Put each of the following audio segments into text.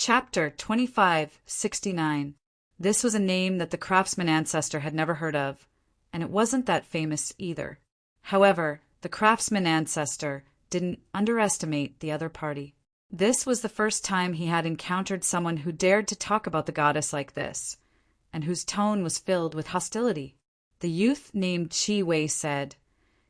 Chapter 2569. This was a name that the craftsman ancestor had never heard of, and it wasn't that famous either. However, the craftsman ancestor didn't underestimate the other party. This was the first time he had encountered someone who dared to talk about the goddess like this, and whose tone was filled with hostility. The youth named Chi Wei said,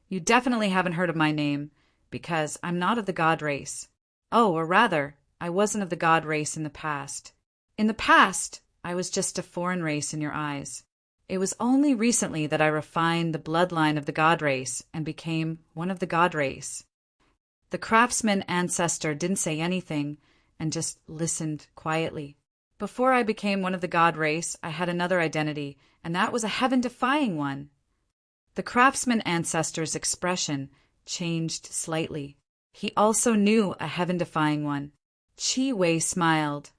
"You definitely haven't heard of my name, because I'm not of the god race. Oh, or rather, I wasn't of the god race in the past. In the past, I was just a foreign race in your eyes. It was only recently that I refined the bloodline of the god race and became one of the god race." The craftsman ancestor didn't say anything and just listened quietly. "Before I became one of the god race, I had another identity, and that was a heaven-defying one." The craftsman ancestor's expression changed slightly. He also knew a heaven-defying one. Chi Wei smiled,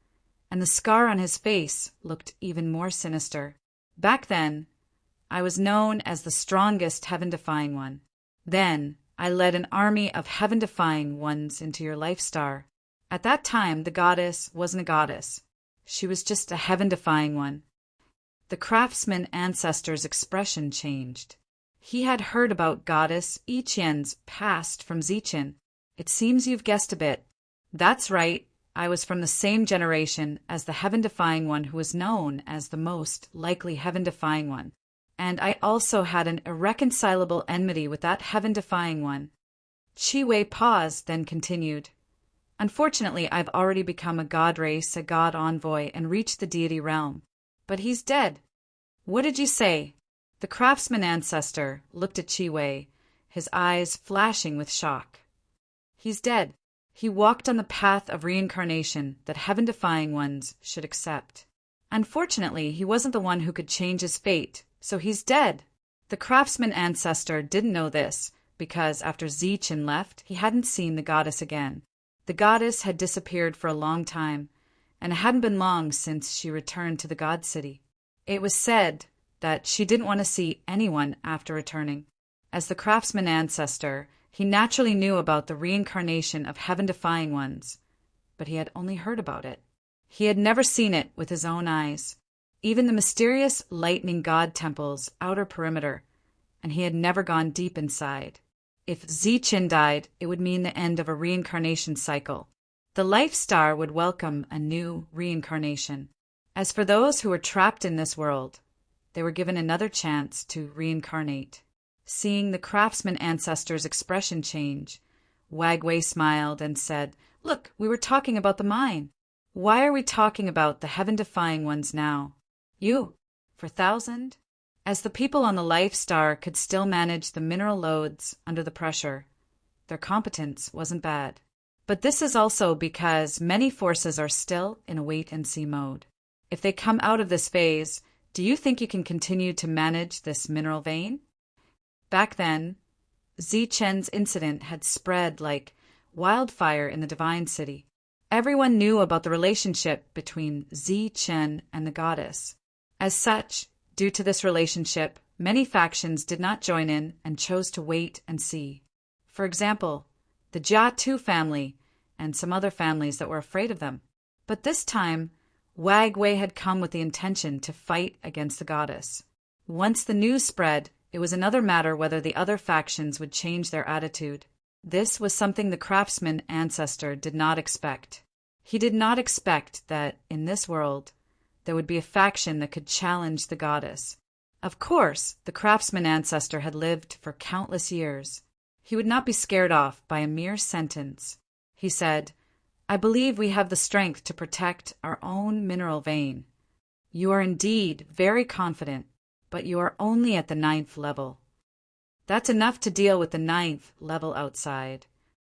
and the scar on his face looked even more sinister. "Back then, I was known as the strongest heaven-defying one. Then, I led an army of heaven-defying ones into your life star. At that time, the goddess wasn't a goddess. She was just a heaven-defying one." The craftsman ancestor's expression changed. He had heard about goddess I Qian's past from Ziqian. "It seems you've guessed a bit." "That's right. I was from the same generation as the heaven-defying one who was known as the most likely heaven-defying one. And I also had an irreconcilable enmity with that heaven-defying one." Chi Wei paused, then continued, "Unfortunately, I've already become a god race, a god envoy, and reached the deity realm. But he's dead." "What did you say?" The craftsman ancestor looked at Chi Wei, his eyes flashing with shock. "He's dead. He walked on the path of reincarnation that heaven-defying ones should accept. Unfortunately, he wasn't the one who could change his fate, so he's dead." The craftsman ancestor didn't know this, because after Ziqian left, he hadn't seen the goddess again. The goddess had disappeared for a long time, and it hadn't been long since she returned to the god city. It was said that she didn't want to see anyone after returning. As the craftsman ancestor, he naturally knew about the reincarnation of heaven-defying ones, but he had only heard about it. He had never seen it with his own eyes, even the mysterious lightning god temple's outer perimeter, and he had never gone deep inside. If Ziqian died, it would mean the end of a reincarnation cycle. The life star would welcome a new reincarnation. As for those who were trapped in this world, they were given another chance to reincarnate. Seeing the craftsman ancestor's expression change, Wagway smiled and said, "Look, we were talking about the mine. Why are we talking about the heaven-defying ones now? You, for 1,000?" As the people on the life star could still manage the mineral loads under the pressure, their competence wasn't bad. But this is also because many forces are still in a wait-and-see mode. If they come out of this phase, do you think you can continue to manage this mineral vein? Back then, Ziqian's incident had spread like wildfire in the Divine City. Everyone knew about the relationship between Ziqian and the goddess. As such, due to this relationship, many factions did not join in and chose to wait and see. For example, the Jiatu family and some other families that were afraid of them. But this time, Wagway had come with the intention to fight against the goddess. Once the news spread, it was another matter whether the other factions would change their attitude. This was something the craftsman ancestor did not expect. He did not expect that, in this world, there would be a faction that could challenge the goddess. Of course, the craftsman ancestor had lived for countless years. He would not be scared off by a mere sentence. He said, "I believe we have the strength to protect our own mineral vein." "You are indeed very confident, but you are only at the 9th level. That's enough to deal with the 9th level outside."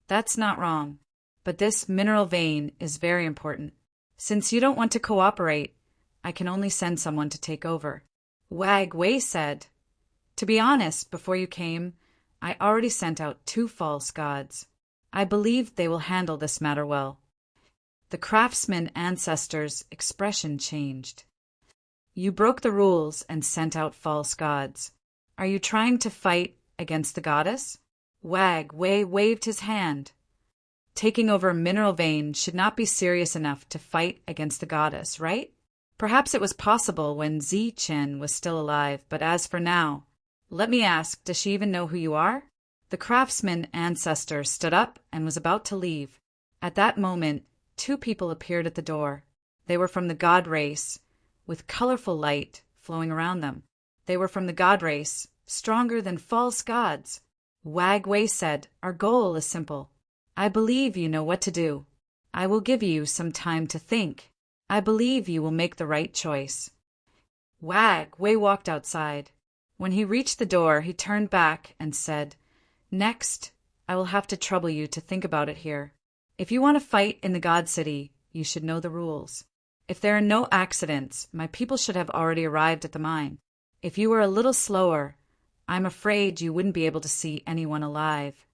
"That's not wrong, but this mineral vein is very important. Since you don't want to cooperate, I can only send someone to take over." Wagway said, "To be honest, before you came, I already sent out 2 false gods. I believe they will handle this matter well." The craftsman ancestor's expression changed. "You broke the rules and sent out false gods. Are you trying to fight against the goddess?" Wagway waved his hand. Taking over a mineral vein should not be serious enough to fight against the goddess, right? Perhaps it was possible when Zi-Chin was still alive, but as for now, let me ask, does she even know who you are? The craftsman ancestor stood up and was about to leave. At that moment, two people appeared at the door. They were from the god race, with colorful light flowing around them. They were from the god race, stronger than false gods. Wag Wei said, "Our goal is simple. I believe you know what to do. I will give you some time to think. I believe you will make the right choice." Wag Wei walked outside. When he reached the door, he turned back and said, "Next, I will have to trouble you to think about it here. If you want to fight in the God City, you should know the rules. If there are no accidents, my people should have already arrived at the mine. If you were a little slower, I'm afraid you wouldn't be able to see anyone alive."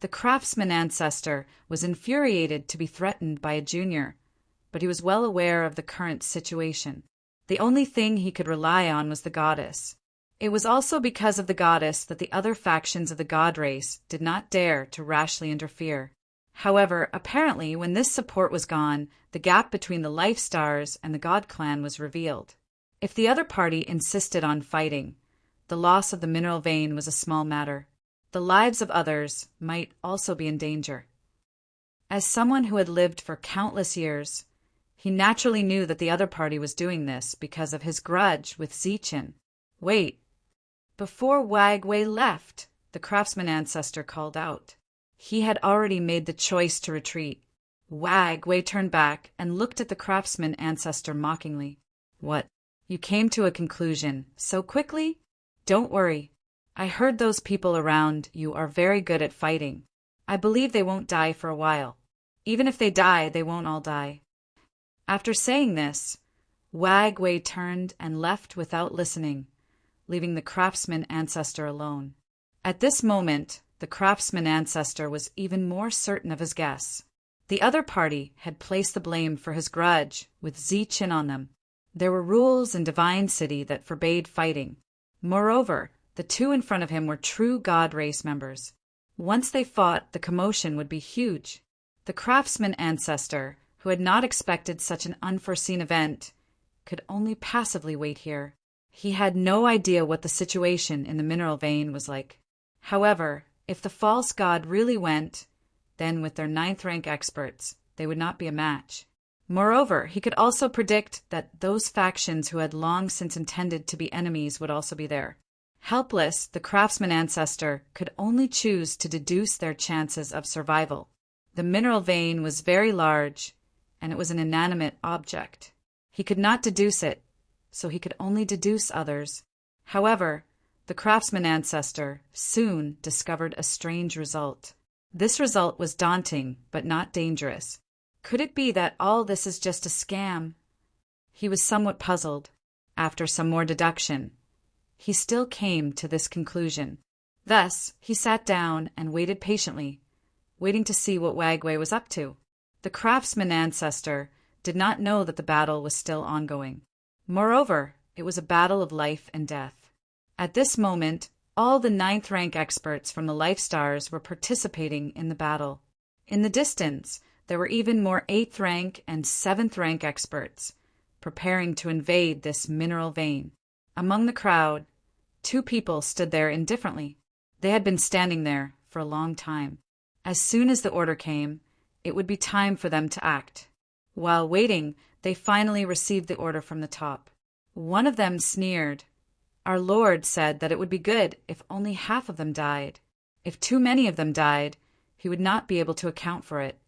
The craftsman ancestor was infuriated to be threatened by a junior, but he was well aware of the current situation. The only thing he could rely on was the goddess. It was also because of the goddess that the other factions of the god race did not dare to rashly interfere. However, apparently when this support was gone, the gap between the Life Stars and the God Clan was revealed. If the other party insisted on fighting, the loss of the mineral vein was a small matter. The lives of others might also be in danger. As someone who had lived for countless years, he naturally knew that the other party was doing this because of his grudge with Zi-Chin. Wait. Before Wag Wei left, the craftsman ancestor called out. He had already made the choice to retreat. Wag Wei turned back and looked at the craftsman ancestor mockingly. "What? You came to a conclusion so quickly? Don't worry. I heard those people around you are very good at fighting. I believe they won't die for a while. Even if they die, they won't all die." After saying this, Wag Wei turned and left without listening, leaving the craftsman ancestor alone. At this moment, the craftsman ancestor was even more certain of his guess. The other party had placed the blame for his grudge with Zi-Chin on them. There were rules in Divine City that forbade fighting. Moreover, the two in front of him were true God race members. Once they fought, the commotion would be huge. The craftsman ancestor, who had not expected such an unforeseen event, could only passively wait here. He had no idea what the situation in the mineral vein was like. However, if the false god really went, then with their 9th rank experts, they would not be a match. Moreover, he could also predict that those factions who had long since intended to be enemies would also be there. Helpless, the craftsman ancestor could only choose to deduce their chances of survival. The mineral vein was very large, and it was an inanimate object. He could not deduce it, so he could only deduce others. However, the craftsman ancestor soon discovered a strange result. This result was daunting, but not dangerous. Could it be that all this is just a scam? He was somewhat puzzled. After some more deduction, he still came to this conclusion. Thus, he sat down and waited patiently, waiting to see what Wag Wei was up to. The craftsman ancestor did not know that the battle was still ongoing. Moreover, it was a battle of life and death. At this moment, all the 9th rank experts from the Life Stars were participating in the battle. In the distance, there were even more 8th rank and 7th rank experts, preparing to invade this mineral vein. Among the crowd, two people stood there indifferently. They had been standing there for a long time. As soon as the order came, it would be time for them to act. While waiting, they finally received the order from the top. One of them sneered. Our Lord said that it would be good if only half of them died. If too many of them died, he would not be able to account for it.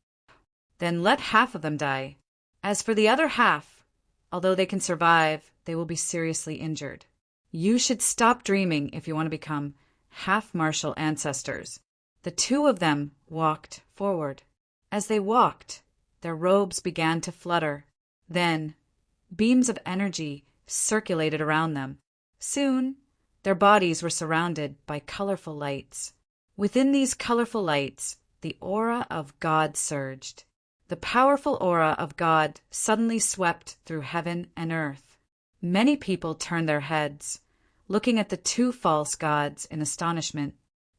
Then let half of them die. As for the other half, although they can survive, they will be seriously injured. You should stop dreaming if you want to become half-martial ancestors. The two of them walked forward. As they walked, their robes began to flutter. Then, beams of energy circulated around them. Soon, their bodies were surrounded by colorful lights. Within these colorful lights, the aura of God surged. The powerful aura of God suddenly swept through heaven and earth. Many people turned their heads, looking at the two false gods in astonishment.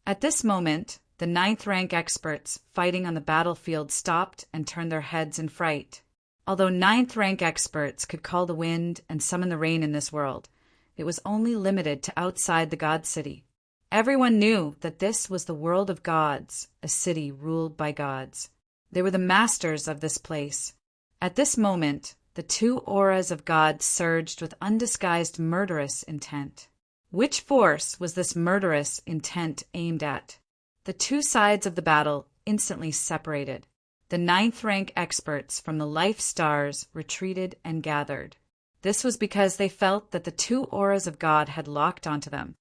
At this moment, The ninth-rank experts fighting on the battlefield stopped and turned their heads in fright. Although ninth-rank experts could call the wind and summon the rain in this world, it was only limited to outside the god city. Everyone knew that this was the world of gods, a city ruled by gods. They were the masters of this place. At this moment, the two auras of God surged with undisguised murderous intent. Which force was this murderous intent aimed at? The two sides of the battle instantly separated. The ninth-rank experts from the life stars retreated and gathered. This was because they felt that the two auras of God had locked onto them.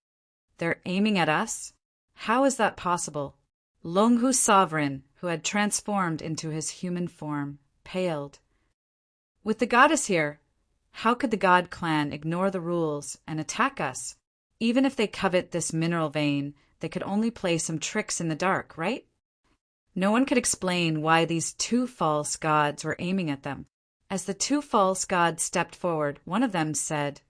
They're aiming at us? How is that possible? Longhu's sovereign, who had transformed into his human form, paled. With the goddess here, how could the God clan ignore the rules and attack us? Even if they covet this mineral vein, they could only play some tricks in the dark, right? No one could explain why these two false gods were aiming at them. As the two false gods stepped forward, one of them said,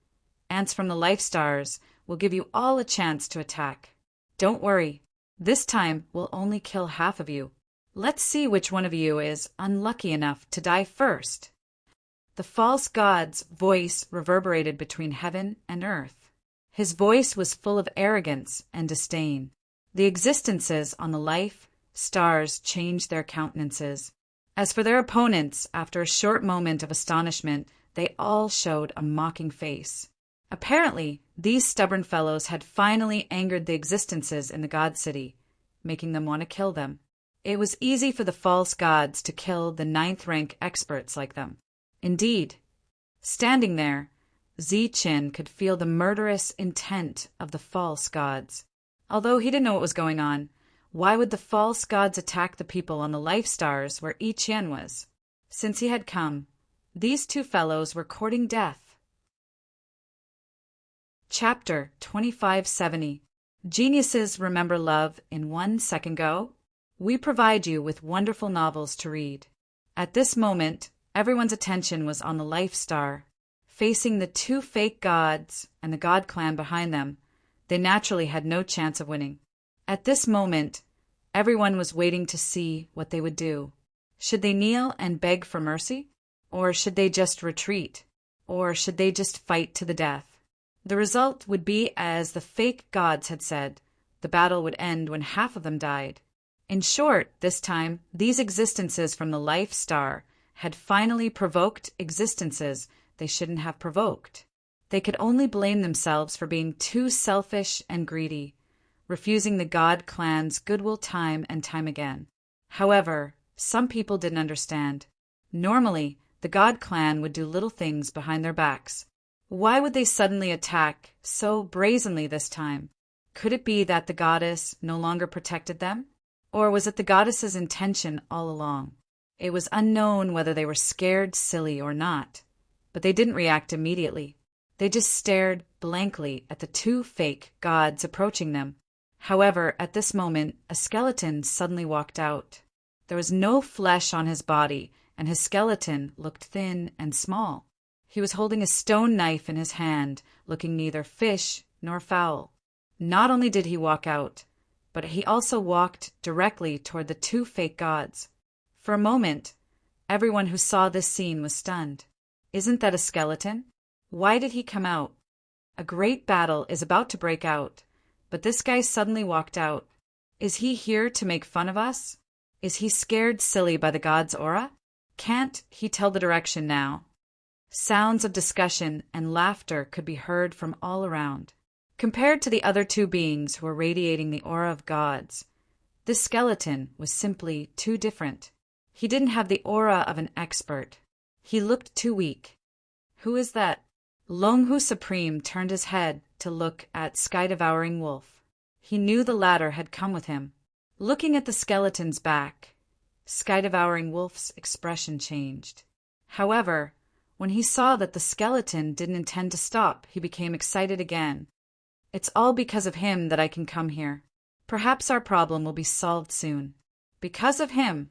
"Ants from the life stars will give you all a chance to attack. Don't worry, this time we'll only kill half of you. Let's see which one of you is unlucky enough to die first." The false god's voice reverberated between heaven and earth. His voice was full of arrogance and disdain. The existences on the life stars changed their countenances. As for their opponents, after a short moment of astonishment, they all showed a mocking face. Apparently, these stubborn fellows had finally angered the existences in the god city, making them want to kill them. It was easy for the false gods to kill the ninth-rank experts like them. Indeed, standing there, Zichin could feel the murderous intent of the false gods. Although he didn't know what was going on, why would the false gods attack the people on the life stars where I Chien was? Since he had come, these two fellows were courting death. Chapter 2570. Geniuses remember love in 1 second go? We provide you with wonderful novels to read. At this moment, everyone's attention was on the life star. Facing the two fake gods and the god clan behind them, they naturally had no chance of winning. At this moment, everyone was waiting to see what they would do. Should they kneel and beg for mercy? Or should they just retreat? Or should they just fight to the death? The result would be as the fake gods had said. The battle would end when half of them died. In short, this time, these existences from the life star had finally provoked existences they shouldn't have provoked. They could only blame themselves for being too selfish and greedy, refusing the god clan's goodwill time and time again. However, some people didn't understand. Normally, the god clan would do little things behind their backs. Why would they suddenly attack so brazenly this time? Could it be that the goddess no longer protected them? Or was it the goddess's intention all along? It was unknown whether they were scared silly or not, but they didn't react immediately. They just stared blankly at the two fake gods approaching them. However, at this moment, a skeleton suddenly walked out. There was no flesh on his body, and his skeleton looked thin and small. He was holding a stone knife in his hand, looking neither fish nor fowl. Not only did he walk out, but he also walked directly toward the two fake gods. For a moment, everyone who saw this scene was stunned. Isn't that a skeleton? Why did he come out? A great battle is about to break out, but this guy suddenly walked out. Is he here to make fun of us? Is he scared silly by the god's aura? Can't he tell the direction now? Sounds of discussion and laughter could be heard from all around. Compared to the other two beings who were radiating the aura of gods, this skeleton was simply too different. He didn't have the aura of an expert. He looked too weak. Who is that? Longhu Supreme turned his head to look at Sky-Devouring Wolf. He knew the latter had come with him. Looking at the skeleton's back, Sky-Devouring Wolf's expression changed. However, when he saw that the skeleton didn't intend to stop, he became excited again. It's all because of him that I can come here. Perhaps our problem will be solved soon. Because of him.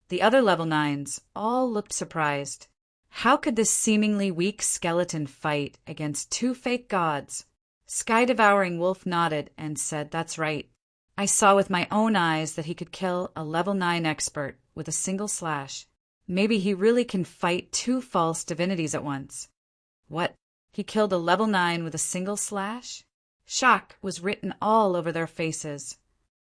The other level 9s all looked surprised. How could this seemingly weak skeleton fight against two fake gods? Sky-Devouring Wolf nodded and said, "That's right. I saw with my own eyes that he could kill a level 9 expert with a single slash. Maybe he really can fight 2 false divinities at once. What? He killed a level 9 with a single slash? Shock was written all over their faces.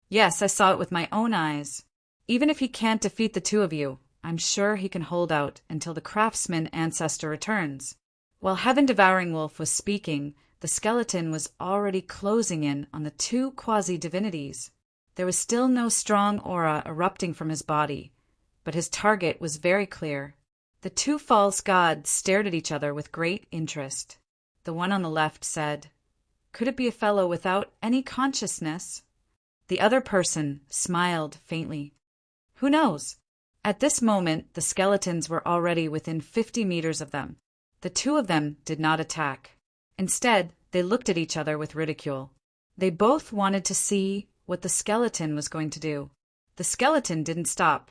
Yes, I saw it with my own eyes. Even if he can't defeat the 2 of you, I'm sure he can hold out until the craftsman ancestor returns. While Heaven-Devouring Wolf was speaking, the skeleton was already closing in on the 2 quasi-divinities. There was still no strong aura erupting from his body, but his target was very clear. The 2 false gods stared at each other with great interest. The one on the left said, "Could it be a fellow without any consciousness?" The other person smiled faintly. Who knows? At this moment, the skeletons were already within 50 meters of them. The 2 of them did not attack. Instead, they looked at each other with ridicule. They both wanted to see what the skeleton was going to do. The skeleton didn't stop.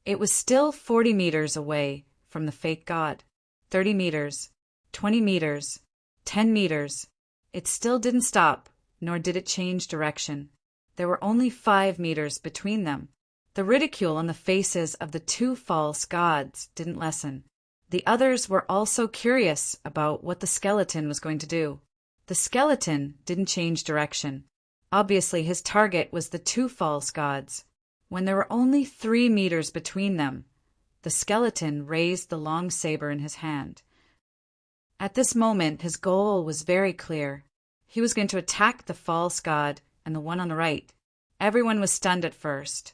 It was still 40 meters away from the fake god. 30 meters, 20 meters, 10 meters. It still didn't stop, nor did it change direction. There were only 5 meters between them. The ridicule on the faces of the 2 false gods didn't lessen. The others were also curious about what the skeleton was going to do. The skeleton didn't change direction. Obviously, his target was the 2 false gods. When there were only 3 meters between them, the skeleton raised the long saber in his hand. At this moment, his goal was very clear. He was going to attack the false god and the one on the right. Everyone was stunned at first,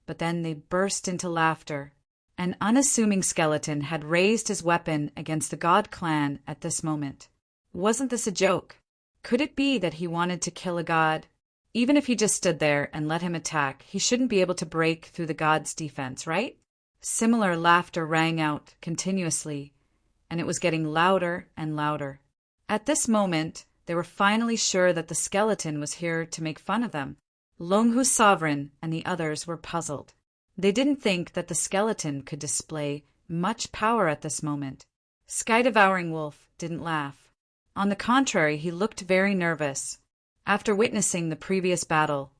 but then they burst into laughter. An unassuming skeleton had raised his weapon against the god clan at this moment. Wasn't this a joke? Could it be that he wanted to kill a god? Even if he just stood there and let him attack, he shouldn't be able to break through the god's defense, right? Similar laughter rang out continuously, and it was getting louder and louder. At this moment, they were finally sure that the skeleton was here to make fun of them. Longhu's sovereign and the others were puzzled. They didn't think that the skeleton could display much power at this moment. Sky-Devouring Wolf didn't laugh. On the contrary, he looked very nervous. After witnessing the previous battle,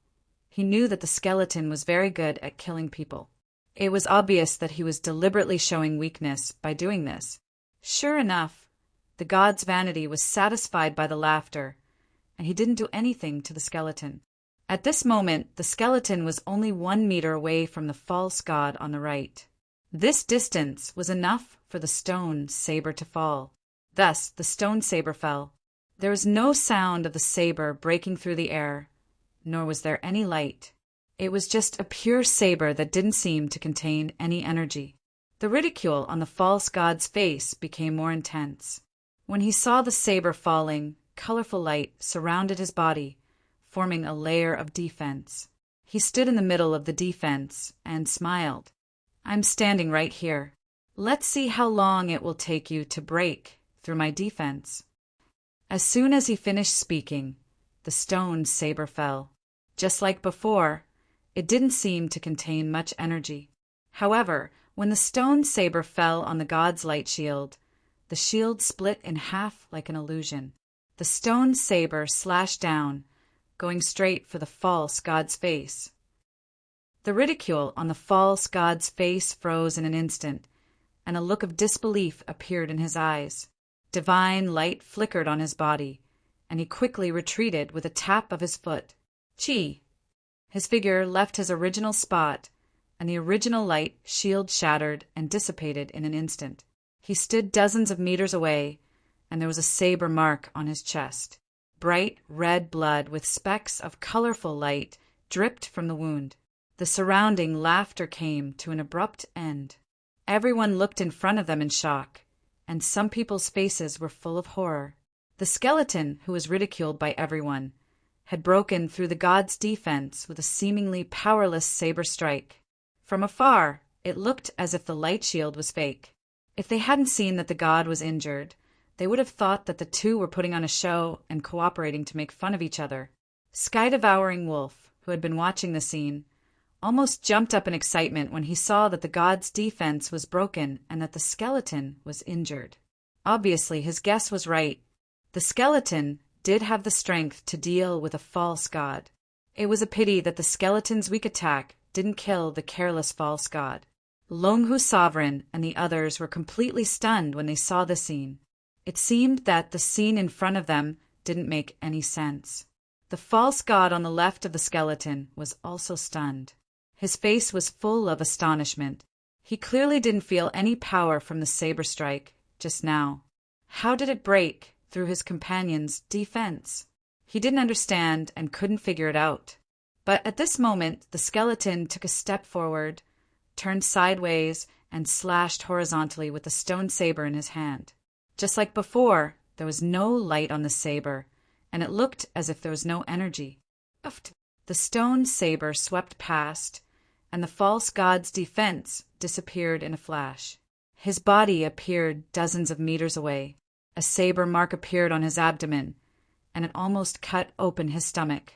he knew that the skeleton was very good at killing people. It was obvious that he was deliberately showing weakness by doing this. Sure enough, the god's vanity was satisfied by the laughter, and he didn't do anything to the skeleton. At this moment, the skeleton was only 1 meter away from the false god on the right. This distance was enough for the stone saber to fall. Thus, the stone saber fell. There was no sound of the saber breaking through the air, nor was there any light. It was just a pure saber that didn't seem to contain any energy. The ridicule on the false god's face became more intense. When he saw the saber falling, colorful light surrounded his body, forming a layer of defense. He stood in the middle of the defense and smiled. "I'm standing right here. Let's see how long it will take you to break through my defense." As soon as he finished speaking, the stone saber fell. Just like before, it didn't seem to contain much energy. However, when the stone saber fell on the god's light shield, the shield split in half like an illusion. The stone saber slashed down, going straight for the false god's face. The ridicule on the false god's face froze in an instant, and a look of disbelief appeared in his eyes. Divine light flickered on his body, and he quickly retreated with a tap of his foot. Chi! His figure left his original spot, and the original light shield shattered and dissipated in an instant. He stood dozens of meters away, and there was a saber mark on his chest. Bright red blood with specks of colorful light dripped from the wound. The surrounding laughter came to an abrupt end. Everyone looked in front of them in shock, and some people's faces were full of horror. The skeleton, who was ridiculed by everyone, had broken through the god's defense with a seemingly powerless saber strike. From afar, it looked as if the light shield was fake. If they hadn't seen that the god was injured, they would have thought that the two were putting on a show and cooperating to make fun of each other. Sky-Devouring Wolf, who had been watching the scene, almost jumped up in excitement when he saw that the god's defense was broken and that the skeleton was injured. Obviously, his guess was right. The skeleton did have the strength to deal with a false god. It was a pity that the skeleton's weak attack didn't kill the careless false god. Longhu Sovereign and the others were completely stunned when they saw the scene. It seemed that the scene in front of them didn't make any sense. The false god on the left of the skeleton was also stunned. His face was full of astonishment. He clearly didn't feel any power from the saber strike just now. How did it break through his companion's defense? He didn't understand and couldn't figure it out. But at this moment, the skeleton took a step forward, turned sideways, and slashed horizontally with the stone saber in his hand. Just like before, there was no light on the saber, and it looked as if there was no energy. The stone saber swept past, and the false god's defense disappeared in a flash. His body appeared dozens of meters away. A saber mark appeared on his abdomen, and it almost cut open his stomach.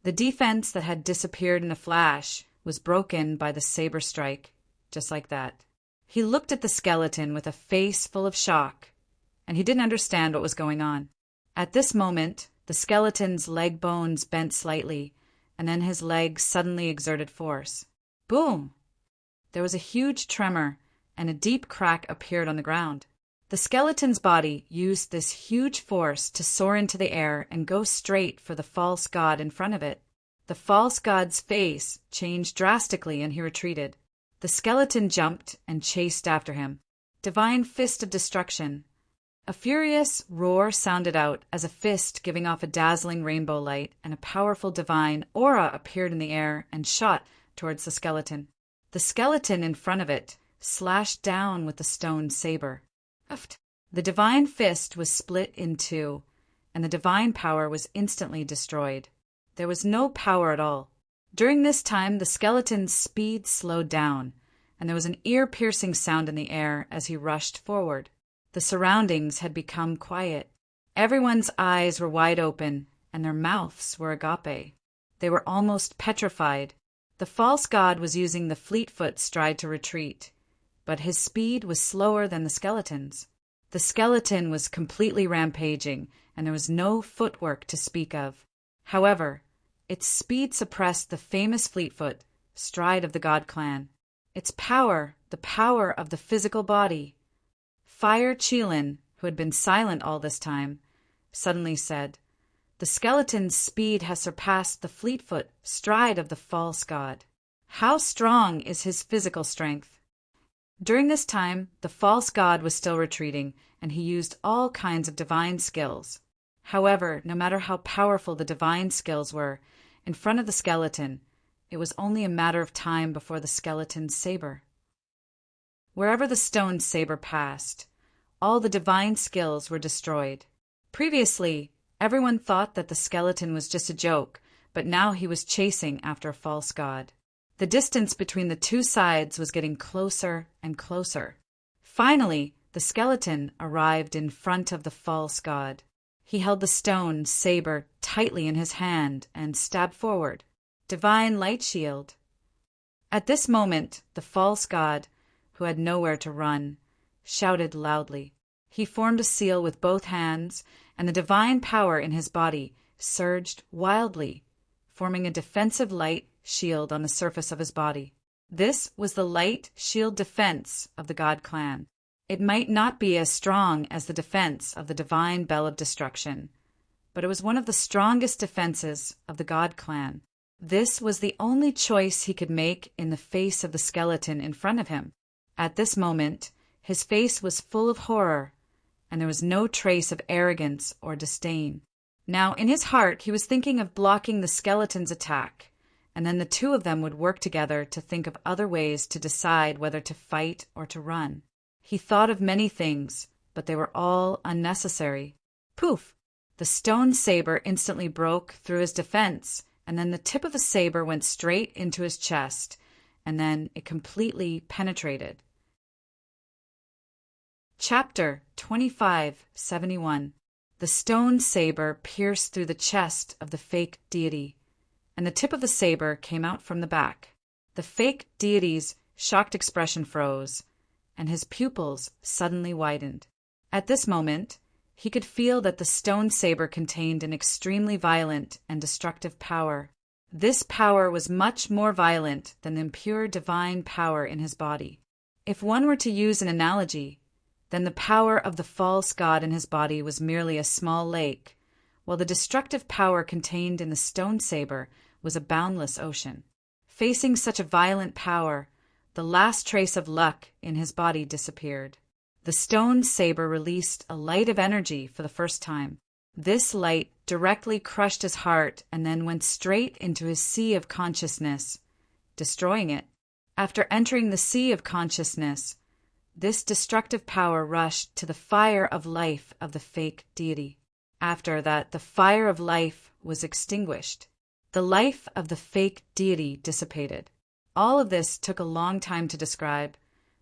The defense that had disappeared in a flash was broken by the saber strike, just like that. He looked at the skeleton with a face full of shock, and he didn't understand what was going on. At this moment, the skeleton's leg bones bent slightly, and then his leg suddenly exerted force. Boom! There was a huge tremor, and a deep crack appeared on the ground. The skeleton's body used this huge force to soar into the air and go straight for the false god in front of it. The false god's face changed drastically and he retreated. The skeleton jumped and chased after him. Divine Fist of Destruction. A furious roar sounded out as a fist giving off a dazzling rainbow light, and a powerful divine aura appeared in the air and shot towards the skeleton. The skeleton in front of it slashed down with the stone saber. The divine fist was split in two, and the divine power was instantly destroyed. There was no power at all. During this time, the skeleton's speed slowed down, and there was an ear-piercing sound in the air as he rushed forward. The surroundings had become quiet. Everyone's eyes were wide open, and their mouths were agape. They were almost petrified. The false god was using the fleet-foot stride to retreat, but his speed was slower than the skeleton's. The skeleton was completely rampaging, and there was no footwork to speak of. However, its speed suppressed the famous fleet-foot stride of the god clan. Its power, the power of the physical body. Fire Qilin, who had been silent all this time, suddenly said, "The skeleton's speed has surpassed the fleet-foot stride of the false god. How strong is his physical strength?" During this time, the false god was still retreating, and he used all kinds of divine skills. However, no matter how powerful the divine skills were, in front of the skeleton, it was only a matter of time before the skeleton's saber. Wherever the stone saber passed, all the divine skills were destroyed. Previously, everyone thought that the skeleton was just a joke, but now he was chasing after a false god. The distance between the two sides was getting closer and closer. Finally, the skeleton arrived in front of the false god. He held the stone saber tightly in his hand and stabbed forward. Divine Light Shield. At this moment, the false god, who had nowhere to run, shouted loudly. He formed a seal with both hands, and the divine power in his body surged wildly, forming a defensive light shield on the surface of his body. This was the light shield defense of the god clan. It might not be as strong as the defense of the divine bell of destruction, but it was one of the strongest defenses of the god clan. This was the only choice he could make in the face of the skeleton in front of him. At this moment, his face was full of horror, and there was no trace of arrogance or disdain. Now, in his heart, he was thinking of blocking the skeleton's attack, and then the two of them would work together to think of other ways to decide whether to fight or to run. He thought of many things, but they were all unnecessary. Poof! The stone saber instantly broke through his defense, and then the tip of the saber went straight into his chest, and then it completely penetrated. Chapter 2571. The stone saber pierced through the chest of the fake deity, and the tip of the saber came out from the back. The fake deity's shocked expression froze, and his pupils suddenly widened. At this moment, he could feel that the stone saber contained an extremely violent and destructive power. This power was much more violent than the pure divine power in his body. If one were to use an analogy, then the power of the false god in his body was merely a small lake, while the destructive power contained in the stone saber was a boundless ocean. Facing such a violent power, the last trace of luck in his body disappeared. The stone saber released a light of energy for the first time. This light directly crushed his heart and then went straight into his sea of consciousness, destroying it. After entering the sea of consciousness, this destructive power rushed to the fire of life of the fake deity. After that, the fire of life was extinguished. The life of the fake deity dissipated. All of this took a long time to describe,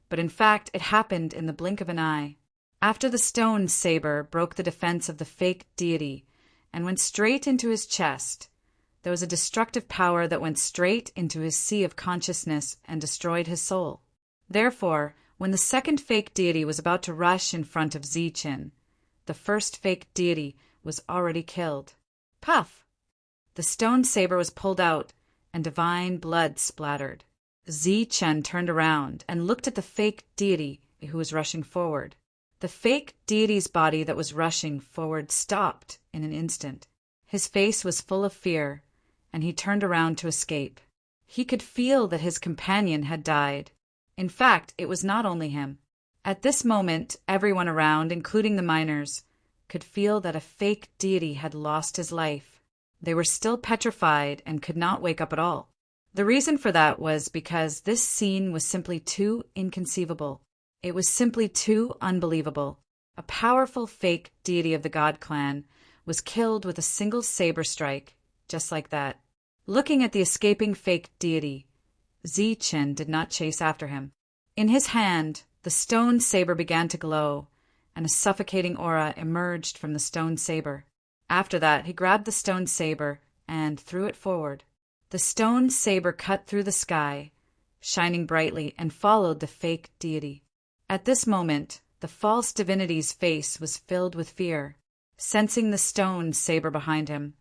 but in fact it happened in the blink of an eye. After the stone saber broke the defense of the fake deity and went straight into his chest, there was a destructive power that went straight into his sea of consciousness and destroyed his soul. Therefore, when the second fake deity was about to rush in front of Zichen, the first fake deity was already killed. Puff! The stone saber was pulled out, and divine blood splattered. Zichen turned around and looked at the fake deity who was rushing forward. The fake deity's body that was rushing forward stopped in an instant. His face was full of fear, and he turned around to escape. He could feel that his companion had died. In fact, it was not only him. At this moment, everyone around, including the miners, could feel that a fake deity had lost his life. They were still petrified and could not wake up at all. The reason for that was because this scene was simply too inconceivable. It was simply too unbelievable. A powerful fake deity of the God clan was killed with a single saber strike, just like that. Looking at the escaping fake deity, Zichen did not chase after him. In his hand, the stone saber began to glow, and a suffocating aura emerged from the stone saber. After that, he grabbed the stone saber and threw it forward. The stone saber cut through the sky, shining brightly, and followed the fake deity. At this moment, the false divinity's face was filled with fear. Sensing the stone saber behind him,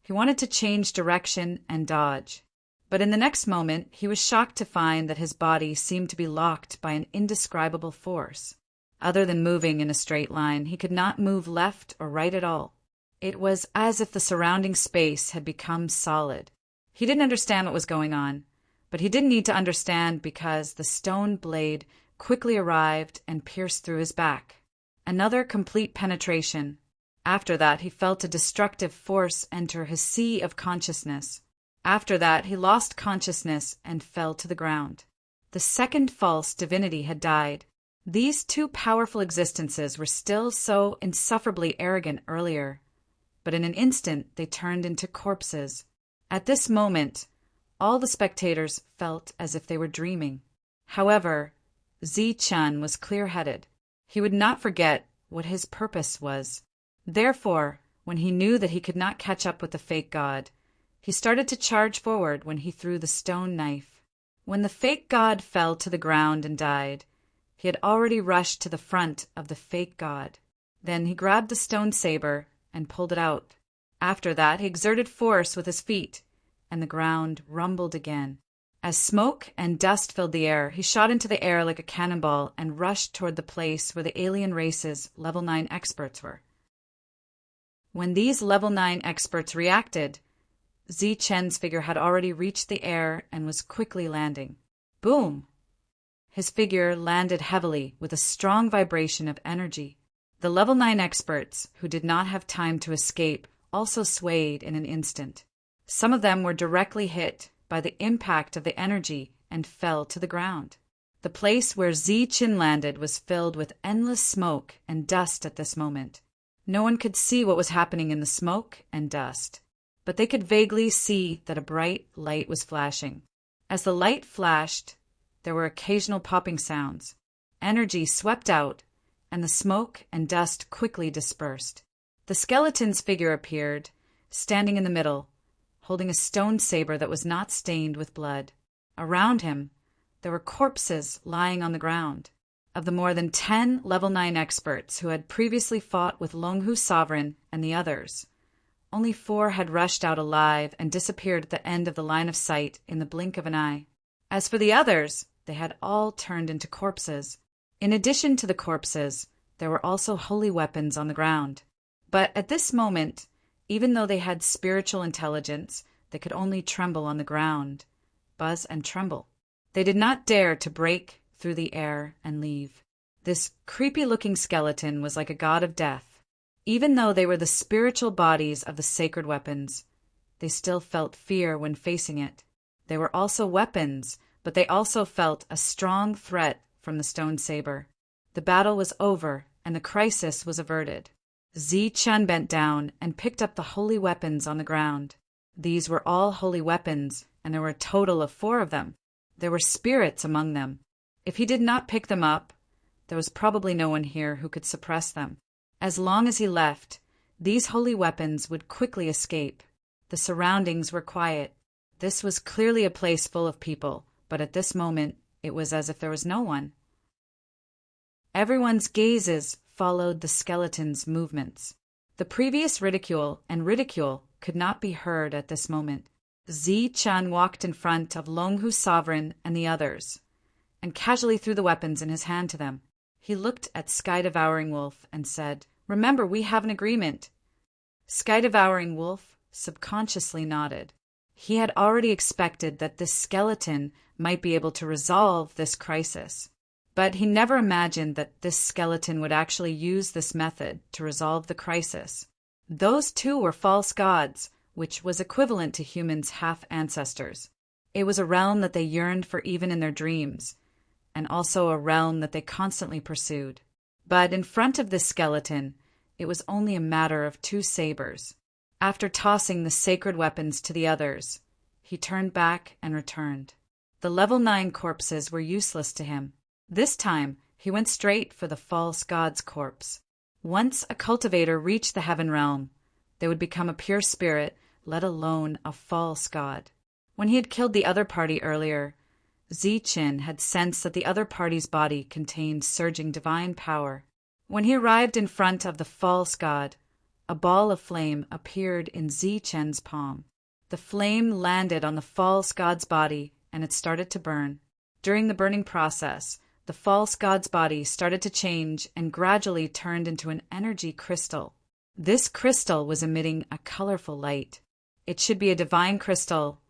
he wanted to change direction and dodge. But in the next moment, he was shocked to find that his body seemed to be locked by an indescribable force. Other than moving in a straight line, he could not move left or right at all. It was as if the surrounding space had become solid. He didn't understand what was going on, but he didn't need to understand because the stone blade quickly arrived and pierced through his back. Another complete penetration. After that, he felt a destructive force enter his sea of consciousness. After that, he lost consciousness and fell to the ground. The second false divinity had died. These two powerful existences were still so insufferably arrogant earlier, but in an instant they turned into corpses. At this moment, all the spectators felt as if they were dreaming. However, Zichen was clear-headed. He would not forget what his purpose was. Therefore, when he knew that he could not catch up with the fake god, he started to charge forward when he threw the stone knife. When the fake god fell to the ground and died, he had already rushed to the front of the fake god. Then he grabbed the stone saber and pulled it out. After that, he exerted force with his feet, and the ground rumbled again. As smoke and dust filled the air, he shot into the air like a cannonball and rushed toward the place where the alien race's Level 9 experts were. When these Level 9 experts reacted, Zichen's figure had already reached the air and was quickly landing. Boom! His figure landed heavily with a strong vibration of energy. The Level 9 experts, who did not have time to escape, also swayed in an instant. Some of them were directly hit by the impact of the energy and fell to the ground. The place where Zichen landed was filled with endless smoke and dust at this moment. No one could see what was happening in the smoke and dust, but they could vaguely see that a bright light was flashing. As the light flashed, there were occasional popping sounds. Energy swept out, and the smoke and dust quickly dispersed. The skeleton's figure appeared, standing in the middle, holding a stone saber that was not stained with blood. Around him, there were corpses lying on the ground. Of the more than 10 Level 9 experts who had previously fought with Longhu Sovereign and the others, Only 4 had rushed out alive and disappeared at the end of the line of sight in the blink of an eye. As for the others, they had all turned into corpses. In addition to the corpses, there were also holy weapons on the ground. But at this moment, even though they had spiritual intelligence, they could only tremble on the ground, buzz and tremble. They did not dare to break through the air and leave. This creepy-looking skeleton was like a god of death. Even though they were the spiritual bodies of the sacred weapons, they still felt fear when facing it. They were also weapons, but they also felt a strong threat from the stone saber. The battle was over, and the crisis was averted. Zi-Chun bent down and picked up the holy weapons on the ground. These were all holy weapons, and there were a total of 4 of them. There were spirits among them. If he did not pick them up, there was probably no one here who could suppress them. As long as he left, these holy weapons would quickly escape. The surroundings were quiet. This was clearly a place full of people, but at this moment, it was as if there was no one. Everyone's gazes followed the skeleton's movements. The previous ridicule could not be heard at this moment. Zi-Chun walked in front of Longhu Sovereign and the others, and casually threw the weapons in his hand to them. He looked at Sky-Devouring Wolf and said, "Remember, we have an agreement." Sky-Devouring Wolf subconsciously nodded. He had already expected that this skeleton might be able to resolve this crisis, but he never imagined that this skeleton would actually use this method to resolve the crisis. Those 2 were false gods, which was equivalent to humans' half-ancestors. It was a realm that they yearned for even in their dreams, and also a realm that they constantly pursued. But in front of this skeleton, it was only a matter of 2 sabers. After tossing the sacred weapons to the others, he turned back and returned. The level 9 corpses were useless to him. This time, he went straight for the false god's corpse. Once a cultivator reached the heaven realm, they would become a pure spirit, let alone a false god. When he had killed the other party earlier, Zi-Chun had sensed that the other party's body contained surging divine power. When he arrived in front of the false god, a ball of flame appeared in Zi-Chun's palm. The flame landed on the false god's body, and it started to burn. During the burning process, the false god's body started to change and gradually turned into an energy crystal. This crystal was emitting a colorful light. It should be a divine crystal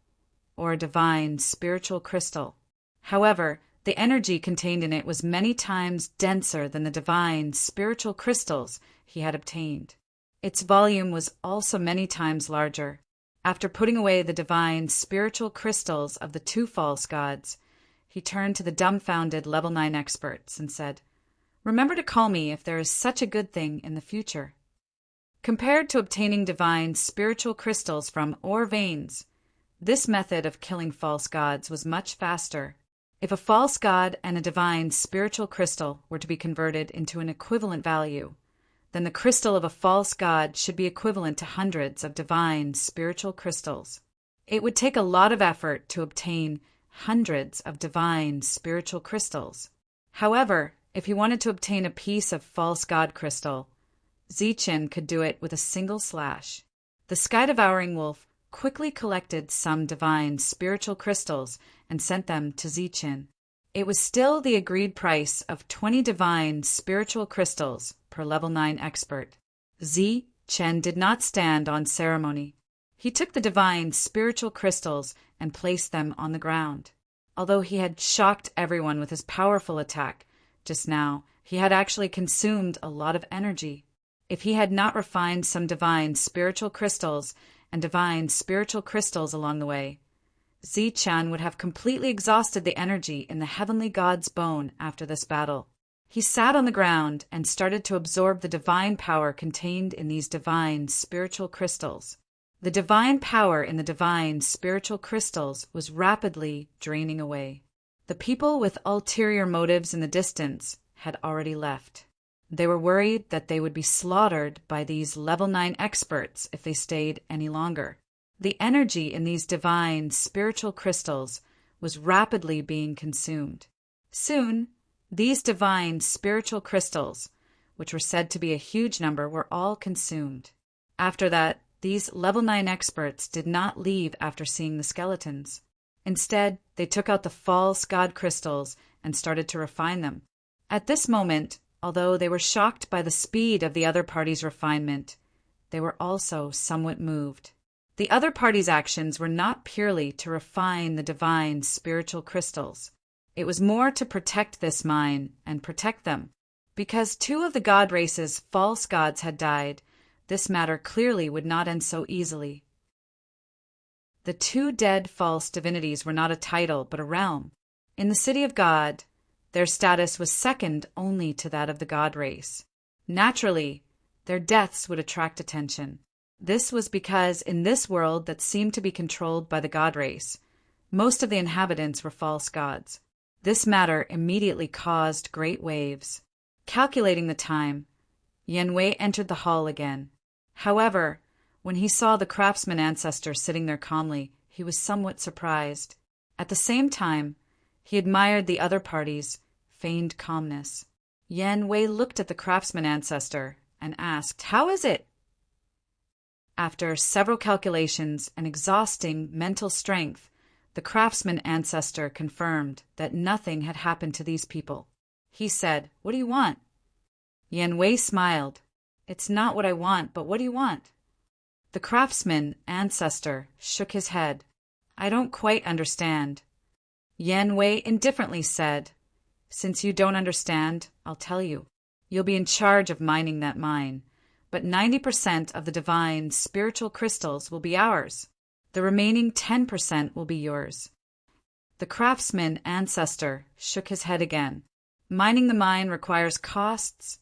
or a divine spiritual crystal. However, the energy contained in it was many times denser than the divine spiritual crystals he had obtained. Its volume was also many times larger. After putting away the divine spiritual crystals of the 2 false gods, he turned to the dumbfounded level 9 experts and said, "Remember to call me if there is such a good thing in the future." Compared to obtaining divine spiritual crystals from ore veins, this method of killing false gods was much faster. If a false god and a divine spiritual crystal were to be converted into an equivalent value, then the crystal of a false god should be equivalent to hundreds of divine spiritual crystals. It would take a lot of effort to obtain hundreds of divine spiritual crystals. However, if he wanted to obtain a piece of false god crystal, Zi-Chun could do it with a single slash. The Sky-Devouring Wolf quickly collected some divine spiritual crystals and sent them to Zi-Chun. It was still the agreed price of 20 divine spiritual crystals per level 9 expert. Zi-Chun did not stand on ceremony. He took the divine spiritual crystals and placed them on the ground. Although he had shocked everyone with his powerful attack just now, he had actually consumed a lot of energy. If he had not refined some divine spiritual crystals and divine spiritual crystals along the way, Zi-Chun would have completely exhausted the energy in the heavenly god's bone after this battle. He sat on the ground and started to absorb the divine power contained in these divine spiritual crystals. The divine power in the divine spiritual crystals was rapidly draining away. The people with ulterior motives in the distance had already left. They were worried that they would be slaughtered by these level 9 experts if they stayed any longer. The energy in these divine spiritual crystals was rapidly being consumed. Soon, these divine spiritual crystals, which were said to be a huge number, were all consumed. After that, These level 9 experts did not leave after seeing the skeletons. Instead, they took out the false god crystals and started to refine them. At this moment, although they were shocked by the speed of the other party's refinement, they were also somewhat moved. The other party's actions were not purely to refine the divine spiritual crystals. It was more to protect this mine and protect them. Because 2 of the god race's false gods had died, this matter clearly would not end so easily. The 2 dead false divinities were not a title, but a realm. In the city of God, their status was second only to that of the god race. Naturally, their deaths would attract attention. This was because in this world that seemed to be controlled by the god race, most of the inhabitants were false gods. This matter immediately caused great waves. Calculating the time, Yen Wei entered the hall again. However, when he saw the craftsman ancestor sitting there calmly, he was somewhat surprised. At the same time, he admired the other party's feigned calmness. Yen Wei looked at the craftsman ancestor and asked, "How is it?" After several calculations and exhausting mental strength, the craftsman ancestor confirmed that nothing had happened to these people. He said, "What do you want?" Yen Wei smiled. "It's not what I want, but what do you want?" The craftsman ancestor shook his head. "I don't quite understand." Yen Wei indifferently said, "Since you don't understand, I'll tell you. You'll be in charge of mining that mine, but 90% of the divine spiritual crystals will be ours. The remaining 10% will be yours." The craftsman ancestor shook his head again. "Mining the mine requires costs,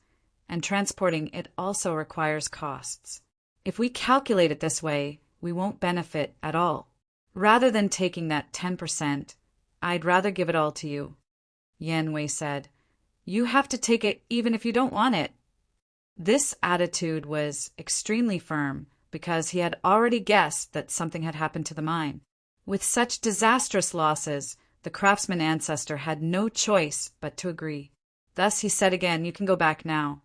and transporting it also requires costs. If we calculate it this way, we won't benefit at all. Rather than taking that 10%, I'd rather give it all to you." Yen Wei said, "You have to take it even if you don't want it." This attitude was extremely firm because he had already guessed that something had happened to the mine. With such disastrous losses, the craftsman ancestor had no choice but to agree. Thus he said again, "You can go back now.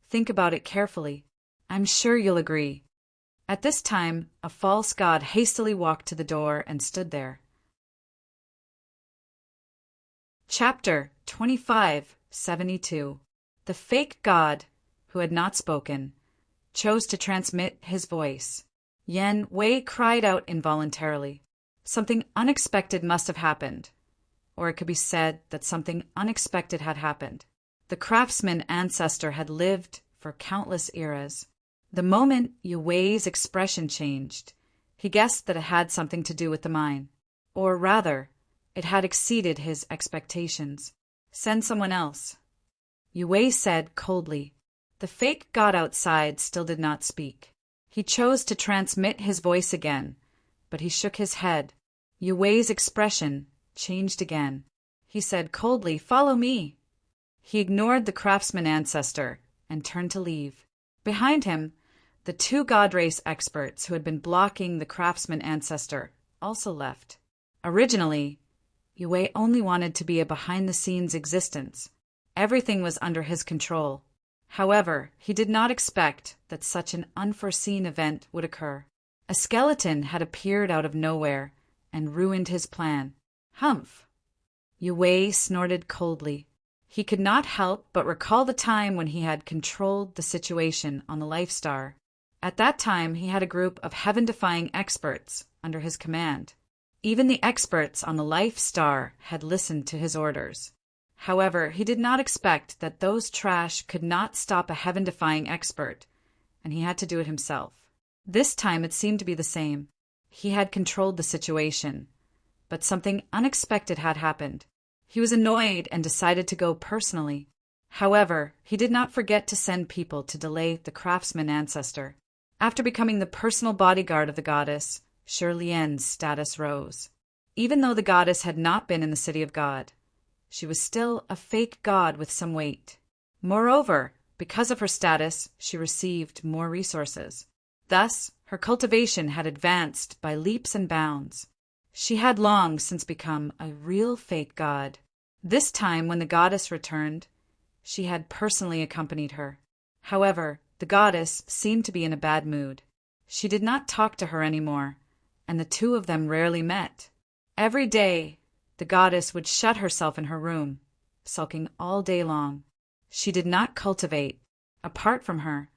Think about it carefully. I'm sure you'll agree." At this time, a false god hastily walked to the door and stood there. Chapter 2572. The fake god, who had not spoken, chose to transmit his voice. Yen Wei cried out involuntarily. Something unexpected must have happened, or it could be said that something unexpected had happened. The craftsman ancestor had lived for countless eras. The moment Yue Wei's expression changed, he guessed that it had something to do with the mine. Or rather, it had exceeded his expectations. "Send someone else." Yue Wei said coldly. The fake god outside still did not speak. He chose to transmit his voice again, but he shook his head. Yue Wei's expression changed again. He said coldly, "Follow me." He ignored the craftsman ancestor and turned to leave. Behind him, the 2 god race experts who had been blocking the craftsman ancestor also left. Originally, Yue Wei only wanted to be a behind-the-scenes existence. Everything was under his control. However, he did not expect that such an unforeseen event would occur. A skeleton had appeared out of nowhere and ruined his plan. "Humph!" Yue Wei snorted coldly. He could not help but recall the time when he had controlled the situation on the Life Star. At that time, he had a group of heaven-defying experts under his command. Even the experts on the Life Star had listened to his orders. However, he did not expect that those trash could not stop a heaven-defying expert, and he had to do it himself. This time it seemed to be the same. He had controlled the situation, but something unexpected had happened. He was annoyed and decided to go personally. However, he did not forget to send people to delay the craftsman ancestor. After becoming the personal bodyguard of the goddess, Shi Lian's status rose. Even though the goddess had not been in the city of God, she was still a fake god with some weight. Moreover, because of her status, she received more resources. Thus, her cultivation had advanced by leaps and bounds. She had long since become a real fake god. This time, when the goddess returned, she had personally accompanied her. However, the goddess seemed to be in a bad mood. She did not talk to her anymore, and the two of them rarely met. Every day, the goddess would shut herself in her room, sulking all day long. She did not cultivate. Apart from her,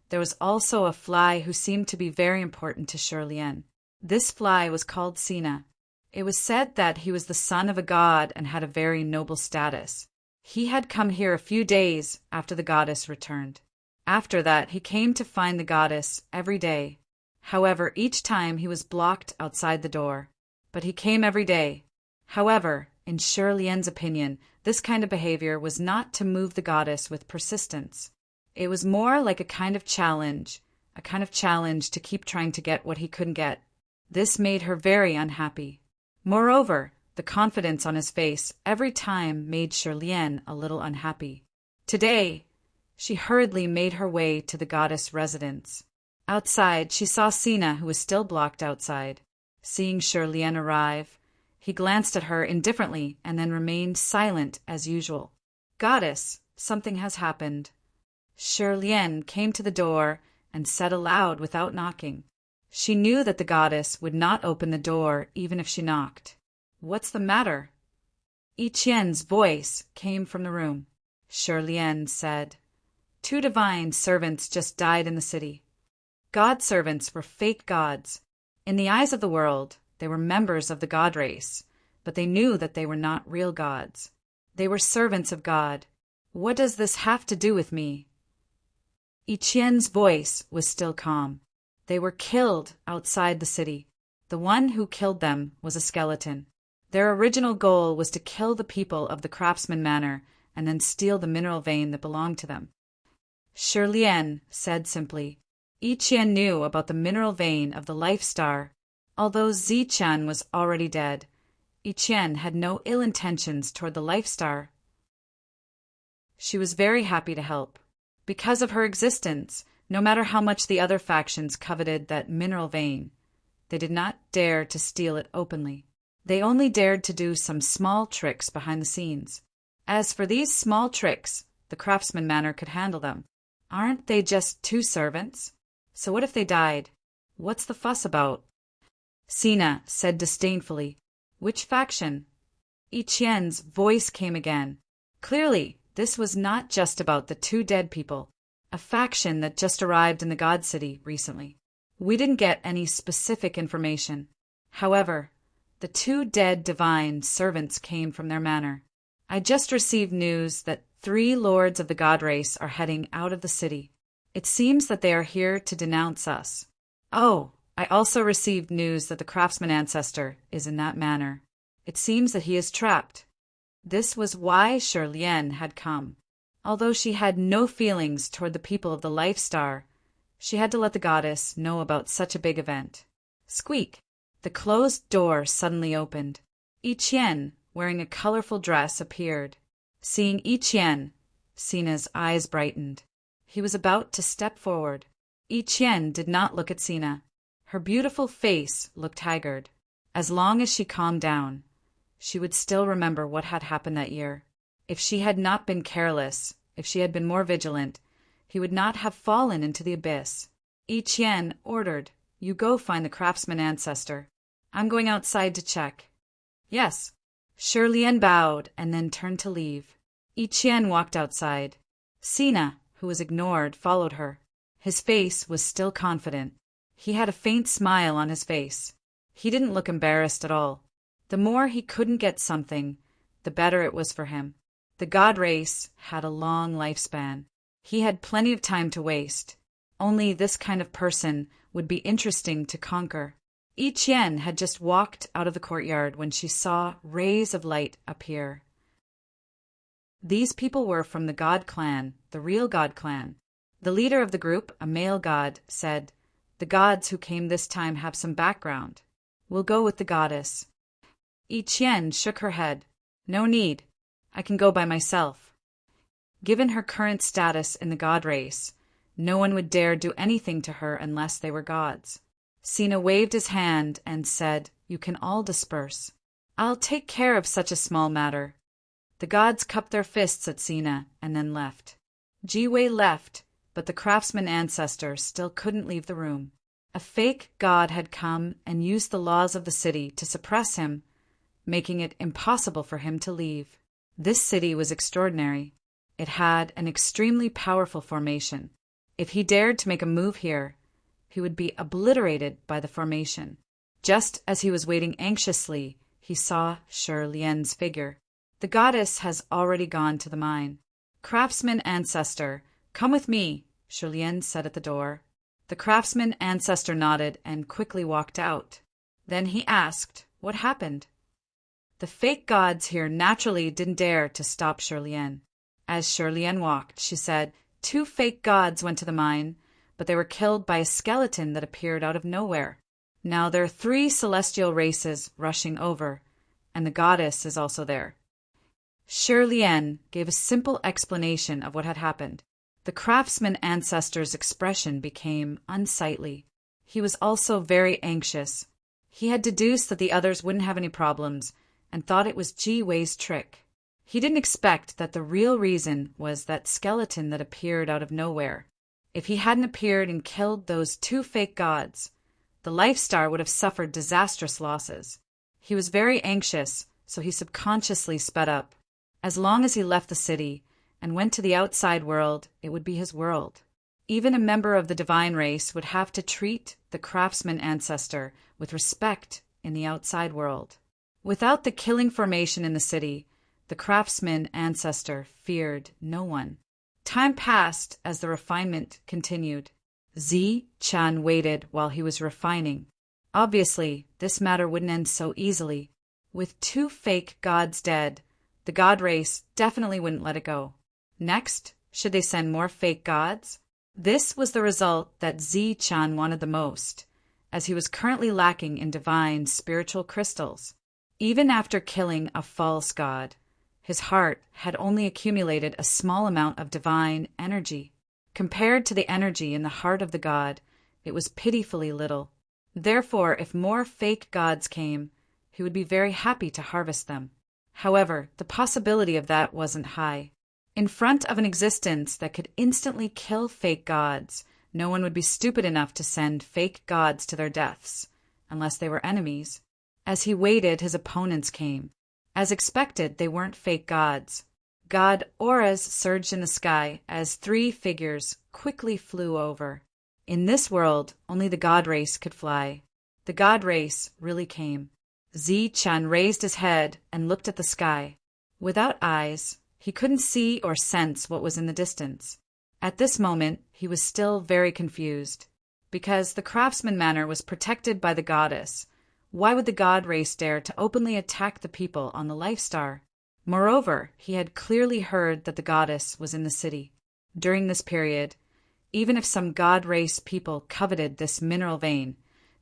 there was also a fly who seemed to be very important to Shirlien. This fly was called Sina. It was said that he was the son of a god and had a very noble status. He had come here a few days after the goddess returned. After that, he came to find the goddess every day. However, each time he was blocked outside the door. But he came every day. However, in Shirlien's opinion, this kind of behavior was not to move the goddess with persistence. It was more like a kind of challenge to keep trying to get what he couldn't get. This made her very unhappy. Moreover, the confidence on his face every time made Shirlien a little unhappy. Today, she hurriedly made her way to the goddess' residence. Outside, she saw Sina, who was still blocked outside. Seeing Shirlien arrive, he glanced at her indifferently and then remained silent as usual. "Goddess, something has happened." Shirlien came to the door and said aloud without knocking. She knew that the goddess would not open the door even if she knocked. "What's the matter?" Iqian's voice came from the room. Shirlien said, "Two divine servants just died in the city." God servants were fake gods. In the eyes of the world, they were members of the god race, but they knew that they were not real gods. They were servants of God. "What does this have to do with me?" Iqian's voice was still calm. They were killed outside the city. The one who killed them was a skeleton. Their original goal was to kill the people of the Craftsman Manor and then steal the mineral vein that belonged to them. Shirlien said simply, Iqian knew about the mineral vein of the Life Star. Although Zichan was already dead, Iqian had no ill intentions toward the Life Star. She was very happy to help. Because of her existence, no matter how much the other factions coveted that mineral vein, they did not dare to steal it openly. They only dared to do some small tricks behind the scenes. As for these small tricks, the Craftsman Manor could handle them. Aren't they just two servants? So what if they died? What's the fuss about? Sina said disdainfully, "Which faction?" Iqian's voice came again. Clearly, this was not just about the two dead people, a faction that just arrived in the God City recently. We didn't get any specific information. However, the two dead divine servants came from their manor. I just received news that 3 lords of the god race are heading out of the city. It seems that they are here to denounce us. Oh, I also received news that the craftsman ancestor is in that manor. It seems that he is trapped. This was why Shirlien had come. Although she had no feelings toward the people of the Life Star, she had to let the goddess know about such a big event. Squeak! The closed door suddenly opened. Iqian, wearing a colorful dress, appeared. Seeing Iqian, Sina's eyes brightened. He was about to step forward. Iqian did not look at Sina. Her beautiful face looked haggard. As long as she calmed down, she would still remember what had happened that year. If she had not been careless, if she had been more vigilant, he would not have fallen into the abyss. Iqian ordered, "You go find the craftsman ancestor. I'm going outside to check." "Yes." Shirlien bowed and then turned to leave. Iqian walked outside. Sina, who was ignored, followed her. His face was still confident. He had a faint smile on his face. He didn't look embarrassed at all. The more he couldn't get something, the better it was for him. The god race had a long lifespan. He had plenty of time to waste. Only this kind of person would be interesting to conquer. Iqian had just walked out of the courtyard when she saw rays of light appear. These people were from the God clan, the real God clan. The leader of the group, a male god, said, "The gods who came this time have some background. We'll go with the goddess." Iqian shook her head. "No need. I can go by myself." Given her current status in the god race, no one would dare do anything to her unless they were gods. Sina waved his hand and said, "You can all disperse. I'll take care of such a small matter." The gods cupped their fists at Sina and then left. Jiwei left, but the craftsman ancestor still couldn't leave the room. A fake god had come and used the laws of the city to suppress him, making it impossible for him to leave. This city was extraordinary. It had an extremely powerful formation. If he dared to make a move here, he would be obliterated by the formation. Just as he was waiting anxiously, he saw Shi Lian's figure. The goddess has already gone to the mine. Craftsman ancestor, come with me, Shi Lian said at the door. The craftsman ancestor nodded and quickly walked out. Then he asked, what happened? The fake gods here naturally didn't dare to stop Shi Lian. As Shi Lian walked, she said, 2 fake gods went to the mine, but they were killed by a skeleton that appeared out of nowhere. Now there are 3 celestial races rushing over, and the goddess is also there. Shi Lian gave a simple explanation of what had happened. The craftsman ancestor's expression became unsightly. He was also very anxious. He had deduced that the others wouldn't have any problems, and thought it was Ji Wei's trick. He didn't expect that the real reason was that skeleton that appeared out of nowhere. If he hadn't appeared and killed those 2 fake gods, the Life Star would have suffered disastrous losses. He was very anxious, so he subconsciously sped up. As long as he left the city and went to the outside world, it would be his world. Even a member of the divine race would have to treat the craftsman ancestor with respect in the outside world. Without the killing formation in the city, the craftsman ancestor feared no one. Time passed as the refinement continued. Zi Chan waited while he was refining. Obviously, this matter wouldn't end so easily. With 2 fake gods dead, the god race definitely wouldn't let it go. Next, should they send more fake gods? This was the result that Zi Chan wanted the most, as he was currently lacking in divine spiritual crystals. Even after killing a false god, his heart had only accumulated a small amount of divine energy. Compared to the energy in the heart of the god, it was pitifully little. Therefore, if more fake gods came, he would be very happy to harvest them. However, the possibility of that wasn't high. In front of an existence that could instantly kill fake gods, no one would be stupid enough to send fake gods to their deaths, unless they were enemies. As he waited, his opponents came. As expected, they weren't fake gods. God auras surged in the sky as 3 figures quickly flew over. In this world, only the god race could fly. The god race really came. Zi Chan raised his head and looked at the sky. Without eyes, he couldn't see or sense what was in the distance. At this moment, he was still very confused. Because the craftsman manor was protected by the goddess, why would the god race dare to openly attack the people on the Life Star? Moreover, he had clearly heard that the goddess was in the city. During this period, even if some god race people coveted this mineral vein,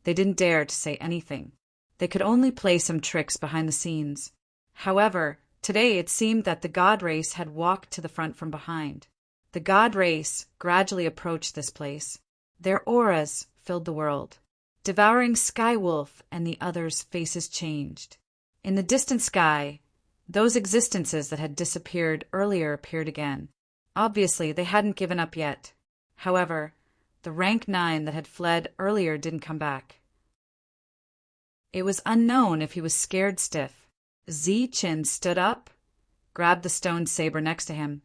they didn't dare to say anything. They could only play some tricks behind the scenes. However, today it seemed that the god race had walked to the front from behind. The god race gradually approached this place. Their auras filled the world. Devouring Skywolf and the others' faces changed. In the distant sky, those existences that had disappeared earlier appeared again. Obviously, they hadn't given up yet. However, the rank 9 that had fled earlier didn't come back. It was unknown if he was scared stiff. Zi Chin stood up, grabbed the stone saber next to him,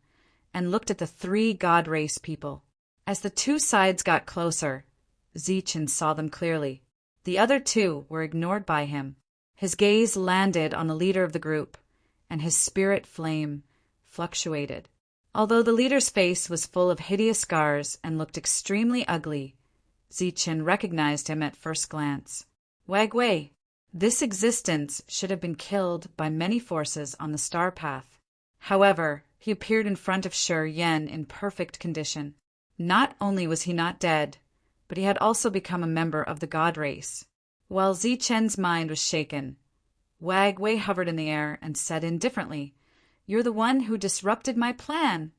and looked at the 3 god race people. As the 2 sides got closer, Zi Chin saw them clearly. The other 2 were ignored by him. His gaze landed on the leader of the group, and his spirit flame fluctuated. Although the leader's face was full of hideous scars and looked extremely ugly, Zi Chin recognized him at first glance. Wag Wei. This existence should have been killed by many forces on the star path. However, he appeared in front of Shi Yan in perfect condition. Not only was he not dead, but he had also become a member of the god race. While Zi Chen's mind was shaken, Wag Wei hovered in the air and said indifferently, "You're the one who disrupted my plan."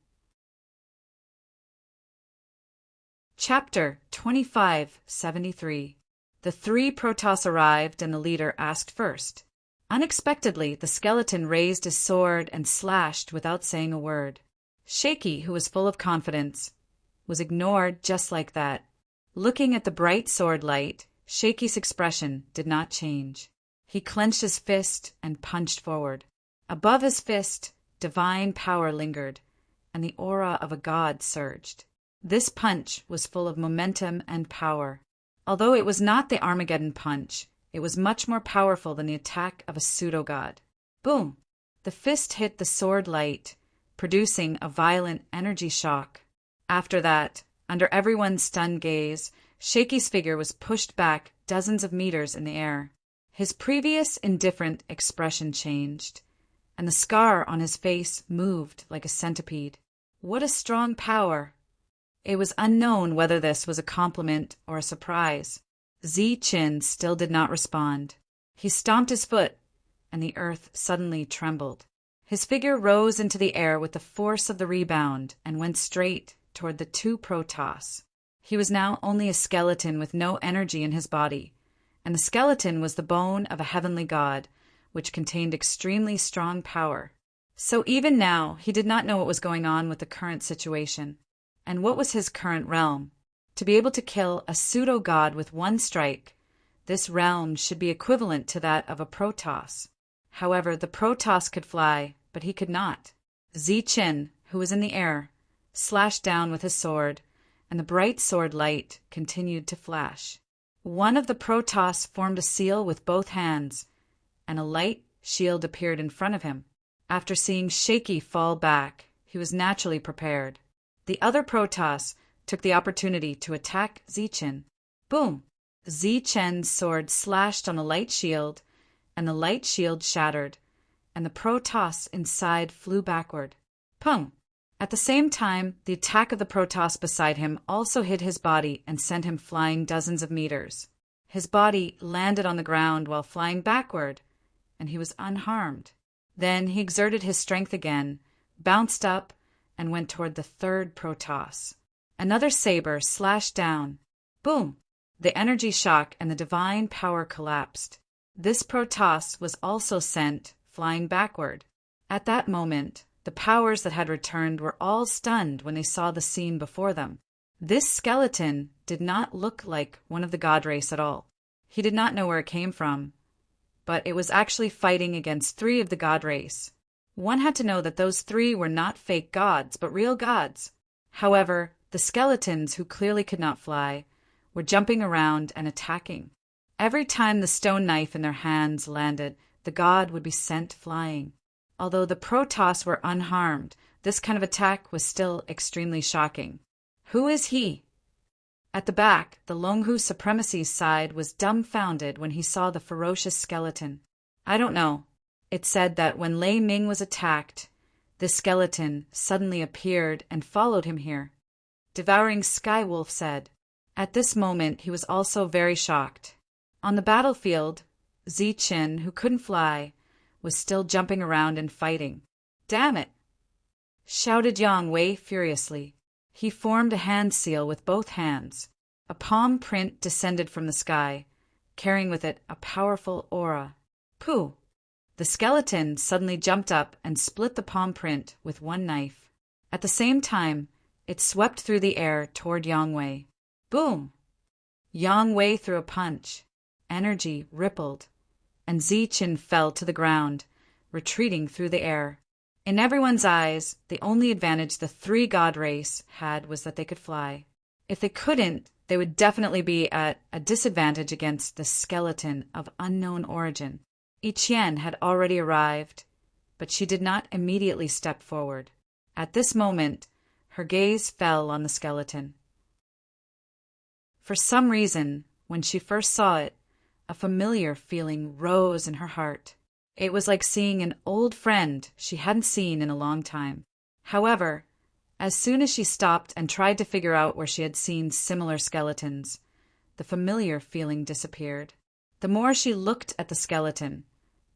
Chapter 2573. The 3 Protoss arrived and the leader asked first. Unexpectedly, the skeleton raised his sword and slashed without saying a word. Shaky, who was full of confidence, was ignored just like that. Looking at the bright sword light, Shaky's expression did not change. He clenched his fist and punched forward. Above his fist, divine power lingered, and the aura of a god surged. This punch was full of momentum and power. Although it was not the Armageddon punch, it was much more powerful than the attack of a pseudo-god. Boom! The fist hit the sword light, producing a violent energy shock. After that, under everyone's stunned gaze, Shaky's figure was pushed back dozens of meters in the air. His previous indifferent expression changed, and the scar on his face moved like a centipede. What a strong power! It was unknown whether this was a compliment or a surprise. Zi-Chin still did not respond. He stomped his foot, and the earth suddenly trembled. His figure rose into the air with the force of the rebound and went straight toward the two Protoss. He was now only a skeleton with no energy in his body, and the skeleton was the bone of a heavenly god, which contained extremely strong power. So even now, he did not know what was going on with the current situation. And what was his current realm? To be able to kill a pseudo-god with one strike, this realm should be equivalent to that of a Protoss. However, the Protoss could fly, but he could not. Zi-Chin, who was in the air, slashed down with his sword, and the bright sword light continued to flash. One of the Protoss formed a seal with both hands, and a light shield appeared in front of him. After seeing Shaky fall back, he was naturally prepared. The other Protoss took the opportunity to attack Zi-Chin. Boom! Zi-Chin's sword slashed on a light shield, and the light shield shattered, and the Protoss inside flew backward. Pum! At the same time, the attack of the Protoss beside him also hit his body and sent him flying dozens of meters. His body landed on the ground while flying backward, and he was unharmed. Then he exerted his strength again, bounced up, and went toward the third Protoss. Another saber slashed down. Boom! The energy shock and the divine power collapsed. This Protoss was also sent flying backward. At that moment, the powers that had returned were all stunned when they saw the scene before them. This skeleton did not look like one of the god race at all. He did not know where it came from, but it was actually fighting against 3 of the god race. One had to know that those 3 were not fake gods, but real gods. However, the skeletons, who clearly could not fly, were jumping around and attacking. Every time the stone knife in their hands landed, the god would be sent flying. Although the Protoss were unharmed, this kind of attack was still extremely shocking. Who is he? At the back, the Longhu Supremacy's side was dumbfounded when he saw the ferocious skeleton. I don't know. It said that when Lei Ming was attacked, this skeleton suddenly appeared and followed him here. Devouring Skywolf said. At this moment, he was also very shocked. On the battlefield, Zi-Chin, who couldn't fly, was still jumping around and fighting. Damn it! Shouted Yang Wei furiously. He formed a hand seal with both hands. A palm print descended from the sky, carrying with it a powerful aura. Pooh! The skeleton suddenly jumped up and split the palm print with one knife. At the same time, it swept through the air toward Yang Wei. Boom! Yang Wei threw a punch. Energy rippled, and Zi-Chin fell to the ground, retreating through the air. In everyone's eyes, the only advantage the 3 god race had was that they could fly. If they couldn't, they would definitely be at a disadvantage against the skeleton of unknown origin. Yi Qian had already arrived, but she did not immediately step forward. At this moment, her gaze fell on the skeleton. For some reason, when she first saw it, a familiar feeling rose in her heart. It was like seeing an old friend she hadn't seen in a long time. However, as soon as she stopped and tried to figure out where she had seen similar skeletons, the familiar feeling disappeared. The more she looked at the skeleton,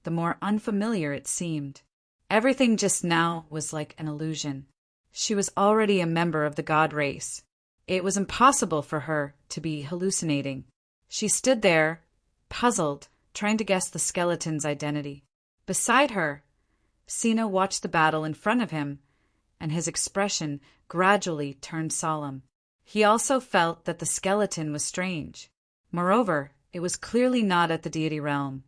the more unfamiliar it seemed. Everything just now was like an illusion. She was already a member of the god race. It was impossible for her to be hallucinating. She stood there, puzzled, trying to guess the skeleton's identity. Beside her, Sina watched the battle in front of him, and his expression gradually turned solemn. He also felt that the skeleton was strange. Moreover, it was clearly not at the deity realm,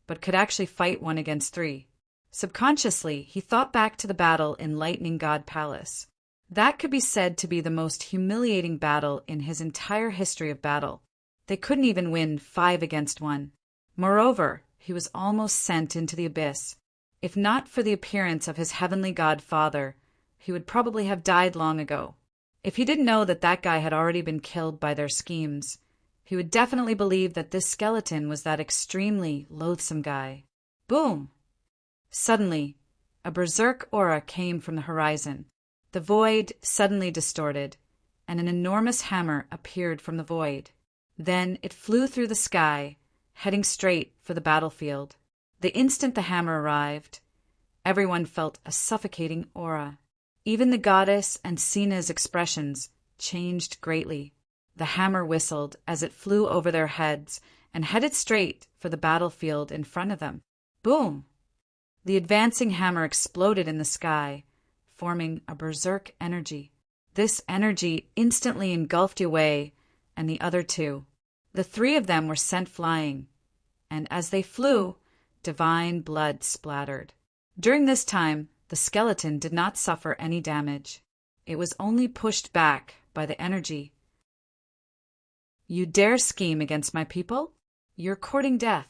but could actually fight 1 against 3. Subconsciously, he thought back to the battle in Lightning God Palace. That could be said to be the most humiliating battle in his entire history of battle. They couldn't even win 5 against 1. Moreover, he was almost sent into the abyss. If not for the appearance of his heavenly godfather, he would probably have died long ago. If he didn't know that that guy had already been killed by their schemes, he would definitely believe that this skeleton was that extremely loathsome guy. Boom! Suddenly, a berserk aura came from the horizon. The void suddenly distorted, and an enormous hammer appeared from the void. Then it flew through the sky, heading straight for the battlefield. The instant the hammer arrived, everyone felt a suffocating aura. Even the goddess and Sina's expressions changed greatly. The hammer whistled as it flew over their heads and headed straight for the battlefield in front of them. Boom! The advancing hammer exploded in the sky, forming a berserk energy. This energy instantly engulfed Yue and the other 2. The 3 of them were sent flying, and as they flew, divine blood splattered. During this time, the skeleton did not suffer any damage. It was only pushed back by the energy. You dare scheme against my people? You're courting death.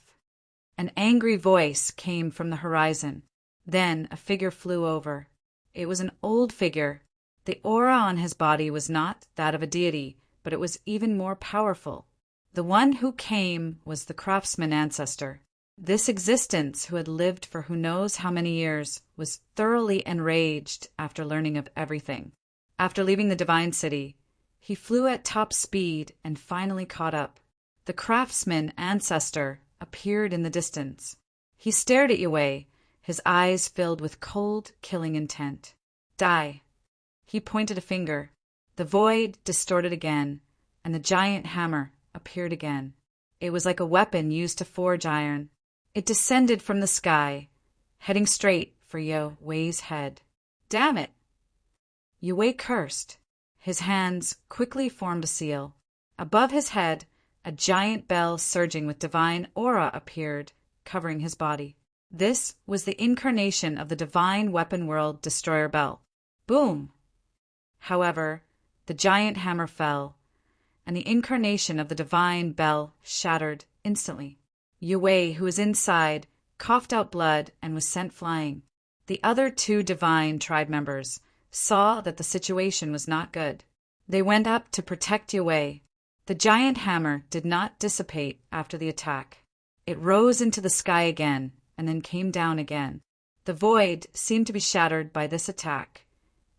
An angry voice came from the horizon. Then a figure flew over. It was an old figure. The aura on his body was not that of a deity, but it was even more powerful. The one who came was the craftsman ancestor. This existence, who had lived for who knows how many years, was thoroughly enraged after learning of everything. After leaving the divine city, he flew at top speed and finally caught up. The craftsman ancestor appeared in the distance. He stared at Yue, his eyes filled with cold, killing intent. Die. He pointed a finger. The void distorted again, and the giant hammer appeared again. It was like a weapon used to forge iron. It descended from the sky, heading straight for Yue's head. Damn it! Yue cursed. His hands quickly formed a seal. Above his head, a giant bell surging with divine aura appeared, covering his body. This was the incarnation of the divine weapon world destroyer bell. Boom! However, the giant hammer fell, and the incarnation of the divine bell shattered instantly. Yue, who was inside, coughed out blood and was sent flying. The other 2 divine tribe members saw that the situation was not good. They went up to protect Yue. The giant hammer did not dissipate after the attack. It rose into the sky again and then came down again. The void seemed to be shattered by this attack,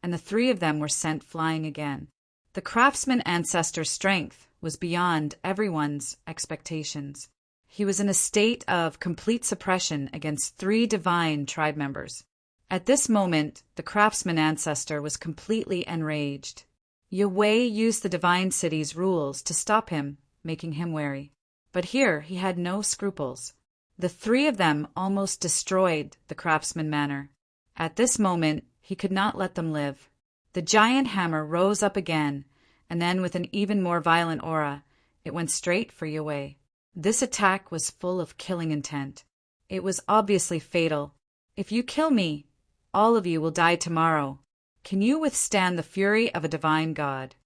and the 3 of them were sent flying again. The craftsman ancestor's strength was beyond everyone's expectations. He was in a state of complete suppression against 3 divine tribe members. At this moment, the craftsman ancestor was completely enraged. Yue used the divine city's rules to stop him, making him wary. But here he had no scruples. The 3 of them almost destroyed the craftsman manor. At this moment, he could not let them live. The giant hammer rose up again, and then with an even more violent aura, it went straight for Yue. This attack was full of killing intent. It was obviously fatal. If you kill me, all of you will die tomorrow. Can you withstand the fury of a divine god?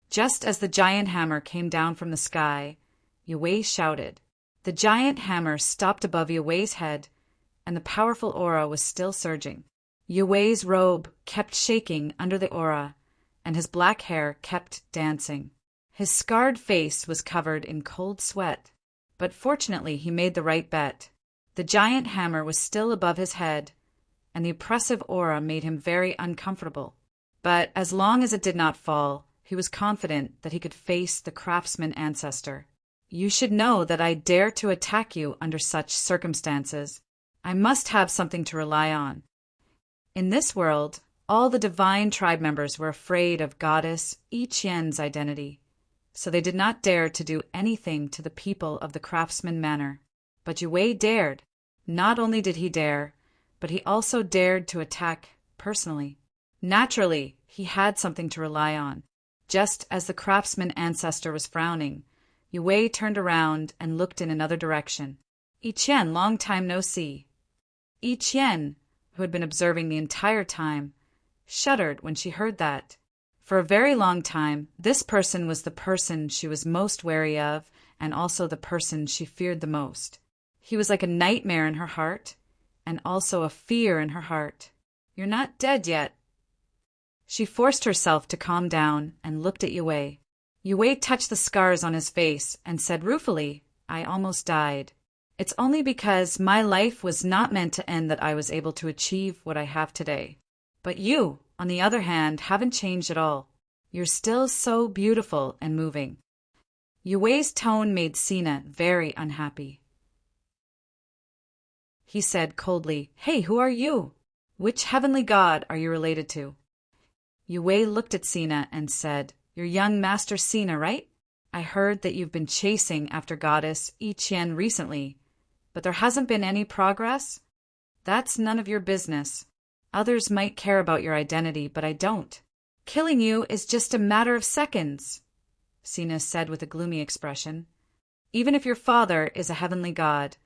Just as the giant hammer came down from the sky, Yue shouted. The giant hammer stopped above Yue's head, and the powerful aura was still surging. Yue's robe kept shaking under the aura, and his black hair kept dancing. His scarred face was covered in cold sweat, but fortunately he made the right bet. The giant hammer was still above his head, and the oppressive aura made him very uncomfortable. But as long as it did not fall, he was confident that he could face the craftsman ancestor. You should know that I dare to attack you under such circumstances. I must have something to rely on. In this world, all the divine tribe members were afraid of goddess I Qian's identity, so they did not dare to do anything to the people of the craftsman manor. But Yue dared. Not only did he dare, but he also dared to attack personally. Naturally, he had something to rely on. Just as the craftsman ancestor was frowning, Yue turned around and looked in another direction. "Yi Qian, long time no see." Yi Qian, who had been observing the entire time, shuddered when she heard that. For a very long time, this person was the person she was most wary of, and also the person she feared the most. He was like a nightmare in her heart, and also a fear in her heart. "You're not dead yet." She forced herself to calm down and looked at Yue. Yue touched the scars on his face and said ruefully, "I almost died. It's only because my life was not meant to end that I was able to achieve what I have today. But you, on the other hand, haven't changed at all. You're still so beautiful and moving." Yue's tone made Sina very unhappy. He said coldly, "Hey, who are you? Which heavenly god are you related to?" Yue looked at Sina and said, "You're young Master Sina, right? I heard that you've been chasing after goddess Yi Qian recently, but there hasn't been any progress? That's none of your business. Others might care about your identity, but I don't. Killing you is just a matter of seconds," Sina said with a gloomy expression. "Even if your father is a heavenly god,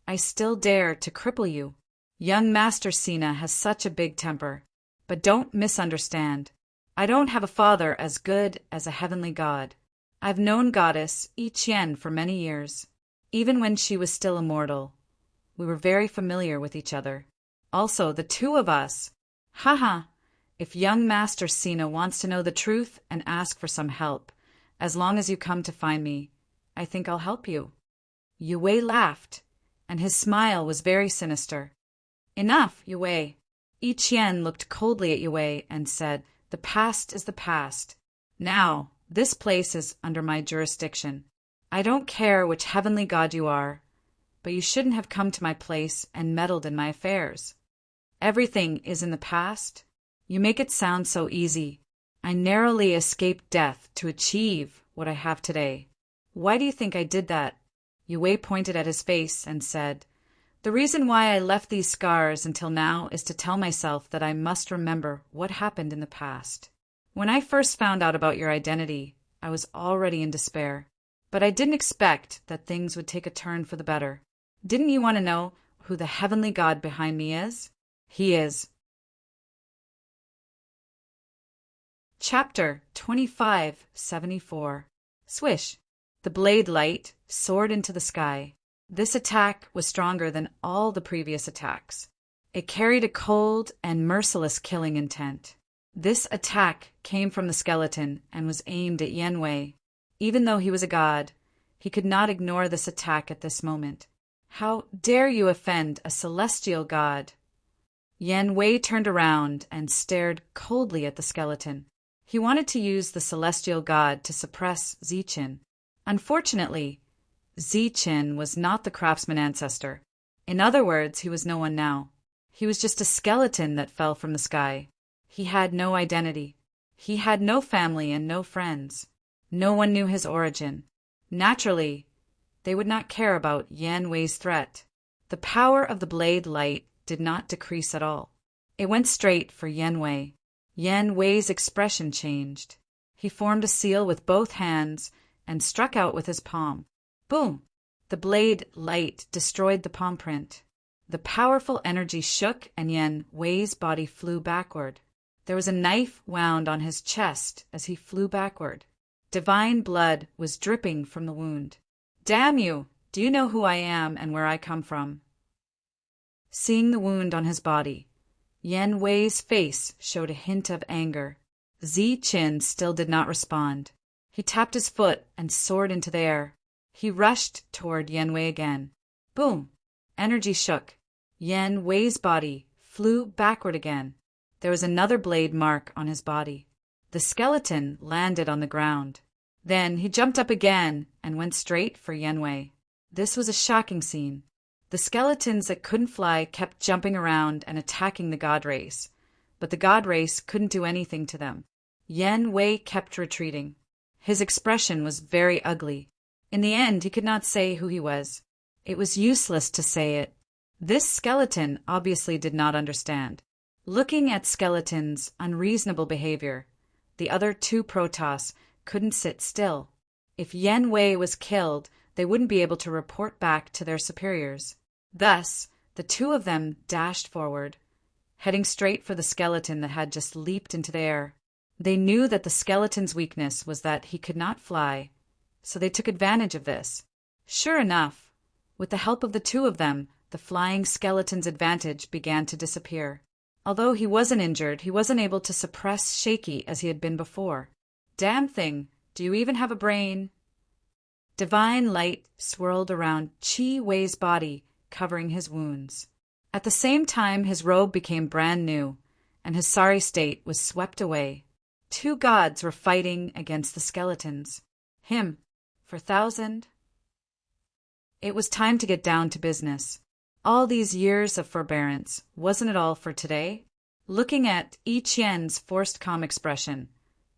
I still dare to cripple you. Young Master Sina has such a big temper. But don't misunderstand. I don't have a father as good as a heavenly god. I've known goddess Yi Qian for many years. Even when she was still immortal, we were very familiar with each other. Also, the two of us. Haha. If young Master Sina wants to know the truth and ask for some help, as long as you come to find me, I think I'll help you." Yue laughed, and his smile was very sinister. "Enough, Yue." Yi Qian looked coldly at Yue and said, "The past is the past. Now, this place is under my jurisdiction. I don't care which heavenly god you are, but you shouldn't have come to my place and meddled in my affairs. Everything is in the past. You make it sound so easy. I narrowly escaped death to achieve what I have today. Why do you think I did that?" Yue pointed at his face and said, "The reason why I left these scars until now is to tell myself that I must remember what happened in the past. When I first found out about your identity, I was already in despair. But I didn't expect that things would take a turn for the better. Didn't you want to know who the heavenly god behind me is? He is." Chapter 2574. Swish. The blade light soared into the sky. This attack was stronger than all the previous attacks. It carried a cold and merciless killing intent. This attack came from the skeleton and was aimed at Yanwei. Even though he was a god, he could not ignore this attack at this moment. "How dare you offend a celestial god?" Yanwei turned around and stared coldly at the skeleton. He wanted to use the celestial god to suppress Ziqin. Unfortunately, Ziqin was not the craftsman ancestor. In other words, he was no one now. He was just a skeleton that fell from the sky. He had no identity. He had no family and no friends. No one knew his origin. Naturally, they would not care about Yanwei's threat. The power of the blade light did not decrease at all. It went straight for Yanwei. Yanwei's expression changed. He formed a seal with both hands and struck out with his palm. Boom! The blade light destroyed the palm print. The powerful energy shook and Yanwei's body flew backward. There was a knife wound on his chest as he flew backward. Divine blood was dripping from the wound. "Damn you! Do you know who I am and where I come from?" Seeing the wound on his body, Yanwei's face showed a hint of anger. Ziqin still did not respond. He tapped his foot and soared into the air. He rushed toward Yanwei again. Boom! Energy shook. Yanwei's body flew backward again. There was another blade mark on his body. The skeleton landed on the ground. Then he jumped up again and went straight for Yanwei. This was a shocking scene. The skeletons that couldn't fly kept jumping around and attacking the god race, but the god race couldn't do anything to them. Yanwei kept retreating. His expression was very ugly. In the end, he could not say who he was. It was useless to say it. This skeleton obviously did not understand. Looking at skeleton's unreasonable behavior, the other two Protoss, couldn't sit still. If Yen Wei was killed, they wouldn't be able to report back to their superiors. Thus, the two of them dashed forward, heading straight for the skeleton that had just leaped into the air. They knew that the skeleton's weakness was that he could not fly, so they took advantage of this. Sure enough, with the help of the two of them, the flying skeleton's advantage began to disappear. Although he wasn't injured, he wasn't able to suppress shaky as he had been before. Damn thing, do you even have a brain? Divine light swirled around Chi Wei's body, covering his wounds. At the same time, his robe became brand new, and his sorry state was swept away. Two gods were fighting against the skeletons. Him, for 1,000. It was time to get down to business. All these years of forbearance, wasn't it all for today? Looking at Yi Qian's forced calm expression,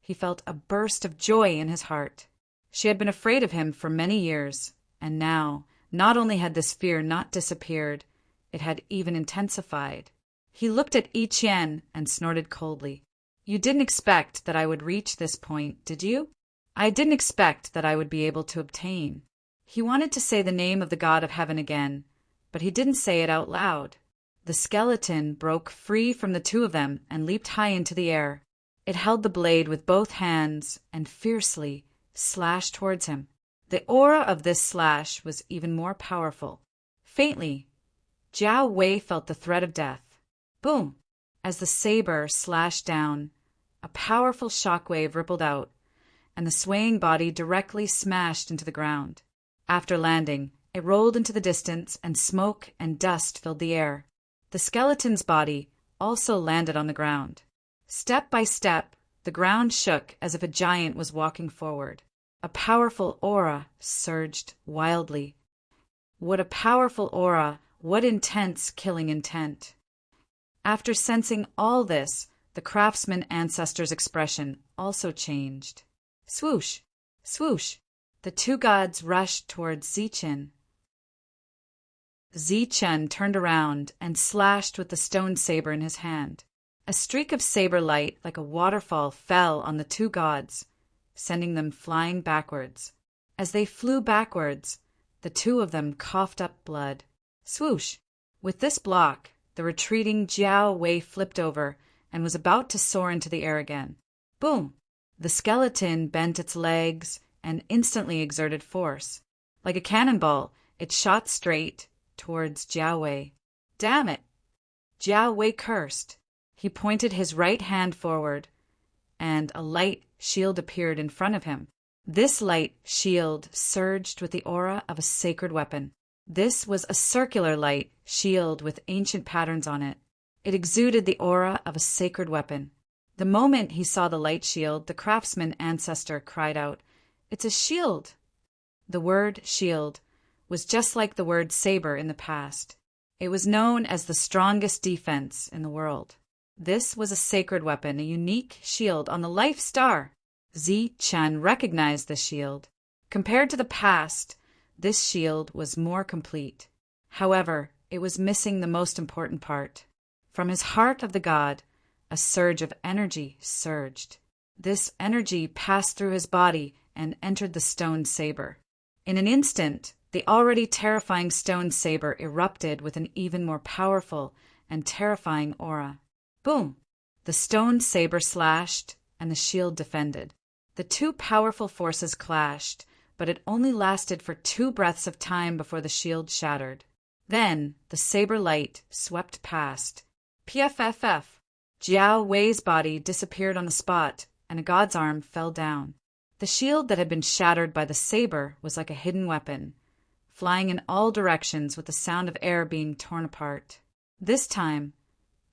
he felt a burst of joy in his heart. She had been afraid of him for many years, and now, not only had this fear not disappeared, it had even intensified. He looked at Yi Qian and snorted coldly. You didn't expect that I would reach this point, did you? I didn't expect that I would be able to obtain. He wanted to say the name of the god of heaven again, but he didn't say it out loud. The skeleton broke free from the two of them and leaped high into the air. It held the blade with both hands and fiercely slashed towards him. The aura of this slash was even more powerful. Faintly, Jiao Wei felt the threat of death. Boom! As the saber slashed down, a powerful shockwave rippled out, and the swaying body directly smashed into the ground. After landing, it rolled into the distance, and smoke and dust filled the air. The skeleton's body also landed on the ground. Step by step, the ground shook as if a giant was walking forward. A powerful aura surged wildly. What a powerful aura! What intense killing intent! After sensing all this, the craftsman ancestor's expression also changed. Swoosh! Swoosh! The two gods rushed towards Zichen. Zichen turned around and slashed with the stone saber in his hand. A streak of saber light like a waterfall fell on the two gods, sending them flying backwards. As they flew backwards, the two of them coughed up blood. Swoosh! With this block, the retreating Jiao Wei flipped over and was about to soar into the air again. Boom! The skeleton bent its legs and instantly exerted force. Like a cannonball, it shot straight towards Jiao Wei. Damn it! Jiao Wei cursed. He pointed his right hand forward, and a light shield appeared in front of him. This light shield surged with the aura of a sacred weapon. This was a circular light shield with ancient patterns on it. It exuded the aura of a sacred weapon. The moment he saw the light shield, the craftsman ancestor cried out, "It's a shield!" The word shield was just like the word saber in the past. It was known as the strongest defense in the world. This was a sacred weapon, a unique shield on the life star. Zichen recognized the shield. Compared to the past, this shield was more complete. However, it was missing the most important part. From his heart of the god, a surge of energy surged. This energy passed through his body and entered the stone saber. In an instant, the already terrifying stone saber erupted with an even more powerful and terrifying aura. Boom! The stone saber slashed, and the shield defended. The two powerful forces clashed, but it only lasted for 2 breaths of time before the shield shattered. Then the saber light swept past. PFFF! Jiao Wei's body disappeared on the spot, and a god's arm fell down. The shield that had been shattered by the saber was like a hidden weapon, flying in all directions with the sound of air being torn apart. This time,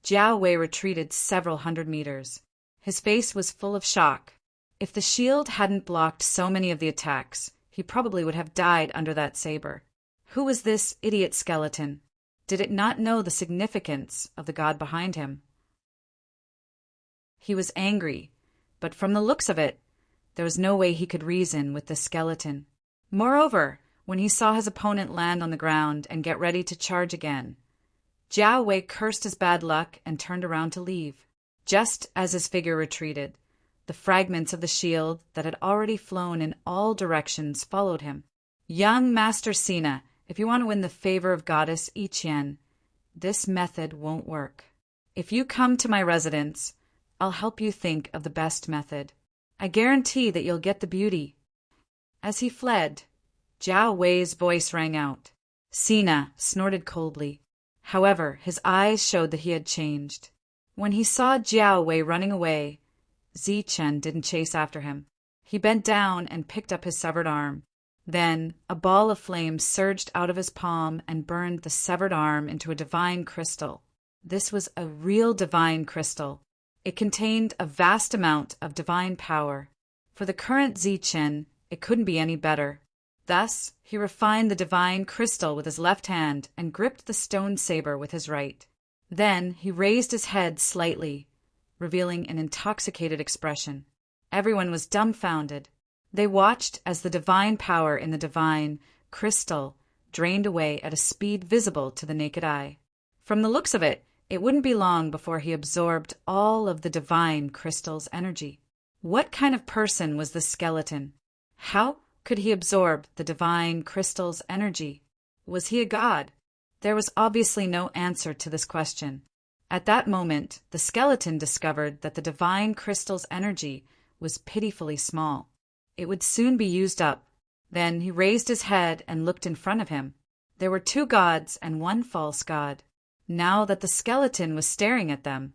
Jiao Wei retreated several hundred meters. His face was full of shock. If the shield hadn't blocked so many of the attacks, he probably would have died under that saber. Who was this idiot skeleton? Did it not know the significance of the god behind him? He was angry, but from the looks of it, there was no way he could reason with the skeleton. Moreover, when he saw his opponent land on the ground and get ready to charge again, Jiao Wei cursed his bad luck and turned around to leave. Just as his figure retreated, The fragments of the shield that had already flown in all directions followed him. Young Master Sina, if you want to win the favor of Goddess I Chien, this method won't work. If you come to my residence, I'll help you think of the best method. I guarantee that you'll get the beauty. As he fled, Jiao Wei's voice rang out. Sina snorted coldly. However, his eyes showed that he had changed. When he saw Jiao Wei running away, Zichen didn't chase after him. He bent down and picked up his severed arm. Then a ball of flame surged out of his palm and burned the severed arm into a divine crystal. This was a real divine crystal. It contained a vast amount of divine power. For the current Zichen, it couldn't be any better. Thus, he refined the divine crystal with his left hand and gripped the stone saber with his right. Then he raised his head slightly, revealing an intoxicated expression. Everyone was dumbfounded. They watched as the divine power in the divine crystal drained away at a speed visible to the naked eye. From the looks of it, it wouldn't be long before he absorbed all of the divine crystal's energy. What kind of person was this skeleton? How could he absorb the divine crystal's energy? Was he a god? There was obviously no answer to this question. At that moment, the skeleton discovered that the divine crystal's energy was pitifully small. It would soon be used up. Then he raised his head and looked in front of him. There were two gods and one false god. Now that the skeleton was staring at them,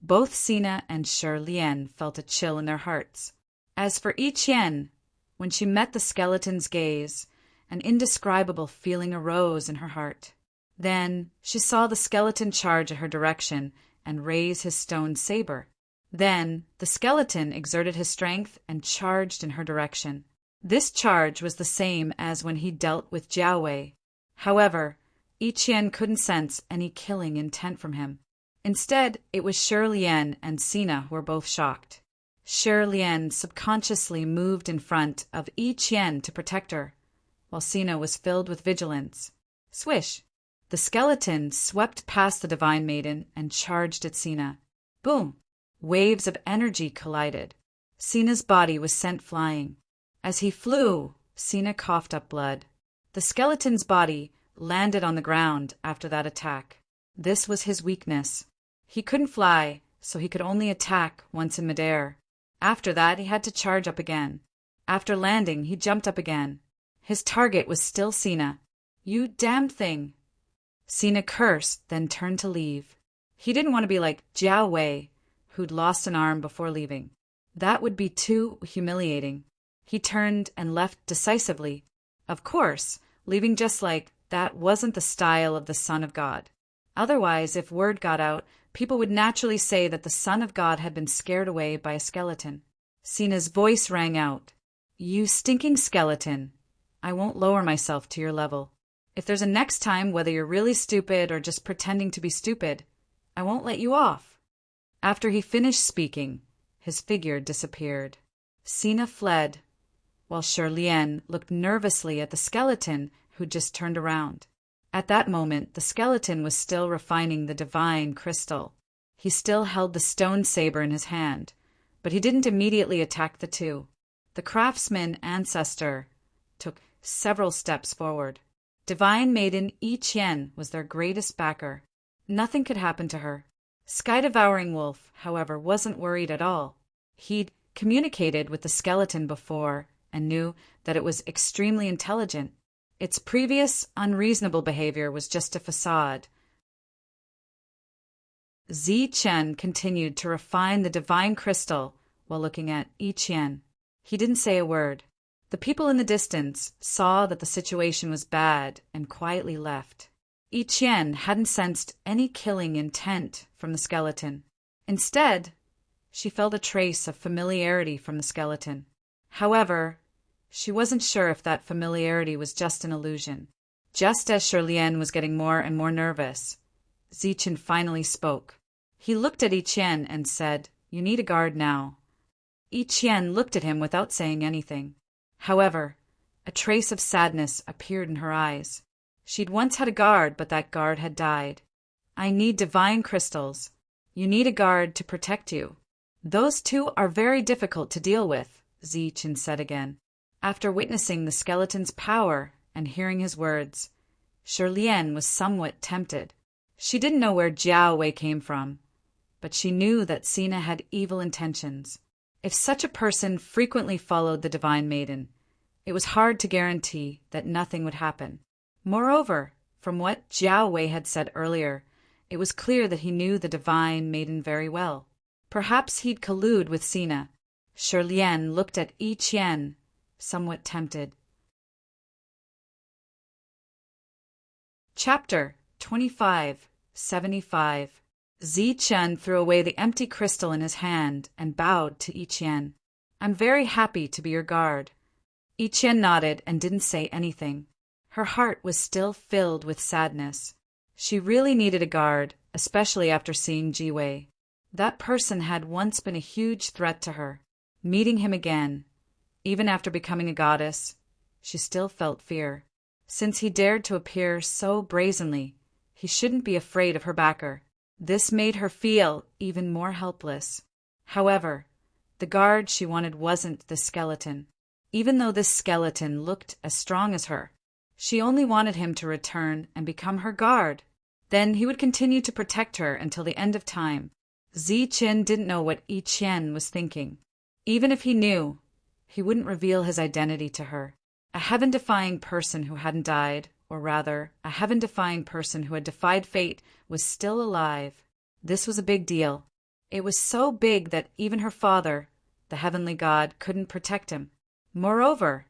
both Sina and Shi Lian felt a chill in their hearts. As for I Chien, when she met the skeleton's gaze, an indescribable feeling arose in her heart. Then she saw the skeleton charge at her direction and raise his stone saber. Then the skeleton exerted his strength and charged in her direction. This charge was the same as when he dealt with Jiao Wei. However, I Chien couldn't sense any killing intent from him. Instead, it was Shi Lian and Sina who were both shocked. Shi Lian subconsciously moved in front of I Chien to protect her, while Sina was filled with vigilance. Swish! The skeleton swept past the divine maiden and charged at Sina. Boom! Waves of energy collided. Sina's body was sent flying. As he flew, Sina coughed up blood. The skeleton's body landed on the ground after that attack. This was his weakness. He couldn't fly, so he could only attack once in midair. After that, he had to charge up again. After landing, he jumped up again. His target was still Sina. You damned thing! Sina cursed, then turned to leave. He didn't want to be like Jiao Wei, who'd lost an arm before leaving. That would be too humiliating. He turned and left decisively. Of course, leaving just like that wasn't the style of the Son of God. Otherwise, if word got out, people would naturally say that the Son of God had been scared away by a skeleton. Sina's voice rang out. You stinking skeleton. I won't lower myself to your level. If there's a next time, whether you're really stupid or just pretending to be stupid, I won't let you off. After he finished speaking, his figure disappeared. Sina fled, while Shi Lian looked nervously at the skeleton who just turned around. At that moment, the skeleton was still refining the divine crystal. He still held the stone saber in his hand, but he didn't immediately attack the two. The craftsman ancestor took several steps forward. Divine Maiden I Chien was their greatest backer. Nothing could happen to her. Sky-devouring wolf, however, wasn't worried at all. He'd communicated with the skeleton before and knew that it was extremely intelligent. Its previous unreasonable behavior was just a facade. Zichen continued to refine the divine crystal while looking at I Chien. He didn't say a word. The people in the distance saw that the situation was bad and quietly left. I Chien hadn't sensed any killing intent from the skeleton. Instead, she felt a trace of familiarity from the skeleton. However, she wasn't sure if that familiarity was just an illusion. Just as Shi Lian was getting more and more nervous, Zichen finally spoke. He looked at I Chien and said, "You need a guard now." I Chien looked at him without saying anything. However, a trace of sadness appeared in her eyes. She'd once had a guard, but that guard had died. "I need divine crystals. You need a guard to protect you." Those two are very difficult to deal with, Zichen said again. After witnessing the skeleton's power and hearing his words, Shirlien was somewhat tempted. She didn't know where Jiao Wei came from, but she knew that Sina had evil intentions. If such a person frequently followed the Divine Maiden, it was hard to guarantee that nothing would happen. Moreover, from what Jiao Wei had said earlier, it was clear that he knew the Divine Maiden very well. Perhaps he'd collude with Sina. Shirlien looked at Yi Qian, somewhat tempted. Chapter 2575. Zichen threw away the empty crystal in his hand and bowed to Yi Qian. I'm very happy to be your guard. Yi Qian nodded and didn't say anything. Her heart was still filled with sadness. She really needed a guard, especially after seeing Ji Wei. That person had once been a huge threat to her. Meeting him again, even after becoming a goddess, she still felt fear. Since he dared to appear so brazenly, he shouldn't be afraid of her backer. This made her feel even more helpless. However, the guard she wanted wasn't the skeleton. Even though this skeleton looked as strong as her, she only wanted him to return and become her guard. Then he would continue to protect her until the end of time. Zichen didn't know what Yi Qian was thinking. Even if he knew, he wouldn't reveal his identity to her. A heaven-defying person who hadn't died, or rather, a heaven-defying person who had defied fate, was still alive. This was a big deal. It was so big that even her father, the heavenly god, couldn't protect him. Moreover,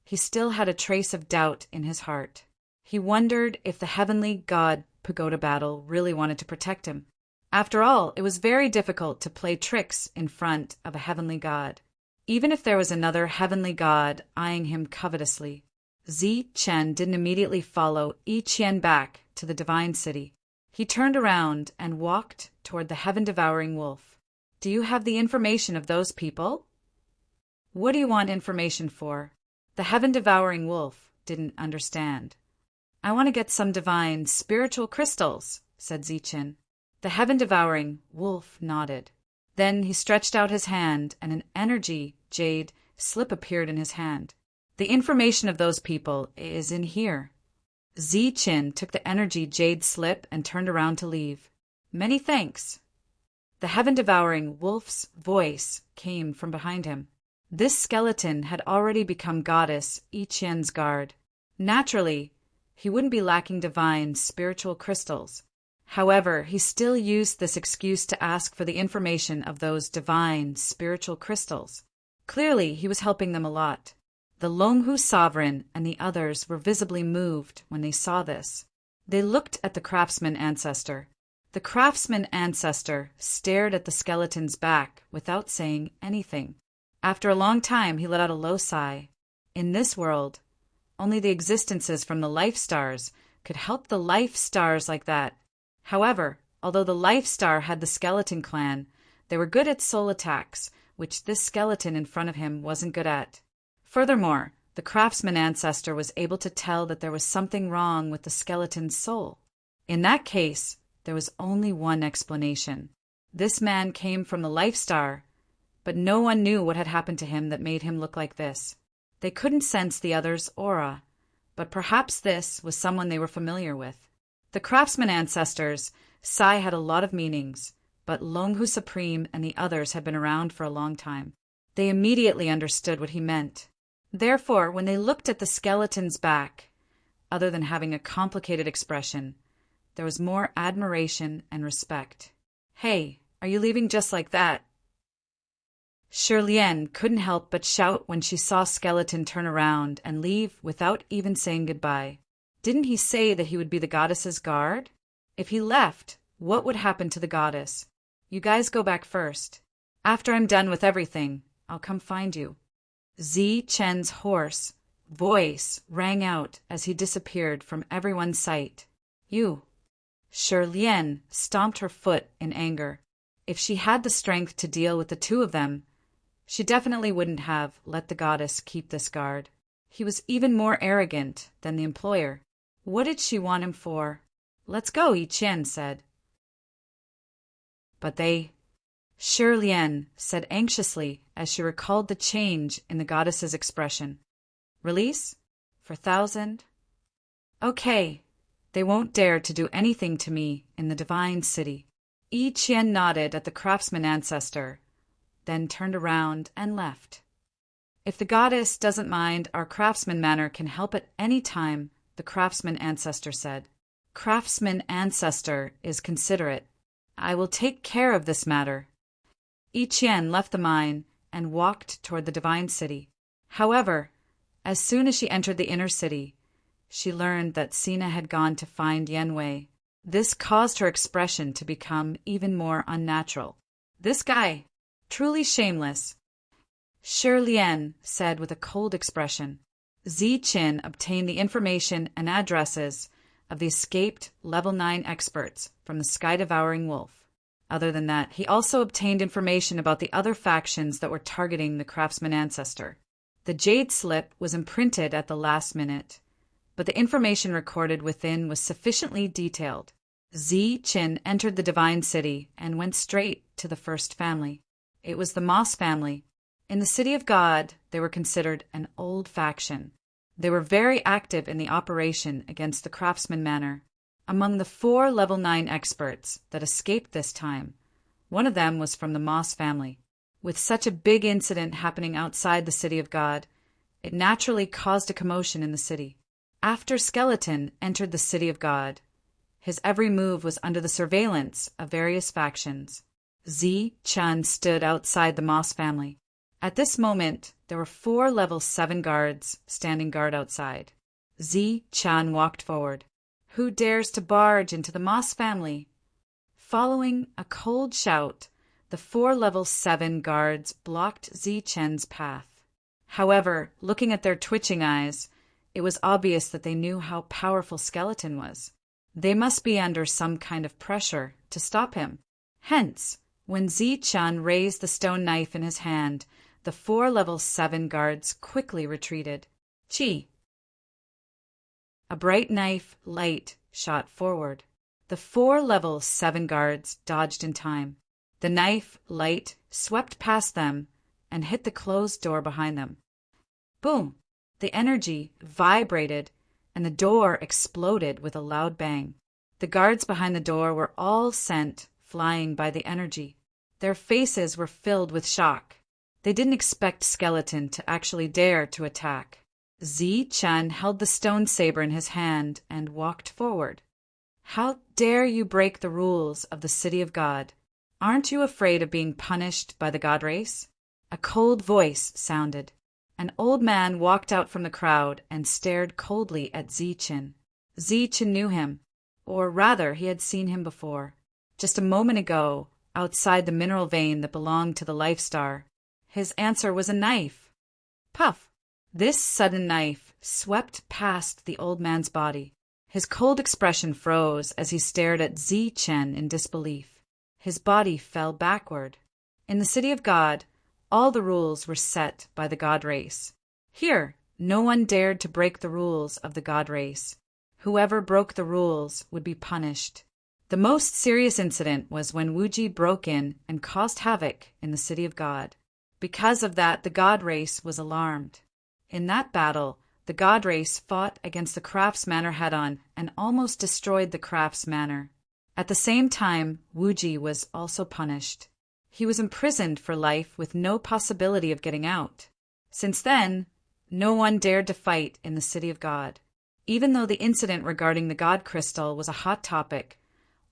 he still had a trace of doubt in his heart. He wondered if the heavenly god Pagoda Battle really wanted to protect him. After all, it was very difficult to play tricks in front of a heavenly god, even if there was another heavenly god eyeing him covetously. Zichen didn't immediately follow Yi Qian back to the divine city. He turned around and walked toward the heaven-devouring wolf. Do you have the information of those people? What do you want information for? The heaven-devouring wolf didn't understand. I want to get some divine spiritual crystals, said Zichen. The heaven-devouring wolf nodded. Then he stretched out his hand, and an energy jade slip appeared in his hand. The information of those people is in here. Zichen took the energy jade slip and turned around to leave. Many thanks. The heaven-devouring wolf's voice came from behind him. This skeleton had already become goddess Yi Qian's guard. Naturally, he wouldn't be lacking divine spiritual crystals. However, he still used this excuse to ask for the information of those divine spiritual crystals. Clearly, he was helping them a lot. The Longhu sovereign and the others were visibly moved when they saw this. They looked at the craftsman ancestor. The craftsman ancestor stared at the skeleton's back without saying anything. After a long time, he let out a low sigh. In this world, only the existences from the life stars could help the life stars like that. However, although the Life Star had the skeleton clan, they were good at soul attacks, which this skeleton in front of him wasn't good at. Furthermore, the craftsman ancestor was able to tell that there was something wrong with the skeleton's soul. In that case, there was only one explanation. This man came from the Life Star, but no one knew what had happened to him that made him look like this. They couldn't sense the other's aura, but perhaps this was someone they were familiar with. The craftsman ancestors, Sai had a lot of meanings, but Longhu Supreme and the others had been around for a long time. They immediately understood what he meant. Therefore, when they looked at the skeleton's back, other than having a complicated expression, there was more admiration and respect. Hey, are you leaving just like that? Shirlien couldn't help but shout when she saw Skeleton turn around and leave without even saying goodbye. Didn't he say that he would be the goddess's guard? If he left, what would happen to the goddess? You guys go back first. After I'm done with everything, I'll come find you. Zichen's hoarse voice rang out as he disappeared from everyone's sight. You. Shirlien stomped her foot in anger. If she had the strength to deal with the two of them, she definitely wouldn't have let the goddess keep this guard. He was even more arrogant than the employer. What did she want him for? Let's go, Yi Qian said. But they Shirlien said anxiously as she recalled the change in the goddess's expression. Release? For 1,000? Okay. They won't dare to do anything to me in the divine city. Yi Qian nodded at the craftsman ancestor, then turned around and left. If the goddess doesn't mind, our craftsman manor can help at any time, the craftsman ancestor said. Craftsman ancestor is considerate. I will take care of this matter. Yi Qian left the mine and walked toward the divine city. However, as soon as she entered the inner city, she learned that Sina had gone to find Yanwei. This caused her expression to become even more unnatural. This guy, truly shameless. Shirlien said with a cold expression. Ziqin obtained the information and addresses of the escaped Level 9 experts from the Sky-Devouring Wolf. Other than that, he also obtained information about the other factions that were targeting the craftsman ancestor. The jade slip was imprinted at the last minute, but the information recorded within was sufficiently detailed. Ziqin entered the divine city and went straight to the first family. It was the Moss family. In the City of God, they were considered an old faction. They were very active in the operation against the Craftsman Manor. Among the 4 Level 9 experts that escaped this time, one of them was from the Moss family. With such a big incident happening outside the City of God, it naturally caused a commotion in the city. After Skeleton entered the City of God, his every move was under the surveillance of various factions. Ziqin stood outside the Moss family. At this moment, there were 4 Level 7 guards standing guard outside. Ziqin walked forward. Who dares to barge into the Moss family? Following a cold shout, the 4 Level 7 guards blocked Ziqin's path. However, looking at their twitching eyes, it was obvious that they knew how powerful Skeleton was. They must be under some kind of pressure to stop him. Hence, when Ziqin raised the stone knife in his hand, the 4 Level 7 guards quickly retreated. Chi! A bright knife light shot forward. The 4 Level 7 guards dodged in time. The knife light swept past them and hit the closed door behind them. Boom! The energy vibrated and the door exploded with a loud bang. The guards behind the door were all sent flying by the energy. Their faces were filled with shock. They didn't expect Skeleton to actually dare to attack. Ziqin held the stone saber in his hand and walked forward. How dare you break the rules of the City of God? Aren't you afraid of being punished by the God race? A cold voice sounded. An old man walked out from the crowd and stared coldly at Ziqin. Ziqin knew him, or rather he had seen him before. Just a moment ago, outside the mineral vein that belonged to the Life Star, his answer was a knife. Puff! This sudden knife swept past the old man's body. His cold expression froze as he stared at Ziqin in disbelief. His body fell backward. In the City of God, all the rules were set by the God race. Here, no one dared to break the rules of the God race. Whoever broke the rules would be punished. The most serious incident was when Wuji broke in and caused havoc in the City of God. Because of that, the God race was alarmed. In that battle, the God race fought against the Crafts Manor head-on and almost destroyed the Crafts Manor. At the same time, Wuji was also punished. He was imprisoned for life with no possibility of getting out. Since then, no one dared to fight in the City of God. Even though the incident regarding the God Crystal was a hot topic,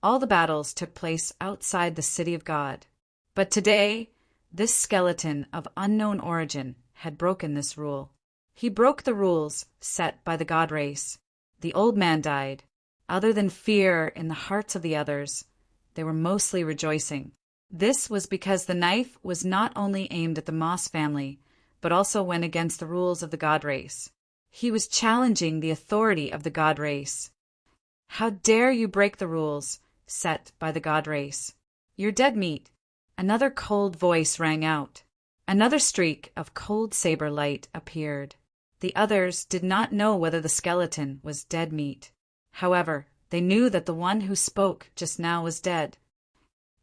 all the battles took place outside the City of God. But today, this skeleton of unknown origin had broken this rule. He broke the rules set by the God race. The old man died. Other than fear in the hearts of the others, they were mostly rejoicing. This was because the knife was not only aimed at the Moss family, but also went against the rules of the God race. He was challenging the authority of the God race. How dare you break the rules set by the God race? You're dead meat. Another cold voice rang out. Another streak of cold saber light appeared. The others did not know whether the skeleton was dead meat. However, they knew that the one who spoke just now was dead.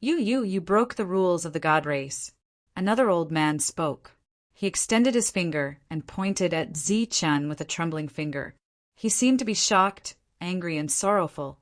You broke the rules of the god race." Another old man spoke. He extended his finger and pointed at Zi-chan with a trembling finger. He seemed to be shocked, angry, and sorrowful.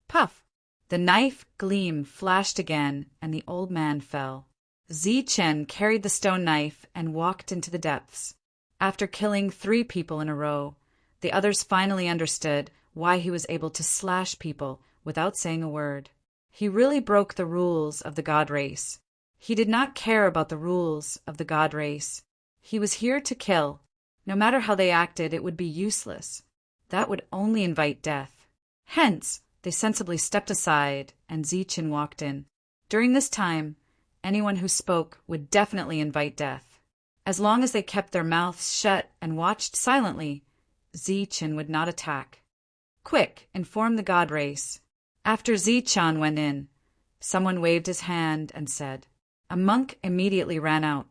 Puff! The knife gleam flashed again, and the old man fell. Zi-chen carried the stone knife and walked into the depths. After killing 3 people in a row, the others finally understood why he was able to slash people without saying a word. He really broke the rules of the god race. He did not care about the rules of the god race. He was here to kill. No matter how they acted, it would be useless. That would only invite death. Hence, they sensibly stepped aside, and Zi-chen walked in. During this time, anyone who spoke would definitely invite death. As long as they kept their mouths shut and watched silently, Zi-chen would not attack. Quick, inform the god race. After Zi-chan went in, someone waved his hand and said. A monk immediately ran out.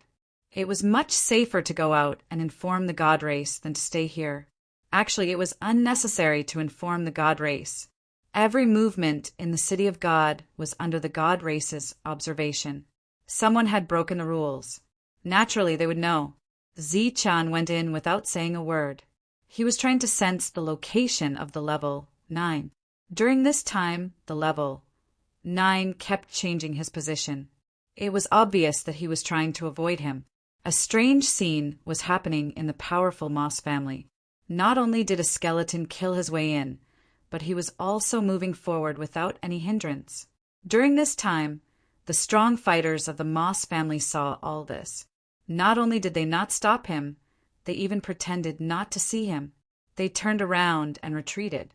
It was much safer to go out and inform the god race than to stay here. Actually, it was unnecessary to inform the god race. Every movement in the city of God was under the god race's observation. Someone had broken the rules. Naturally, they would know. Zi-chan went in without saying a word. He was trying to sense the location of the level 9. During this time, the level 9 kept changing his position. It was obvious that he was trying to avoid him. A strange scene was happening in the powerful Moss family. Not only did a skeleton kill his way in, but he was also moving forward without any hindrance. During this time, the strong fighters of the Moss family saw all this. Not only did they not stop him, they even pretended not to see him. They turned around and retreated.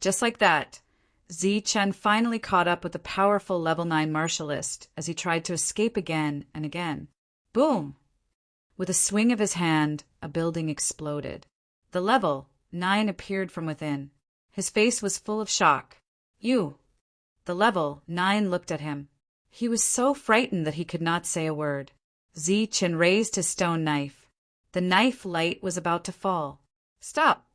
Just like that, Zi-chen finally caught up with the powerful level 9 martialist as he tried to escape again and again. Boom! With a swing of his hand, a building exploded. The level 9 appeared from within. His face was full of shock. You! The level 9 looked at him. He was so frightened that he could not say a word. Zi-chen raised his stone knife. The knife light was about to fall. Stop!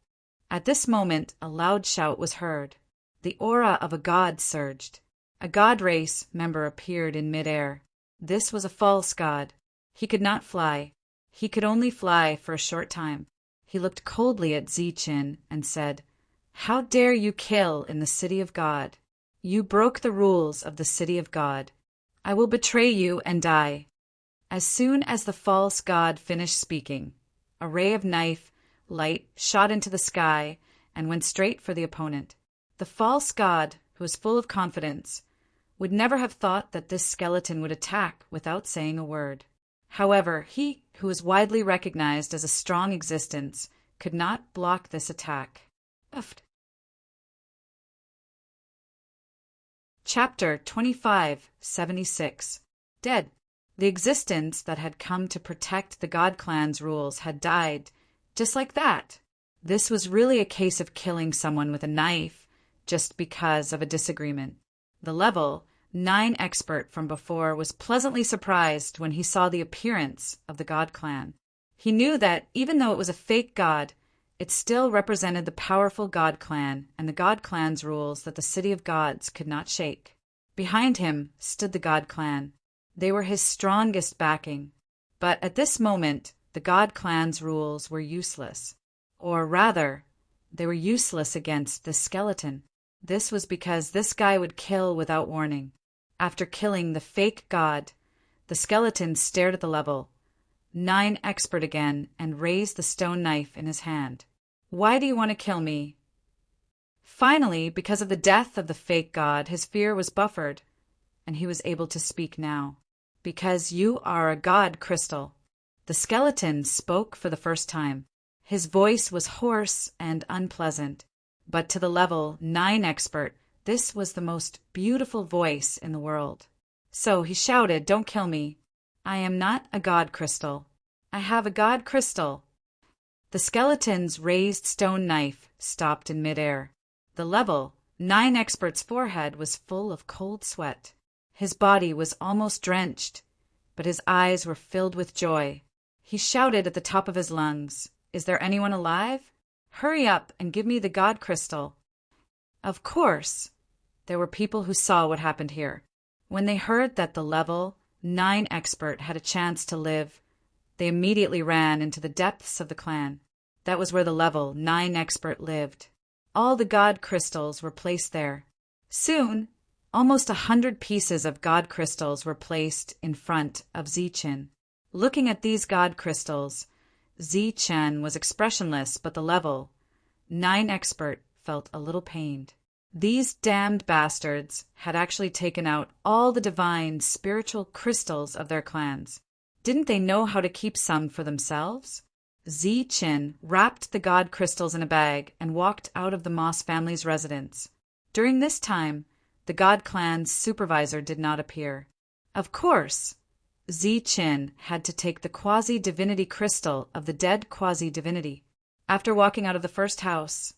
At this moment, a loud shout was heard. The aura of a god surged. A god race member appeared in midair. This was a false god. He could not fly. He could only fly for a short time. He looked coldly at Zi-chen and said, "How dare you kill in the city of God? You broke the rules of the city of God. I will betray you and die." As soon as the false god finished speaking, a ray of knife light shot into the sky and went straight for the opponent. The false god, who was full of confidence, would never have thought that this skeleton would attack without saying a word. However, he, who was widely recognized as a strong existence, could not block this attack. Chapter 2576. Dead. The existence that had come to protect the God Clan's rules had died, just like that. This was really a case of killing someone with a knife, just because of a disagreement. The level 9 expert from before was pleasantly surprised when he saw the appearance of the God Clan. He knew that even though it was a fake god, it still represented the powerful God Clan and the God Clan's rules that the City of Gods could not shake. Behind him stood the God Clan. They were his strongest backing. But at this moment, the God Clan's rules were useless. Or rather, they were useless against this skeleton. This was because this guy would kill without warning. After killing the fake god, the skeleton stared at the level 9 expert again and raised the stone knife in his hand. "Why do you want to kill me?" Finally, because of the death of the fake god, his fear was buffered, and he was able to speak now. "Because you are a god, Crystal." The skeleton spoke for the first time. His voice was hoarse and unpleasant. But to the level 9 expert, this was the most beautiful voice in the world. So he shouted, "Don't kill me. I am not a god crystal. I have a god crystal." The skeleton's raised stone knife stopped in midair. The level 9 expert's forehead was full of cold sweat. His body was almost drenched, but his eyes were filled with joy. He shouted at the top of his lungs, "Is there anyone alive? Hurry up and give me the god crystal." Of course, there were people who saw what happened here. When they heard that the level 9 expert had a chance to live, they immediately ran into the depths of the clan. That was where the level 9 expert lived. All the god crystals were placed there. Soon, almost 100 pieces of god crystals were placed in front of Zichen. Looking at these god crystals, Zichen was expressionless, but the level 9 expert felt a little pained. These damned bastards had actually taken out all the divine spiritual crystals of their clans. Didn't they know how to keep some for themselves? Zichen wrapped the god crystals in a bag and walked out of the Moss family's residence. During this time, the god clan's supervisor did not appear. Of course, Zichen had to take the quasi-divinity crystal of the dead quasi-divinity. After walking out of the first house,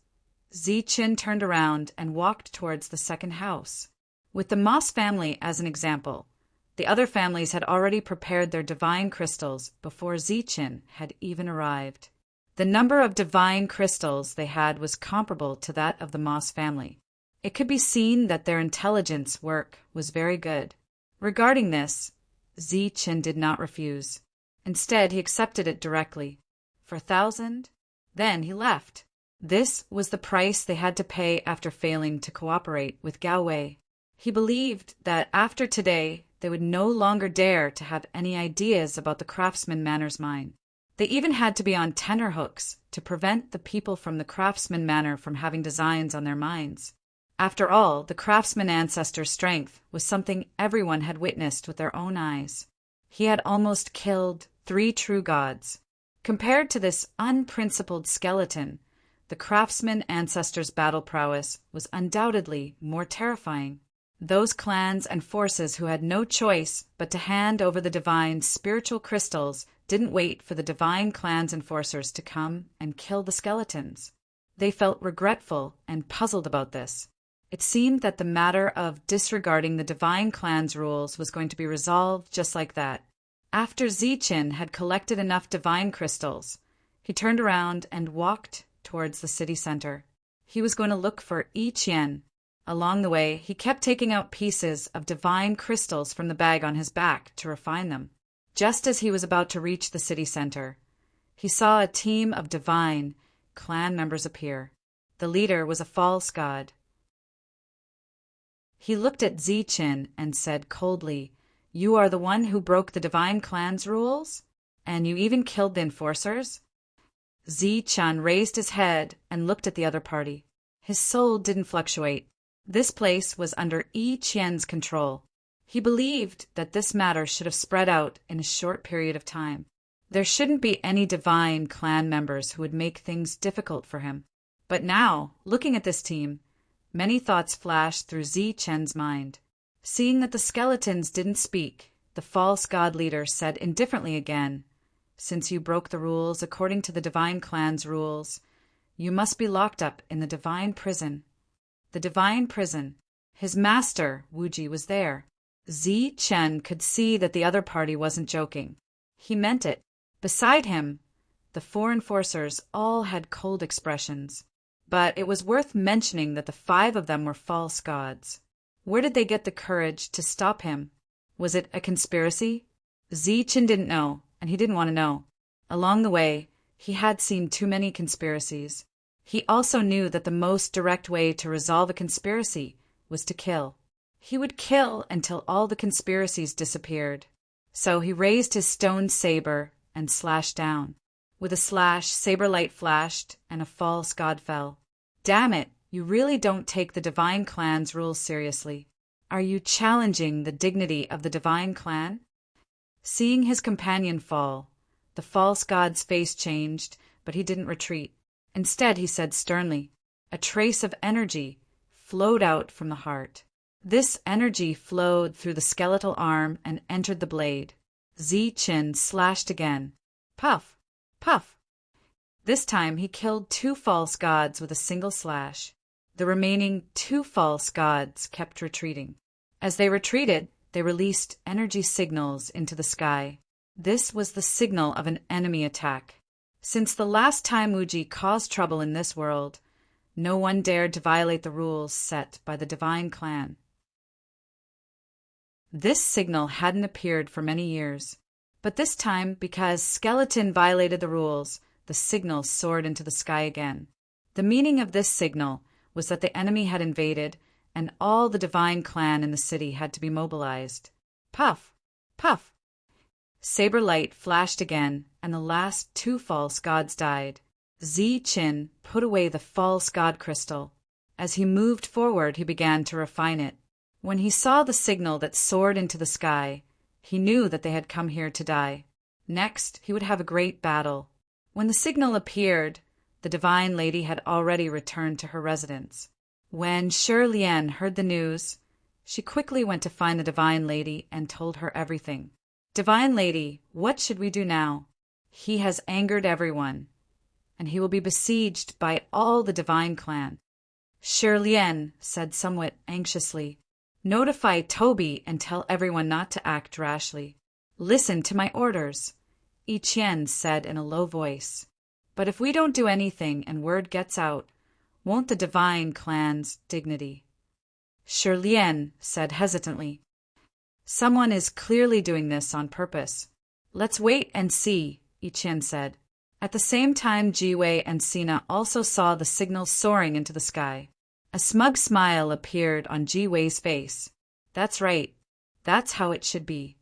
Zichen turned around and walked towards the second house. With the Moss family as an example, the other families had already prepared their divine crystals before Zichen had even arrived. The number of divine crystals they had was comparable to that of the Moss family. It could be seen that their intelligence work was very good. Regarding this, Zichen did not refuse. Instead, he accepted it directly. For 1,000, then he left. This was the price they had to pay after failing to cooperate with Gao Wei. He believed that after today, they would no longer dare to have any ideas about the craftsman Manor's mine. They even had to be on tenterhooks to prevent the people from the craftsman manor from having designs on their mines. After all, the craftsman ancestor's strength was something everyone had witnessed with their own eyes. He had almost killed 3 true gods. Compared to this unprincipled skeleton, the craftsman ancestor's battle prowess was undoubtedly more terrifying. Those clans and forces who had no choice but to hand over the divine spiritual crystals didn't wait for the divine clan's enforcers to come and kill the skeletons. They felt regretful and puzzled about this. It seemed that the matter of disregarding the divine clan's rules was going to be resolved just like that. After Zichen had collected enough divine crystals, he turned around and walked towards the city center. He was going to look for each yen. Along the way, he kept taking out pieces of divine crystals from the bag on his back to refine them. Just as he was about to reach the city center, he saw a team of divine clan members appear. The leader was a false god. He looked at Zichen and said coldly, "You are the one who broke the divine clan's rules? And you even killed the enforcers?" Zichen raised his head and looked at the other party. His soul didn't fluctuate. This place was under Yi Qian's control. He believed that this matter should have spread out in a short period of time. There shouldn't be any divine clan members who would make things difficult for him. But now, looking at this team, many thoughts flashed through Zichen's mind. Seeing that the skeletons didn't speak, the false god leader said indifferently again, "Since you broke the rules according to the divine clan's rules, you must be locked up in the divine prison." The divine prison. His master, Wuji, was there. Zichen could see that the other party wasn't joking. He meant it. Beside him, the 4 enforcers all had cold expressions. But it was worth mentioning that the 5 of them were false gods. Where did they get the courage to stop him? Was it a conspiracy? Zichen didn't know, and he didn't want to know. Along the way, he had seen too many conspiracies. He also knew that the most direct way to resolve a conspiracy was to kill. He would kill until all the conspiracies disappeared. So he raised his stone saber and slashed down. With a slash, saber light flashed, and a false god fell. "Damn it, you really don't take the divine clan's rules seriously. Are you challenging the dignity of the divine clan?" Seeing his companion fall, the false god's face changed, but he didn't retreat. Instead, he said sternly, a trace of energy flowed out from the heart. This energy flowed through the skeletal arm and entered the blade. Zichen slashed again. Puff! Puff! This time he killed 2 false gods with a single slash. The remaining 2 false gods kept retreating. As they retreated, they released energy signals into the sky. This was the signal of an enemy attack. Since the last time Wuji caused trouble in this world, No one dared to violate the rules set by the divine clan. This signal hadn't appeared for many years, but this time, because Skeleton violated the rules, the signal soared into the sky again. The meaning of this signal was that the enemy had invaded, and all the divine clan in the city had to be mobilized. Puff! Puff! Saber light flashed again, and the last 2 false gods died. Zi-Chin put away the false god crystal. As he moved forward, he began to refine it. When he saw the signal that soared into the sky, he knew that they had come here to die. Next, he would have a great battle. When the signal appeared, the divine lady had already returned to her residence. When Shi Lian heard the news, she quickly went to find the divine lady and told her everything. Divine lady, what should we do now? He has angered everyone, and he will be besieged by all the divine clan. Shi Lian said somewhat anxiously, "Notify Toby and tell everyone not to act rashly. Listen to my orders," Yi Qian said in a low voice. "But if we don't do anything and word gets out, won't the divine clan's dignity?" Shi Lian said hesitantly, "Someone is clearly doing this on purpose. Let's wait and see," Yi Qian said. At the same time, Jiwei and Sina also saw the signal soaring into the sky. A smug smile appeared on Jiwei's face. That's right. That's how it should be.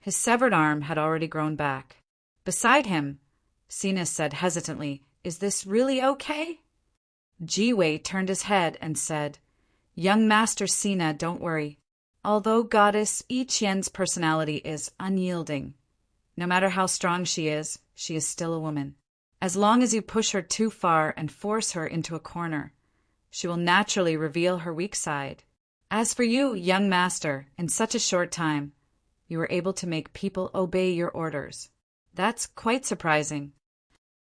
His severed arm had already grown back. Beside him, Sina said hesitantly, "Is this really okay?" Jiwei turned his head and said, "Young Master Sina, don't worry. Although Goddess Yi Qian's personality is unyielding, no matter how strong she is still a woman. As long as you push her too far and force her into a corner, she will naturally reveal her weak side. As for you, young master, in such a short time, you were able to make people obey your orders. That's quite surprising."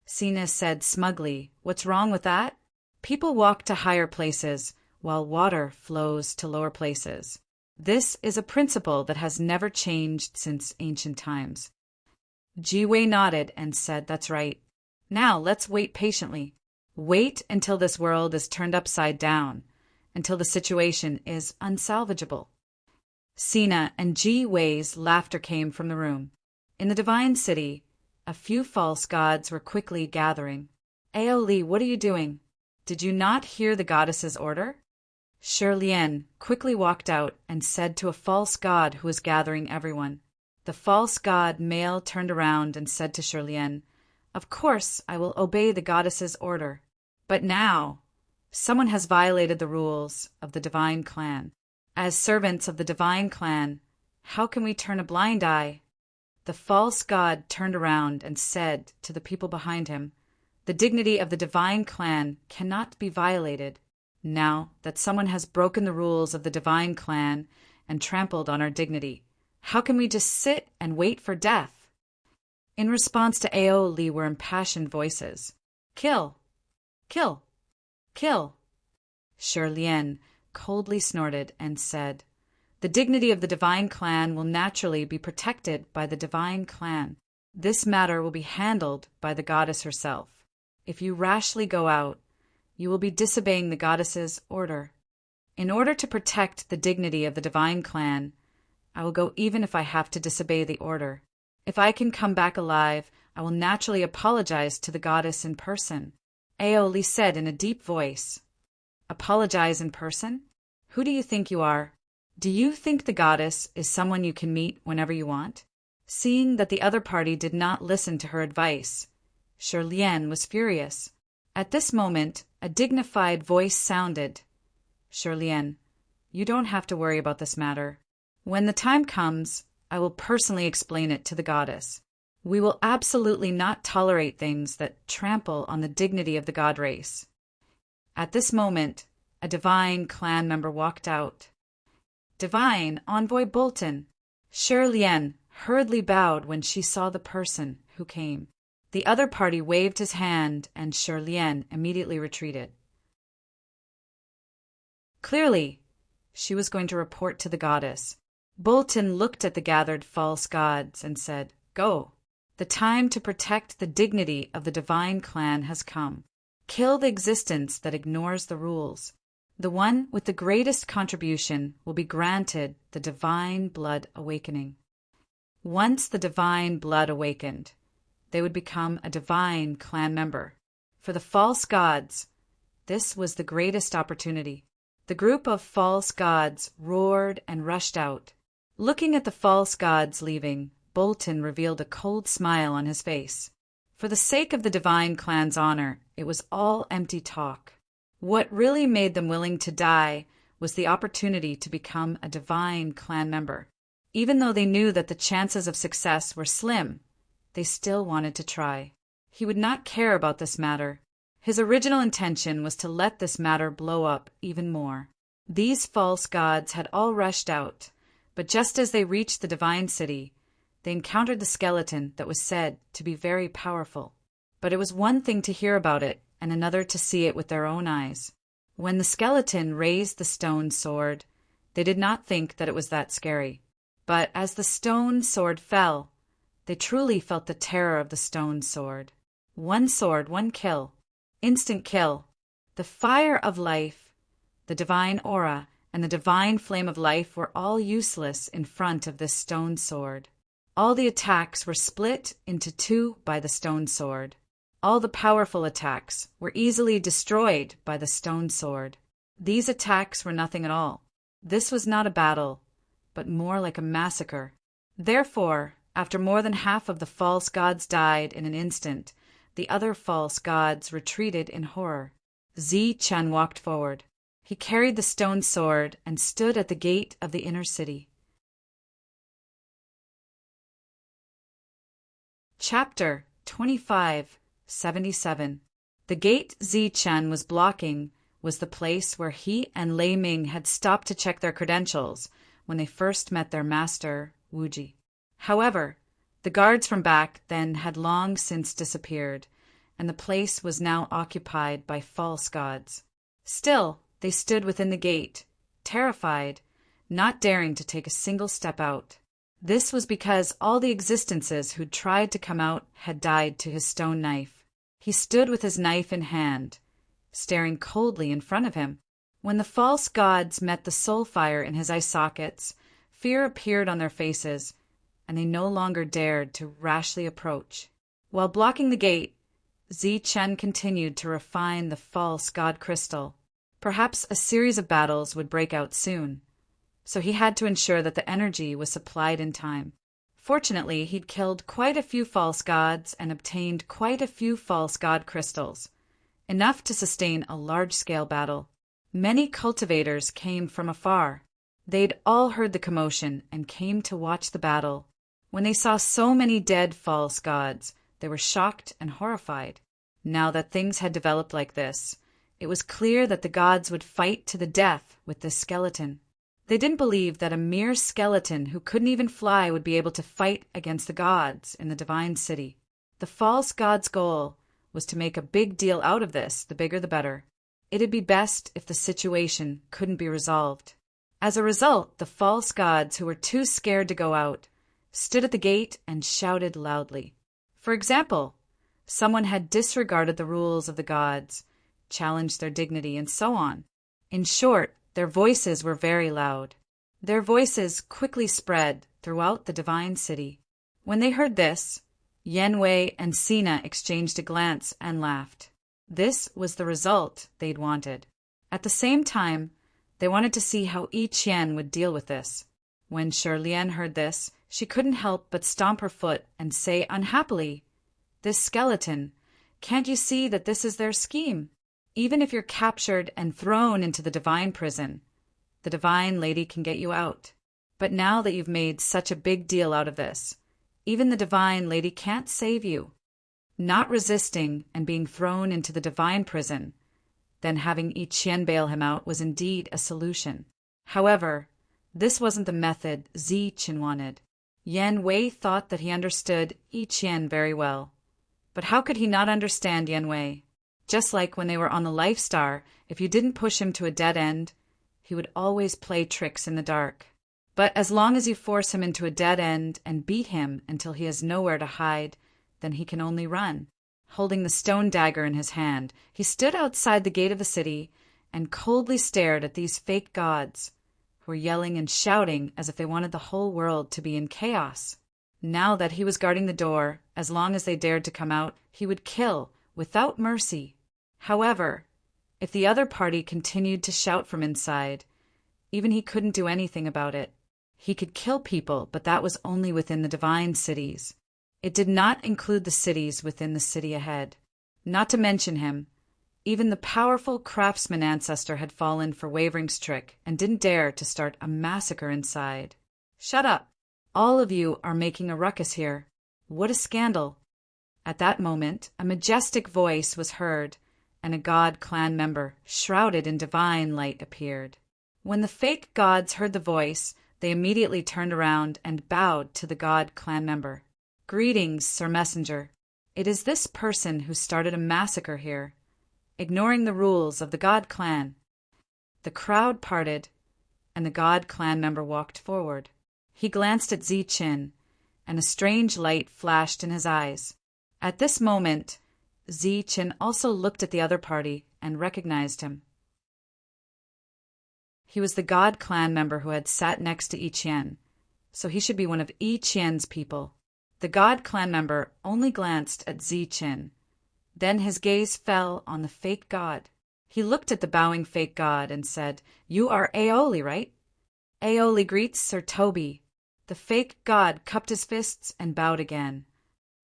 Sina said smugly, "What's wrong with that? People walk to higher places, while water flows to lower places. This is a principle that has never changed since ancient times." Jiwei nodded and said, "That's right. Now let's wait patiently. Wait until this world is turned upside down, until the situation is unsalvageable." Sina and Jiwei's laughter came from the room. In the divine city, a few false gods were quickly gathering. "Aoli, what are you doing? Did you not hear the goddess's order?" Shi Lian quickly walked out and said to a false god who was gathering everyone. The false god male turned around and said to Shi Lian, "Of course I will obey the goddess's order. But now, someone has violated the rules of the divine clan. As servants of the divine clan, how can we turn a blind eye?" The false god turned around and said to the people behind him, "The dignity of the divine clan cannot be violated. Now that someone has broken the rules of the divine clan and trampled on our dignity, how can we just sit and wait for death?" In response to Aoli were impassioned voices. "Kill! Kill! Kill!" Shi Lian coldly snorted and said, "The dignity of the divine clan will naturally be protected by the divine clan. This matter will be handled by the goddess herself. If you rashly go out, you will be disobeying the goddess's order. In order to protect the dignity of the divine clan, I will go even if I have to disobey the order. If I can come back alive, I will naturally apologize to the goddess in person." Aoli said in a deep voice, "Apologize in person? Who do you think you are? Do you think the goddess is someone you can meet whenever you want?" Seeing that the other party did not listen to her advice, Shi Lian was furious. At this moment, a dignified voice sounded, "Shi Lian, you don't have to worry about this matter. When the time comes, I will personally explain it to the goddess. We will absolutely not tolerate things that trample on the dignity of the god race." At this moment, a divine clan member walked out. "Divine Envoy Bolton." Shi Lian hurriedly bowed when she saw the person who came. The other party waved his hand, and Shi Lian immediately retreated. Clearly, she was going to report to the goddess. Bolton looked at the gathered false gods and said, "Go. The time to protect the dignity of the divine clan has come." Kill the existence that ignores the rules. The one with the greatest contribution will be granted the divine blood awakening. Once the divine blood awakened, they would become a divine clan member. For the false gods, this was the greatest opportunity. The group of false gods roared and rushed out. Looking at the false gods leaving, Bolton revealed a cold smile on his face. For the sake of the divine clan's honor, it was all empty talk. What really made them willing to die was the opportunity to become a divine clan member. Even though they knew that the chances of success were slim, they still wanted to try. He would not care about this matter. His original intention was to let this matter blow up even more. These false gods had all rushed out, but just as they reached the divine city, they encountered the skeleton that was said to be very powerful. But it was one thing to hear about it, and another to see it with their own eyes. When the skeleton raised the stone sword, they did not think that it was that scary. But as the stone sword fell, they truly felt the terror of the stone sword. One sword, one kill. Instant kill. The fire of life, the divine aura, and the divine flame of life were all useless in front of this stone sword. All the attacks were split into two by the stone sword. All the powerful attacks were easily destroyed by the stone sword. These attacks were nothing at all. This was not a battle, but more like a massacre. Therefore, after more than half of the false gods died in an instant, the other false gods retreated in horror. Zi-Chun walked forward. He carried the stone sword and stood at the gate of the inner city. Chapter 25:77. The gate Zi-Chun was blocking was the place where he and Lei Ming had stopped to check their credentials when they first met their master, Wuji. However, the guards from back then had long since disappeared, and the place was now occupied by false gods. Still, they stood within the gate, terrified, not daring to take a single step out. This was because all the existences who'd tried to come out had died to his stone knife. He stood with his knife in hand, staring coldly in front of him. When the false gods met the soul fire in his eye sockets, fear appeared on their faces, and they no longer dared to rashly approach. While blocking the gate, Zi-Chun continued to refine the false god crystal. Perhaps a series of battles would break out soon, so he had to ensure that the energy was supplied in time. Fortunately, he'd killed quite a few false gods and obtained quite a few false god crystals, enough to sustain a large-scale battle. Many cultivators came from afar. They'd all heard the commotion and came to watch the battle. When they saw so many dead false gods, they were shocked and horrified. Now that things had developed like this, it was clear that the gods would fight to the death with this skeleton. They didn't believe that a mere skeleton who couldn't even fly would be able to fight against the gods in the divine city. The false god's goal was to make a big deal out of this, the bigger the better. It'd be best if the situation couldn't be resolved. As a result, the false gods who were too scared to go out stood at the gate and shouted loudly. For example, someone had disregarded the rules of the gods, challenged their dignity, and so on. In short, their voices were very loud. Their voices quickly spread throughout the divine city. When they heard this, Yan Wei and Sina exchanged a glance and laughed. This was the result they'd wanted. At the same time, they wanted to see how Yi Qian would deal with this. When Shi Lian heard this, she couldn't help but stomp her foot and say unhappily, "This skeleton, can't you see that this is their scheme? Even if you're captured and thrown into the divine prison, the divine lady can get you out. But now that you've made such a big deal out of this, even the divine lady can't save you." Not resisting and being thrown into the divine prison, then having Yi Qian bail him out was indeed a solution. However, this wasn't the method Zi-Chun wanted. Yan Wei thought that he understood Yi Qian very well. But how could he not understand Yan Wei? Just like when they were on the Life Star, if you didn't push him to a dead end, he would always play tricks in the dark. But as long as you force him into a dead end and beat him until he has nowhere to hide, then he can only run. holding the stone dagger in his hand. He stood outside the gate of the city and coldly stared at these fake gods, who were yelling and shouting as if they wanted the whole world to be in chaos. Now that he was guarding the door, as long as they dared to come out, he would kill without mercy. However, if the other party continued to shout from inside, even he couldn't do anything about it. He could kill people, but that was only within the divine cities. It did not include the cities within the city ahead. Not to mention him, even the powerful craftsman ancestor had fallen for Wavering's trick and didn't dare to start a massacre inside. "Shut up! All of you are making a ruckus here. What a scandal!" At that moment, a majestic voice was heard, and a god clan member, shrouded in divine light, appeared. When the fake gods heard the voice, they immediately turned around and bowed to the god clan member. "Greetings, Sir Messenger. It is this person who started a massacre here, ignoring the rules of the god clan." The crowd parted, and the god clan member walked forward. He glanced at Zi Qin, and a strange light flashed in his eyes. At this moment, Zi Qin also looked at the other party and recognized him. He was the god clan member who had sat next to Yi Qian, so he should be one of Yi Qian's people. The god clan member only glanced at Zi Qin. Then his gaze fell on the fake god. He looked at the bowing fake god and said, "You are Aoli, right?" "Aoli greets Sir Toby." The fake god cupped his fists and bowed again.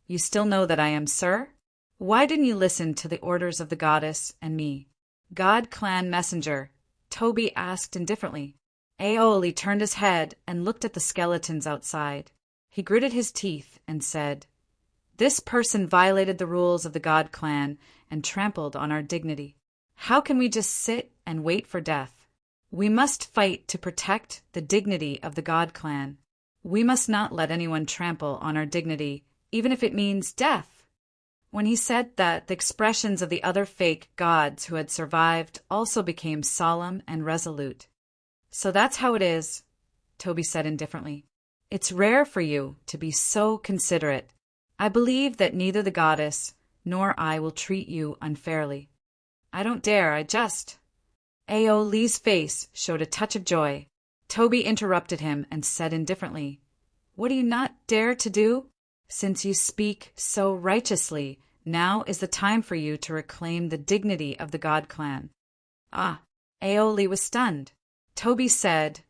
"You still know that I am Sir? Why didn't you listen to the orders of the goddess and me?" "God clan messenger," Toby asked indifferently. Aoli turned his head and looked at the skeletons outside. He gritted his teeth and said, "This person violated the rules of the god clan and trampled on our dignity. How can we just sit and wait for death? We must fight to protect the dignity of the god clan. We must not let anyone trample on our dignity, even if it means death." When he said that, the expressions of the other fake gods who had survived also became solemn and resolute. "So that's how it is," Toby said indifferently. "It's rare for you to be so considerate. I believe that neither the goddess nor I will treat you unfairly." "I don't dare, I just—" Aoli's face showed a touch of joy. Toby interrupted him and said indifferently, "What do you not dare to do? Since you speak so righteously, now is the time for you to reclaim the dignity of the god clan." "Ah!" Aoli was stunned. Toby said,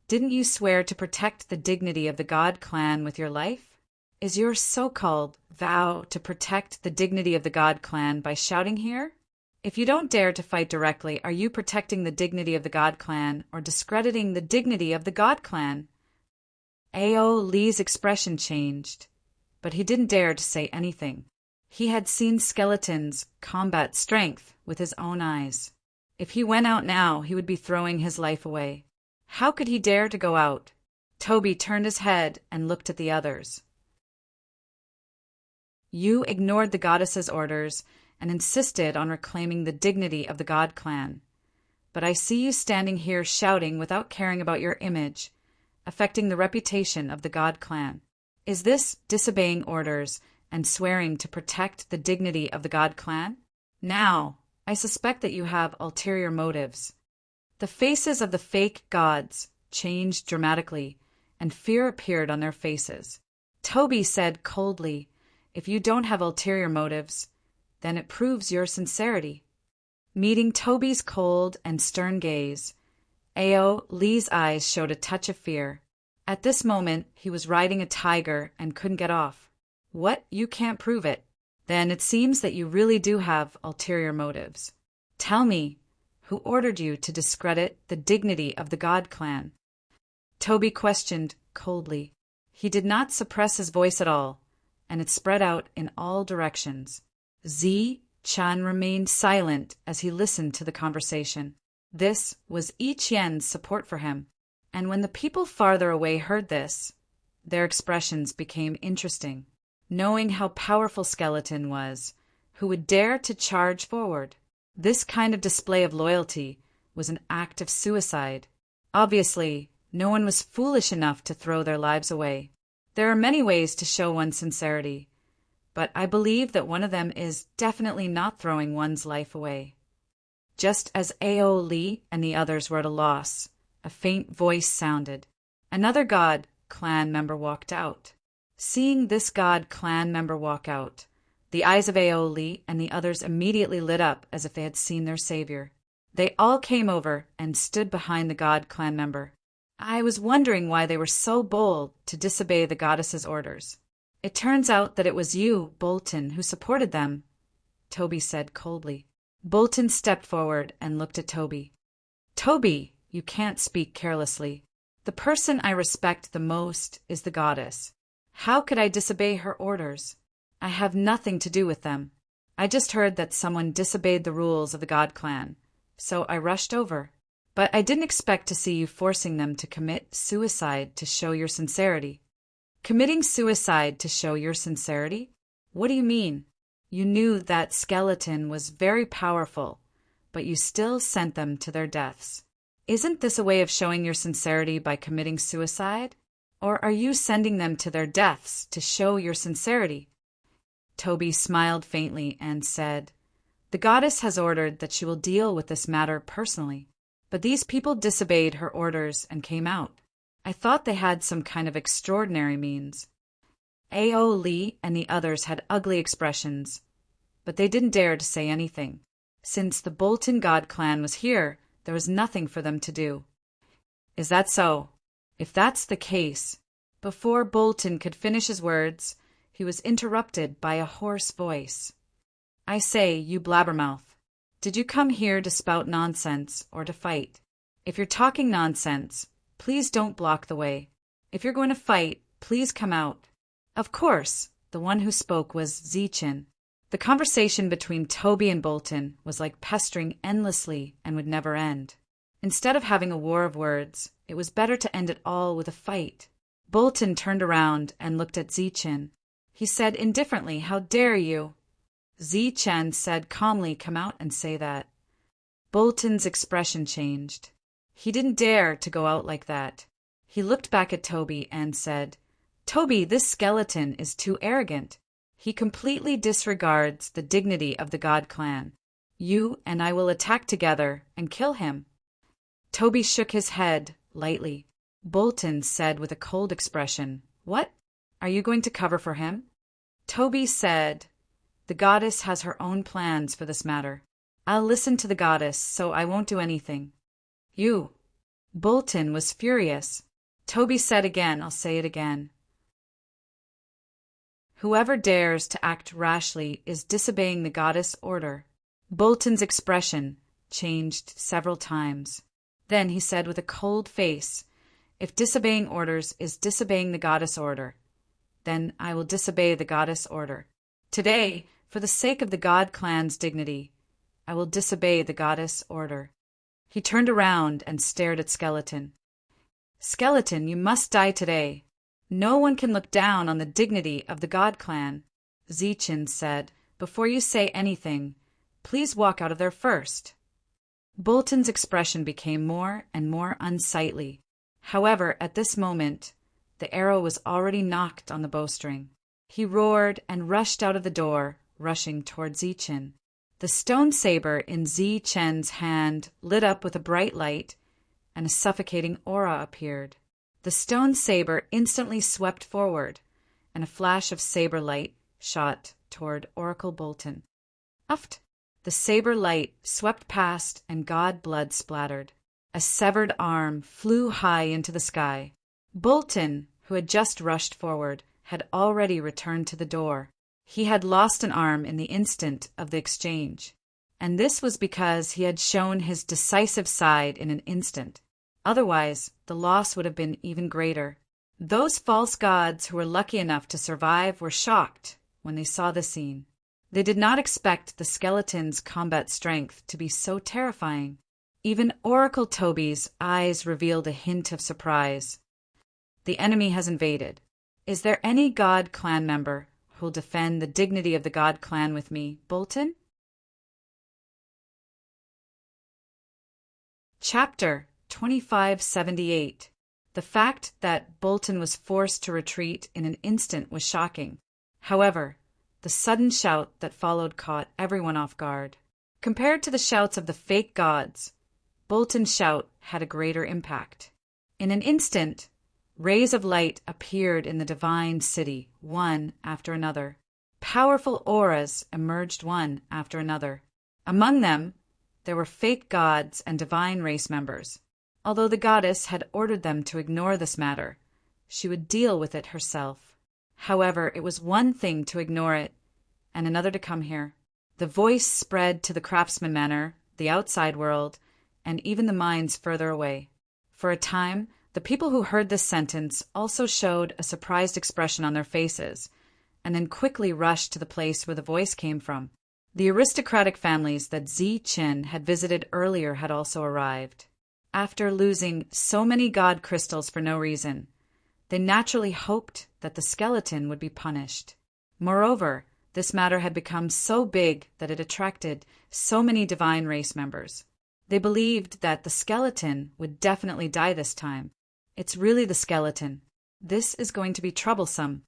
"Didn't you swear to protect the dignity of the god clan with your life? Is your so-called vow to protect the dignity of the god clan by shouting here? If you don't dare to fight directly, are you protecting the dignity of the god clan or discrediting the dignity of the god clan?" Aoli's expression changed, but he didn't dare to say anything. He had seen skeletons combat strength with his own eyes. If he went out now, he would be throwing his life away. How could he dare to go out? Toby turned his head and looked at the others. "You ignored the goddess's orders and insisted on reclaiming the dignity of the god clan. But I see you standing here shouting without caring about your image, affecting the reputation of the god clan. Is this disobeying orders and swearing to protect the dignity of the god clan? Now, I suspect that you have ulterior motives." The faces of the fake gods changed dramatically, and fear appeared on their faces. Toby said coldly, "If you don't have ulterior motives, then it proves your sincerity." Meeting Toby's cold and stern gaze, Aoli's eyes showed a touch of fear. At this moment, he was riding a tiger and couldn't get off. "What? You can't prove it? Then it seems that you really do have ulterior motives. Tell me, who ordered you to discredit the dignity of the god clan?" Toby questioned coldly. He did not suppress his voice at all, and it spread out in all directions. Zi Qian remained silent as he listened to the conversation. This was Yi Qian's support for him, and when the people farther away heard this, their expressions became interesting. Knowing how powerful Skeleton was, who would dare to charge forward? This kind of display of loyalty was an act of suicide. Obviously, no one was foolish enough to throw their lives away. There are many ways to show one's sincerity, but I believe that one of them is definitely not throwing one's life away. Just as Ao Lee and the others were at a loss, a faint voice sounded. Another God clan member walked out. Seeing this God clan member walk out, the eyes of Ao Lee and the others immediately lit up as if they had seen their savior. They all came over and stood behind the God clan member. I was wondering why they were so bold to disobey the goddess's orders. It turns out that it was you, Bolton, who supported them, Toby said coldly. Bolton stepped forward and looked at Toby. Toby, you can't speak carelessly. The person I respect the most is the goddess. How could I disobey her orders? I have nothing to do with them. I just heard that someone disobeyed the rules of the God clan, so I rushed over. But I didn't expect to see you forcing them to commit suicide to show your sincerity. Committing suicide to show your sincerity? What do you mean? You knew that skeleton was very powerful, but you still sent them to their deaths. Isn't this a way of showing your sincerity by committing suicide? Or are you sending them to their deaths to show your sincerity? Toby smiled faintly and said, The goddess has ordered that she will deal with this matter personally, but these people disobeyed her orders and came out. I thought they had some kind of extraordinary means. Ao Lee and the others had ugly expressions, but they didn't dare to say anything. Since the Bolton God clan was here, there was nothing for them to do. Is that so? If that's the case, before Bolton could finish his words, he was interrupted by a hoarse voice. I say, you blabbermouth, did you come here to spout nonsense or to fight? If you're talking nonsense, please don't block the way. If you're going to fight, please come out. Of course, the one who spoke was Zeechin. The conversation between Toby and Bolton was like pestering endlessly and would never end. Instead of having a war of words, it was better to end it all with a fight. Bolton turned around and looked at Zeechin. He said indifferently, How dare you? Zeechin said calmly, Come out and say that. Bolton's expression changed. He didn't dare to go out like that. He looked back at Toby and said, Toby, this skeleton is too arrogant. He completely disregards the dignity of the God clan. You and I will attack together and kill him. Toby shook his head lightly. Bolton said with a cold expression, What? Are you going to cover for him? Toby said, The goddess has her own plans for this matter. I'll listen to the goddess, so I won't do anything. You. Bolton was furious. Toby said again, I'll say it again. Whoever dares to act rashly is disobeying the goddess' order. Bolton's expression changed several times. Then he said with a cold face, If disobeying orders is disobeying the goddess' order, then I will disobey the goddess' order. Today, for the sake of the God clan's dignity, I will disobey the goddess' order. He turned around and stared at Skeleton. Skeleton, you must die today. No one can look down on the dignity of the God clan. Zeechin said, Before you say anything, please walk out of there first. Bolton's expression became more and more unsightly. However, at this moment, the arrow was already knocked on the bowstring. He roared and rushed out of the door, rushing toward Zeechin. The stone saber in Zeechin's hand lit up with a bright light, and a suffocating aura appeared. The stone saber instantly swept forward, and a flash of saber light shot toward Oracle Bolton. Uft! The saber light swept past, and god blood splattered. A severed arm flew high into the sky. Bolton, who had just rushed forward, had already returned to the door. He had lost an arm in the instant of the exchange, and this was because he had shown his decisive side in an instant. Otherwise, the loss would have been even greater. Those false gods who were lucky enough to survive were shocked when they saw the scene. They did not expect the skeleton's combat strength to be so terrifying. Even Oracle Toby's eyes revealed a hint of surprise. The enemy has invaded. Is there any God clan member who'll defend the dignity of the God clan with me, Bolton? Chapter 2578. The fact that Bolton was forced to retreat in an instant was shocking. However, The sudden shout that followed caught everyone off guard. Compared to the shouts of the fake gods, Bolton's shout had a greater impact. In an instant, rays of light appeared in the divine city, one after another. Powerful auras emerged one after another. Among them, there were fake gods and divine race members. Although the goddess had ordered them to ignore this matter, she would deal with it herself. However, it was one thing to ignore it, and another to come here. The voice spread to the Craftsman Manor, the outside world, and even the mines further away. For a time, the people who heard this sentence also showed a surprised expression on their faces, and then quickly rushed to the place where the voice came from. The aristocratic families that Zi-Chin had visited earlier had also arrived. After losing so many god crystals for no reason, they naturally hoped that the skeleton would be punished. Moreover, this matter had become so big that it attracted so many divine race members. They believed that the skeleton would definitely die this time. It's really the skeleton. This is going to be troublesome.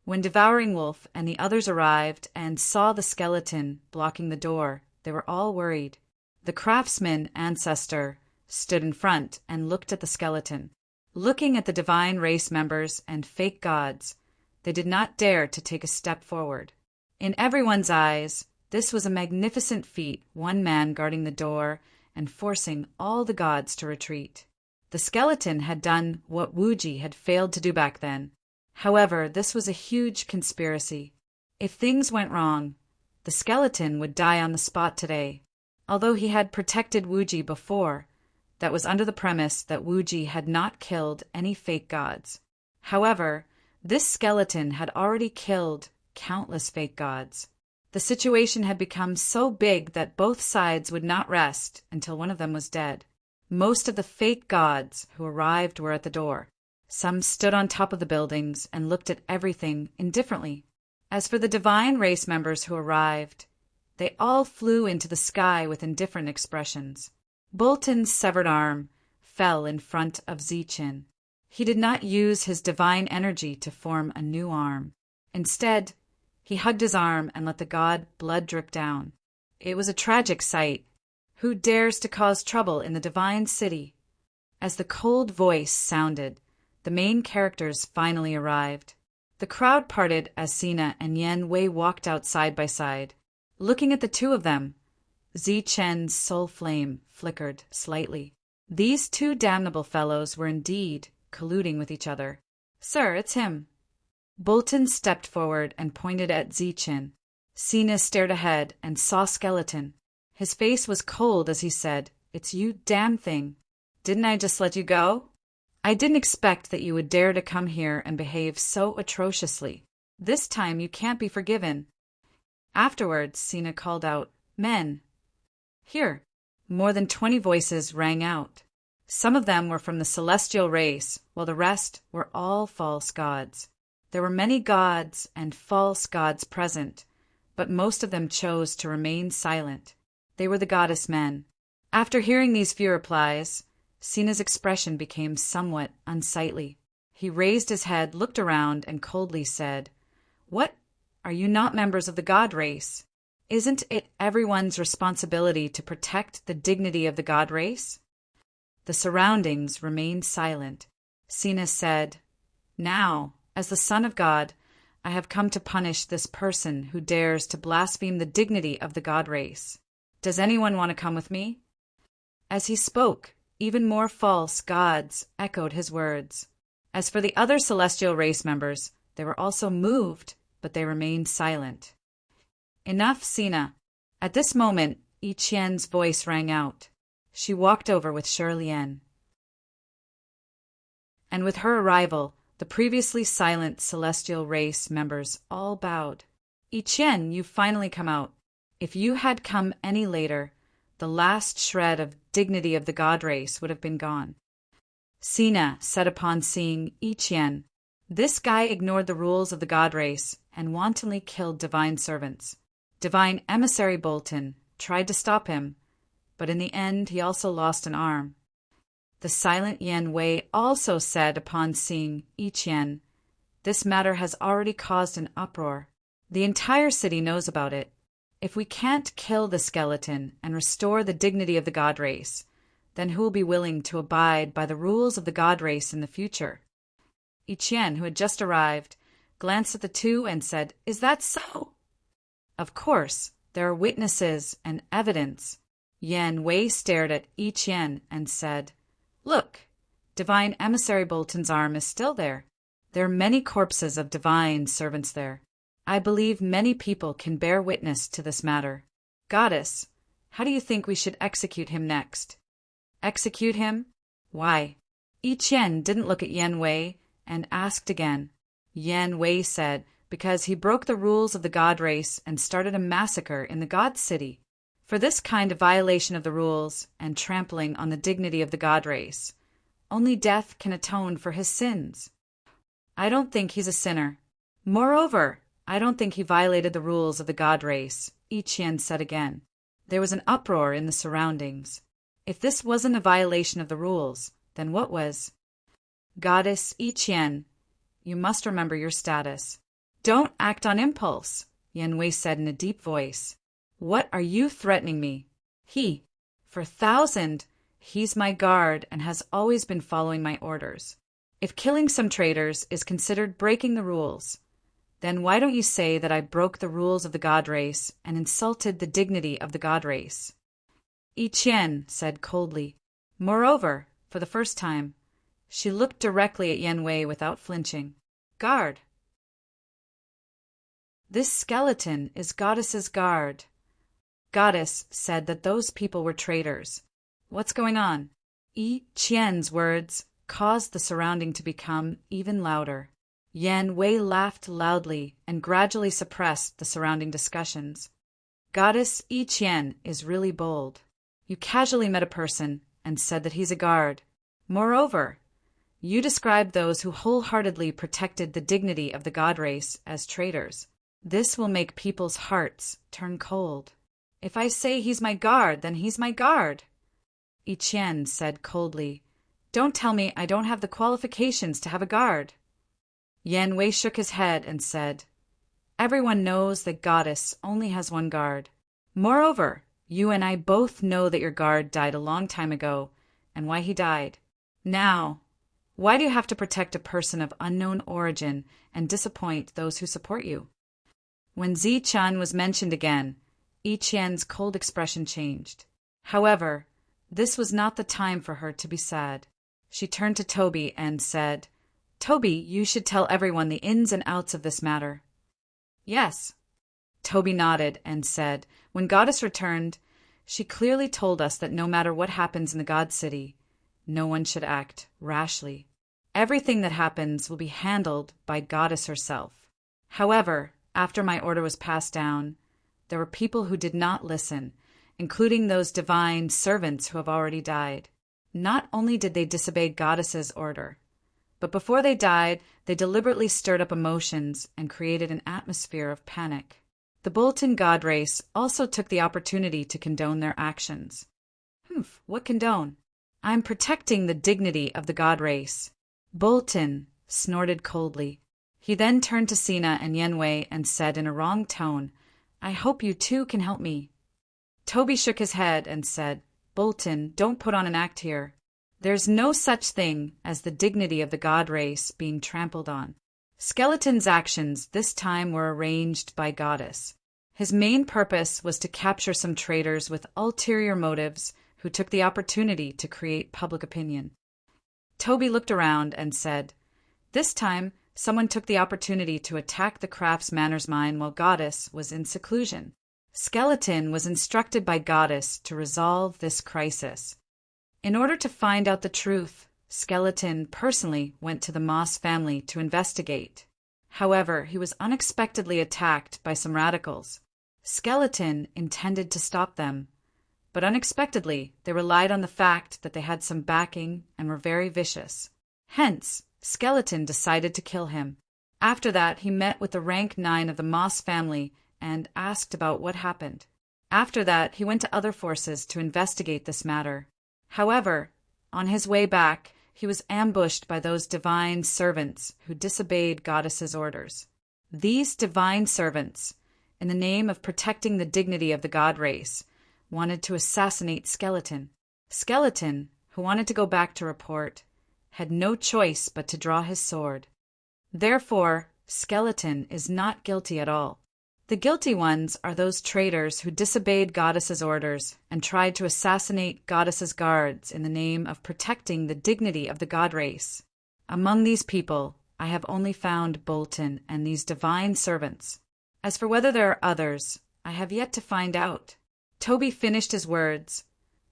When Devouring Wolf and the others arrived and saw the skeleton blocking the door, they were all worried. The craftsman ancestor stood in front and looked at the skeleton. Looking at the divine race members and fake gods, they did not dare to take a step forward. In everyone's eyes, this was a magnificent feat, one man guarding the door and forcing all the gods to retreat. The skeleton had done what Wuji had failed to do back then. However, this was a huge conspiracy. If things went wrong, the skeleton would die on the spot today. Although he had protected Wuji before, that was under the premise that Wuji had not killed any fake gods. However, this skeleton had already killed countless fake gods. The situation had become so big that both sides would not rest until one of them was dead. Most of the fake gods who arrived were at the door. Some stood on top of the buildings and looked at everything indifferently. As for the divine race members who arrived, they all flew into the sky with indifferent expressions. Bolton's severed arm fell in front of Zi-Chin. He did not use his divine energy to form a new arm. Instead, he hugged his arm and let the god blood drip down. It was a tragic sight. Who dares to cause trouble in the divine city? As the cold voice sounded, the main characters finally arrived. The crowd parted as Sina and Yen Wei walked out side by side. Looking at the two of them, Zi-Chen's soul flame flickered slightly. These two damnable fellows were indeed colluding with each other. "Sir, it's him." Bolton stepped forward and pointed at Zi-Chen. Sina stared ahead and saw Skeleton. His face was cold as he said, "It's you, damn thing. Didn't I just let you go? I didn't expect that you would dare to come here and behave so atrociously. This time you can't be forgiven." Afterwards, Sina called out, "Men!" Here, more than 20 voices rang out. Some of them were from the celestial race, while the rest were all false gods. There were many gods and false gods present, but most of them chose to remain silent. They were the goddess men. After hearing these few replies, Sina's expression became somewhat unsightly. He raised his head, looked around, and coldly said, "What? Are you not members of the god race? Isn't it everyone's responsibility to protect the dignity of the god race?" The surroundings remained silent. Sina said, "Now, as the Son of God, I have come to punish this person who dares to blaspheme the dignity of the god race. Does anyone want to come with me?" As he spoke, even more false gods echoed his words. As for the other celestial race members, they were also moved, but they remained silent. "Enough, Sina." At this moment, Yi Qian's voice rang out. She walked over with Shirlien. And with her arrival, the previously silent celestial race members all bowed. "Yi Qian, you've finally come out. If you had come any later, the last shred of dignity of the god race would have been gone." Sina said upon seeing Yi Qian, "This guy ignored the rules of the god race and wantonly killed divine servants. Divine emissary Bolton tried to stop him, but in the end he also lost an arm." The silent Yen Wei also said upon seeing Yi Qian, "This matter has already caused an uproar. The entire city knows about it. If we can't kill the skeleton and restore the dignity of the god race, then who will be willing to abide by the rules of the god race in the future? Ichien, who had just arrived, glanced at the two and said, "Is that so?" "Of course, there are witnesses and evidence." Yan Wei stared at Ichien and said, "Look, Divine Emissary Bolton's arm is still there. There are many corpses of divine servants there. I believe many people can bear witness to this matter. Goddess, how do you think we should execute him next?" "Execute him? Why?" Ichien didn't look at Yan Wei and asked again. Yan Wei said, "Because he broke the rules of the god race and started a massacre in the god city. For this kind of violation of the rules and trampling on the dignity of the god race, only death can atone for his sins. I don't think he's a sinner. Moreover, I don't think he violated the rules of the god race," Ichien said again. There was an uproar in the surroundings. If this wasn't a violation of the rules, then what was? "Goddess Ichien, you must remember your status. Don't act on impulse," Yan Wei said in a deep voice. "What are you threatening me? For 1,000, he's my guard and has always been following my orders. If killing some traitors is considered breaking the rules, then why don't you say that I broke the rules of the god race and insulted the dignity of the god race?" Ichien said coldly. Moreover, for the first time, she looked directly at Yan Wei without flinching. "Guard. This skeleton is Goddess's guard." Goddess said that those people were traitors. What's going on? Ichien's words caused the surrounding to become even louder. Yan Wei laughed loudly and gradually suppressed the surrounding discussions. "Goddess Ichien is really bold. You casually met a person and said that he's a guard. Moreover, you described those who wholeheartedly protected the dignity of the god race as traitors. This will make people's hearts turn cold. If I say he's my guard, then he's my guard." Ichien said coldly, "Don't tell me I don't have the qualifications to have a guard." Yan Wei shook his head and said, "Everyone knows that Goddess only has one guard. Moreover, you and I both know that your guard died a long time ago, and why he died. Now, why do you have to protect a person of unknown origin and disappoint those who support you?" When Zi-chan was mentioned again, Ichien's cold expression changed. However, this was not the time for her to be sad. She turned to Toby and said, "Toby, you should tell everyone the ins and outs of this matter." "Yes." Toby nodded and said, "When Goddess returned, she clearly told us that no matter what happens in the God City, no one should act rashly. Everything that happens will be handled by Goddess herself. However, after my order was passed down, there were people who did not listen, including those divine servants who have already died. Not only did they disobey Goddess's order, but before they died, they deliberately stirred up emotions and created an atmosphere of panic. The Bolton god race also took the opportunity to condone their actions." What condone?" "I'm protecting the dignity of the god race." Bolton snorted coldly. He then turned to Sina and Yan Wei and said in a wrong tone, "I hope you too can help me." Toby shook his head and said, "Bolton, don't put on an act here. There's no such thing as the dignity of the god race being trampled on. Skeleton's actions this time were arranged by Goddess. His main purpose was to capture some traitors with ulterior motives who took the opportunity to create public opinion." Toby looked around and said, "This time, someone took the opportunity to attack the Crafts Manor's mine while Goddess was in seclusion. Skeleton was instructed by Goddess to resolve this crisis. In order to find out the truth, Skeleton personally went to the Moss family to investigate. However, he was unexpectedly attacked by some radicals. Skeleton intended to stop them, but unexpectedly they relied on the fact that they had some backing and were very vicious. Hence, Skeleton decided to kill him. After that, he met with the rank 9 of the Moss family and asked about what happened. After that, he went to other forces to investigate this matter. However, on his way back, he was ambushed by those divine servants who disobeyed Goddess's orders. These divine servants, in the name of protecting the dignity of the god race, wanted to assassinate Skeleton. Skeleton, who wanted to go back to report, had no choice but to draw his sword. Therefore, Skeleton is not guilty at all. The guilty ones are those traitors who disobeyed Goddess's orders and tried to assassinate Goddess's guards in the name of protecting the dignity of the god race. Among these people, I have only found Bolton and these divine servants. As for whether there are others, I have yet to find out. Toby finished his words,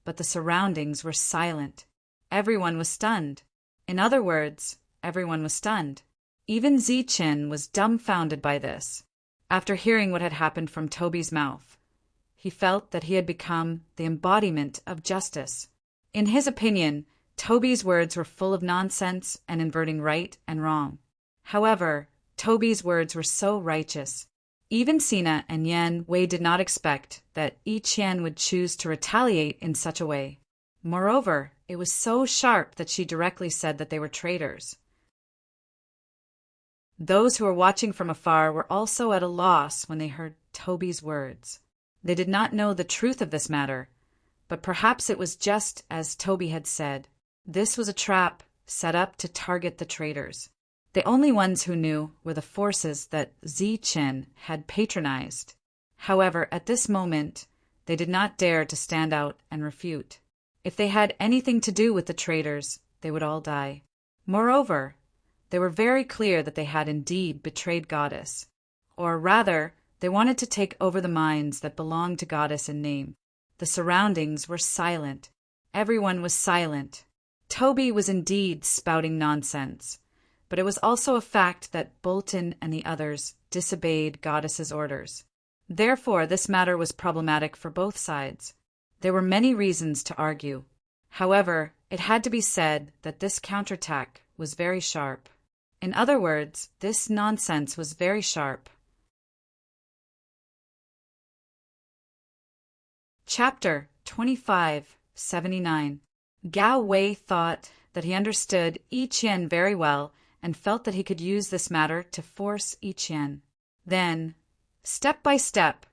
but the surroundings were silent. Everyone was stunned. In other words, everyone was stunned. Even Zi-Chin was dumbfounded by this. After hearing what had happened from Toby's mouth, he felt that he had become the embodiment of justice. In his opinion, Toby's words were full of nonsense and inverting right and wrong. However, Toby's words were so righteous. Even Sina and Yan Wei did not expect that Yi Qian would choose to retaliate in such a way. Moreover, it was so sharp that she directly said that they were traitors. Those who were watching from afar were also at a loss when they heard Toby's words. They did not know the truth of this matter, but perhaps it was just as Toby had said. This was a trap set up to target the traitors. The only ones who knew were the forces that Zi-Chin had patronized. However, at this moment, they did not dare to stand out and refute. If they had anything to do with the traitors, they would all die. Moreover, they were very clear that they had indeed betrayed Goddess. Or rather, they wanted to take over the minds that belonged to Goddess in name. The surroundings were silent. Everyone was silent. Toby was indeed spouting nonsense, but it was also a fact that Bolton and the others disobeyed Goddess's orders. Therefore, this matter was problematic for both sides. There were many reasons to argue. However, it had to be said that this counterattack was very sharp. In other words, this nonsense was very sharp. Chapter 25:79. Gao Wei thought that he understood Yi Qian very well and felt that he could use this matter to force Yi Qian. Then, step by step,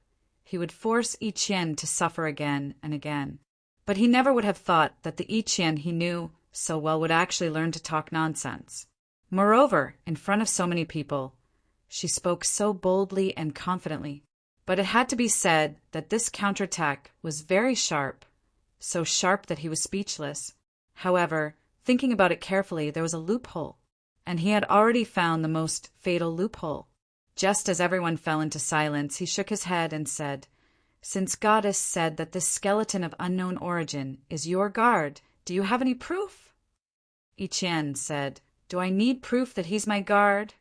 he would force Yi Qian to suffer again and again. But he never would have thought that the Yi Qian he knew so well would actually learn to talk nonsense. Moreover, in front of so many people, she spoke so boldly and confidently. But it had to be said that this counterattack was very sharp, so sharp that he was speechless. However, thinking about it carefully, there was a loophole, and he had already found the most fatal loophole. Just as everyone fell into silence, he shook his head and said, "Since Goddess said that this skeleton of unknown origin is your guard, do you have any proof?" Yi Qian said, "Do I need proof that he's my guard?"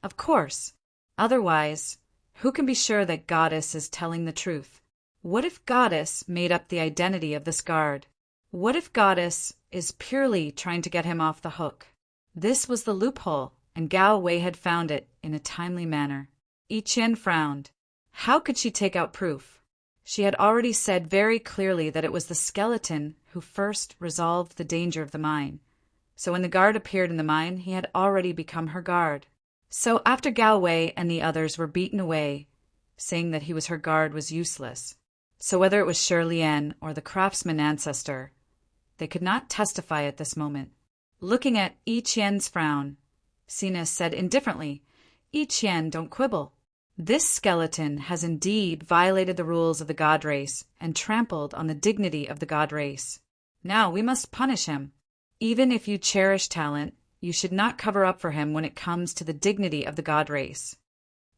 "Of course. Otherwise, who can be sure that Goddess is telling the truth? What if Goddess made up the identity of this guard? What if Goddess is purely trying to get him off the hook?" This was the loophole, and Gao Wei had found it in a timely manner. Yi Qian frowned. How could she take out proof? She had already said very clearly that it was the skeleton who first resolved the danger of the mine. So when the guard appeared in the mine, he had already become her guard. So after Gao Wei and the others were beaten away, saying that he was her guard was useless. So whether it was Shi Lian or the craftsman ancestor, they could not testify at this moment. Looking at Yi Qian's frown, Sina said indifferently, "Yi Qian, don't quibble. This skeleton has indeed violated the rules of the god race and trampled on the dignity of the god race. Now we must punish him. Even if you cherish talent, you should not cover up for him when it comes to the dignity of the god race.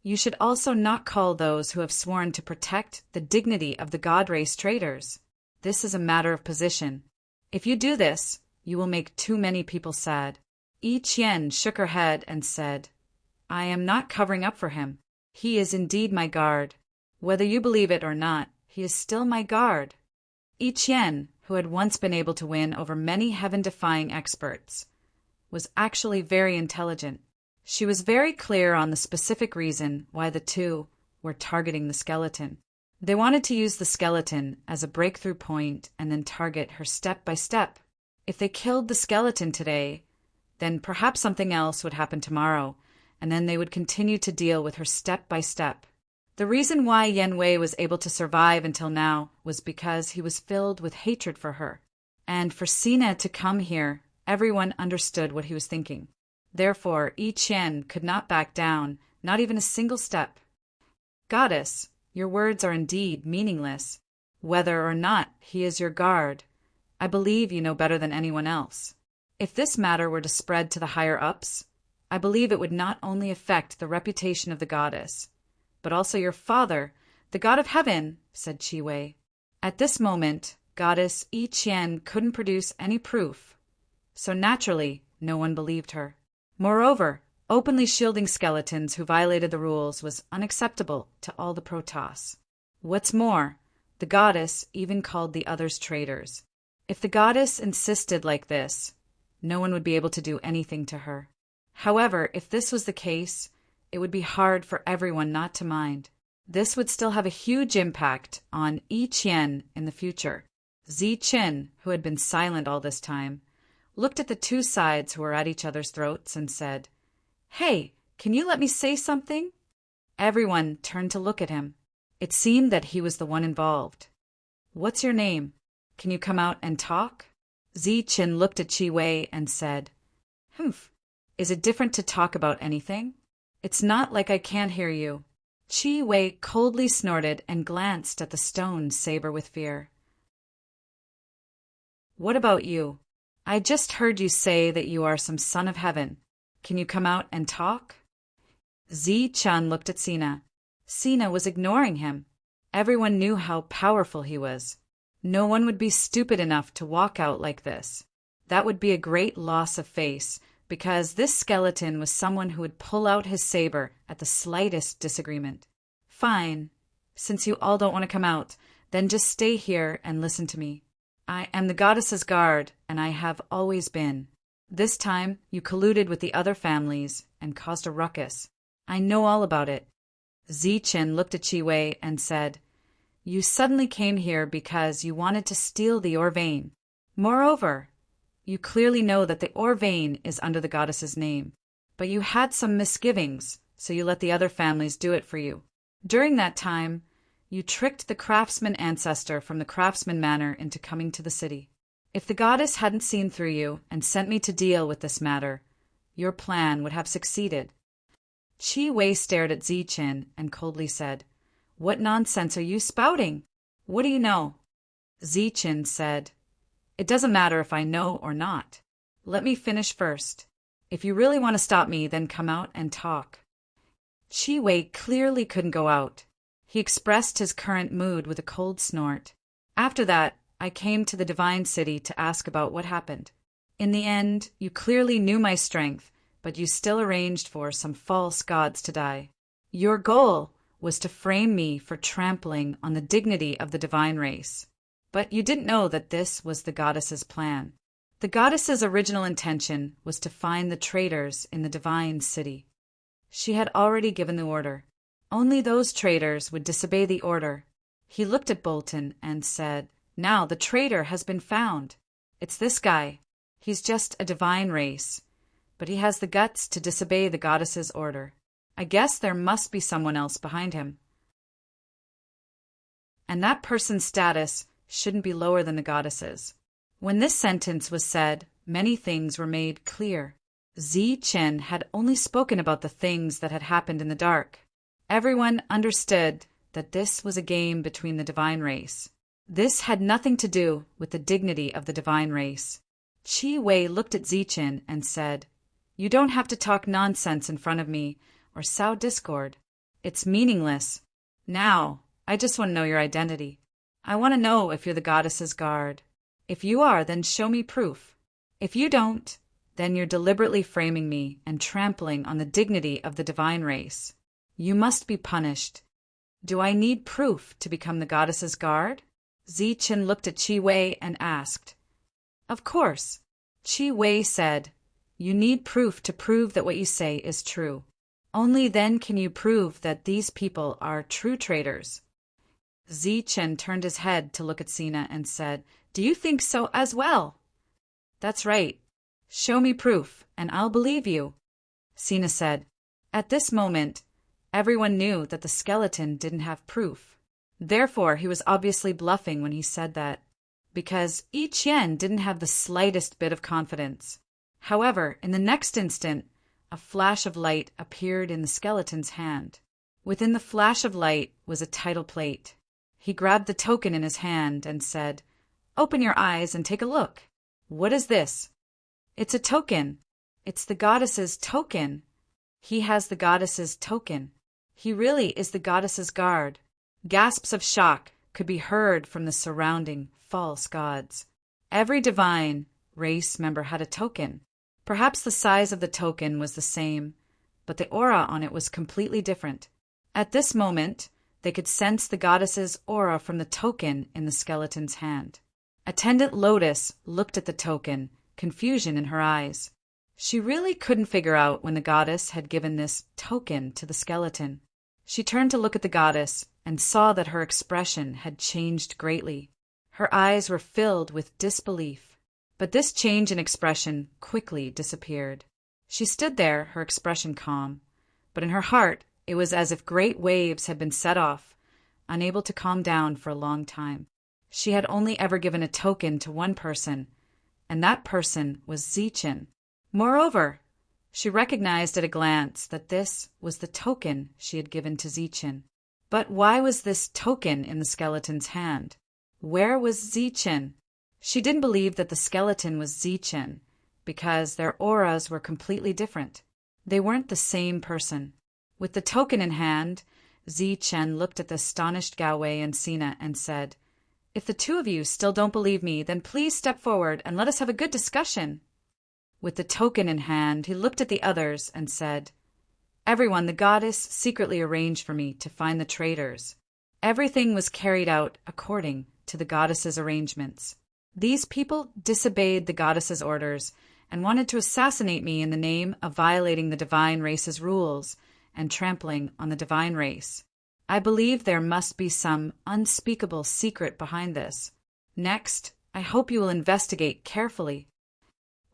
You should also not call those who have sworn to protect the dignity of the god race traitors. This is a matter of position. If you do this, you will make too many people sad." Yi Qian shook her head and said, "I am not covering up for him. He is indeed my guard. Whether you believe it or not, he is still my guard." Yi Qian, who had once been able to win over many heaven-defying experts, was actually very intelligent. She was very clear on the specific reason why the two were targeting the skeleton. They wanted to use the skeleton as a breakthrough point and then target her step by step. If they killed the skeleton today, then perhaps something else would happen tomorrow, and then they would continue to deal with her step by step. The reason why Yen Wei was able to survive until now was because he was filled with hatred for her. And for Sina to come here, everyone understood what he was thinking. Therefore, Yi Qian could not back down, not even a single step. Goddess, your words are indeed meaningless. Whether or not he is your guard, I believe you know better than anyone else. If this matter were to spread to the higher-ups, I believe it would not only affect the reputation of the goddess, but also your father, the god of heaven, said Qi Wei. At this moment, goddess Yi Qian couldn't produce any proof, so naturally no one believed her. Moreover, openly shielding skeletons who violated the rules was unacceptable to all the Protoss. What's more, the goddess even called the others traitors. If the goddess insisted like this, no one would be able to do anything to her. However, if this was the case, it would be hard for everyone not to mind. This would still have a huge impact on Yi Qian in the future. Zi Qin, who had been silent all this time, looked at the two sides who were at each other's throats and said, "Hey, can you let me say something?" Everyone turned to look at him. It seemed that he was the one involved. "What's your name? Can you come out and talk?" Zi Qin looked at Qi Wei and said, "Humph. Is it different to talk about anything? It's not like I can't hear you." Qi Wei coldly snorted and glanced at the stone saber with fear. "What about you? I just heard you say that you are some son of heaven. Can you come out and talk?" Zi Qian looked at Sina. Sina was ignoring him. Everyone knew how powerful he was. No one would be stupid enough to walk out like this. That would be a great loss of face, because this skeleton was someone who would pull out his saber at the slightest disagreement. "Fine. Since you all don't want to come out, then just stay here and listen to me. I am the goddess's guard, and I have always been. This time, you colluded with the other families and caused a ruckus. I know all about it." Zi Qin looked at Qi Wei and said, "You suddenly came here because you wanted to steal the ore vein. Moreover, you clearly know that the ore vein is under the goddess's name, but you had some misgivings, so you let the other families do it for you. During that time, you tricked the craftsman ancestor from the craftsman manor into coming to the city. If the goddess hadn't seen through you and sent me to deal with this matter, your plan would have succeeded." Qi Wei stared at Zi Qin and coldly said, "What nonsense are you spouting? What do you know?" Zi Qin said, "It doesn't matter if I know or not. Let me finish first. If you really want to stop me, then come out and talk." Qi Wei clearly couldn't go out. He expressed his current mood with a cold snort. "After that, I came to the Divine City to ask about what happened. In the end, you clearly knew my strength, but you still arranged for some false gods to die. Your goal was to frame me for trampling on the dignity of the divine race. But you didn't know that this was the goddess's plan. The goddess's original intention was to find the traitors in the Divine City. She had already given the order. Only those traitors would disobey the order." He looked at Bolton and said, "Now the traitor has been found. It's this guy. He's just a divine race, but he has the guts to disobey the goddess's order. I guess there must be someone else behind him. And that person's status shouldn't be lower than the goddess's." When this sentence was said, many things were made clear. Zi Qin had only spoken about the things that had happened in the dark. Everyone understood that this was a game between the divine race. This had nothing to do with the dignity of the divine race. Qi Wei looked at Zi Qin and said, "You don't have to talk nonsense in front of me or sow discord. It's meaningless. Now, I just want to know your identity. I want to know if you're the goddess's guard. If you are, then show me proof. If you don't, then you're deliberately framing me and trampling on the dignity of the divine race. You must be punished. Do I need proof to become the goddess's guard?" Zi Qin looked at Qi Wei and asked. "Of course." Qi Wei said, "You need proof to prove that what you say is true. Only then can you prove that these people are true traitors." Zi Qin turned his head to look at Sina and said, "Do you think so as well?" "That's right. Show me proof, and I'll believe you." Sina said, At this moment, everyone knew that the skeleton didn't have proof. Therefore, he was obviously bluffing when he said that, because Yi Qian didn't have the slightest bit of confidence. However, in the next instant, a flash of light appeared in the skeleton's hand. Within the flash of light was a title plate. He grabbed the token in his hand and said, "Open your eyes and take a look. What is this?" "It's a token. It's the goddess's token." He has the goddess's token. He really is the goddess's guard. Gasps of shock could be heard from the surrounding false gods. Every divine race member had a token. Perhaps the size of the token was the same, but the aura on it was completely different. At this moment, they could sense the goddess's aura from the token in the skeleton's hand. Attendant Lotus looked at the token, confusion in her eyes. She really couldn't figure out when the goddess had given this token to the skeleton. She turned to look at the goddess and saw that her expression had changed greatly. Her eyes were filled with disbelief. But this change in expression quickly disappeared. She stood there, her expression calm, but in her heart it was as if great waves had been set off, unable to calm down for a long time. She had only ever given a token to one person, and that person was Zichen. Moreover, she recognized at a glance that this was the token she had given to Zichen. But why was this token in the skeleton's hand? Where was Zichen? She didn't believe that the skeleton was Zichen, because their auras were completely different. They weren't the same person. With the token in hand, Zichen looked at the astonished Gao Wei and Sina and said, "If the two of you still don't believe me, then please step forward and let us have a good discussion." With the token in hand, he looked at the others and said, "Everyone, the goddess secretly arranged for me to find the traitors. Everything was carried out according to the goddess's arrangements. These people disobeyed the goddess's orders and wanted to assassinate me in the name of violating the divine race's rules and trampling on the divine race. I believe there must be some unspeakable secret behind this. Next, I hope you will investigate carefully."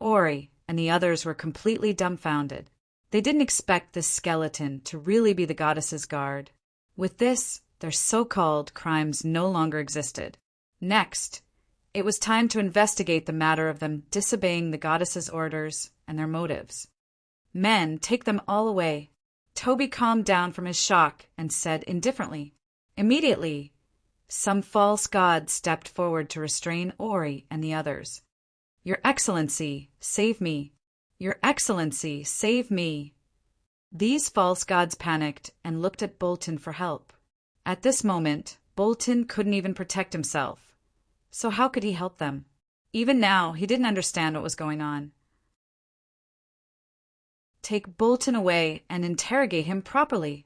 Ori and the others were completely dumbfounded. They didn't expect this skeleton to really be the goddess's guard. With this, their so-called crimes no longer existed. Next, it was time to investigate the matter of them disobeying the goddess's orders and their motives. "Men, take them all away." Toby calmed down from his shock and said indifferently. Immediately, some false god stepped forward to restrain Ori and the others. "Your Excellency, save me. Your Excellency, save me." These false gods panicked and looked at Bolton for help. At this moment, Bolton couldn't even protect himself. So how could he help them? Even now, he didn't understand what was going on. "Take Bolton away and interrogate him properly,"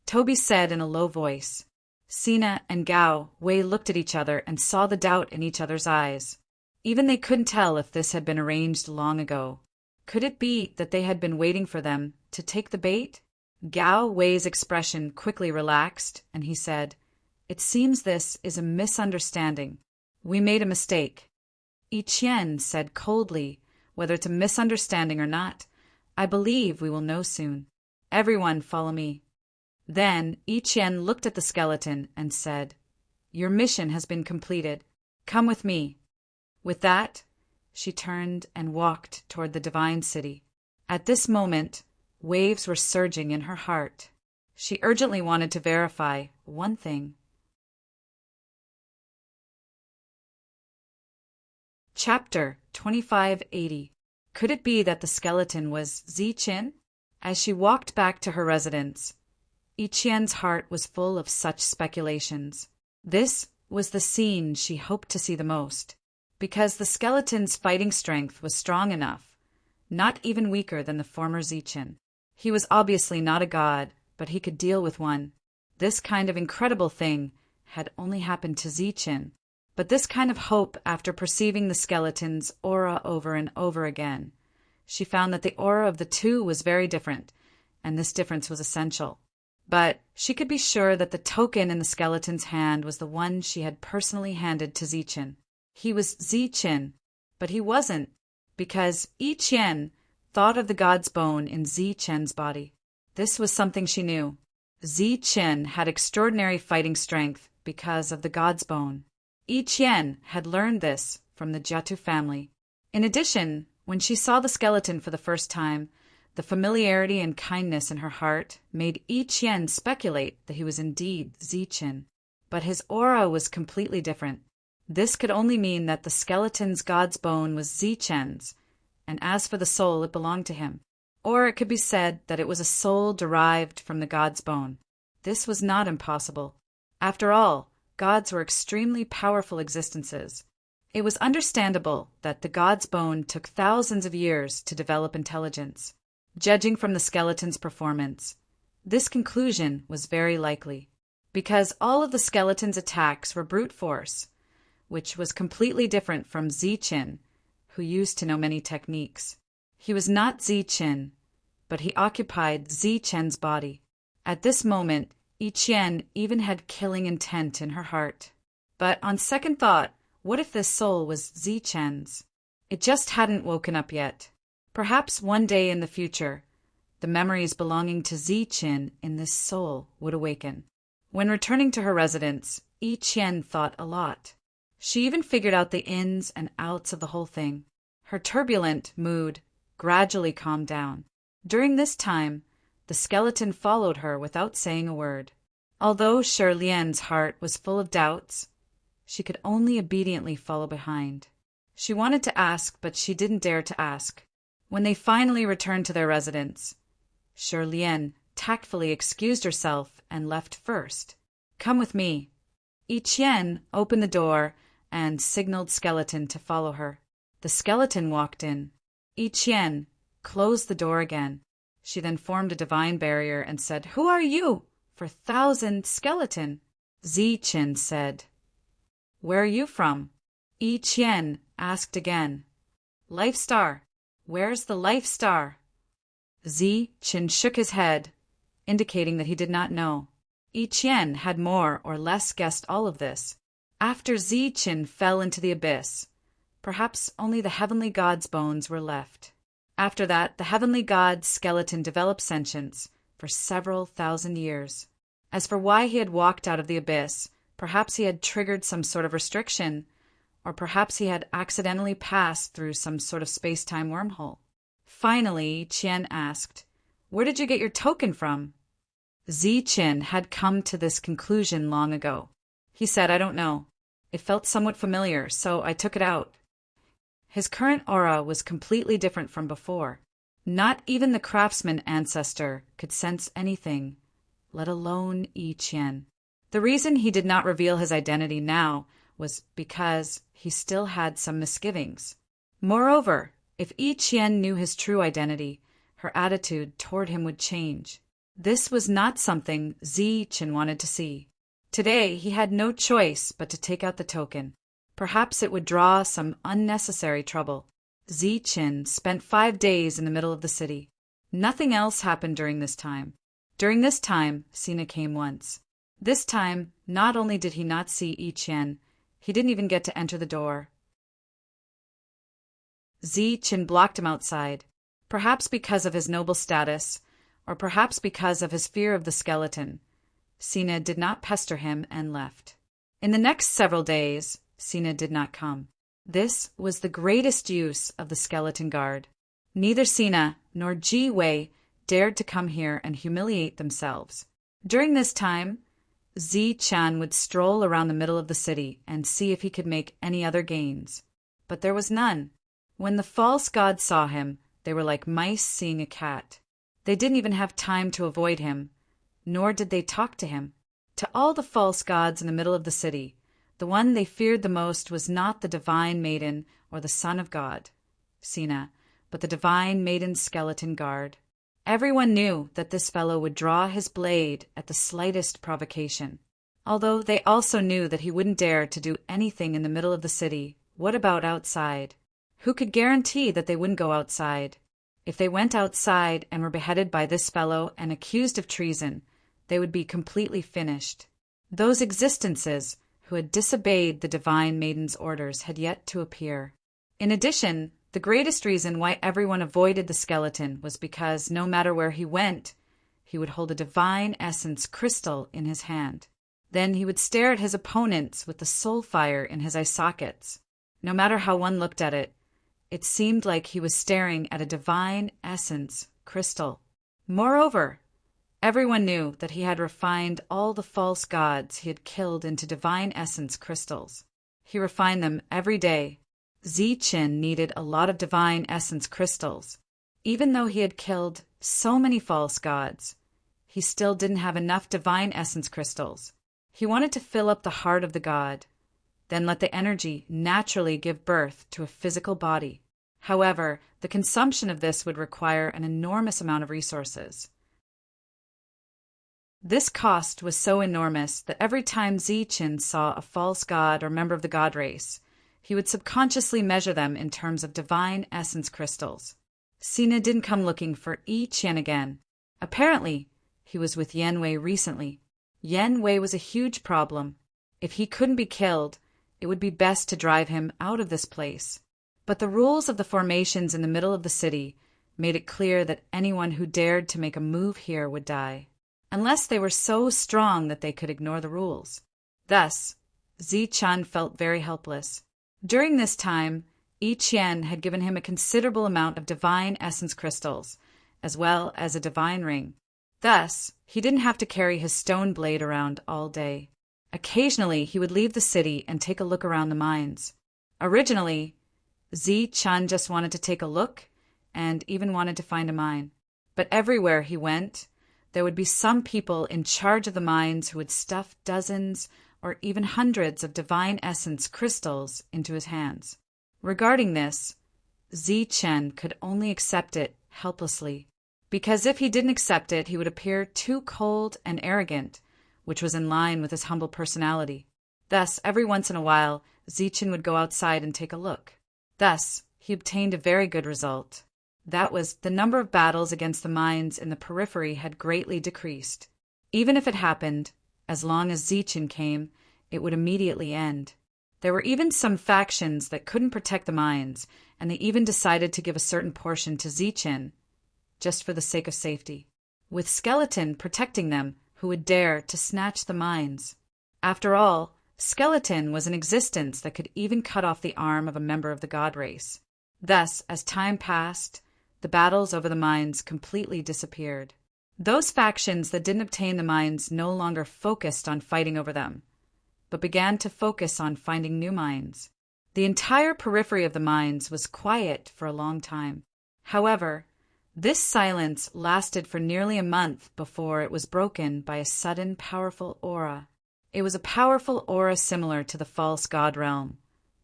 Toby said in a low voice. Sina and Gao Wei looked at each other and saw the doubt in each other's eyes. Even they couldn't tell if this had been arranged long ago. Could it be that they had been waiting for them to take the bait? Gao Wei's expression quickly relaxed, and he said, "It seems this is a misunderstanding. We made a mistake." Yi Qian said coldly, "Whether it's a misunderstanding or not, I believe we will know soon. Everyone follow me." Then Yi Qian looked at the skeleton and said, "Your mission has been completed. Come with me." With that, she turned and walked toward the divine city. At this moment, waves were surging in her heart. She urgently wanted to verify one thing. Chapter 2580. Could it be that the skeleton was Zichen? As she walked back to her residence, Yi Qian's heart was full of such speculations. This was the scene she hoped to see the most, because the skeleton's fighting strength was strong enough, not even weaker than the former Zichen. He was obviously not a god, but he could deal with one. This kind of incredible thing had only happened to Zichen, but this kind of hope after perceiving the skeleton's aura over and over again. She found that the aura of the two was very different, and this difference was essential. But she could be sure that the token in the skeleton's hand was the one she had personally handed to Zichen. He was Zichen, but he wasn't, because Yi Qian thought of the god's bone in Zichen's body. This was something she knew. Zi Qin had extraordinary fighting strength because of the god's bone. Yi Qian had learned this from the Jiatu family. In addition, when she saw the skeleton for the first time, the familiarity and kindness in her heart made Yi Qian speculate that he was indeed Zi Qin. But his aura was completely different. This could only mean that the skeleton's god's bone was Zi Qian's, and as for the soul, it belonged to him. Or it could be said that it was a soul derived from the god's bone. This was not impossible. After all, gods were extremely powerful existences. It was understandable that the god's bone took thousands of years to develop intelligence. Judging from the skeleton's performance, this conclusion was very likely, because all of the skeleton's attacks were brute force, which was completely different from Zi Qin, who used to know many techniques. He was not Zi Qin, but he occupied Zi Qian's body. At this moment, Yi Qian even had killing intent in her heart. But on second thought, what if this soul was Zi Qian's? It just hadn't woken up yet. Perhaps one day in the future, the memories belonging to Zi Qin in this soul would awaken. When returning to her residence, Yi Qian thought a lot. She even figured out the ins and outs of the whole thing. Her turbulent mood gradually calmed down. During this time, the skeleton followed her without saying a word. Although Shirlian's heart was full of doubts, she could only obediently follow behind. She wanted to ask, but she didn't dare to ask. When they finally returned to their residence, Shirlian tactfully excused herself and left first. "Come with me." Yi Qian opened the door and signaled Skeleton to follow her. The skeleton walked in. Yi Qian closed the door again. She then formed a divine barrier and said, "Who are you? For 1,000 skeleton." Zi Qin said, "Where are you from?" Yi Qian asked again, "Life Star. Where's the Life Star?" Zi Qin shook his head, indicating that he did not know. Yi Qian had more or less guessed all of this. After Zi Qin fell into the abyss, perhaps only the heavenly god's bones were left. After that, the heavenly god's skeleton developed sentience for several thousand years. As for why he had walked out of the abyss, perhaps he had triggered some sort of restriction, or perhaps he had accidentally passed through some sort of space-time wormhole. Finally, Qian asked, "Where did you get your token from?" Zi Qin had come to this conclusion long ago. He said, "I don't know. It felt somewhat familiar, so I took it out." His current aura was completely different from before. Not even the craftsman ancestor could sense anything, let alone Yi Qian. The reason he did not reveal his identity now was because he still had some misgivings. Moreover, if Yi Qian knew his true identity, her attitude toward him would change. This was not something Zi Qin wanted to see. Today, he had no choice but to take out the token. Perhaps it would draw some unnecessary trouble. Zi Qin spent 5 days in the middle of the city. Nothing else happened during this time. During this time, Sina came once. This time, not only did he not see Yi Qian, he didn't even get to enter the door. Zi Qin blocked him outside, perhaps because of his noble status, or perhaps because of his fear of the skeleton. Sina did not pester him and left. In the next several days, Sina did not come. This was the greatest use of the skeleton guard. Neither Sina nor Ji Wei dared to come here and humiliate themselves. During this time, Zi Qian would stroll around the middle of the city and see if he could make any other gains. But there was none. When the false gods saw him, they were like mice seeing a cat. They didn't even have time to avoid him, nor did they talk to him. To all the false gods in the middle of the city, the one they feared the most was not the divine maiden or the son of God, Sina, but the divine maiden's skeleton guard. Everyone knew that this fellow would draw his blade at the slightest provocation. Although they also knew that he wouldn't dare to do anything in the middle of the city, what about outside? Who could guarantee that they wouldn't go outside? If they went outside and were beheaded by this fellow and accused of treason, they would be completely finished. Those existences who had disobeyed the divine maiden's orders had yet to appear. In addition, the greatest reason why everyone avoided the skeleton was because no matter where he went, he would hold a divine essence crystal in his hand. Then he would stare at his opponents with the soul fire in his eye sockets. No matter how one looked at it, it seemed like he was staring at a divine essence crystal. Moreover, everyone knew that he had refined all the false gods he had killed into divine essence crystals. He refined them every day. Ziqin needed a lot of divine essence crystals. Even though he had killed so many false gods, he still didn't have enough divine essence crystals. He wanted to fill up the heart of the god, then let the energy naturally give birth to a physical body. However, the consumption of this would require an enormous amount of resources. This cost was so enormous that every time Ziqin saw a false god or member of the god race, he would subconsciously measure them in terms of divine essence crystals. Sina didn't come looking for Yi Qian again. Apparently, he was with Yan Wei recently. Yan Wei was a huge problem. If he couldn't be killed, it would be best to drive him out of this place. But the rules of the formations in the middle of the city made it clear that anyone who dared to make a move here would die, unless they were so strong that they could ignore the rules. Thus, Ziqin felt very helpless. During this time, Yi Qian had given him a considerable amount of divine essence crystals, as well as a divine ring. Thus, he didn't have to carry his stone blade around all day. Occasionally, he would leave the city and take a look around the mines. Originally, Ziqin just wanted to take a look and even wanted to find a mine. But everywhere he went, there would be some people in charge of the mines who would stuff dozens or even hundreds of divine essence crystals into his hands. Regarding this, Ziqin could only accept it helplessly, because if he didn't accept it, he would appear too cold and arrogant, which was in line with his humble personality. Thus, every once in a while, Ziqin would go outside and take a look. Thus, he obtained a very good result. That was, the number of battles against the mines in the periphery had greatly decreased. Even if it happened, as long as Ziqin came, it would immediately end. There were even some factions that couldn't protect the mines, and they even decided to give a certain portion to Ziqin, just for the sake of safety, with Skeleton protecting them who would dare to snatch the mines. After all, Skeleton was an existence that could even cut off the arm of a member of the god race. Thus, as time passed, the battles over the mines completely disappeared. Those factions that didn't obtain the mines no longer focused on fighting over them, but began to focus on finding new mines. The entire periphery of the mines was quiet for a long time. However, this silence lasted for nearly a month before it was broken by a sudden powerful aura. It was a powerful aura similar to the false god realm,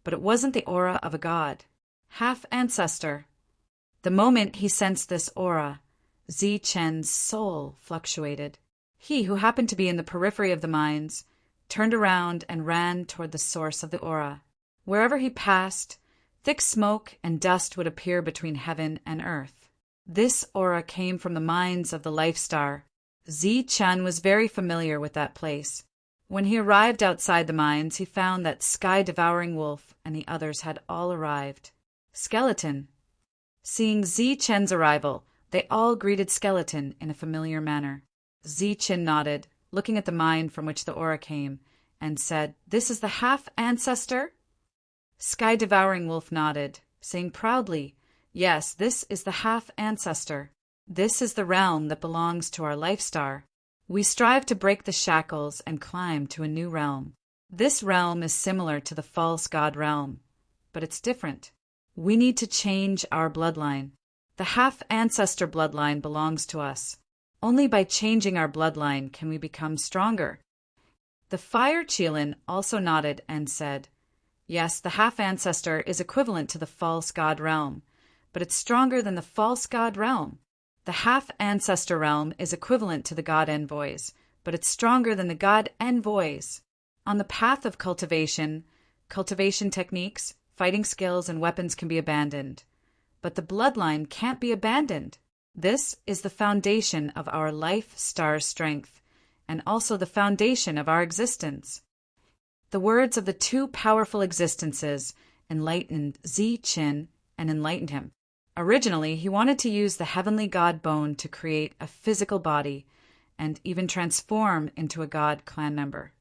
but it wasn't the aura of a god. Half ancestor. The moment he sensed this aura, Ziqin's soul fluctuated. He, who happened to be in the periphery of the mines, turned around and ran toward the source of the aura. Wherever he passed, thick smoke and dust would appear between heaven and earth. This aura came from the mines of the Life Star. Ziqin was very familiar with that place. When he arrived outside the mines, he found that Sky-Devouring Wolf and the others had all arrived. Skeleton. Seeing Ziqin's arrival, they all greeted Skeleton in a familiar manner. Ziqin nodded, looking at the mine from which the aura came, and said, "This is the half-ancestor?" Sky-Devouring Wolf nodded, saying proudly, "Yes, this is the half-ancestor. This is the realm that belongs to our Life Star. We strive to break the shackles and climb to a new realm. This realm is similar to the false god realm, but it's different. We need to change our bloodline. The half-ancestor bloodline belongs to us. Only by changing our bloodline can we become stronger." The Fire Qilin also nodded and said, "Yes, the half-ancestor is equivalent to the false god realm, but it's stronger than the false god realm. The half-ancestor realm is equivalent to the god envoys, but it's stronger than the god envoys. On the path of cultivation techniques, fighting skills, and weapons can be abandoned, but the bloodline can't be abandoned. This is the foundation of our Life Star strength, and also the foundation of our existence." The words of the two powerful existences enlightened Ziqin and enlightened him. Originally, he wanted to use the heavenly god bone to create a physical body, and even transform into a god clan member.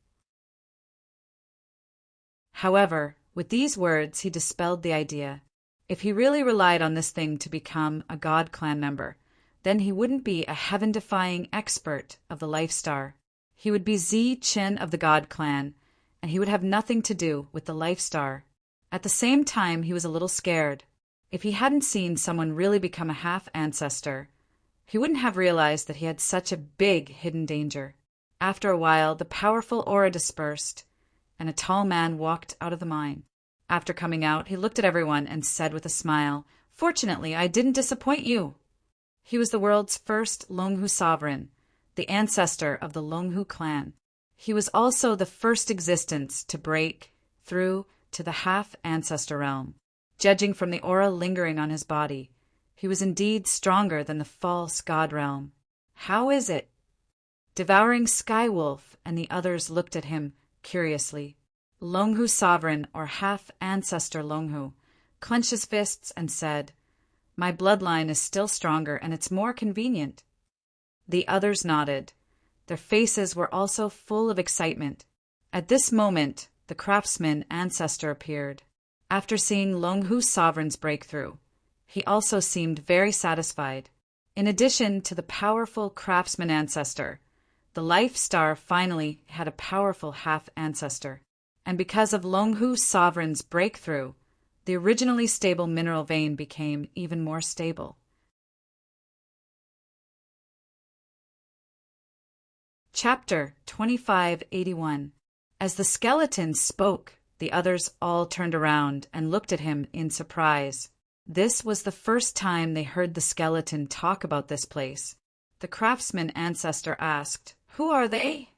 However, with these words, he dispelled the idea. If he really relied on this thing to become a god clan member, then he wouldn't be a heaven-defying expert of the Life Star. He would be Zi Qin of the God Clan, and he would have nothing to do with the Life Star. At the same time, he was a little scared. If he hadn't seen someone really become a half-ancestor, he wouldn't have realized that he had such a big hidden danger. After a while, the powerful aura dispersed, and a tall man walked out of the mine. After coming out, he looked at everyone and said with a smile, "Fortunately, I didn't disappoint you." He was the world's first Longhu sovereign, the ancestor of the Longhu clan. He was also the first existence to break through to the half-ancestor realm. Judging from the aura lingering on his body, he was indeed stronger than the false god realm. How is it? Devouring Skywolf and the others looked at him curiously. Longhu sovereign, or half-ancestor Longhu, clenched his fists and said, "My bloodline is still stronger and it's more convenient." The others nodded. Their faces were also full of excitement. At this moment, the craftsman ancestor appeared. After seeing Longhu sovereign's breakthrough, he also seemed very satisfied. In addition to the powerful craftsman ancestor, the Life Star finally had a powerful half-ancestor. And because of Longhu sovereign's breakthrough, the originally stable mineral vein became even more stable. Chapter 2581. As the skeleton spoke, the others all turned around and looked at him in surprise. This was the first time they heard the skeleton talk about this place. The craftsman ancestor asked, "Who are they?"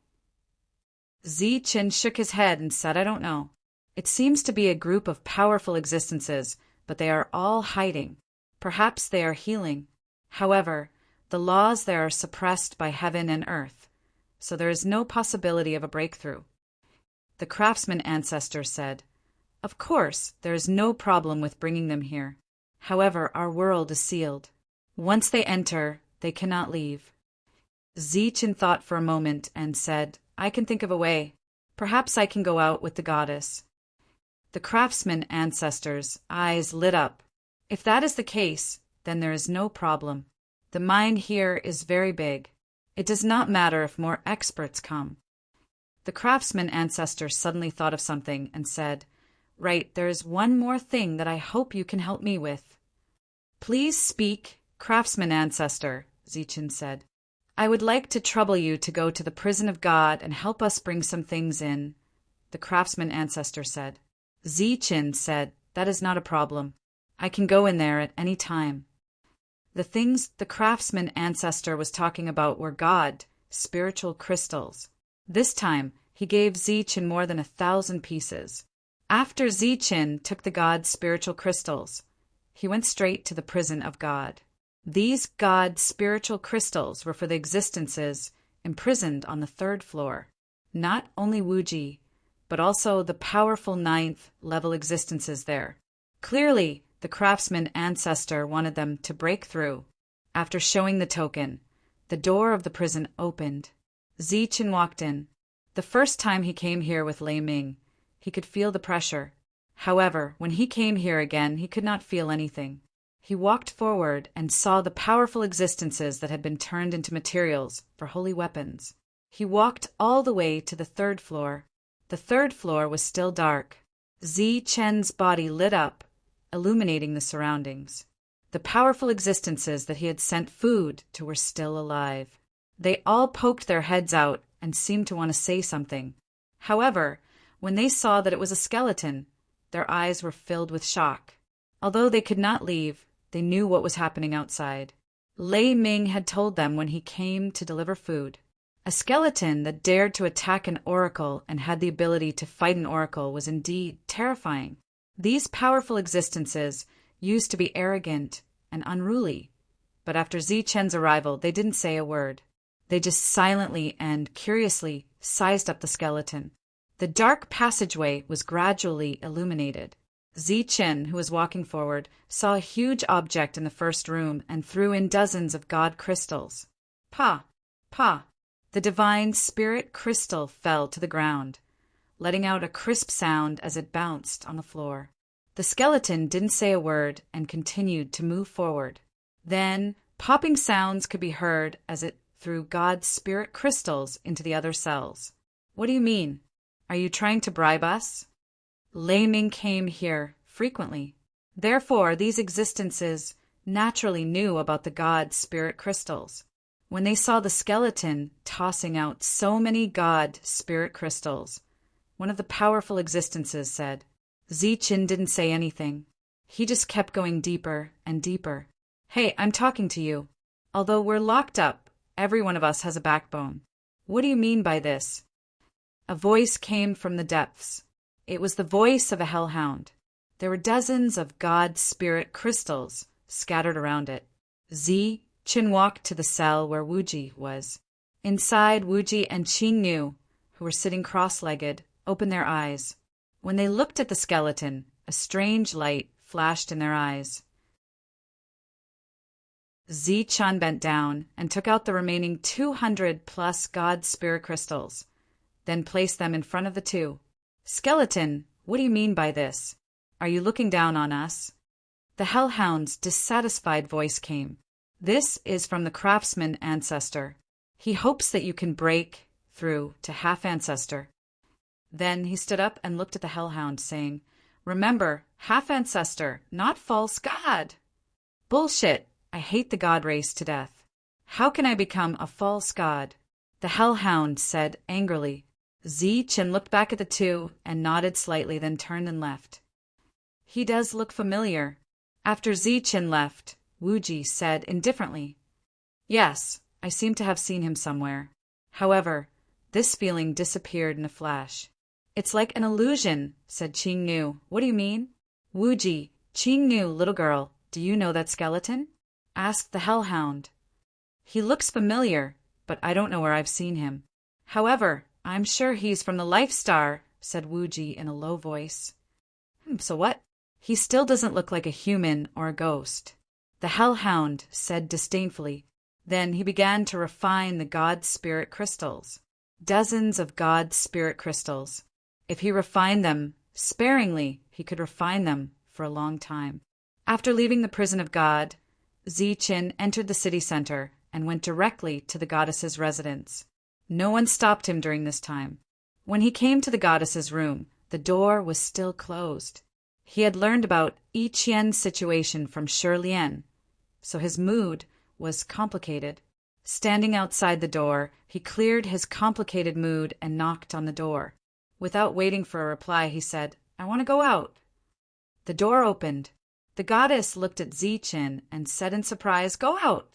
Zi Qin shook his head and said, "I don't know. It seems to be a group of powerful existences, but they are all hiding. Perhaps they are healing. However, the laws there are suppressed by heaven and earth, so there is no possibility of a breakthrough." The craftsman ancestor said, "Of course, there is no problem with bringing them here. However, our world is sealed. Once they enter, they cannot leave." Zi Qin thought for a moment and said, "I can think of a way. Perhaps I can go out with the goddess." The craftsman ancestor's eyes lit up. "If that is the case, then there is no problem. The mine here is very big. It does not matter if more experts come." The craftsman ancestor suddenly thought of something and said, "Right, there is one more thing that I hope you can help me with." "Please speak, craftsman ancestor," Zi Qin said. "I would like to trouble you to go to the prison of God and help us bring some things in," the craftsman ancestor said. Zi Qin said, "That is not a problem. I can go in there at any time." The things the craftsman ancestor was talking about were God, spiritual crystals. This time, he gave Zi Qin more than 1,000 pieces. After Zi Qin took the God spiritual crystals, he went straight to the prison of God. These God spiritual crystals were for the existences imprisoned on the 3rd floor. Not only Wuji, but also the powerful 9th level existences there. Clearly, the craftsman ancestor wanted them to break through. After showing the token, the door of the prison opened. Zi Qin walked in. The first time he came here with Lei Ming, he could feel the pressure. However, when he came here again, he could not feel anything. He walked forward and saw the powerful existences that had been turned into materials for holy weapons. He walked all the way to the 3rd floor. The 3rd floor was still dark. Zi Qin's body lit up, illuminating the surroundings. The powerful existences that he had sent food to were still alive. They all poked their heads out and seemed to want to say something. However, when they saw that it was a skeleton, their eyes were filled with shock. Although they could not leave, they knew what was happening outside. Lei Ming had told them when he came to deliver food. A skeleton that dared to attack an oracle and had the ability to fight an oracle was indeed terrifying. These powerful existences used to be arrogant and unruly, but after Zi Qin's arrival, they didn't say a word. They just silently and curiously sized up the skeleton. The dark passageway was gradually illuminated. Zi Qin, who was walking forward, saw a huge object in the first room and threw in dozens of God crystals. "Pa! Pa!" The divine spirit crystal fell to the ground, letting out a crisp sound as it bounced on the floor. The skeleton didn't say a word and continued to move forward. Then, popping sounds could be heard as it threw God's spirit crystals into the other cells. What do you mean? Are you trying to bribe us? Lei Ming came here frequently. Therefore, these existences naturally knew about the God spirit crystals. When they saw the skeleton tossing out so many God spirit crystals, one of the powerful existences said, Ziqin didn't say anything. He just kept going deeper and deeper. Hey, I'm talking to you. Although we're locked up, every one of us has a backbone. What do you mean by this? A voice came from the depths. It was the voice of a hellhound. There were dozens of God spirit crystals scattered around it. Ziqin walked to the cell where Wuji was. Inside, Wuji and Qingnu, who were sitting cross-legged, opened their eyes. When they looked at the skeleton, a strange light flashed in their eyes. Ziqin bent down and took out the remaining 200+ God spirit crystals, then placed them in front of the two. Skeleton, what do you mean by this? Are you looking down on us? The hellhound's dissatisfied voice came. This is from the craftsman ancestor. He hopes that you can break through to half-ancestor. Then he stood up and looked at the hellhound, saying, Remember, half-ancestor, not false god. Bullshit. I hate the god race to death. How can I become a false god? The hellhound said angrily. Ziqin looked back at the two and nodded slightly, then turned and left. He does look familiar. After Ziqin left, Wuji said indifferently, Yes, I seem to have seen him somewhere. However, this feeling disappeared in a flash. It's like an illusion, said Qingnu. What do you mean? Wuji, Qingnu, little girl, do you know that skeleton? Asked the hellhound. He looks familiar, but I don't know where I've seen him. However, I'm sure he's from the Life Star, said Wuji in a low voice. So what? He still doesn't look like a human or a ghost. The hellhound said disdainfully. Then he began to refine the God spirit crystals. Dozens of God spirit crystals. If he refined them sparingly, he could refine them for a long time. After leaving the prison of God, Ziqin entered the city center and went directly to the goddess's residence. No one stopped him during this time. When he came to the goddess's room, the door was still closed. He had learned about Yi Qian's situation from Shi Lian, so his mood was complicated. Standing outside the door, he cleared his complicated mood and knocked on the door. Without waiting for a reply, he said, I want to go out. The door opened. The goddess looked at Ziqin and said in surprise, Go out.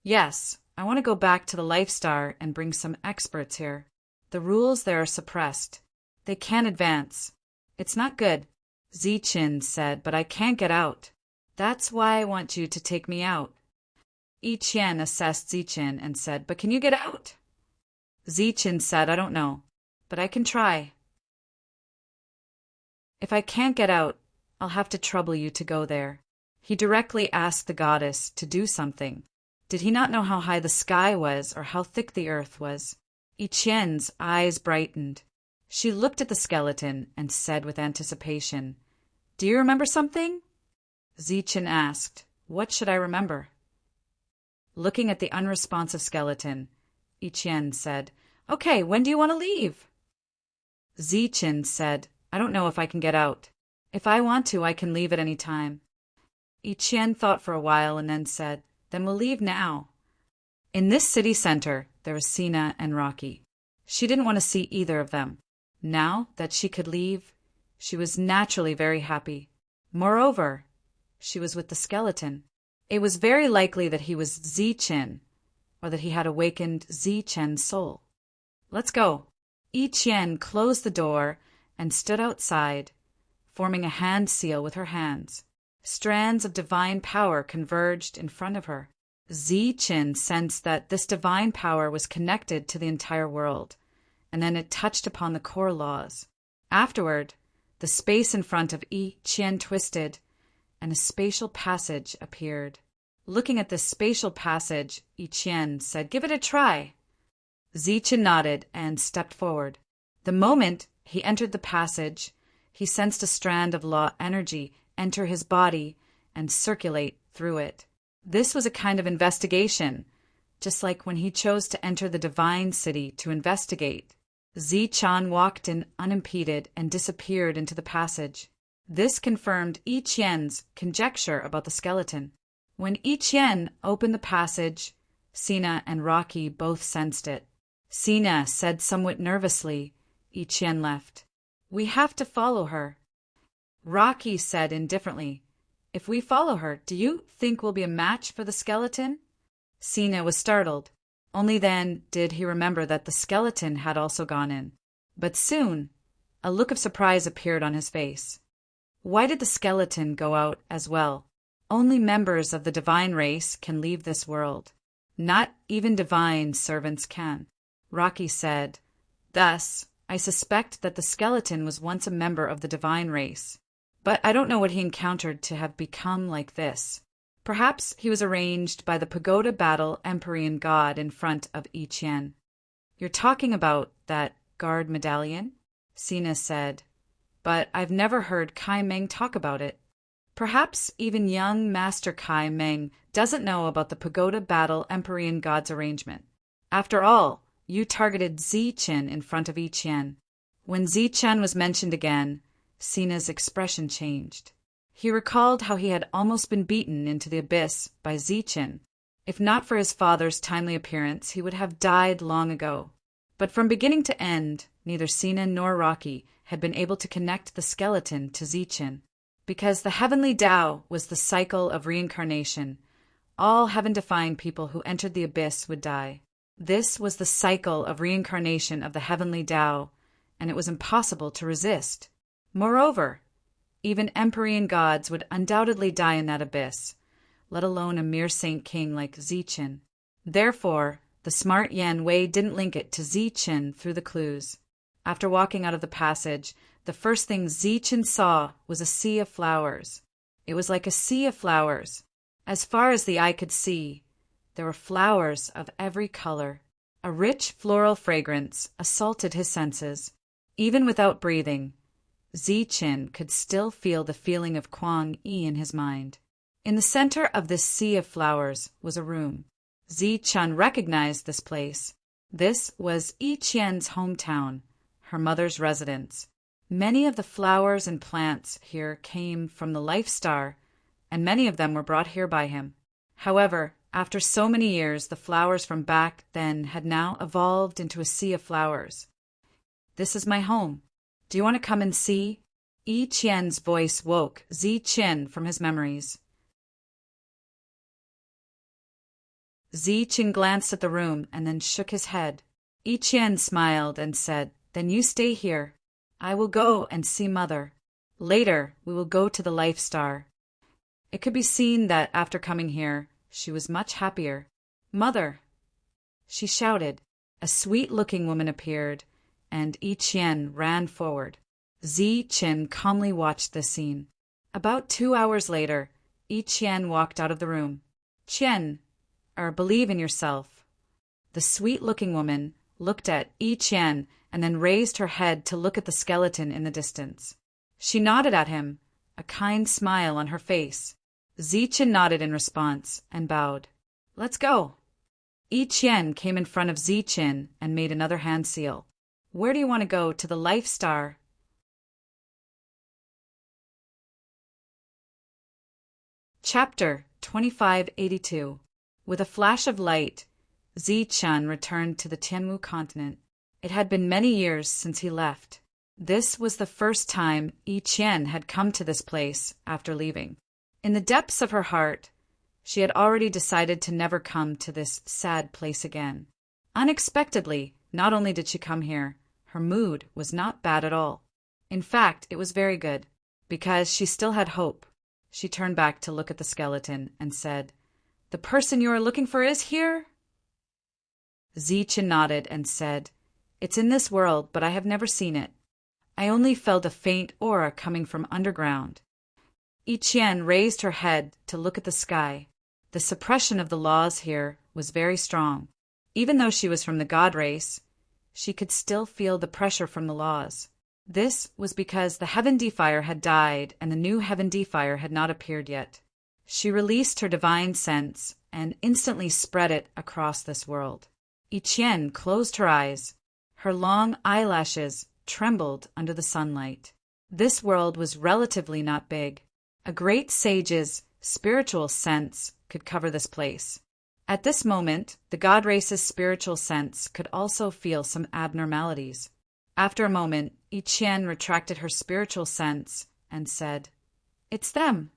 Yes, I want to go back to the Life Star and bring some experts here. The rules there are suppressed. They can't advance. It's not good, Ziqin said, but I can't get out. That's why I want you to take me out. Yi Qian assessed Ziqin and said, But can you get out? Ziqin said, I don't know, but I can try. If I can't get out, I'll have to trouble you to go there. He directly asked the goddess to do something. Did he not know how high the sky was or how thick the earth was? Yi Qian's eyes brightened. She looked at the skeleton and said with anticipation, Do you remember something? Ziqin asked, What should I remember? Looking at the unresponsive skeleton, Yi Qian said, Okay, when do you want to leave? Ziqin said, I don't know if I can get out. If I want to, I can leave at any time. Yi Qian thought for a while and then said, Then we'll leave now. In this city center, there was Sina and Rocky. She didn't want to see either of them. Now that she could leave, she was naturally very happy. Moreover, she was with the skeleton. It was very likely that he was Ziqin, or that he had awakened Ziqin's soul. Let's go. Yi Qian closed the door and stood outside, forming a hand seal with her hands. Strands of divine power converged in front of her. Ziqin sensed that this divine power was connected to the entire world, and then it touched upon the core laws. Afterward, the space in front of Yi Qian twisted, and a spatial passage appeared. Looking at this spatial passage, Yi Qian said, Give it a try. Zichen nodded and stepped forward. The moment he entered the passage, he sensed a strand of law energy enter his body and circulate through it. This was a kind of investigation, just like when he chose to enter the divine city to investigate. Zichen walked in unimpeded and disappeared into the passage. This confirmed Yi Qian's conjecture about the skeleton. When Yi Qian opened the passage, Sina and Rocky both sensed it. Sina said somewhat nervously. Yi Qian left. "We have to follow her." Rocky said indifferently, "If we follow her, do you think we'll be a match for the skeleton?" Sina was startled. Only then did he remember that the skeleton had also gone in. But soon, a look of surprise appeared on his face. Why did the skeleton go out as well? Only members of the divine race can leave this world. Not even divine servants can. Rocky said, "Thus, I suspect that the skeleton was once a member of the divine race. But I don't know what he encountered to have become like this. Perhaps he was arranged by the pagoda battle Empyrean god in front of Yi Qian." "You're talking about that guard medallion?" Sina said. "But I've never heard Kai Meng talk about it." "Perhaps even young Master Kai Meng doesn't know about the pagoda battle Empyrean god's arrangement. After all, you targeted Zichen in front of Yi Qian." When Zichen was mentioned again, Sina's expression changed. He recalled how he had almost been beaten into the abyss by Zichen. If not for his father's timely appearance, he would have died long ago. But from beginning to end, neither Sina nor Rocky had been able to connect the skeleton to Zichen. Because the heavenly Tao was the cycle of reincarnation, all heaven-defined people who entered the abyss would die. This was the cycle of reincarnation of the heavenly Tao, and it was impossible to resist. Moreover, even Empyrean gods would undoubtedly die in that abyss, let alone a mere saint king like Zichen. Therefore, the smart Yan Wei didn't link it to Zichen through the clues. After walking out of the passage, the first thing Zichen saw was a sea of flowers. It was like a sea of flowers. As far as the eye could see, there were flowers of every color. A rich floral fragrance assaulted his senses. Even without breathing, Zichen could still feel the feeling of Kuang Yi in his mind. In the center of this sea of flowers was a room. Zichen recognized this place. This was Yi Qian's hometown, her mother's residence. Many of the flowers and plants here came from the Life Star, and many of them were brought here by him. However, after so many years, the flowers from back then had now evolved into a sea of flowers. "This is my home. Do you want to come and see?" Yi Qian's voice woke Zichen from his memories. Zichen glanced at the room and then shook his head. Yi Qian smiled and said, "Then you stay here. I will go and see Mother. Later, we will go to the Life Star." It could be seen that after coming here, she was much happier. "Mother!" she shouted. A sweet-looking woman appeared, and Yi Qian ran forward. Zichen calmly watched this scene. About 2 hours later, Yi Qian walked out of the room. Believe in yourself." The sweet-looking woman looked at Yi Qian and then raised her head to look at the skeleton in the distance. She nodded at him, a kind smile on her face. Zichen nodded in response and bowed. "Let's go." Yi Qian came in front of Zichen and made another hand seal. "Where do you want to go? To the Life Star?" Chapter 2582. With a flash of light, Zichen returned to the Tianwu continent. It had been many years since he left. This was the first time Yi Qian had come to this place after leaving. In the depths of her heart, she had already decided to never come to this sad place again. Unexpectedly, not only did she come here, her mood was not bad at all. In fact, it was very good, because she still had hope. She turned back to look at the skeleton and said, "The person you are looking for is here?" Zichen nodded and said, "It's in this world, but I have never seen it. I only felt a faint aura coming from underground." Yi Qian raised her head to look at the sky. The suppression of the laws here was very strong. Even though she was from the god race, she could still feel the pressure from the laws. This was because the Heaven Defier had died and the new Heaven Defier had not appeared yet. She released her divine sense and instantly spread it across this world. Ichien closed her eyes. Her long eyelashes trembled under the sunlight. This world was relatively not big. A great sage's spiritual sense could cover this place. At this moment, the god race's spiritual sense could also feel some abnormalities. After a moment, Ichien retracted her spiritual sense and said, "It's them."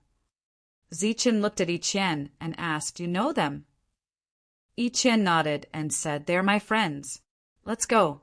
Zichen looked at Ichien and asked, "You know them?" Ichien nodded and said, "They're my friends. Let's go."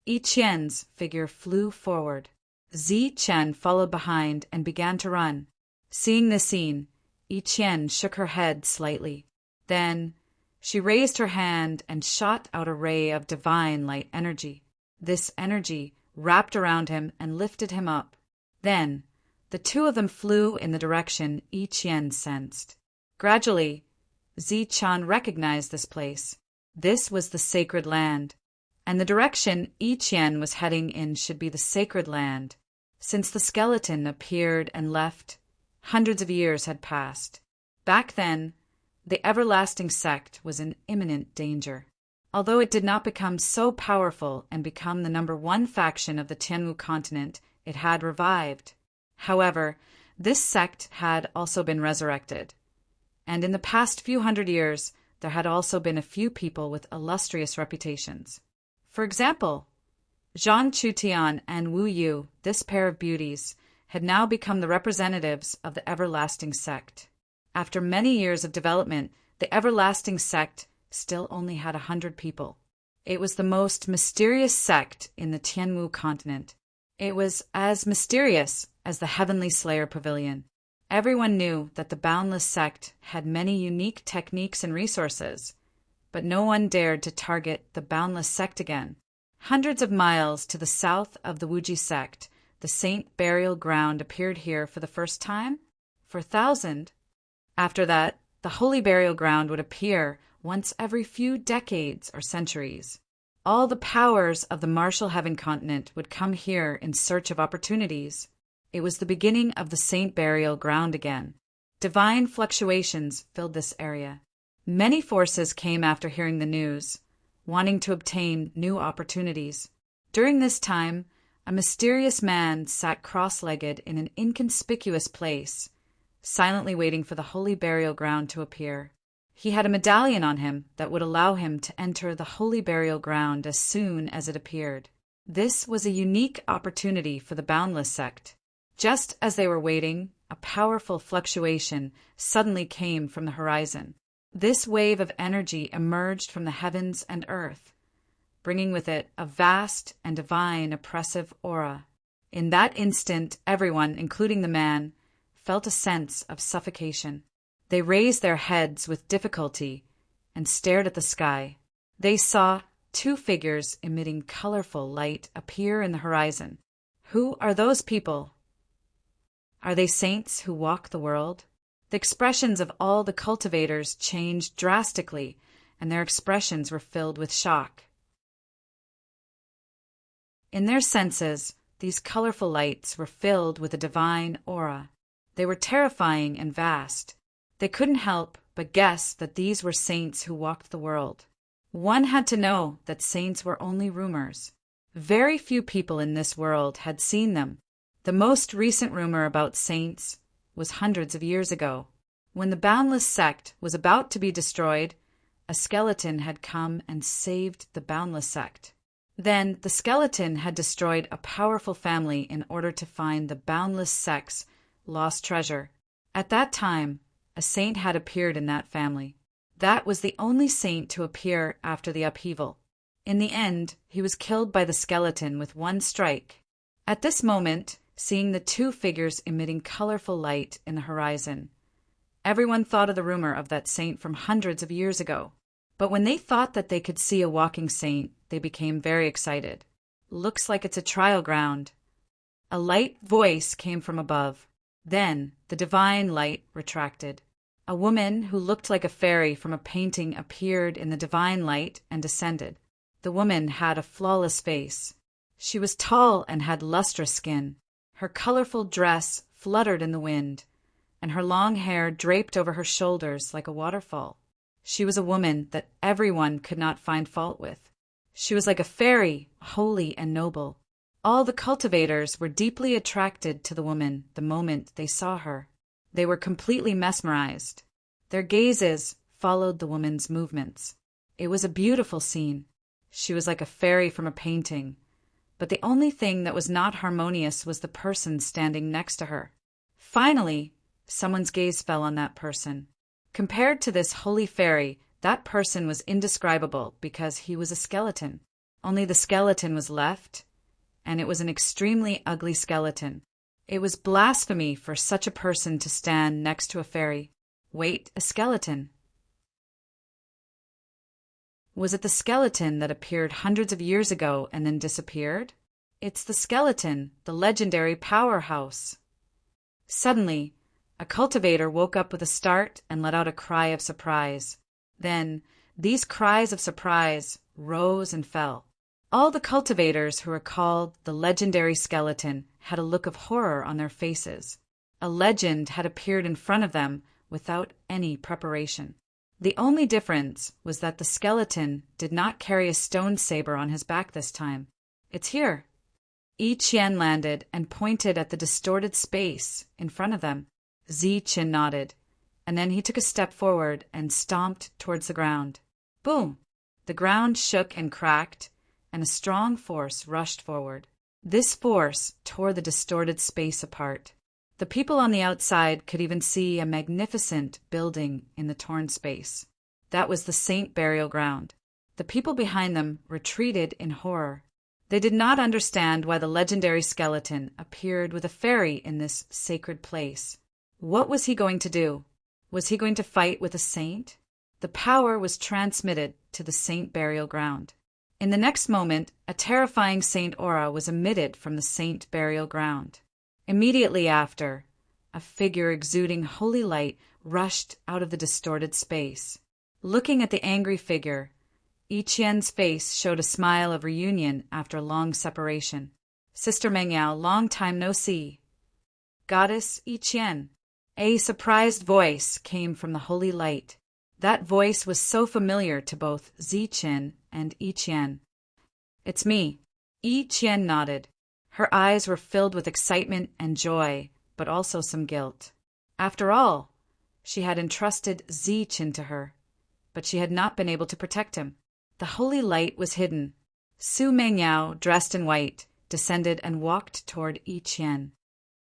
Ichien's figure flew forward. Zichen followed behind and began to run. Seeing the scene, Ichien shook her head slightly. Then she raised her hand and shot out a ray of divine light energy. This energy wrapped around him and lifted him up. Then the two of them flew in the direction Ichien sensed. Gradually, Zichen recognized this place. This was the sacred land, and the direction Ichien was heading in should be the sacred land. Since the skeleton appeared and left, hundreds of years had passed. Back then, the everlasting sect was in imminent danger. Although it did not become so powerful and become the #1 faction of the Tianwu continent, it had revived. However, this sect had also been resurrected. And in the past few hundred years, there had also been a few people with illustrious reputations. For example, Zhang Chutian and Wu Yu, this pair of beauties, had now become the representatives of the everlasting sect. After many years of development, the everlasting sect still only had 100 people. It was the most mysterious sect in the Tianwu continent. It was as mysterious as the Heavenly Slayer Pavilion. Everyone knew that the Boundless sect had many unique techniques and resources, but no one dared to target the Boundless sect again. Hundreds of miles to the south of the Wuji sect, the Saint Burial Ground appeared here for the first time for 1,000. After that, the Holy Burial Ground would appear once every few decades or centuries. All the powers of the martial heaven continent would come here in search of opportunities. It was the beginning of the Saint Burial Ground again. Divine fluctuations filled this area. Many forces came after hearing the news, wanting to obtain new opportunities. During this time, a mysterious man sat cross-legged in an inconspicuous place, silently waiting for the Holy Burial Ground to appear. He had a medallion on him that would allow him to enter the Holy Burial Ground as soon as it appeared. This was a unique opportunity for the Boundless sect. Just as they were waiting, a powerful fluctuation suddenly came from the horizon. This wave of energy emerged from the heavens and earth, bringing with it a vast and divine oppressive aura. In that instant, everyone, including the man, felt a sense of suffocation. They raised their heads with difficulty and stared at the sky. They saw two figures emitting colorful light appear in the horizon. Who are those people? Are they saints who walk the world? The expressions of all the cultivators changed drastically, and their expressions were filled with shock. In their senses, these colorful lights were filled with a divine aura. They were terrifying and vast. They couldn't help but guess that these were saints who walked the world. One had to know that saints were only rumors. Very few people in this world had seen them. The most recent rumor about saints was hundreds of years ago. When the Boundless sect was about to be destroyed, a skeleton had come and saved the Boundless sect. Then the skeleton had destroyed a powerful family in order to find the Boundless sect's lost treasure. At that time, a saint had appeared in that family. That was the only saint to appear after the upheaval. In the end, he was killed by the skeleton with one strike. At this moment, seeing the two figures emitting colorful light in the horizon, everyone thought of the rumor of that saint from hundreds of years ago. But when they thought that they could see a walking saint, they became very excited. Looks like it's a trial ground. A light voice came from above. Then the divine light retracted. A woman who looked like a fairy from a painting appeared in the divine light and descended. The woman had a flawless face. She was tall and had lustrous skin. Her colorful dress fluttered in the wind, and her long hair draped over her shoulders like a waterfall. She was a woman that everyone could not find fault with. She was like a fairy, holy and noble. All the cultivators were deeply attracted to the woman the moment they saw her. They were completely mesmerized. Their gazes followed the woman's movements. It was a beautiful scene. She was like a fairy from a painting, but the only thing that was not harmonious was the person standing next to her. Finally, someone's gaze fell on that person. Compared to this holy fairy, that person was indescribable because he was a skeleton. Only the skeleton was left, and it was an extremely ugly skeleton. It was blasphemy for such a person to stand next to a fairy. Wait, a skeleton. Was it the skeleton that appeared hundreds of years ago and then disappeared? It's the skeleton, the legendary powerhouse. Suddenly, a cultivator woke up with a start and let out a cry of surprise. Then, these cries of surprise rose and fell. All the cultivators who were called the legendary skeleton had a look of horror on their faces. A legend had appeared in front of them without any preparation. The only difference was that the skeleton did not carry a stone saber on his back this time. It's here. Yi Qian landed and pointed at the distorted space in front of them. Zichen nodded, and then he took a step forward and stomped towards the ground. Boom! The ground shook and cracked, and a strong force rushed forward. This force tore the distorted space apart. The people on the outside could even see a magnificent building in the torn space. That was the Saint Burial Ground. The people behind them retreated in horror. They did not understand why the legendary skeleton appeared with a fairy in this sacred place. What was he going to do? Was he going to fight with a saint? The power was transmitted to the Saint Burial Ground. In the next moment, a terrifying saint aura was emitted from the Saint Burial Ground. Immediately after, a figure exuding holy light rushed out of the distorted space. Looking at the angry figure, Yi Qian's face showed a smile of reunion after a long separation. Sister Mengyao, long time no see. Goddess Yi Qian. A surprised voice came from the holy light. That voice was so familiar to both Zichen and Yi Qian. It's me. Yi Qian nodded. Her eyes were filled with excitement and joy, but also some guilt. After all, she had entrusted Zichen to her, but she had not been able to protect him. The holy light was hidden. Su Mengyao, dressed in white, descended and walked toward Yi Qian.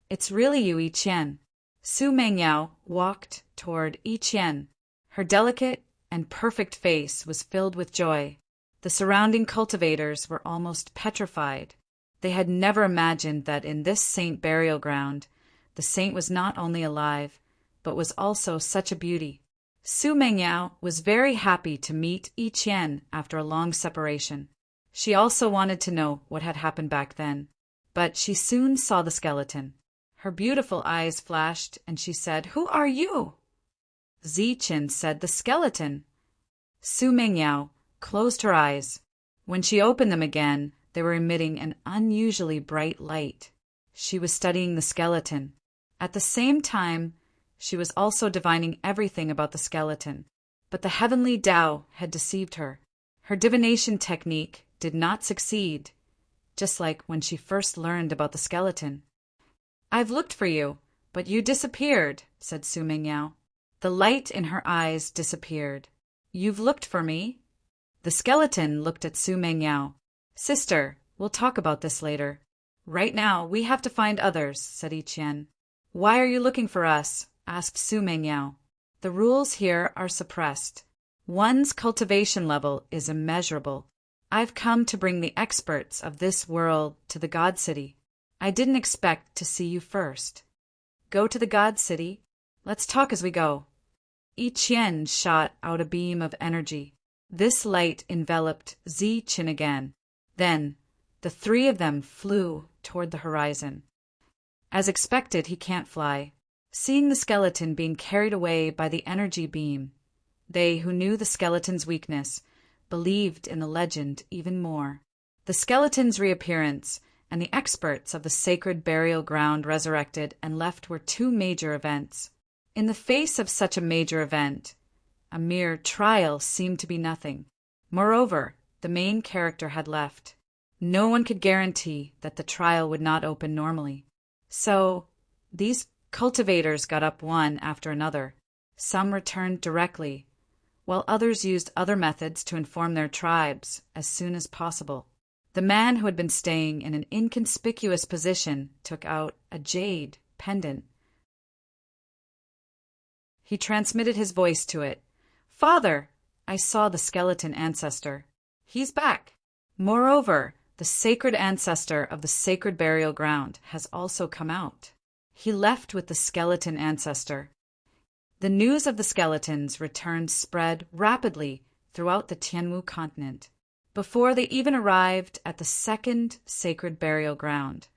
It's really you, Yi Qian. Su Mengyao walked toward Yi Qian. Her delicate and perfect face was filled with joy. The surrounding cultivators were almost petrified. They had never imagined that in this saint burial ground, the saint was not only alive, but was also such a beauty. Su Mengyao was very happy to meet Yi Qian after a long separation. She also wanted to know what had happened back then, but she soon saw the skeleton. Her beautiful eyes flashed, and she said, "Who are you?" Zichen said, "The skeleton." Su Mengyao closed her eyes. When she opened them again, they were emitting an unusually bright light. She was studying the skeleton. At the same time, she was also divining everything about the skeleton. But the heavenly Tao had deceived her. Her divination technique did not succeed, just like when she first learned about the skeleton. "I've looked for you, but you disappeared," said Su Mengyao. The light in her eyes disappeared. "You've looked for me?" The skeleton looked at Su Mengyao. "Sister, we'll talk about this later. Right now, we have to find others," said Yi Qian. "Why are you looking for us?" asked Su Mengyao. "The rules here are suppressed. One's cultivation level is immeasurable. I've come to bring the experts of this world to the God City. I didn't expect to see you first." "Go to the God City? Let's talk as we go." Yi Qian shot out a beam of energy. This light enveloped Zichen again. Then, the three of them flew toward the horizon. As expected, he can't fly. seeing the skeleton being carried away by the energy beam. They who knew the skeleton's weakness believed in the legend even more. The skeleton's reappearance and the experts of the sacred burial ground resurrected and left were two major events. In the face of such a major event, a mere trial seemed to be nothing. Moreover, the main character had left. No one could guarantee that the trial would not open normally. So, these cultivators got up one after another. Some returned directly, while others used other methods to inform their tribes as soon as possible. The man who had been staying in an inconspicuous position took out a jade pendant. He transmitted his voice to it. "Father, I saw the skeleton ancestor. He's back. Moreover, the sacred ancestor of the sacred burial ground has also come out. He left with the skeleton ancestor." The news of the skeleton's return spread rapidly throughout the Tianwu continent. Before they even arrived at the second sacred burial ground,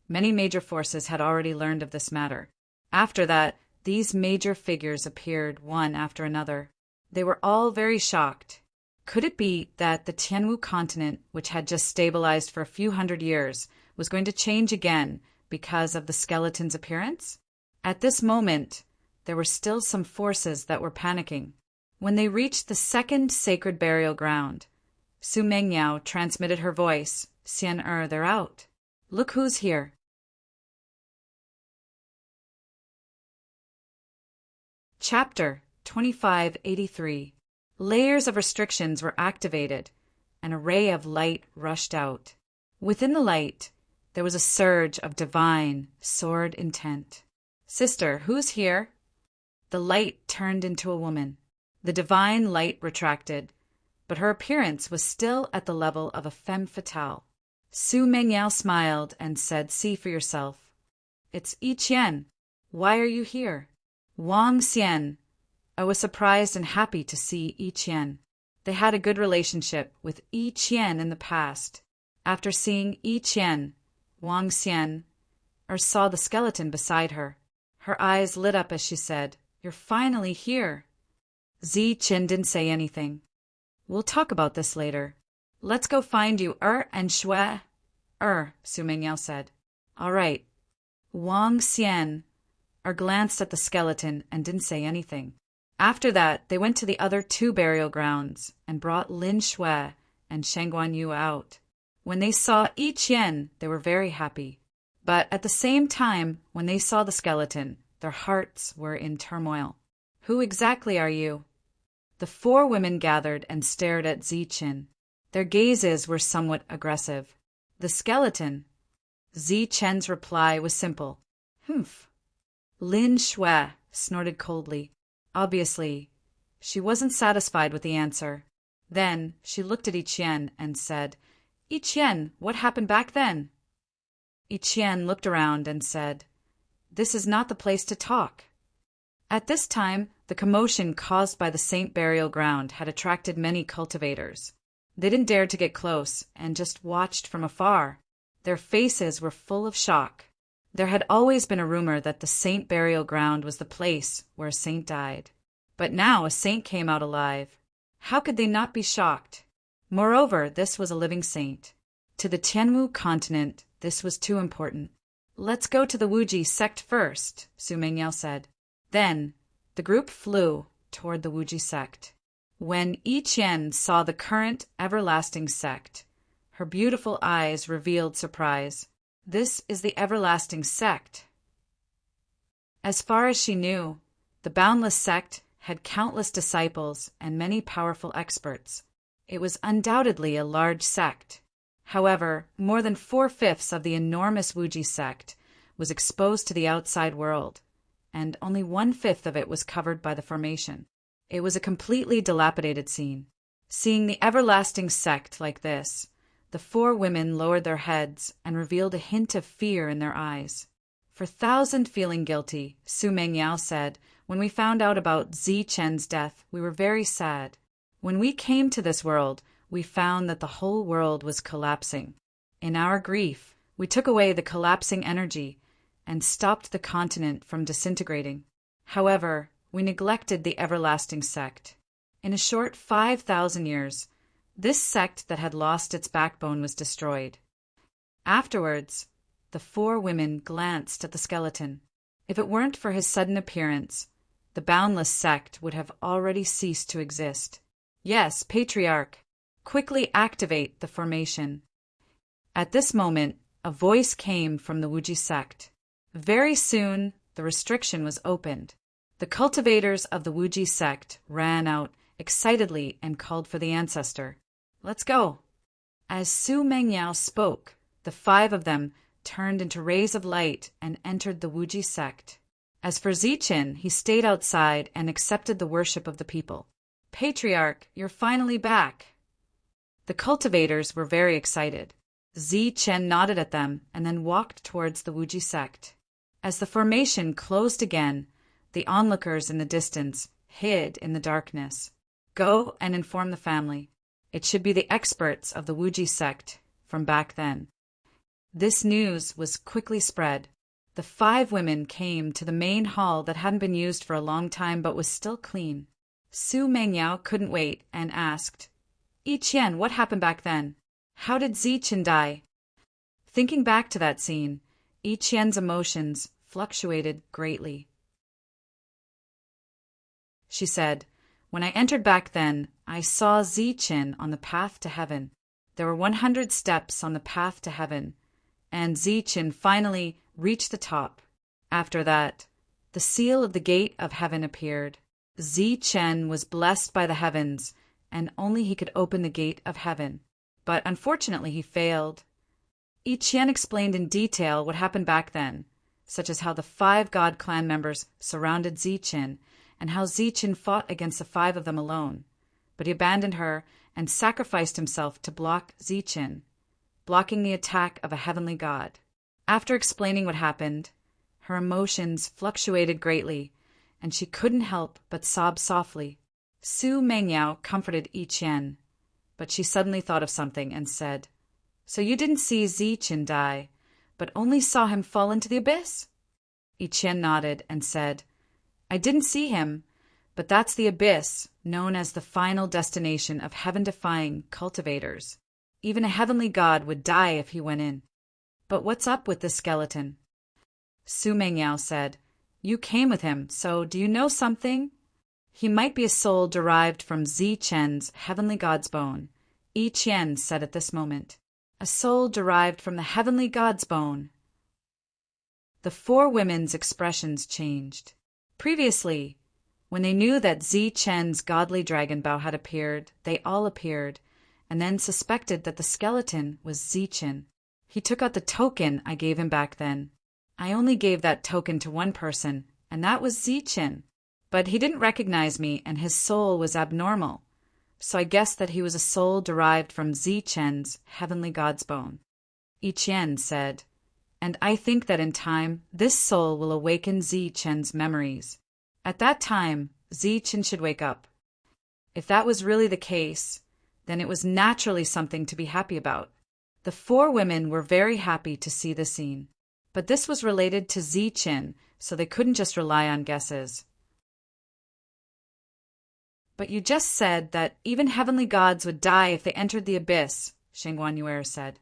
many major forces had already learned of this matter. After that, these major figures appeared one after another. They were all very shocked. Could it be that the Tianwu continent, which had just stabilized for a few hundred years, was going to change again because of the skeleton's appearance? At this moment, there were still some forces that were panicking. When they reached the second sacred burial ground, Su Mengyao transmitted her voice. "Xian they're out. Look who's here." Chapter 2583. Layers of restrictions were activated. An array of light rushed out. Within the light, there was a surge of divine, sword intent. "Sister, who's here?" The light turned into a woman. The divine light retracted, but her appearance was still at the level of a femme fatale. Su Mengyao smiled and said, "See for yourself." "It's Yi Qian. Why are you here?" "Wang Xian." I was surprised and happy to see Yi Qian. They had a good relationship with Yi Qian in the past. After seeing Yi Qian, Wang Xian saw the skeleton beside her. Her eyes lit up as she said, "You're finally here." Zi Qian didn't say anything. "We'll talk about this later. Let's go find you and Shui." Su Mengyao said. "All right." Wang Xian glanced at the skeleton and didn't say anything. After that, they went to the other two burial grounds and brought Lin Shui and Sheng Guanyu out. When they saw Yi Qian, they were very happy. But at the same time, when they saw the skeleton, their hearts were in turmoil. "Who exactly are you?" The four women gathered and stared at Zi Qian. Their gazes were somewhat aggressive. "The skeleton." Zi Qian's reply was simple. "Humph." Lin Shui snorted coldly. Obviously, she wasn't satisfied with the answer. Then she looked at Yi Qian and said, "Yi Qian, what happened back then?" Yi Qian looked around and said, "This is not the place to talk." At this time, the commotion caused by the Saint Burial Ground had attracted many cultivators. They didn't dare to get close and just watched from afar. Their faces were full of shock. There had always been a rumor that the Saint Burial Ground was the place where a saint died. But now a saint came out alive. How could they not be shocked? Moreover, this was a living saint. To the Tianwu continent, this was too important. "Let's go to the Wuji sect first," Su Mengyao said. Then, the group flew toward the Wuji sect. When Yi Qian saw the current everlasting sect, her beautiful eyes revealed surprise. This is the everlasting sect. As far as she knew, the boundless sect had countless disciples and many powerful experts. It was undoubtedly a large sect. However, more than 4/5 of the enormous Wuji sect was exposed to the outside world, and only 1/5 of it was covered by the formation. It was a completely dilapidated scene. Seeing the everlasting sect like this, the four women lowered their heads and revealed a hint of fear in their eyes. For thousand feeling guilty, Su Mengyao said, "When we found out about Zi Qian's death, we were very sad. When we came to this world, we found that the whole world was collapsing. In our grief, we took away the collapsing energy and stopped the continent from disintegrating. However, we neglected the everlasting sect. In a short 5,000 years, this sect that had lost its backbone was destroyed. Afterwards, the four women glanced at the skeleton. If it weren't for his sudden appearance, the boundless sect would have already ceased to exist. Yes, Patriarch, quickly activate the formation. At this moment, a voice came from the Wuji sect. Very soon, the restriction was opened. The cultivators of the Wuji sect ran out excitedly and called for the ancestor. Let's go. As Su Mengyao spoke, the five of them turned into rays of light and entered the Wuji sect. As for Zichen, he stayed outside and accepted the worship of the people. Patriarch, you're finally back. The cultivators were very excited. Zichen nodded at them and then walked towards the Wuji sect. As the formation closed again, the onlookers in the distance hid in the darkness. Go and inform the family. It should be the experts of the Wuji sect from back then. This news was quickly spread. The five women came to the main hall that hadn't been used for a long time but was still clean. Su Mengyao couldn't wait and asked, Yi Qian, what happened back then? How did Zichen die? Thinking back to that scene, Yi Qian's emotions fluctuated greatly. She said, When I entered back then, I saw Zichen on the path to heaven. There were 100 steps on the path to heaven, and Zichen finally reached the top. After that, the seal of the gate of heaven appeared. Zichen was blessed by the heavens, and only he could open the gate of heaven. But unfortunately he failed. Yi Qian explained in detail what happened back then, such as how the 5 God clan members surrounded Zichen, and how Zichen fought against the 5 of them alone. But he abandoned her and sacrificed himself to block Zichen, blocking the attack of a heavenly god. After explaining what happened, her emotions fluctuated greatly, and she couldn't help but sob softly. Su Mengyao comforted Yi Qian, but she suddenly thought of something and said, So you didn't see Zichen die, but only saw him fall into the abyss? Yi Qian nodded and said, I didn't see him, but that's the abyss, known as the final destination of heaven-defying cultivators. Even a heavenly god would die if he went in. But what's up with this skeleton? Su Mengyao said, You came with him, so do you know something? He might be a soul derived from Zichen's heavenly god's bone, Yi Qian said at this moment. A soul derived from the heavenly god's bone. The 4 women's expressions changed. Previously, when they knew that Zichen's godly dragon bow had appeared, they all appeared, and then suspected that the skeleton was Zichen. He took out the token I gave him back then. I only gave that token to one person, and that was Zichen. But he didn't recognize me, and his soul was abnormal, so I guessed that he was a soul derived from Zichen's heavenly god's bone. Yi Qian said, And I think that in time, this soul will awaken Zichen's memories. At that time, Zichen should wake up. If that was really the case, then it was naturally something to be happy about. The 4 women were very happy to see the scene. But this was related to Zichen, so they couldn't just rely on guesses. But you just said that even heavenly gods would die if they entered the abyss, Sheng Guanyuer said.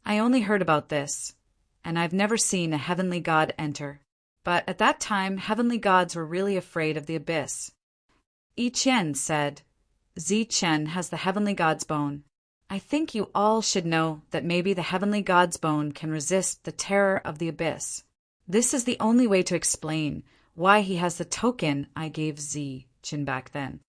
I only heard about this, and I've never seen a heavenly god enter. But at that time, heavenly gods were really afraid of the abyss. Yi Qian said, Zichen has the heavenly god's bone. I think you all should know that maybe the heavenly god's bone can resist the terror of the abyss. This is the only way to explain why he has the token I gave Zichen back then.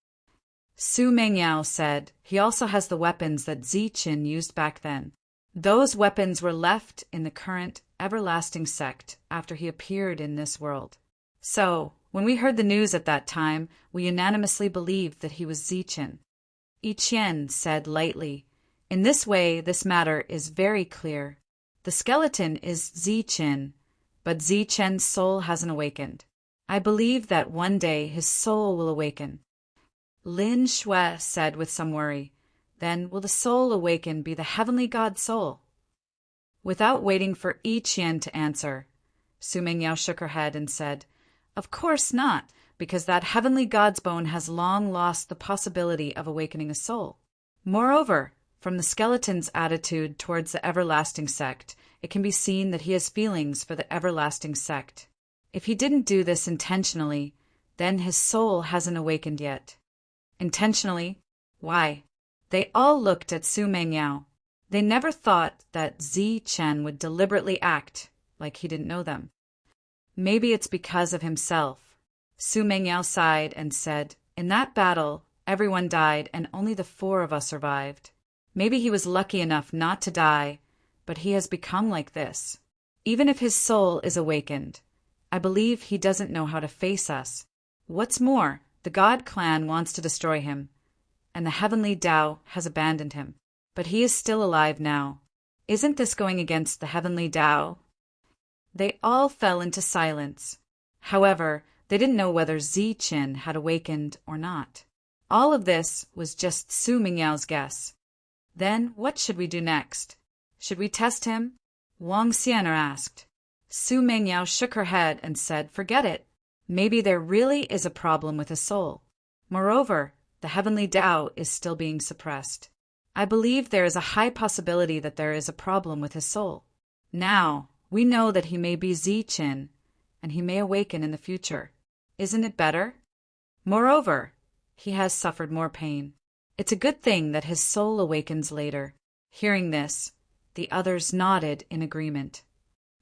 Su Mengyao said he also has the weapons that Zichen used back then. Those weapons were left in the current everlasting sect after he appeared in this world. So, when we heard the news at that time, we unanimously believed that he was Zichen. Yi Qian said lightly, In this way, this matter is very clear. The skeleton is Zichen, but Zichen's soul hasn't awakened. I believe that one day his soul will awaken. Lin Shui said with some worry, Then will the soul awaken be the heavenly god's soul? Without waiting for Yi Qian to answer, Su Mingyao shook her head and said, "Of course not, because that heavenly god's bone has long lost the possibility of awakening a soul. Moreover, from the skeleton's attitude towards the everlasting sect, it can be seen that he has feelings for the everlasting sect. If he didn't do this intentionally, then his soul hasn't awakened yet." Intentionally? Why? They all looked at Su Mingyao. They never thought that Zi Chen would deliberately act like he didn't know them. Maybe it's because of himself. Su Mingyao sighed and said, "In that battle, everyone died and only the 4 of us survived. Maybe he was lucky enough not to die, but he has become like this. Even if his soul is awakened, I believe he doesn't know how to face us. What's more, the God clan wants to destroy him, and the heavenly Tao has abandoned him. But he is still alive now. Isn't this going against the heavenly Tao?" They all fell into silence. However, they didn't know whether Zi Chen had awakened or not. All of this was just Su Mingyao's guess. Then what should we do next? Should we test him? Wang Xian asked. Su Mingyao shook her head and said, "Forget it. Maybe there really is a problem with his soul. Moreover, the heavenly Tao is still being suppressed. I believe there is a high possibility that there is a problem with his soul. Now, we know that he may be Zi Chen, and he may awaken in the future. Isn't it better? Moreover, he has suffered more pain. It's a good thing that his soul awakens later." Hearing this, the others nodded in agreement.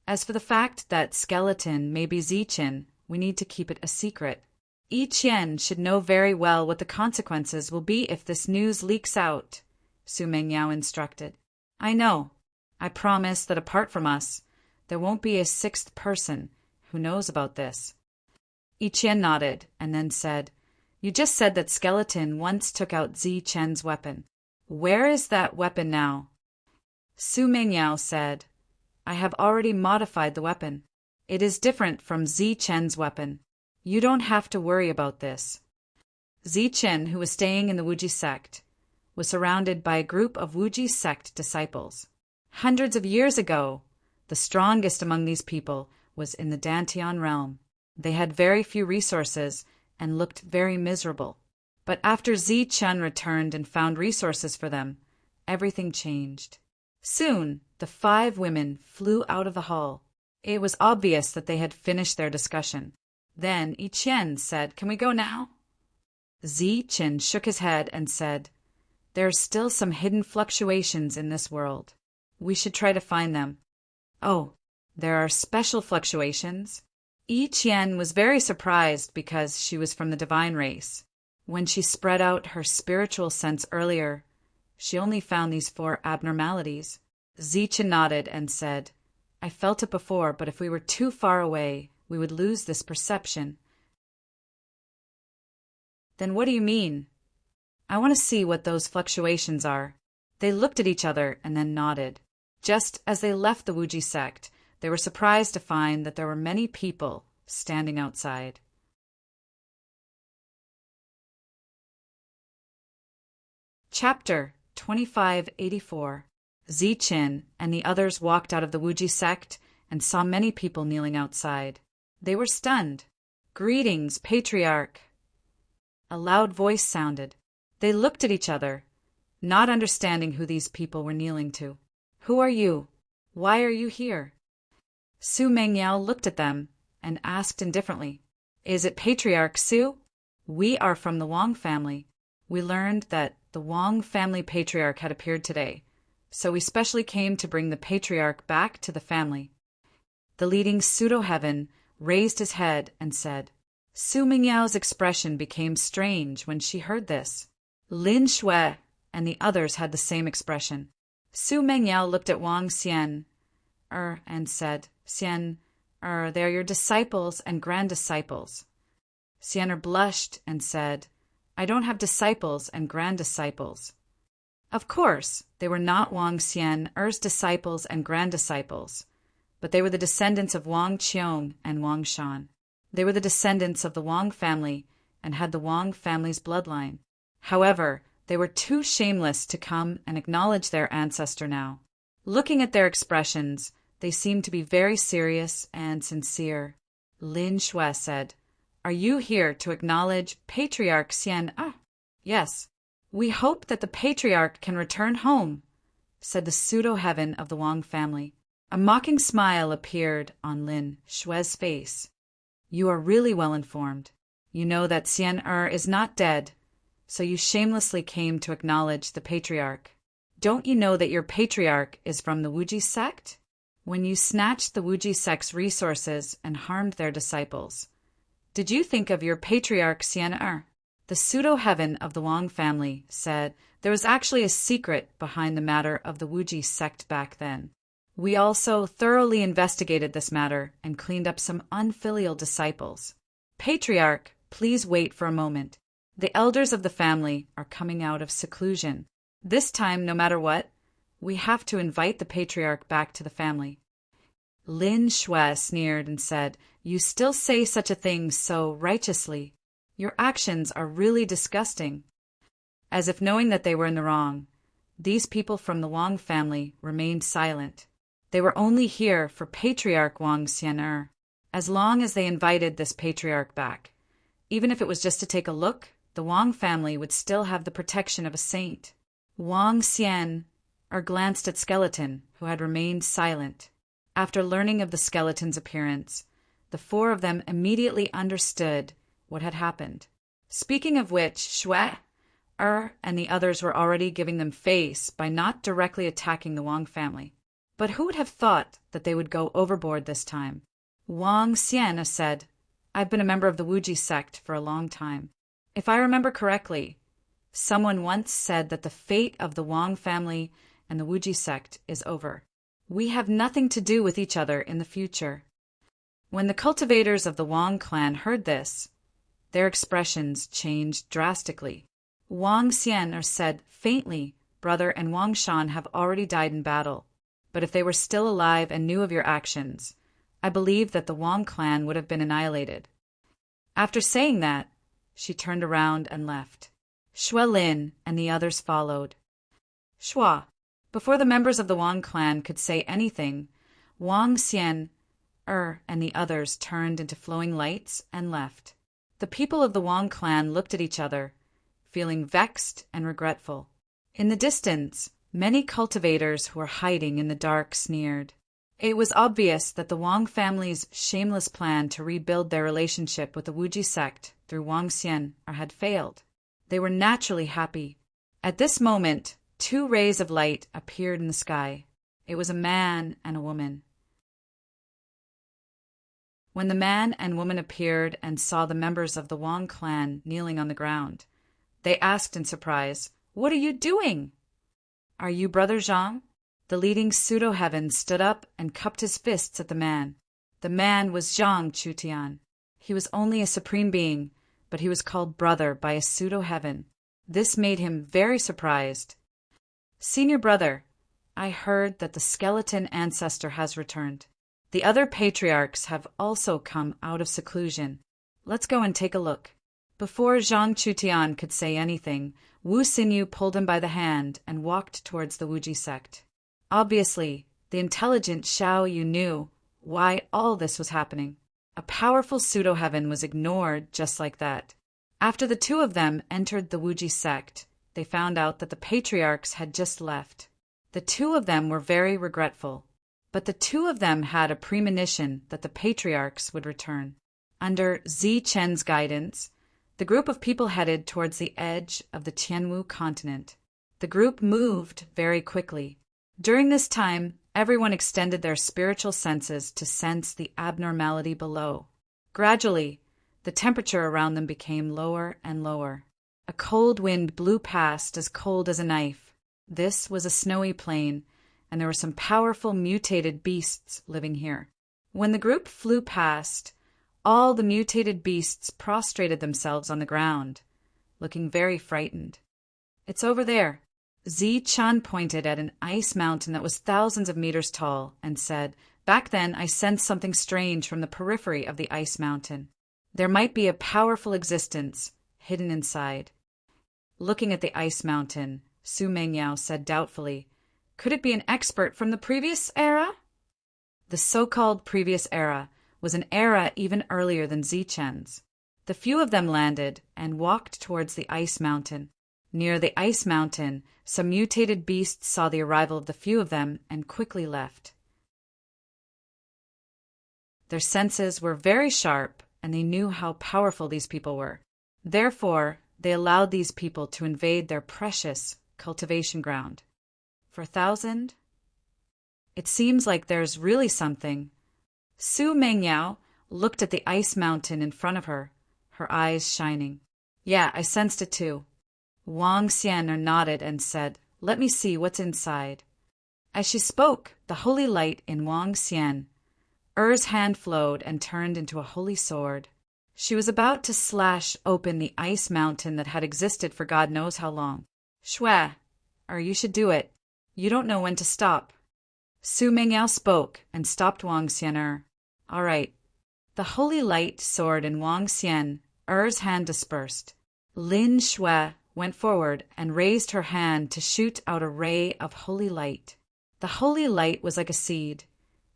As for the fact that skeleton may be Zi Chen, we need to keep it a secret. Yi Qian should know very well what the consequences will be if this news leaks out, Su Mingyao instructed. "I know. I promise that apart from us, there won't be a 6th person who knows about this." Yi Qian nodded and then said, "You just said that skeleton once took out Zi Chen's weapon. Where is that weapon now?" Su Mingyao said, "I have already modified the weapon. It is different from Zi Chen's weapon. You don't have to worry about this." Zi Chen, who was staying in the Wuji sect, was surrounded by a group of Wuji sect disciples. Hundreds of years ago, the strongest among these people was in the Dantian realm. They had very few resources and looked very miserable. But after Zi Chen returned and found resources for them, everything changed. Soon, the 5 women flew out of the hall. It was obvious that they had finished their discussion. Then Yi Qian said, "Can we go now?" Zi Chen shook his head and said, "There are still some hidden fluctuations in this world. We should try to find them." "Oh, there are special fluctuations?" Yi Qian was very surprised because she was from the divine race. When she spread out her spiritual sense earlier, she only found these 4 abnormalities. Zi Chen nodded and said, "I felt it before, but if we were too far away, we would lose this perception." "Then what do you mean?" "I want to see what those fluctuations are." They looked at each other and then nodded. Just as they left the Wuji sect, they were surprised to find that there were many people standing outside. Chapter 2584. Zi Chen and the others walked out of the Wuji sect and saw many people kneeling outside. They were stunned. "Greetings, Patriarch." A loud voice sounded. They looked at each other, not understanding who these people were kneeling to. "Who are you? Why are you here?" Su Mingyao looked at them and asked indifferently, "Is it Patriarch Su? We are from the Wang family. We learned that the Wang family patriarch had appeared today, so we specially came to bring the patriarch back to the family." The leading pseudo-heaven raised his head and said. Su Mingyao's expression became strange when she heard this. Lin Shui and the others had the same expression. Su Mingyao looked at Wang Xian and said, "Xian, they are your disciples and grand disciples." Xian blushed and said, "I don't have disciples and grand disciples." Of course, they were not Wang Xian's disciples and grand disciples, but they were the descendants of Wang Qiong and Wang Shan. They were the descendants of the Wang family and had the Wang family's bloodline. However, they were too shameless to come and acknowledge their ancestor now. Looking at their expressions, They seemed to be very serious and sincere. Lin Shui said, "Are you here to acknowledge Patriarch Xian Er?" "Yes. We hope that the Patriarch can return home," said the pseudo-heaven of the Wang family. A mocking smile appeared on Lin Shui's face. "You are really well informed. You know that Xian Er is not dead, so you shamelessly came to acknowledge the Patriarch. Don't you know that your Patriarch is from the Wuji sect? When you snatched the Wuji sect's resources and harmed their disciples, did you think of your Patriarch Xian Er?" The pseudo-heaven of the Wang family said there was actually a secret behind the matter of the Wuji sect back then. "We also thoroughly investigated this matter and cleaned up some unfilial disciples. Patriarch, please wait for a moment. The elders of the family are coming out of seclusion. This time, no matter what, we have to invite the Patriarch back to the family." Lin Shui sneered and said, "You still say such a thing so righteously. Your actions are really disgusting." As if knowing that they were in the wrong, these people from the Wang family remained silent. They were only here for Patriarch Wang Xian'er. As long as they invited this Patriarch back, even if it was just to take a look, the Wang family would still have the protection of a saint. Wang Xian'er glanced at Skeleton, who had remained silent. After learning of the skeleton's appearance, the four of them immediately understood what had happened. Speaking of which, Shui, and the others were already giving them face by not directly attacking the Wang family. But who would have thought that they would go overboard this time? Wang Xian said, "I've been a member of the Wuji sect for a long time. If I remember correctly, someone once said that the fate of the Wang family and the Wuji sect is over. We have nothing to do with each other in the future." When the cultivators of the Wang clan heard this, their expressions changed drastically. Wang Xian said faintly, "Brother and Wang Shan have already died in battle, but if they were still alive and knew of your actions, I believe that the Wang clan would have been annihilated." After saying that, she turned around and left. Shui Lin and the others followed. Shua. Before the members of the Wang clan could say anything, Wang Xian and the others turned into flowing lights and left. The people of the Wang clan looked at each other, feeling vexed and regretful. In the distance, many cultivators who were hiding in the dark sneered. It was obvious that the Wang family's shameless plan to rebuild their relationship with the Wuji sect through Wang Xian had failed. They were naturally happy. At this moment, 2 rays of light appeared in the sky. It was a man and a woman. When the man and woman appeared and saw the members of the Wang clan kneeling on the ground, they asked in surprise, "What are you doing?" "Are you Brother Zhang?" The leading pseudo-heaven stood up and cupped his fists at the man. The man was Zhang Chutian. He was only a supreme being, but he was called brother by a pseudo-heaven. This made him very surprised. "Senior brother, I heard that the skeleton ancestor has returned. The other patriarchs have also come out of seclusion. Let's go and take a look." Before Zhang Chutian could say anything, Wu Xinyu pulled him by the hand and walked towards the Wuji sect. Obviously, the intelligent Xiao Yu knew why all this was happening. A powerful pseudo-heaven was ignored just like that. After the 2 of them entered the Wuji sect, they found out that the patriarchs had just left. The 2 of them were very regretful, but the 2 of them had a premonition that the patriarchs would return. Under Zi Chen's guidance, the group of people headed towards the edge of the Tianwu continent. The group moved very quickly. During this time, everyone extended their spiritual senses to sense the abnormality below. Gradually, the temperature around them became lower and lower. A cold wind blew past, as cold as a knife. This was a snowy plain, and there were some powerful mutated beasts living here. When the group flew past, all the mutated beasts prostrated themselves on the ground, looking very frightened. "It's over there." Zi Chan pointed at an ice mountain that was thousands of meters tall and said, "Back then I sensed something strange from the periphery of the ice mountain. There might be a powerful existence hidden inside." Looking at the ice mountain, Su Mengyao said doubtfully, "Could it be an expert from the previous era?" The so-called previous era was an era even earlier than Zichen's. The few of them landed and walked towards the ice mountain. Near the ice mountain, some mutated beasts saw the arrival of the few of them and quickly left. Their senses were very sharp, and they knew how powerful these people were. Therefore, they allowed these people to invade their precious cultivation ground. For 1,000? It seems like there's really something. Su Mengyao looked at the ice mountain in front of her, her eyes shining. Yeah, I sensed it too. Wang Xian nodded and said, "Let me see what's inside." As she spoke, the holy light in Wang Xian, Er's hand flowed and turned into a holy sword. She was about to slash open the ice mountain that had existed for God knows how long. "Shui, you should do it. You don't know when to stop." Su Mengyao spoke and stopped Wang Xian. "All right." The holy light sword in Wang Xian, Er's hand dispersed. Lin Shui went forward and raised her hand to shoot out a ray of holy light. The holy light was like a seed,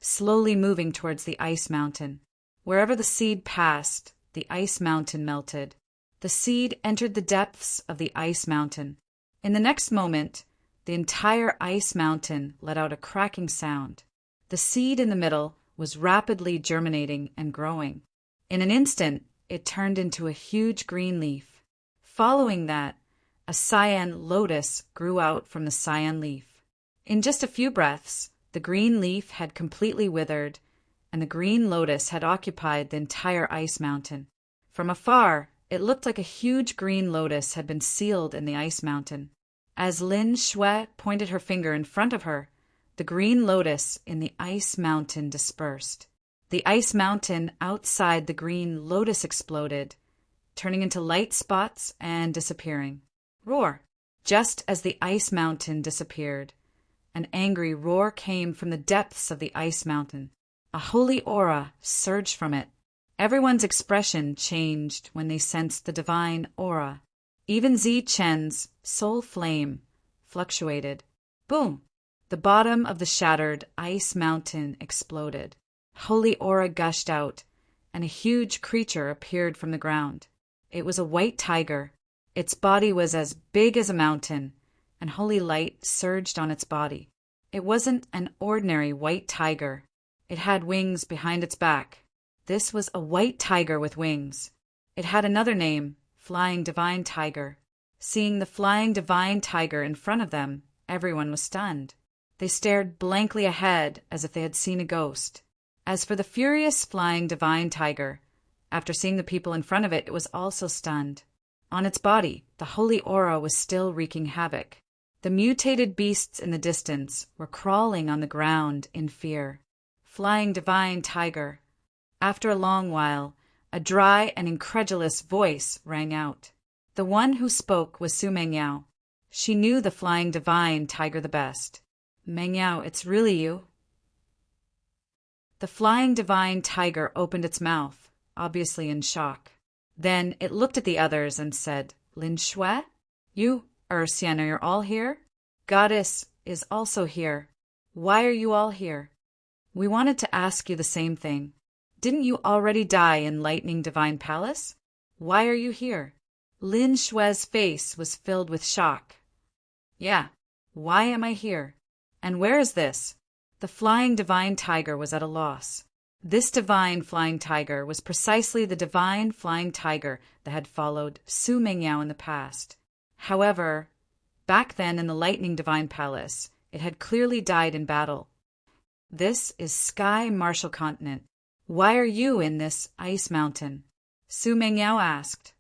slowly moving towards the ice mountain. Wherever the seed passed, the ice mountain melted. The seed entered the depths of the ice mountain. In the next moment, the entire ice mountain let out a cracking sound. The seed in the middle was rapidly germinating and growing. In an instant, it turned into a huge green leaf. Following that, a cyan lotus grew out from the cyan leaf. In just a few breaths, the green leaf had completely withered, and the green lotus had occupied the entire ice mountain. From afar, it looked like a huge green lotus had been sealed in the ice mountain. As Lin Shui pointed her finger in front of her, the green lotus in the ice mountain dispersed. The ice mountain outside the green lotus exploded, turning into light spots and disappearing. Roar! Just as the ice mountain disappeared, an angry roar came from the depths of the ice mountain. A holy aura surged from it. Everyone's expression changed when they sensed the divine aura. Even Zichen's soul flame fluctuated. Boom! The bottom of the shattered ice mountain exploded. Holy aura gushed out, and a huge creature appeared from the ground. It was a white tiger. Its body was as big as a mountain, and holy light surged on its body. It wasn't an ordinary white tiger. It had wings behind its back. This was a white tiger with wings. It had another name, Flying Divine Tiger. Seeing the Flying Divine Tiger in front of them, everyone was stunned. They stared blankly ahead as if they had seen a ghost. As for the furious Flying Divine Tiger, after seeing the people in front of it, it was also stunned. On its body, the holy aura was still wreaking havoc. The mutated beasts in the distance were crawling on the ground in fear. Flying Divine Tiger. After a long while, a dry and incredulous voice rang out. The one who spoke was Su Mengyao. She knew the Flying Divine Tiger the best. "Mengyao, it's really you?" The Flying Divine Tiger opened its mouth, obviously in shock. Then it looked at the others and said, "Lin Shui? You, Sienna, you're all here? Goddess is also here. Why are you all here? We wanted to ask you the same thing. Didn't you already die in Lightning Divine Palace? Why are you here?" Lin Shui's face was filled with shock. "Yeah, why am I here? And where is this?" The Flying Divine Tiger was at a loss. This divine flying tiger was precisely the divine flying tiger that had followed Su Mengyao in the past. However, back then in the Lightning Divine Palace, it had clearly died in battle. "This is Sky Martial Continent. Why are you in this ice mountain?" Su Mengyao asked.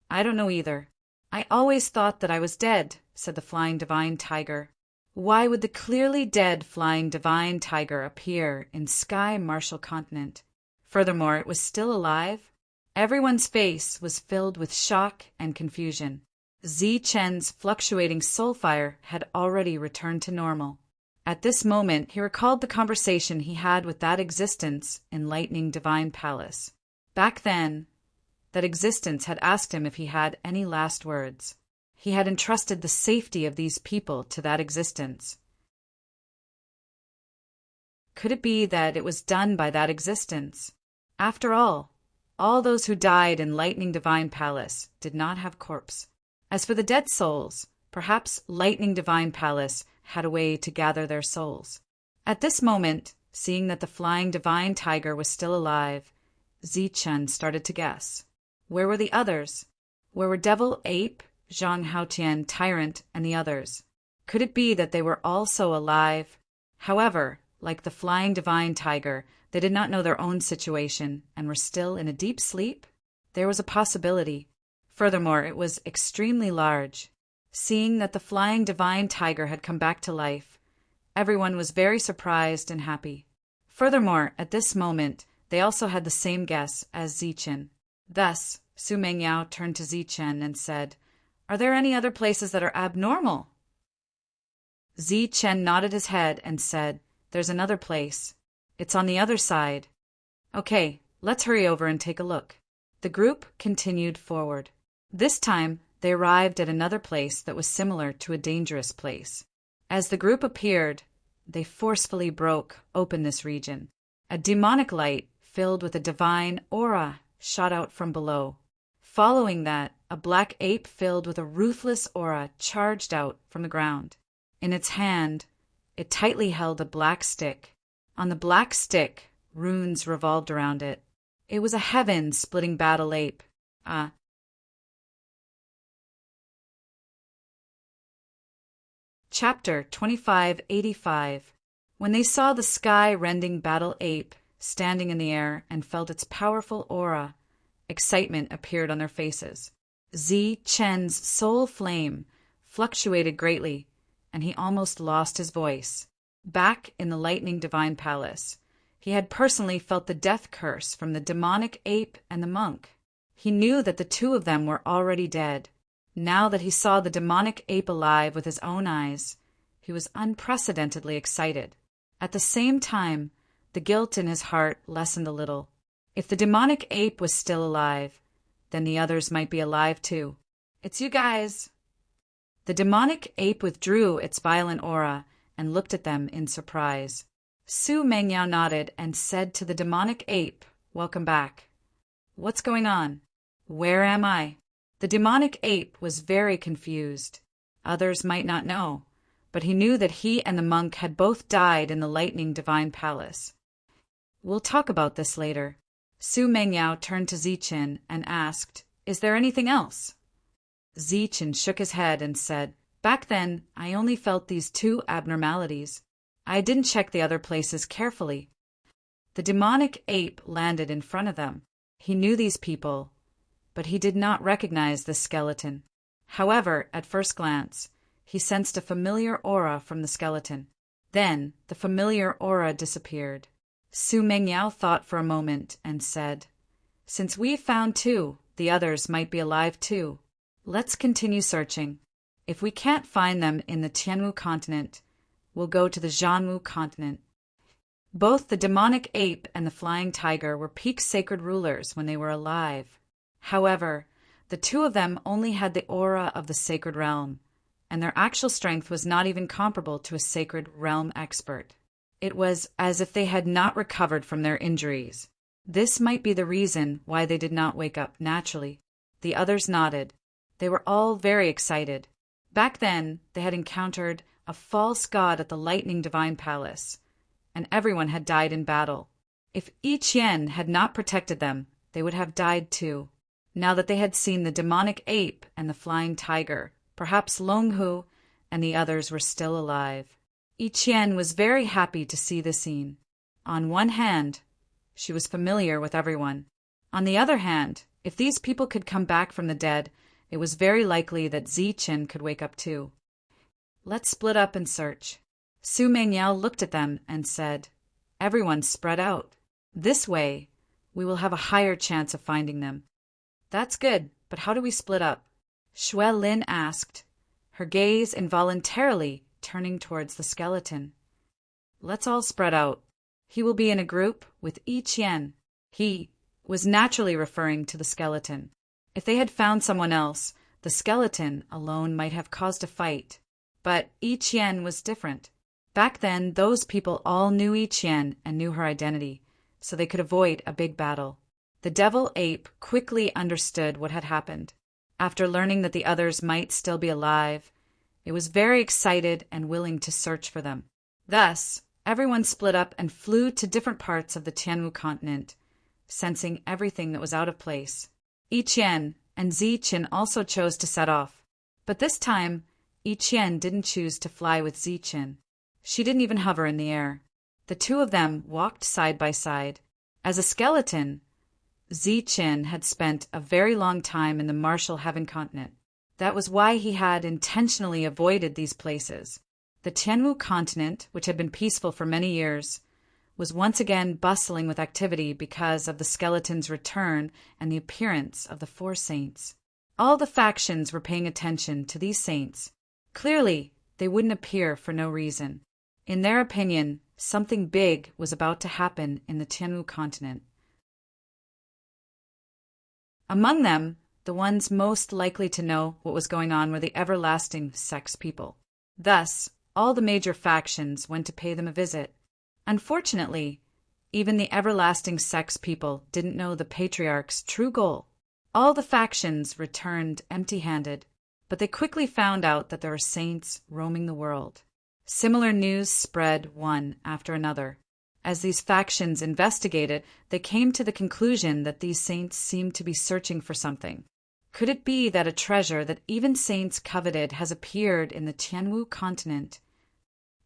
"I don't know either. I always thought that I was dead," said the Flying Divine Tiger. Why would the clearly dead Flying Divine Tiger appear in Sky Martial Continent? Furthermore, it was still alive. Everyone's face was filled with shock and confusion. Zichen's fluctuating soul fire had already returned to normal. At this moment, he recalled the conversation he had with that existence in Lightning Divine Palace. Back then, that existence had asked him if he had any last words. He had entrusted the safety of these people to that existence. Could it be that it was done by that existence? After all those who died in Lightning Divine Palace did not have corpse. As for the dead souls, perhaps Lightning Divine Palace had a way to gather their souls. At this moment, seeing that the Flying Divine Tiger was still alive, Zichen started to guess. Where were the others? Where were Devil Ape, Zhang Haotian Tyrant, and the others? Could it be that they were also alive? However, like the Flying Divine Tiger, they did not know their own situation and were still in a deep sleep? There was a possibility. Furthermore, it was extremely large. Seeing that the Flying Divine Tiger had come back to life, everyone was very surprised and happy. Furthermore, at this moment, they also had the same guess as Zichen. Thus, Su Mengyao turned to Zichen and said, "Are there any other places that are abnormal?" Zichen nodded his head and said, "There's another place. It's on the other side." "Okay, let's hurry over and take a look." The group continued forward. This time, they arrived at another place that was similar to a dangerous place. As the group appeared, they forcefully broke open this region. A demonic light filled with a divine aura shot out from below. Following that, a black ape filled with a ruthless aura charged out from the ground. In its hand, it tightly held a black stick. On the black stick, runes revolved around it. It was a heaven-splitting battle ape. Chapter 2585. When they saw the sky-rending battle ape standing in the air and felt its powerful aura, excitement appeared on their faces. Zichen's soul flame fluctuated greatly, and he almost lost his voice. Back in the Lightning Divine Palace, he had personally felt the death curse from the demonic ape and the monk. He knew that the two of them were already dead. Now that he saw the demonic ape alive with his own eyes, he was unprecedentedly excited. At the same time, the guilt in his heart lessened a little. If the demonic ape was still alive, then the others might be alive too. "It's you guys." The demonic ape withdrew its violent aura and looked at them in surprise. Su Mengyao nodded and said to the demonic ape, "Welcome back." "What's going on? Where am I?" The demonic ape was very confused. Others might not know, but he knew that he and the monk had both died in the Lightning Divine Palace. "We'll talk about this later." Su Mengyao turned to Zichen and asked, "Is there anything else?" Zichen shook his head and said, "Back then, I only felt these two abnormalities. I didn't check the other places carefully." The demonic ape landed in front of them. He knew these people, but he did not recognize the skeleton. However, at first glance, he sensed a familiar aura from the skeleton. Then, the familiar aura disappeared. Su Mengyao thought for a moment and said, "Since we've found two, the others might be alive too. Let's continue searching. If we can't find them in the Tianwu continent, we'll go to the Zhanwu continent." Both the demonic ape and the flying tiger were peak sacred rulers when they were alive. However, the two of them only had the aura of the sacred realm, and their actual strength was not even comparable to a sacred realm expert. It was as if they had not recovered from their injuries. This might be the reason why they did not wake up naturally. The others nodded. They were all very excited. Back then, they had encountered a false god at the Lightning Divine Palace, and everyone had died in battle. If Yi Qian had not protected them, they would have died too. Now that they had seen the demonic ape and the flying tiger, perhaps Long Hu and the others were still alive. Yi Qian was very happy to see the scene. On one hand, she was familiar with everyone. On the other hand, if these people could come back from the dead, it was very likely that Zichen could wake up too. "Let's split up and search." Su Mengyao looked at them and said, "Everyone spread out. This way, we will have a higher chance of finding them." "That's good, but how do we split up?" Xue Lin asked, her gaze involuntarily turning towards the skeleton. "Let's all spread out. He will be in a group with Yi Qian." He was naturally referring to the skeleton. If they had found someone else, the skeleton alone might have caused a fight. But Yi Qian was different. Back then, those people all knew Yi Qian and knew her identity, so they could avoid a big battle. The devil ape quickly understood what had happened. After learning that the others might still be alive, it was very excited and willing to search for them. Thus, everyone split up and flew to different parts of the Tianwu continent, sensing everything that was out of place. Yi Qian and Ziqin also chose to set off, but this time, Yi Qian didn't choose to fly with Ziqin. She didn't even hover in the air. The two of them walked side by side. As a skeleton, Ziqin had spent a very long time in the martial heaven continent. That was why he had intentionally avoided these places. The Tianwu continent, which had been peaceful for many years, was once again bustling with activity because of the skeleton's return and the appearance of the four saints. All the factions were paying attention to these saints. Clearly, they wouldn't appear for no reason. In their opinion, something big was about to happen in the Tianwu continent. Among them, the ones most likely to know what was going on were the everlasting sex people. Thus, all the major factions went to pay them a visit. Unfortunately, even the everlasting sex people didn't know the patriarch's true goal. All the factions returned empty-handed, but they quickly found out that there were saints roaming the world. Similar news spread one after another. As these factions investigated, they came to the conclusion that these saints seemed to be searching for something. Could it be that a treasure that even saints coveted has appeared in the Tianwu continent?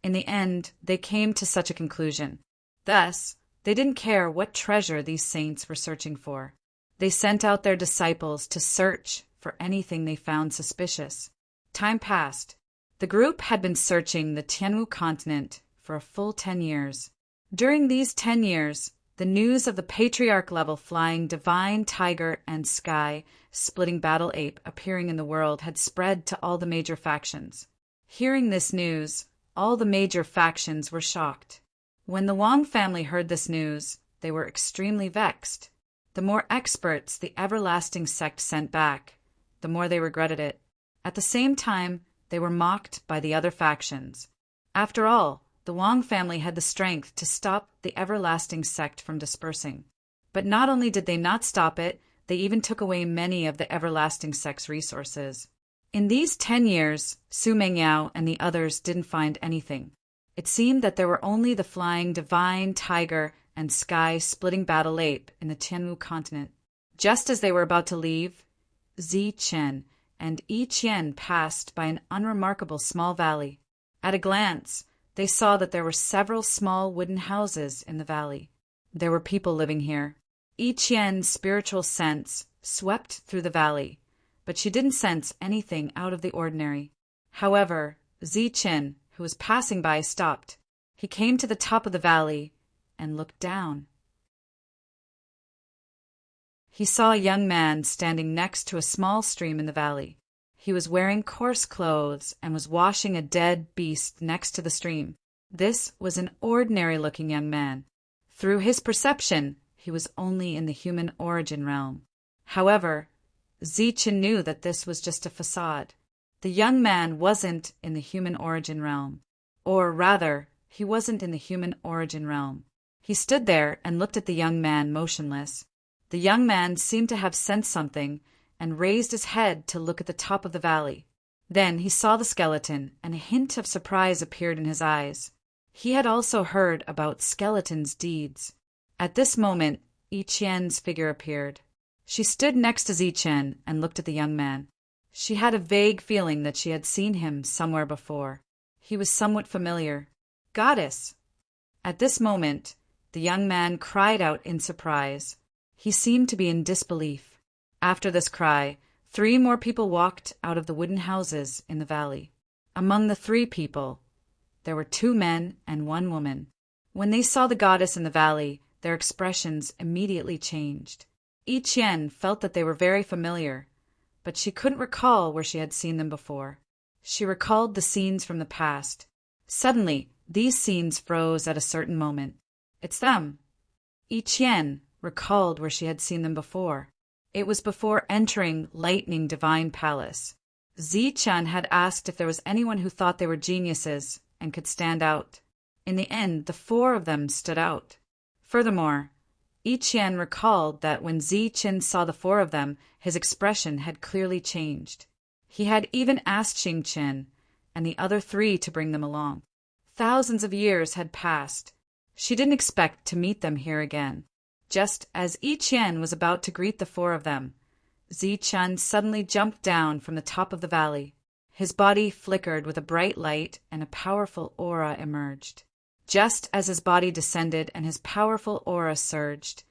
In the end, they came to such a conclusion. Thus, they didn't care what treasure these saints were searching for. They sent out their disciples to search for anything they found suspicious. Time passed. The group had been searching the Tianwu continent for a full 10 years. During these 10 years, the news of the patriarch-level flying divine tiger and sky splitting battle ape appearing in the world had spread to all the major factions. Hearing this news, all the major factions were shocked. When the Wang family heard this news, they were extremely vexed. The more experts the everlasting sect sent back, the more they regretted it. At the same time, they were mocked by the other factions. After all, the Wang family had the strength to stop the everlasting sect from dispersing. But not only did they not stop it, they even took away many of the everlasting sect's resources. In these 10 years, Su Mengyao and the others didn't find anything. It seemed that there were only the flying divine tiger and sky-splitting battle ape in the Tianwu continent. Just as they were about to leave, Ziqin and Yi Qian passed by an unremarkable small valley. At a glance, they saw that there were several small wooden houses in the valley. There were people living here. Yi Qian's spiritual sense swept through the valley, but she didn't sense anything out of the ordinary. However, Ziqin, who was passing by, stopped. He came to the top of the valley and looked down. He saw a young man standing next to a small stream in the valley. He was wearing coarse clothes and was washing a dead beast next to the stream. This was an ordinary-looking young man. Through his perception, he was only in the human origin realm. However, Ziqin knew that this was just a facade. The young man wasn't in the human origin realm. Or rather, he wasn't in the human origin realm. He stood there and looked at the young man motionless. The young man seemed to have sensed something and raised his head to look at the top of the valley. Then he saw the skeleton, and a hint of surprise appeared in his eyes. He had also heard about skeletons' deeds. At this moment, Yi Qian's figure appeared. She stood next to Ziqin and looked at the young man. She had a vague feeling that she had seen him somewhere before. He was somewhat familiar. "Goddess!" At this moment, the young man cried out in surprise. He seemed to be in disbelief. After this cry, 3 more people walked out of the wooden houses in the valley. Among the 3 people, there were 2 men and 1 woman. When they saw the goddess in the valley, their expressions immediately changed. Yi Qian felt that they were very familiar, but she couldn't recall where she had seen them before. She recalled the scenes from the past. Suddenly, these scenes froze at a certain moment. "It's them." Yi Qian recalled where she had seen them before. It was before entering Lightning Divine Palace. Ziqin had asked if there was anyone who thought they were geniuses, and could stand out. In the end, the four of them stood out. Furthermore, I Chien recalled that when Zi Qin saw the four of them, his expression had clearly changed. He had even asked Xing Qin and the other three to bring them along. Thousands of years had passed. She didn't expect to meet them here again. Just as I Chien was about to greet the four of them, Zi Qin suddenly jumped down from the top of the valley. His body flickered with a bright light and a powerful aura emerged. Just as his body descended and his powerful aura surged,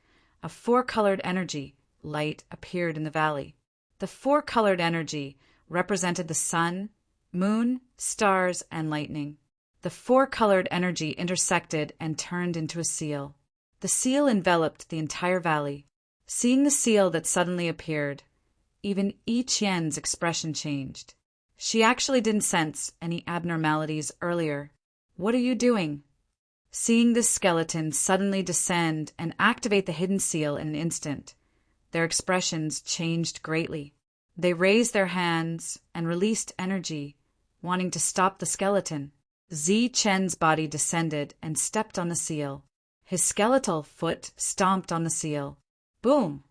a four-colored energy, light, appeared in the valley. The four-colored energy represented the sun, moon, stars, and lightning. The four-colored energy intersected and turned into a seal. The seal enveloped the entire valley. Seeing the seal that suddenly appeared, even I Qian's expression changed. She actually didn't sense any abnormalities earlier. "What are you doing?" Seeing this skeleton suddenly descend and activate the hidden seal in an instant, their expressions changed greatly. They raised their hands and released energy, wanting to stop the skeleton. Zi Chen's body descended and stepped on the seal. His skeletal foot stomped on the seal. Boom!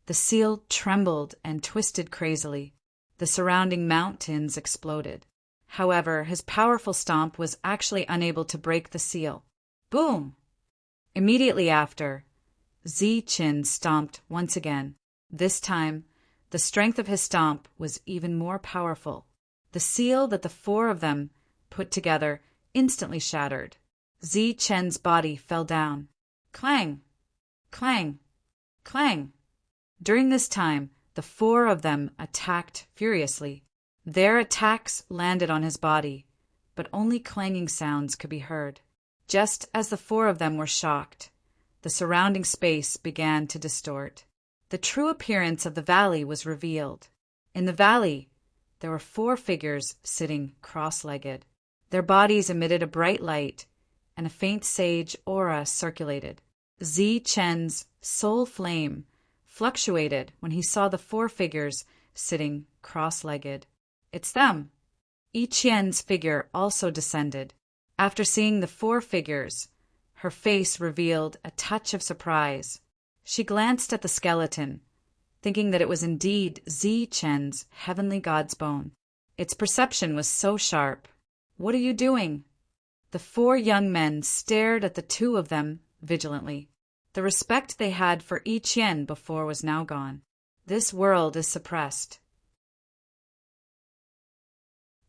The seal trembled and twisted crazily. The surrounding mountains exploded. However, his powerful stomp was actually unable to break the seal. Boom! Immediately after, Zi Qin stomped once again. This time, the strength of his stomp was even more powerful. The seal that the four of them put together instantly shattered. Zi Chen's body fell down. Clang! Clang! Clang! During this time, the four of them attacked furiously. Their attacks landed on his body, but only clanging sounds could be heard. Just as the four of them were shocked, the surrounding space began to distort. The true appearance of the valley was revealed. In the valley, there were four figures sitting cross-legged. Their bodies emitted a bright light, and a faint sage aura circulated. Zi Chen's soul flame fluctuated when he saw the four figures sitting cross-legged. "It's them!" I Qian's figure also descended. After seeing the four figures, her face revealed a touch of surprise. She glanced at the skeleton, thinking that it was indeed Zi Chen's heavenly god's bone. Its perception was so sharp. "What are you doing?" The four young men stared at the two of them vigilantly. The respect they had for I Chien before was now gone. This world is suppressed.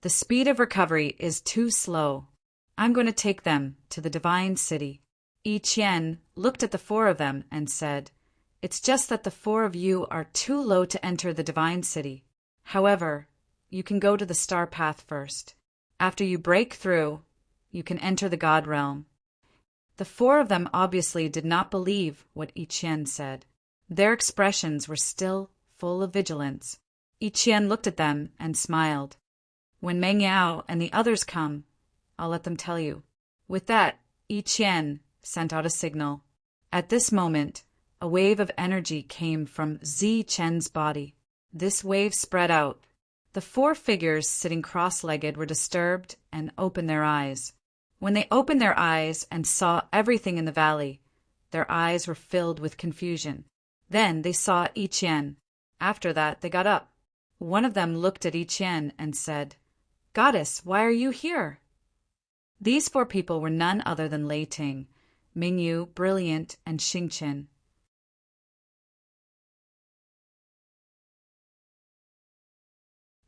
The speed of recovery is too slow. I'm going to take them to the divine city. I Chien looked at the four of them and said, "It's just that the four of you are too low to enter the divine city. However, you can go to the star path first. After you break through, you can enter the god realm." The four of them obviously did not believe what I Chien said. Their expressions were still full of vigilance. I Chien looked at them and smiled. "When Meng Yao and the others come, I'll let them tell you." With that, I Chien sent out a signal. At this moment, a wave of energy came from Zi Chen's body. This wave spread out. The four figures sitting cross-legged were disturbed and opened their eyes. When they opened their eyes and saw everything in the valley, their eyes were filled with confusion. Then they saw I Chien. After that, they got up. One of them looked at I Chien and said, "Goddess, why are you here?" These four people were none other than Lei Ting, Mingyu, Brilliant, and Xingqian.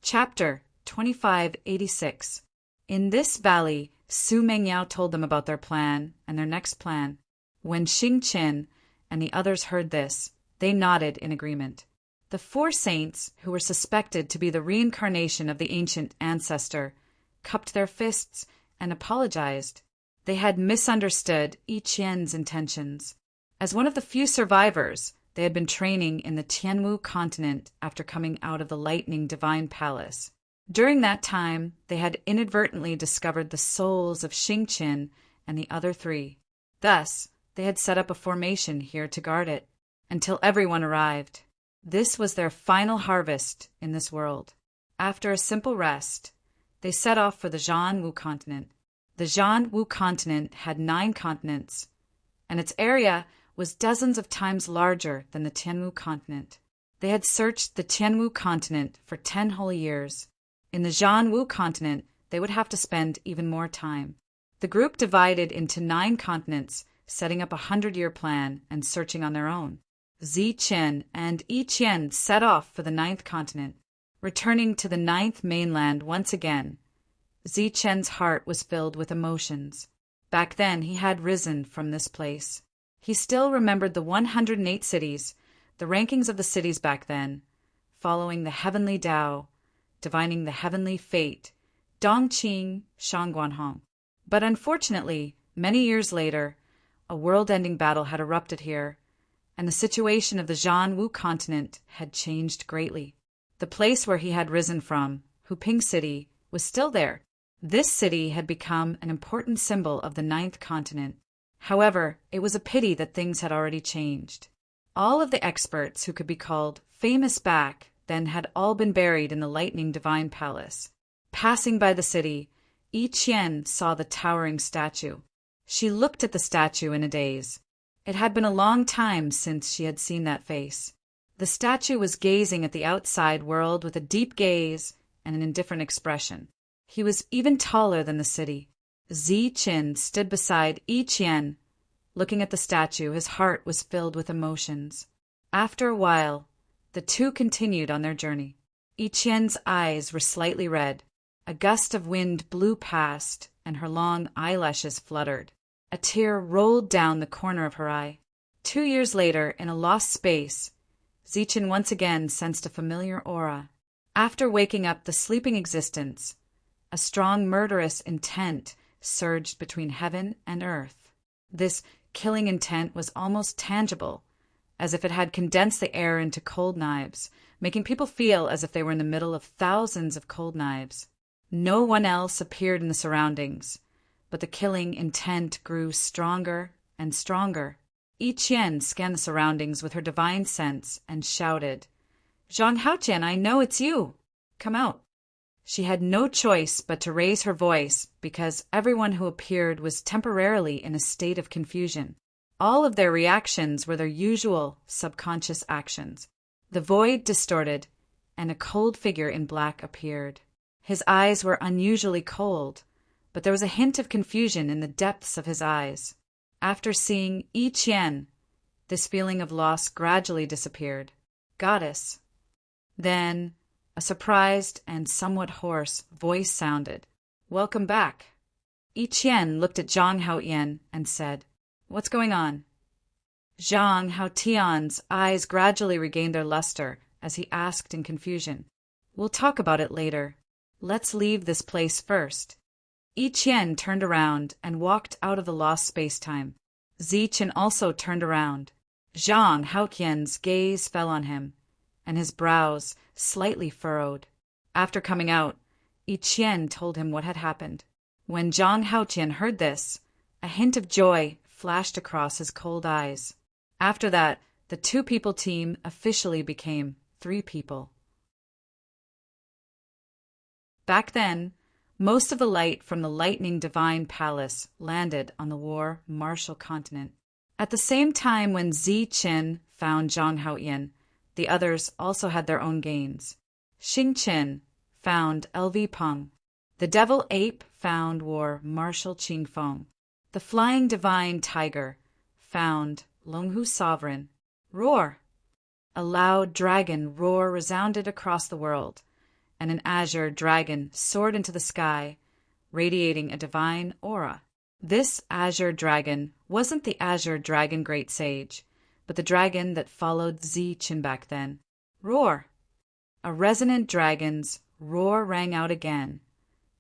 Chapter 2586. In this valley, Su Mengyao told them about their plan and their next plan. When Xingqian and the others heard this, they nodded in agreement. The four saints, who were suspected to be the reincarnation of the ancient ancestor, cupped their fists and apologized. They had misunderstood I Qian's intentions. As one of the few survivors, they had been training in the Tianwu continent after coming out of the Lightning Divine Palace. During that time, they had inadvertently discovered the souls of Xingqian and the other three. Thus, they had set up a formation here to guard it, until everyone arrived. This was their final harvest in this world. After a simple rest, they set off for the Zhanwu continent. The Zhanwu continent had 9 continents, and its area was dozens of times larger than the Tianwu continent. They had searched the Tianwu continent for 10 whole years. In the Zhanwu continent, they would have to spend even more time. The group divided into 9 continents, setting up a 100-year plan and searching on their own. Zichen and Yiqian set off for the 9th continent. Returning to the 9th mainland once again, Zichen's heart was filled with emotions. Back then he had risen from this place. He still remembered the 108 cities, the rankings of the cities back then, following the heavenly Tao, divining the heavenly fate, Dongqing Shangguanhong. But unfortunately, many years later, a world-ending battle had erupted here, and the situation of the Zhanwu continent had changed greatly. The place where he had risen from, Huping City, was still there. This city had become an important symbol of the 9th continent. However, it was a pity that things had already changed. All of the experts who could be called famous back then had all been buried in the Lightning Divine Palace. Passing by the city, Yiqian saw the towering statue. She looked at the statue in a daze. It had been a long time since she had seen that face. The statue was gazing at the outside world with a deep gaze and an indifferent expression. He was even taller than the city. Zichen stood beside Yiqian. Looking at the statue, his heart was filled with emotions. After a while, the two continued on their journey. Yiqian's eyes were slightly red. A gust of wind blew past, and her long eyelashes fluttered. A tear rolled down the corner of her eye. 2 years later, in a lost space, Zichen once again sensed a familiar aura. After waking up the sleeping existence, a strong murderous intent surged between heaven and earth. This killing intent was almost tangible, as if it had condensed the air into cold knives, making people feel as if they were in the middle of thousands of cold knives. No one else appeared in the surroundings, but the killing intent grew stronger and stronger. Yiqian scanned the surroundings with her divine sense and shouted, "Zhang Haojian, I know it's you! Come out!" She had no choice but to raise her voice because everyone who appeared was temporarily in a state of confusion. All of their reactions were their usual subconscious actions. The void distorted, and a cold figure in black appeared. His eyes were unusually cold, but there was a hint of confusion in the depths of his eyes. After seeing Yiqian, this feeling of loss gradually disappeared. "Goddess." Then a surprised and somewhat hoarse voice sounded. "Welcome back." Yiqian looked at Zhang Haotian and said, "What's going on?" Zhang Haotian's eyes gradually regained their luster as he asked in confusion, "We'll talk about it later. Let's leave this place first." Yiqian turned around and walked out of the lost space-time. Zichen also turned around. Zhang Haotian's gaze fell on him, and his brows slightly furrowed. After coming out, Yiqian told him what had happened. When Zhang Haotian heard this, a hint of joy flashed across his cold eyes. After that, the 2-people team officially became 3 people. Back then, most of the light from the Lightning Divine Palace landed on the War Martial Continent. At the same time when Zichen found Zhang Haotian, the others also had their own gains. Xingchen found LV Peng. The Devil Ape found War Marshal Qingfeng. The Flying Divine Tiger found Longhu Sovereign. Roar! A loud dragon roar resounded across the world, and an azure dragon soared into the sky, radiating a divine aura. This azure dragon wasn't the azure dragon great sage, but the dragon that followed Zichen back then. Roar! A resonant dragon's roar rang out again,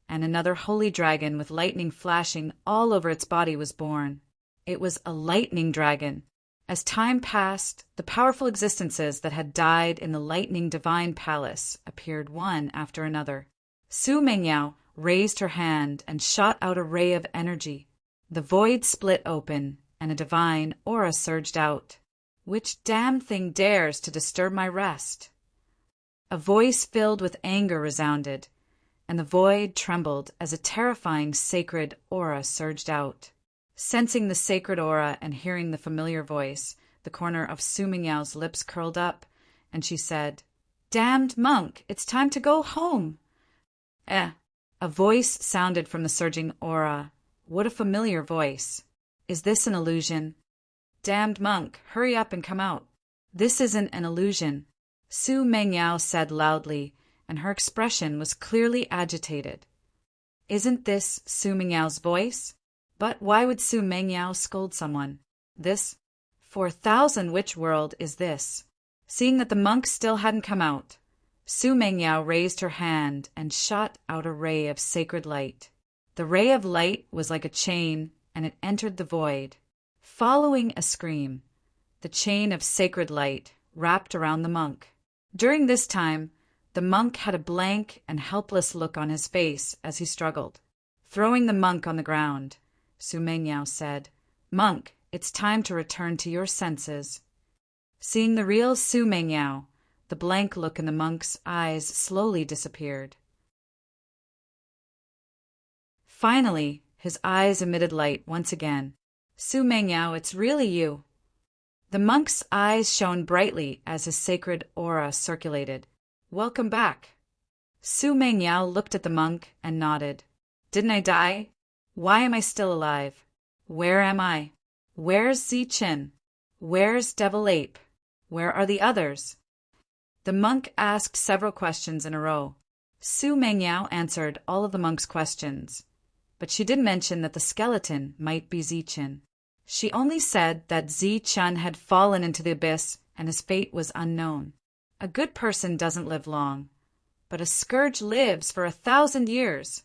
and another holy dragon with lightning flashing all over its body was born. It was a lightning dragon. As time passed, the powerful existences that had died in the Lightning Divine Palace appeared one after another. Su Mengyao raised her hand and shot out a ray of energy. The void split open, and a divine aura surged out. "Which damn thing dares to disturb my rest?" A voice filled with anger resounded, and the void trembled as a terrifying sacred aura surged out. Sensing the sacred aura and hearing the familiar voice, the corner of Su Mingyao's lips curled up, and she said, "Damned monk, it's time to go home." A voice sounded from the surging aura. What a familiar voice. Is this an illusion? "Damned monk, hurry up and come out." "This isn't an illusion," Su Mengyao said loudly, and her expression was clearly agitated. "Isn't this Su Mingyao's voice? But why would Su Mengyao scold someone? This? For 1,000 which world is this?" Seeing that the monk still hadn't come out, Su Mengyao raised her hand and shot out a ray of sacred light. The ray of light was like a chain, and it entered the void. Following a scream, the chain of sacred light wrapped around the monk. During this time, the monk had a blank and helpless look on his face as he struggled. Throwing the monk on the ground, Su Mengyao said, "Monk, it's time to return to your senses." Seeing the real Su Mengyao, the blank look in the monk's eyes slowly disappeared. Finally, his eyes emitted light once again. "Su Mengyao, it's really you." The monk's eyes shone brightly as his sacred aura circulated. "Welcome back." Su Mengyao looked at the monk and nodded. "Didn't I die? Why am I still alive? Where am I? Where's Ziqin? Where's Devil Ape? Where are the others?" The monk asked several questions in a row. Su Mengyao answered all of the monk's questions, but she did mention that the skeleton might be Ziqin. She only said that Ziqin had fallen into the abyss and his fate was unknown. A good person doesn't live long, but a scourge lives for 1,000 years.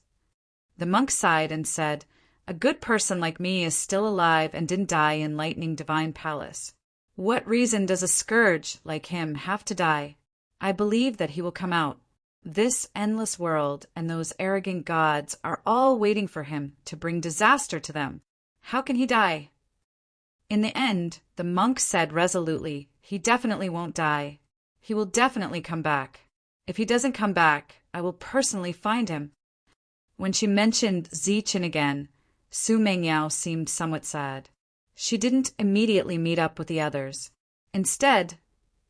The monk sighed and said, "A good person like me is still alive and didn't die in Lightning Divine Palace. What reason does a scourge like him have to die? I believe that he will come out. This endless world and those arrogant gods are all waiting for him to bring disaster to them. How can he die?" In the end, the monk said resolutely, "He definitely won't die. He will definitely come back. If he doesn't come back, I will personally find him." When she mentioned Ziqin again, Su Mengyao seemed somewhat sad. She didn't immediately meet up with the others. Instead,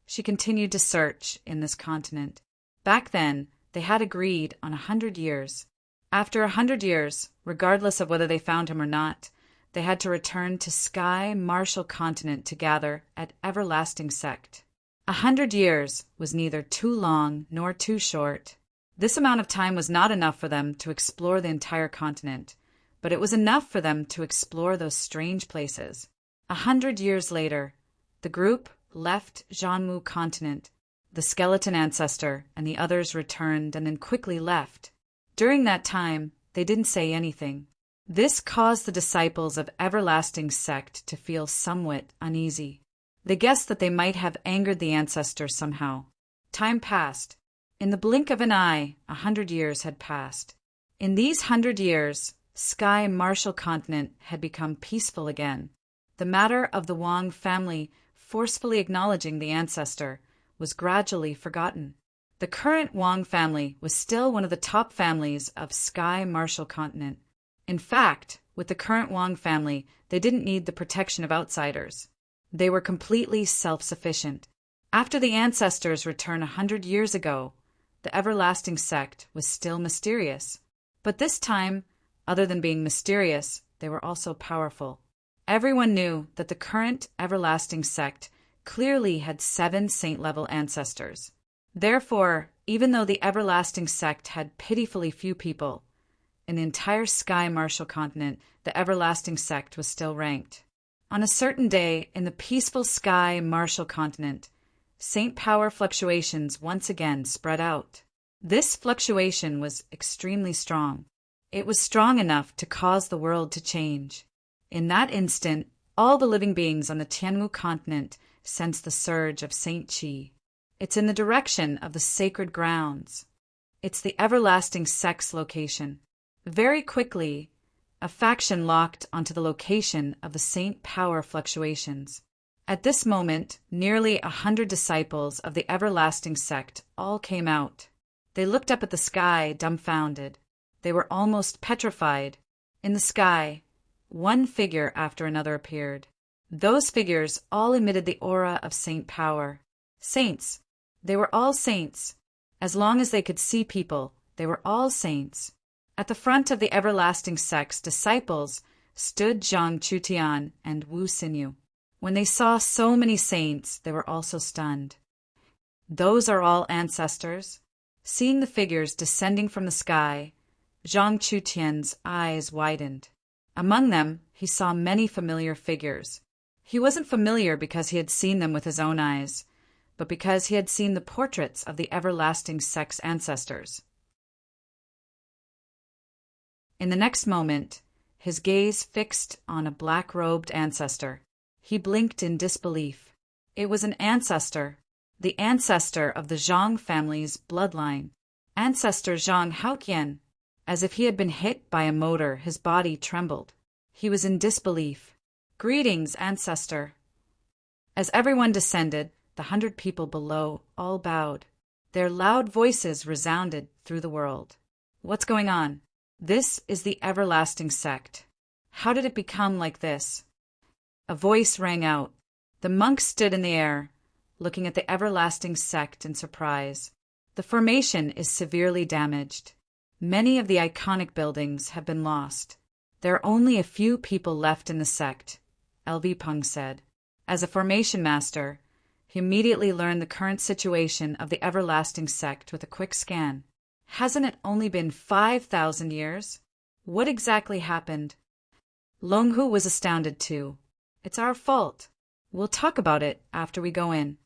she continued to search in this continent. Back then, they had agreed on 100 years. After 100 years, regardless of whether they found him or not, they had to return to Sky Marshall Continent to gather at Everlasting Sect. 100 years was neither too long nor too short. This amount of time was not enough for them to explore the entire continent, but it was enough for them to explore those strange places. 100 years later, the group left Zhanmu Continent. The skeleton ancestor and the others returned and then quickly left. During that time, they didn't say anything. This caused the disciples of Everlasting Sect to feel somewhat uneasy. They guessed that they might have angered the ancestors somehow. Time passed. In the blink of an eye, 100 years had passed. In these 100 years, Sky Marshall Continent had become peaceful again. The matter of the Wang family forcefully acknowledging the ancestor was gradually forgotten. The current Wang family was still one of the top families of Sky Marshall Continent. In fact, with the current Wang family, they didn't need the protection of outsiders. They were completely self-sufficient. After the ancestors' return 100 years ago, the Everlasting Sect was still mysterious. But this time, other than being mysterious, they were also powerful. Everyone knew that the current Everlasting Sect clearly had 7 saint-level ancestors. Therefore, even though the Everlasting Sect had pitifully few people, in the entire Sky Marshall Continent, the Everlasting Sect was still ranked. On a certain day in the peaceful Sky Marshall Continent, saint power fluctuations once again spread out. This fluctuation was extremely strong. It was strong enough to cause the world to change. In that instant, all the living beings on the Tianmu continent sensed the surge of Saint Qi. It's in the direction of the sacred grounds. It's the Everlasting Sect's location. Very quickly, a faction locked onto the location of the saint power fluctuations. At this moment, nearly 100 disciples of the Everlasting Sect all came out. They looked up at the sky, dumbfounded. They were almost petrified. In the sky, one figure after another appeared. Those figures all emitted the aura of saint power. Saints. They were all saints. As long as they could see people, they were all saints. At the front of the everlasting sect's disciples stood Zhang Chutian and Wu Xinyu. When they saw so many saints, they were also stunned. Those are all ancestors. Seeing the figures descending from the sky, Zhang Chutian's eyes widened. Among them, he saw many familiar figures. He wasn't familiar because he had seen them with his own eyes, but because he had seen the portraits of the everlasting sect's ancestors. In the next moment, his gaze fixed on a black-robed ancestor. He blinked in disbelief. It was an ancestor, the ancestor of the Zhang family's bloodline, Ancestor Zhang Haoqian. As if he had been hit by a motor, his body trembled. He was in disbelief. "Greetings, ancestor." As everyone descended, the 100 people below all bowed. Their loud voices resounded through the world. "What's going on? This is the everlasting sect. How did it become like this?" A voice rang out. The monks stood in the air, looking at the everlasting sect in surprise. The formation is severely damaged. Many of the iconic buildings have been lost. There are only a few people left in the sect, L.V. Peng said. As a formation master, he immediately learned the current situation of the everlasting sect with a quick scan. Hasn't it only been 5,000 years? What exactly happened? Long Hu was astounded too. "It's our fault. We'll talk about it after we go in."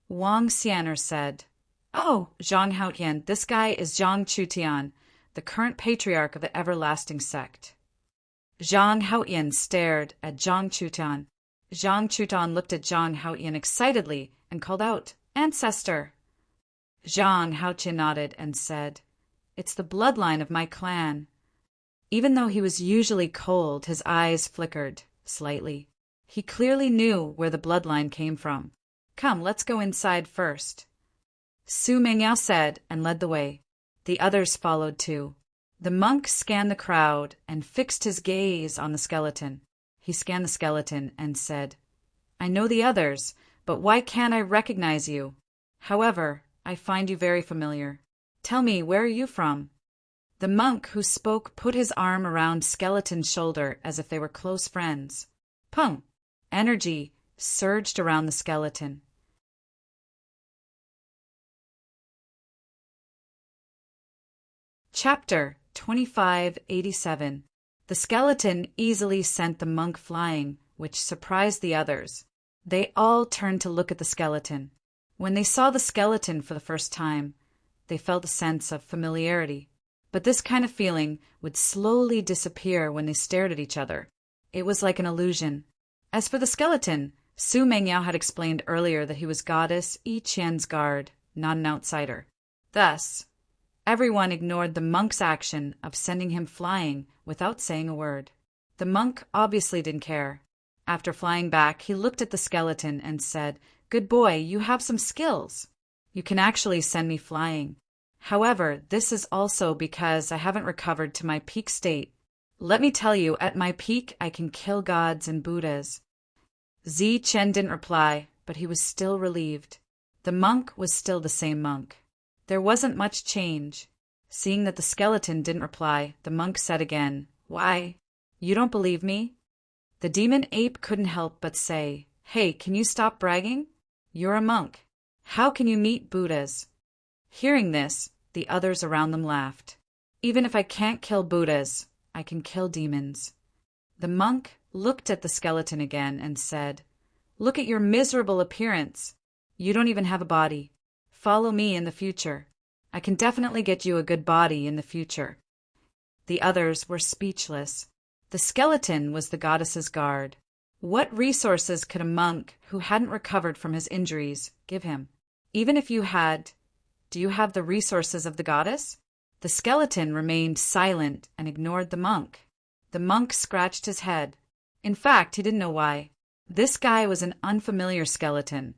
Wang Xianer said, "Oh, Zhang Haoqian, this guy is Zhang Chutian, the current patriarch of the everlasting sect." Zhang Haoqian stared at Zhang Chutian. Zhang Chutian looked at Zhang Haoqian excitedly and called out, "Ancestor!" Zhang Haoqian nodded and said, "It's the bloodline of my clan." Even though he was usually cold, his eyes flickered slightly. He clearly knew where the bloodline came from. "Come, let's go inside first," Su Mengyao said and led the way. The others followed too. The monk scanned the crowd and fixed his gaze on the skeleton. He scanned the skeleton and said, "I know the others, but why can't I recognize you? However, I find you very familiar. Tell me, where are you from?" The monk who spoke put his arm around Skeleton's shoulder as if they were close friends. Pung! Energy surged around the skeleton. Chapter 2587. The skeleton easily sent the monk flying, which surprised the others. They all turned to look at the skeleton. When they saw the skeleton for the first time, they felt a sense of familiarity. But this kind of feeling would slowly disappear when they stared at each other. It was like an illusion. As for the skeleton, Su Mengyao had explained earlier that he was Goddess Yi Qian's guard, not an outsider. Thus, everyone ignored the monk's action of sending him flying without saying a word. The monk obviously didn't care. After flying back, he looked at the skeleton and said, "Good boy, you have some skills. You can actually send me flying. However, this is also because I haven't recovered to my peak state. Let me tell you, at my peak, I can kill gods and Buddhas." Zi Chen didn't reply, but he was still relieved. The monk was still the same monk. There wasn't much change. Seeing that the skeleton didn't reply, the monk said again, "Why? You don't believe me?" The demon ape couldn't help but say, "Hey, can you stop bragging? You're a monk. How can you meet Buddhas?" Hearing this, the others around them laughed. "Even if I can't kill Buddhas, I can kill demons." The monk looked at the skeleton again and said, "Look at your miserable appearance. You don't even have a body. Follow me in the future. I can definitely get you a good body in the future." The others were speechless. The skeleton was the goddess's guard. What resources could a monk who hadn't recovered from his injuries give him? Even if you had, do you have the resources of the goddess? The skeleton remained silent and ignored the monk. The monk scratched his head. In fact, he didn't know why. This guy was an unfamiliar skeleton,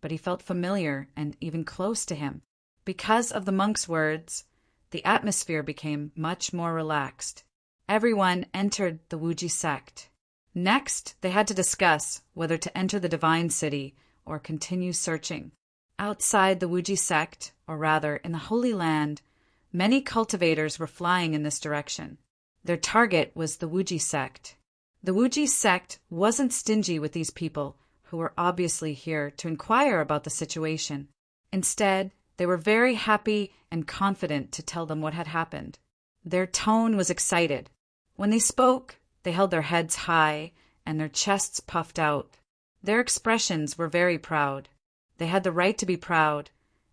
but he felt familiar and even close to him. Because of the monk's words, the atmosphere became much more relaxed. Everyone entered the Wuji sect. Next, they had to discuss whether to enter the divine city or continue searching. Outside the Wuji sect, or rather in the Holy Land, many cultivators were flying in this direction. Their target was the Wuji sect. The Wuji sect wasn't stingy with these people, who were obviously here to inquire about the situation. Instead, they were very happy and confident to tell them what had happened. Their tone was excited. When they spoke, they held their heads high and their chests puffed out. Their expressions were very proud. They had the right to be proud,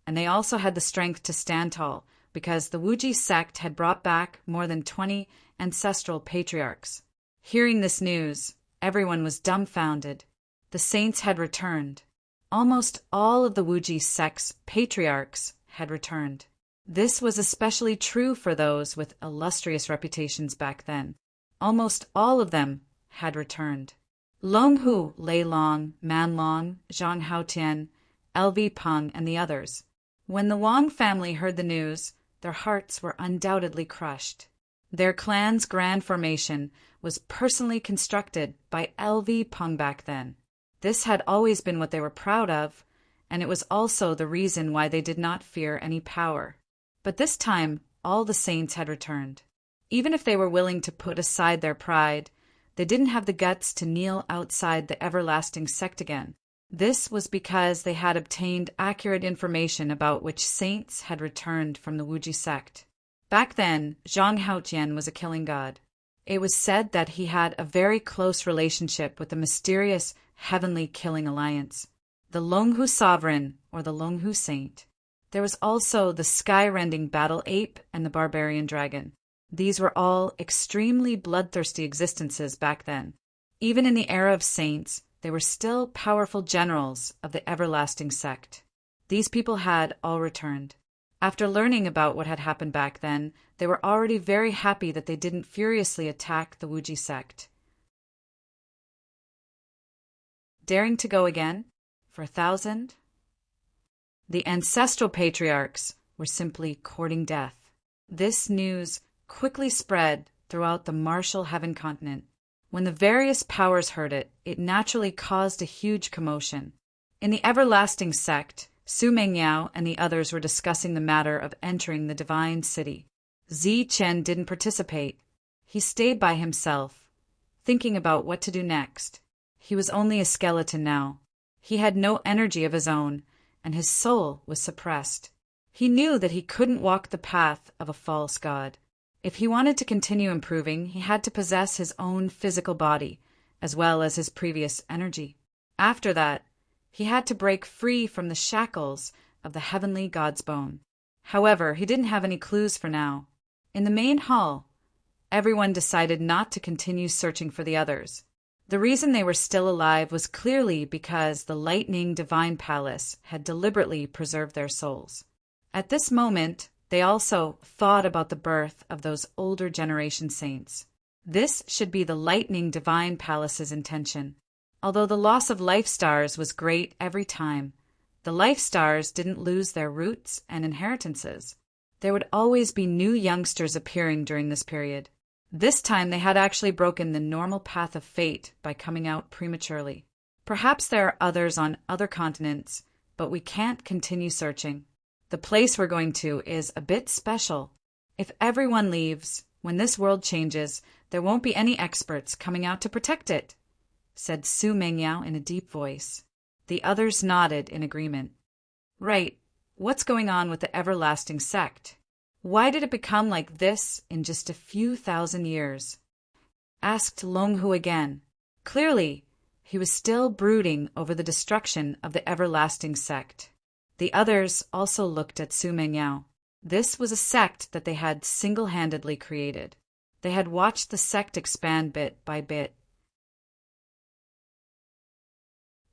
and they also had the strength to stand tall because the Wuji sect had brought back more than 20 ancestral patriarchs. Hearing this news, everyone was dumbfounded. The saints had returned. Almost all of the Wuji sect's patriarchs had returned. This was especially true for those with illustrious reputations back then. Almost all of them had returned. Longhu, Lei Long, Man Long, Zhang Haotian, LV Peng, and the others. When the Wang family heard the news, their hearts were undoubtedly crushed. Their clan's grand formation was personally constructed by LV Peng back then. This had always been what they were proud of, and it was also the reason why they did not fear any power. But this time, all the saints had returned. Even if they were willing to put aside their pride, they didn't have the guts to kneel outside the everlasting sect again. This was because they had obtained accurate information about which saints had returned from the Wuji sect. Back then, Zhang Haotian was a killing god. It was said that he had a very close relationship with the mysterious heavenly killing alliance, the Longhu sovereign or the Longhu saint. There was also the sky-rending battle ape and the barbarian dragon. These were all extremely bloodthirsty existences back then. Even in the era of saints, they were still powerful generals of the everlasting sect. These people had all returned. After learning about what had happened back then, they were already very happy that they didn't furiously attack the Wuji sect. Daring to go again? For 1,000? The ancestral patriarchs were simply courting death. This news quickly spread throughout the martial heaven continent. When the various powers heard it, it naturally caused a huge commotion. In the everlasting sect, Su Mengyao and the others were discussing the matter of entering the divine city. Zi Chen didn't participate. He stayed by himself, thinking about what to do next. He was only a skeleton now. He had no energy of his own, and his soul was suppressed. He knew that he couldn't walk the path of a false god. If he wanted to continue improving, he had to possess his own physical body, as well as his previous energy. After that, he had to break free from the shackles of the heavenly god's bone. However, he didn't have any clues for now. In the main hall, everyone decided not to continue searching for the others. The reason they were still alive was clearly because the Lightning Divine Palace had deliberately preserved their souls. At this moment, they also thought about the birth of those older generation saints. This should be the Lightning Divine Palace's intention. Although the loss of life stars was great every time, the life stars didn't lose their roots and inheritances. There would always be new youngsters appearing during this period. This time they had actually broken the normal path of fate by coming out prematurely. Perhaps there are others on other continents, but we can't continue searching. The place we're going to is a bit special. If everyone leaves, when this world changes, there won't be any experts coming out to protect it, said Su Mengyao in a deep voice. The others nodded in agreement. Right. What's going on with the everlasting sect? Why did it become like this in just a few thousand years? Asked Longhu again. Clearly, he was still brooding over the destruction of the everlasting sect. The others also looked at Su Mengyao. This was a sect that they had single-handedly created. They had watched the sect expand bit by bit.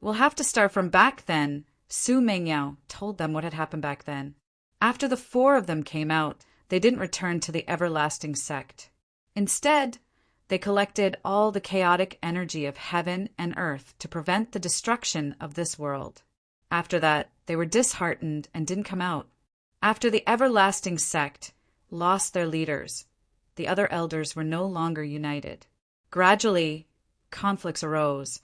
We'll have to start from back then, Su Mengyao told them what had happened back then. After the 4 of them came out, they didn't return to the everlasting sect. Instead, they collected all the chaotic energy of heaven and earth to prevent the destruction of this world. After that, they were disheartened and didn't come out. After the everlasting sect lost their leaders, the other elders were no longer united. Gradually, conflicts arose,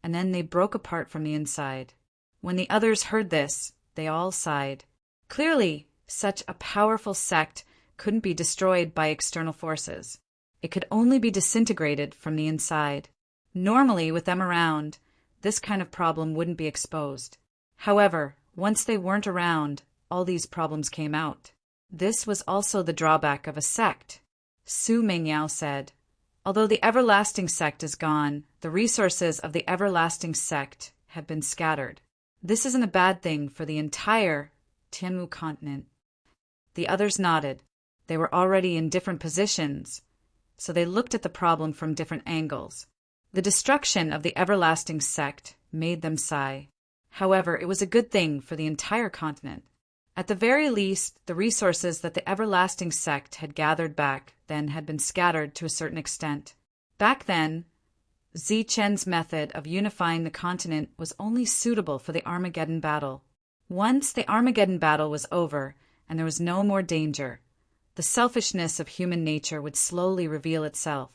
and then they broke apart from the inside. When the others heard this, they all sighed. Clearly, such a powerful sect couldn't be destroyed by external forces. It could only be disintegrated from the inside. Normally, with them around, this kind of problem wouldn't be exposed. However, once they weren't around, all these problems came out. This was also the drawback of a sect. Su Mengyao said, "Although the everlasting sect is gone, the resources of the everlasting sect have been scattered. This isn't a bad thing for the entire Tianmu continent." The others nodded. They were already in different positions, so they looked at the problem from different angles. The destruction of the everlasting sect made them sigh. However, it was a good thing for the entire continent. At the very least, the resources that the everlasting sect had gathered back then had been scattered to a certain extent. Back then, Zichen's method of unifying the continent was only suitable for the Armageddon battle. Once the Armageddon battle was over and there was no more danger, the selfishness of human nature would slowly reveal itself.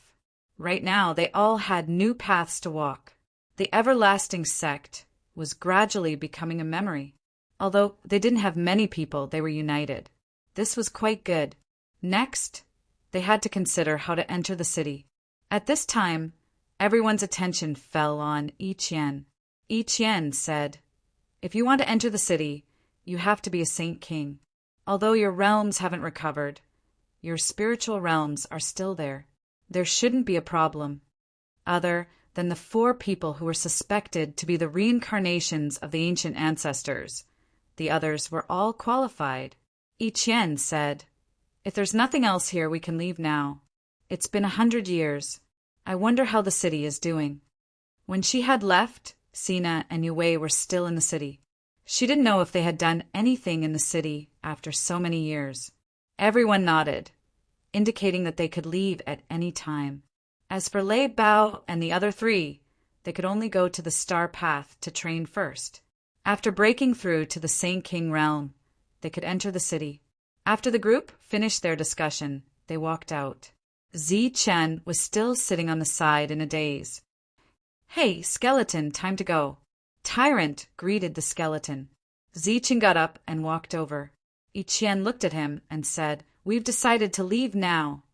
Right now, they all had new paths to walk. The everlasting sect was gradually becoming a memory. Although they didn't have many people, they were united. This was quite good. Next, they had to consider how to enter the city. At this time, everyone's attention fell on Yi Qian. Yi Qian said, "If you want to enter the city, you have to be a saint king. Although your realms haven't recovered, your spiritual realms are still there. There shouldn't be a problem, other than the 4 people who were suspected to be the reincarnations of the ancient ancestors. The others were all qualified." Yi Qian said, "If there's nothing else here, we can leave now. It's been 100 years. I wonder how the city is doing." When she had left, Sina and Yue were still in the city. She didn't know if they had done anything in the city after so many years. Everyone nodded, indicating that they could leave at any time. As for Lei Bao and the other 3, they could only go to the Star Path to train first. After breaking through to the Saint King realm, they could enter the city. After the group finished their discussion, they walked out. Zichen was still sitting on the side in a daze. "Hey, skeleton, time to go." Tyrant greeted the skeleton. Zichen got up and walked over. Yi Qian looked at him and said, "We've decided to leave now."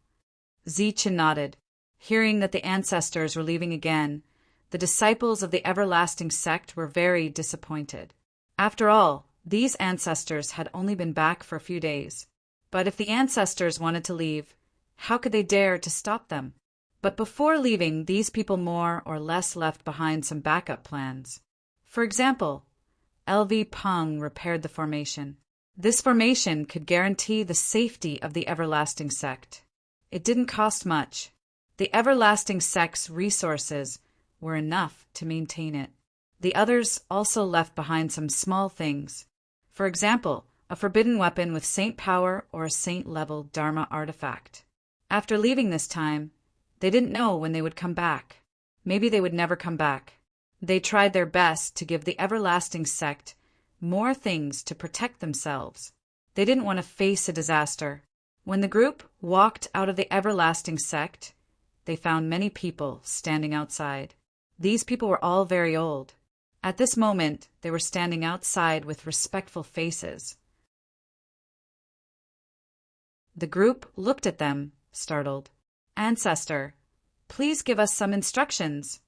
Zichen nodded. Hearing that the ancestors were leaving again, the disciples of the everlasting sect were very disappointed. After all, these ancestors had only been back for a few days. But if the ancestors wanted to leave, how could they dare to stop them? But before leaving, these people more or less left behind some backup plans. For example, LV Peng repaired the formation. This formation could guarantee the safety of the everlasting sect. It didn't cost much. The everlasting sect's resources were enough to maintain it. The others also left behind some small things. For example, a forbidden weapon with saint power or a saint-level Dharma artifact. After leaving this time, they didn't know when they would come back. Maybe they would never come back. They tried their best to give the everlasting sect more things to protect themselves. They didn't want to face a disaster. When the group walked out of the everlasting sect, they found many people standing outside. These people were all very old. At this moment, they were standing outside with respectful faces. The group looked at them, startled. "Ancestor, please give us some instructions."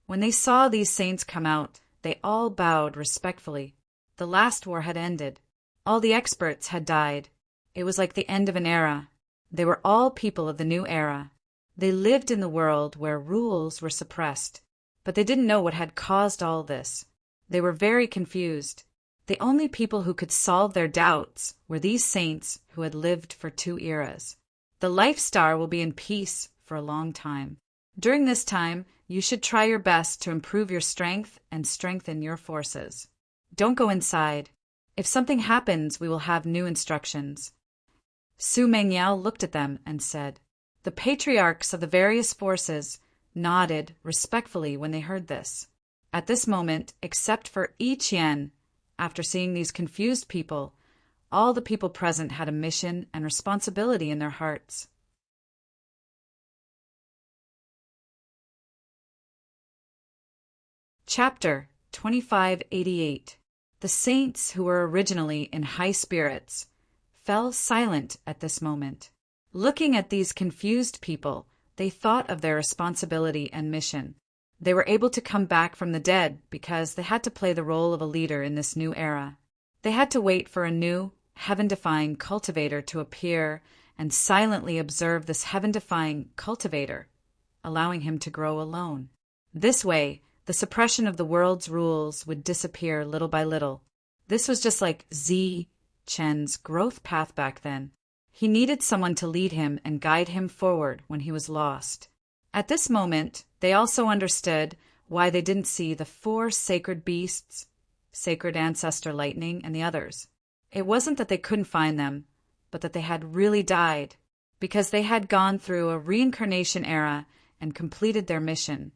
When they saw these saints come out, they all bowed respectfully. The last war had ended. All the experts had died. It was like the end of an era. They were all people of the new era. They lived in the world where rules were suppressed, but they didn't know what had caused all this. They were very confused. The only people who could solve their doubts were these saints who had lived for 2 eras. The Life Star will be in peace for a long time. During this time, you should try your best to improve your strength and strengthen your forces. Don't go inside. If something happens, we will have new instructions. Su Mengyao looked at them and said. The patriarchs of the various forces nodded respectfully when they heard this. At this moment, except for Yi Qian, after seeing these confused people, All the people present had a mission and responsibility in their hearts. Chapter 2588. The saints who were originally in high spirits fell silent at this moment. Looking at these confused people, they thought of their responsibility and mission. They were able to come back from the dead because they had to play the role of a leader in this new era. They had to wait for a new, heaven-defying cultivator to appear and silently observe this heaven-defying cultivator, allowing him to grow alone. This way, the suppression of the world's rules would disappear little by little. This was just like Z Chen's growth path back then. He needed someone to lead him and guide him forward when he was lost. At this moment, they also understood why they didn't see the 4 sacred beasts, sacred ancestor lightning, and the others. It wasn't that they couldn't find them, but that they had really died, because they had gone through a reincarnation era and completed their mission,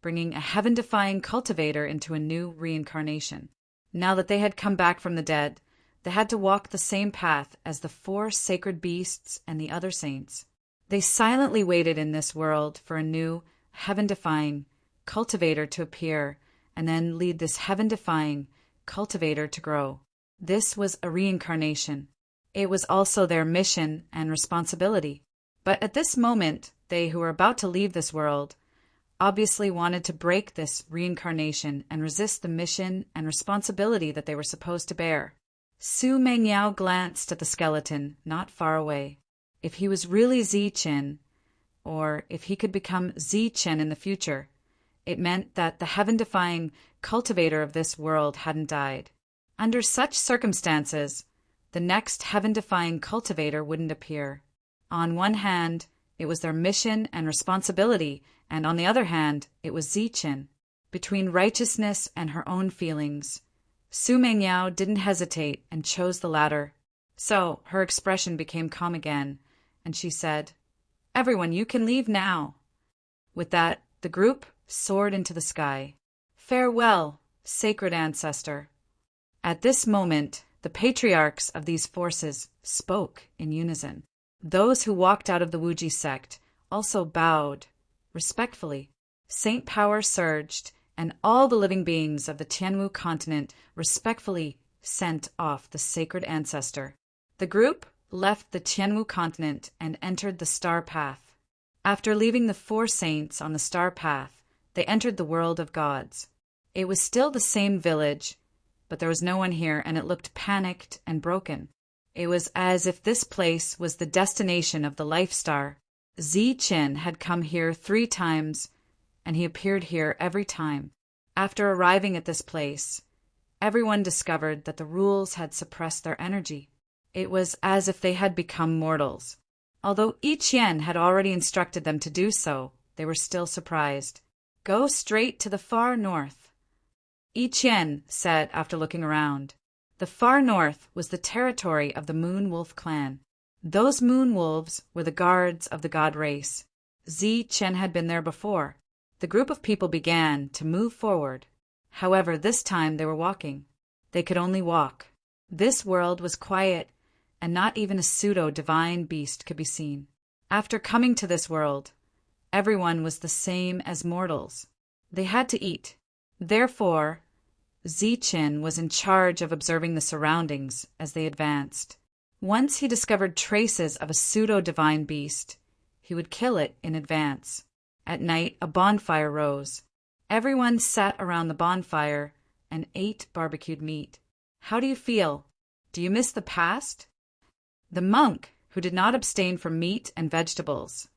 bringing a heaven-defying cultivator into a new reincarnation. Now that they had come back from the dead, they had to walk the same path as the 4 sacred beasts and the other saints. They silently waited in this world for a new, heaven-defying cultivator to appear and then lead this heaven-defying cultivator to grow. This was a reincarnation. It was also their mission and responsibility. But at this moment, they who were about to leave this world obviously wanted to break this reincarnation and resist the mission and responsibility that they were supposed to bear. Su Mengyao glanced at the skeleton not far away. If he was really Zichen, or if he could become Zichen in the future, it meant that the heaven-defying cultivator of this world hadn't died. Under such circumstances, the next heaven-defying cultivator wouldn't appear. On one hand, it was their mission and responsibility, and on the other hand, it was Zichen. Between righteousness and her own feelings, Su Mengyao didn't hesitate and chose the latter. So her expression became calm again, and she said, "Everyone, you can leave now." With that, the group soared into the sky. Farewell, sacred ancestor. At this moment, the patriarchs of these forces spoke in unison. Those who walked out of the Wuji sect also bowed respectfully. Saint power surged, and all the living beings of the Tianwu continent respectfully sent off the sacred ancestor. The group left the Tianwu continent and entered the star path. After leaving the 4 saints on the star path, they entered the world of gods. It was still the same village, but there was no one here, and it looked panicked and broken. It was as if this place was the destination of the life star. Zichen had come here 3 times, and he appeared here every time. After arriving at this place, everyone discovered that the rules had suppressed their energy. It was as if they had become mortals. Although Yi Qian had already instructed them to do so, they were still surprised. "Go straight to the far north," Yi Qian said after looking around. The far north was the territory of the Moon Wolf clan. Those moon wolves were the guards of the god race. Zichen had been there before. The group of people began to move forward. However, this time they were walking. They could only walk. This world was quiet, and not even a pseudo-divine beast could be seen. After coming to this world, everyone was the same as mortals. They had to eat. Therefore, Zichen was in charge of observing the surroundings as they advanced. Once he discovered traces of a pseudo-divine beast, he would kill it in advance. At night, a bonfire rose. Everyone sat around the bonfire and ate barbecued meat. "How do you feel? Do you miss the past?" The monk, who did not abstain from meat and vegetables,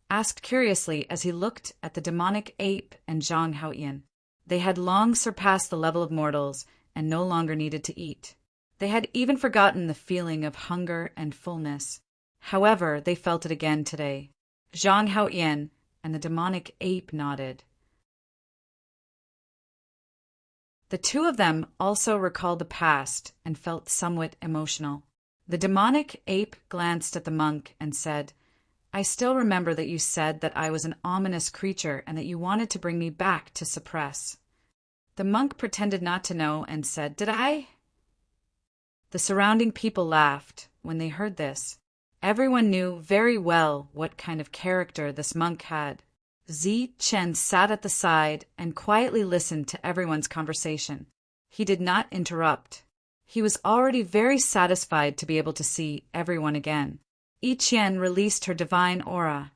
asked curiously as he looked at the demonic ape and Zhang Haoyan. They had long surpassed the level of mortals and no longer needed to eat. They had even forgotten the feeling of hunger and fullness. However, they felt it again today. Zhang Haoyan and the demonic ape nodded. The 2 of them also recalled the past and felt somewhat emotional. The demonic ape glanced at the monk and said, "I still remember that you said that I was an ominous creature and that you wanted to bring me back to suppress." The monk pretended not to know and said, "Did I?" The surrounding people laughed when they heard this. Everyone knew very well what kind of character this monk had. Zi Chen sat at the side and quietly listened to everyone's conversation. He did not interrupt. He was already very satisfied to be able to see everyone again. Yi Qian released her divine aura,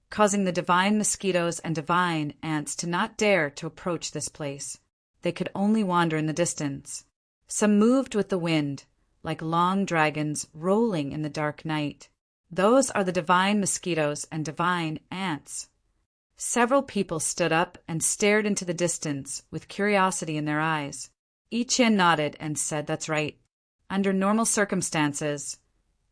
causing the divine mosquitoes and divine ants to not dare to approach this place. They could only wander in the distance. Some moved with the wind, like long dragons rolling in the dark night. Those are the divine mosquitoes and divine ants. Several people stood up and stared into the distance with curiosity in their eyes. Yi Qian nodded and said, "That's right. Under normal circumstances,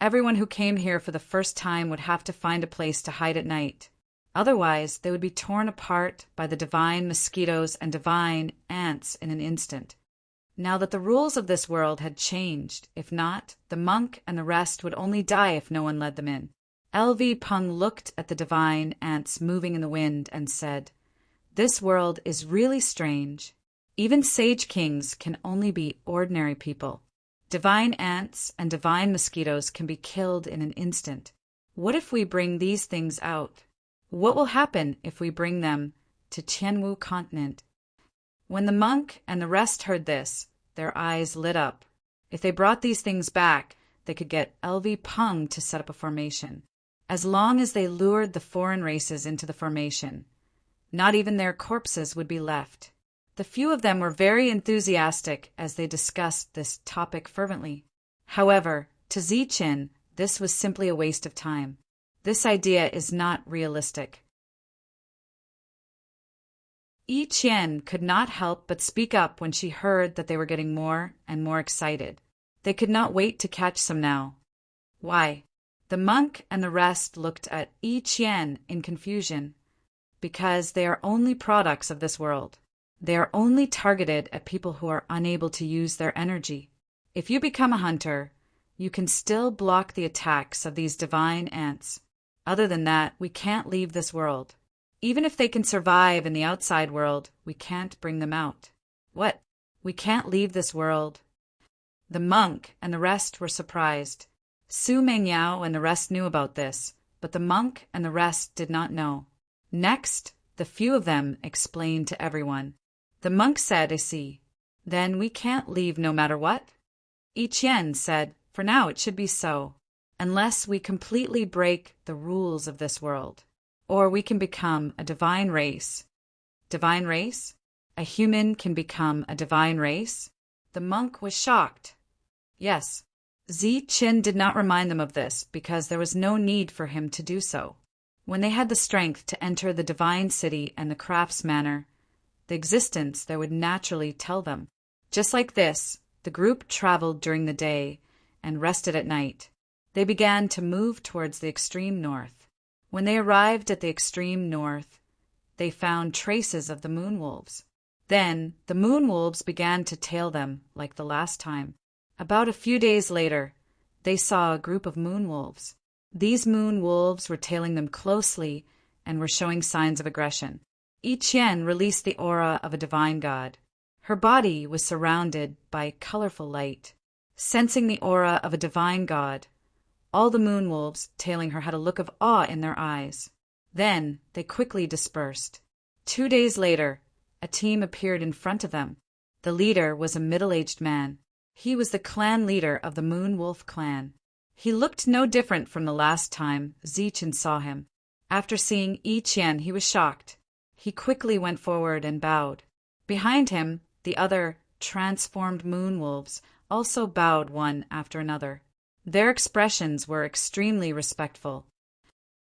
everyone who came here for the first time would have to find a place to hide at night. Otherwise, they would be torn apart by the divine mosquitoes and divine ants in an instant. Now that the rules of this world had changed, if not, the monk and the rest would only die if no one led them in." LV Peng looked at the divine ants moving in the wind and said, "This world is really strange. Even sage kings can only be ordinary people. Divine ants and divine mosquitoes can be killed in an instant. What if we bring these things out? What will happen if we bring them to Qianwu continent?" When the monk and the rest heard this, their eyes lit up. If they brought these things back, they could get LV Peng to set up a formation. As long as they lured the foreign races into the formation, not even their corpses would be left. The few of them were very enthusiastic as they discussed this topic fervently. However, to Zi Qian, this was simply a waste of time. This idea is not realistic. Yi Qian could not help but speak up when she heard that they were getting more and more excited. They could not wait to catch some now. Why? The monk and the rest looked at Yi Qian in confusion. Because they are only products of this world. They are only targeted at people who are unable to use their energy. If you become a hunter, you can still block the attacks of these divine ants. Other than that, we can't leave this world. Even if they can survive in the outside world, we can't bring them out. What? We can't leave this world? The monk and the rest were surprised. Su Mengyao and the rest knew about this, but the monk and the rest did not know. Next, the few of them explained to everyone. The monk said, "I see. Then we can't leave no matter what?" Yi Qian said, "For now it should be so, unless we completely break the rules of this world. Or we can become a divine race." Divine race? A human can become a divine race? The monk was shocked. Yes. Zi Qian did not remind them of this because there was no need for him to do so. When they had the strength to enter the divine city and the crafts manor, the existence there would naturally tell them. Just like this, the group traveled during the day and rested at night. They began to move towards the extreme north. When they arrived at the extreme north, they found traces of the moonwolves. Then the moonwolves began to tail them like the last time. About a few days later, they saw a group of moonwolves. These moonwolves were tailing them closely and were showing signs of aggression. Yi Qian released the aura of a divine god. Her body was surrounded by colorful light. Sensing the aura of a divine god, all the moonwolves tailing her had a look of awe in their eyes. Then they quickly dispersed. 2 days later, a team appeared in front of them. The leader was a middle-aged man. He was the clan leader of the Moonwolf clan. He looked no different from the last time Zi Qian saw him. After seeing Yi Qian, he was shocked. He quickly went forward and bowed. Behind him, the other transformed moonwolves also bowed one after another. Their expressions were extremely respectful.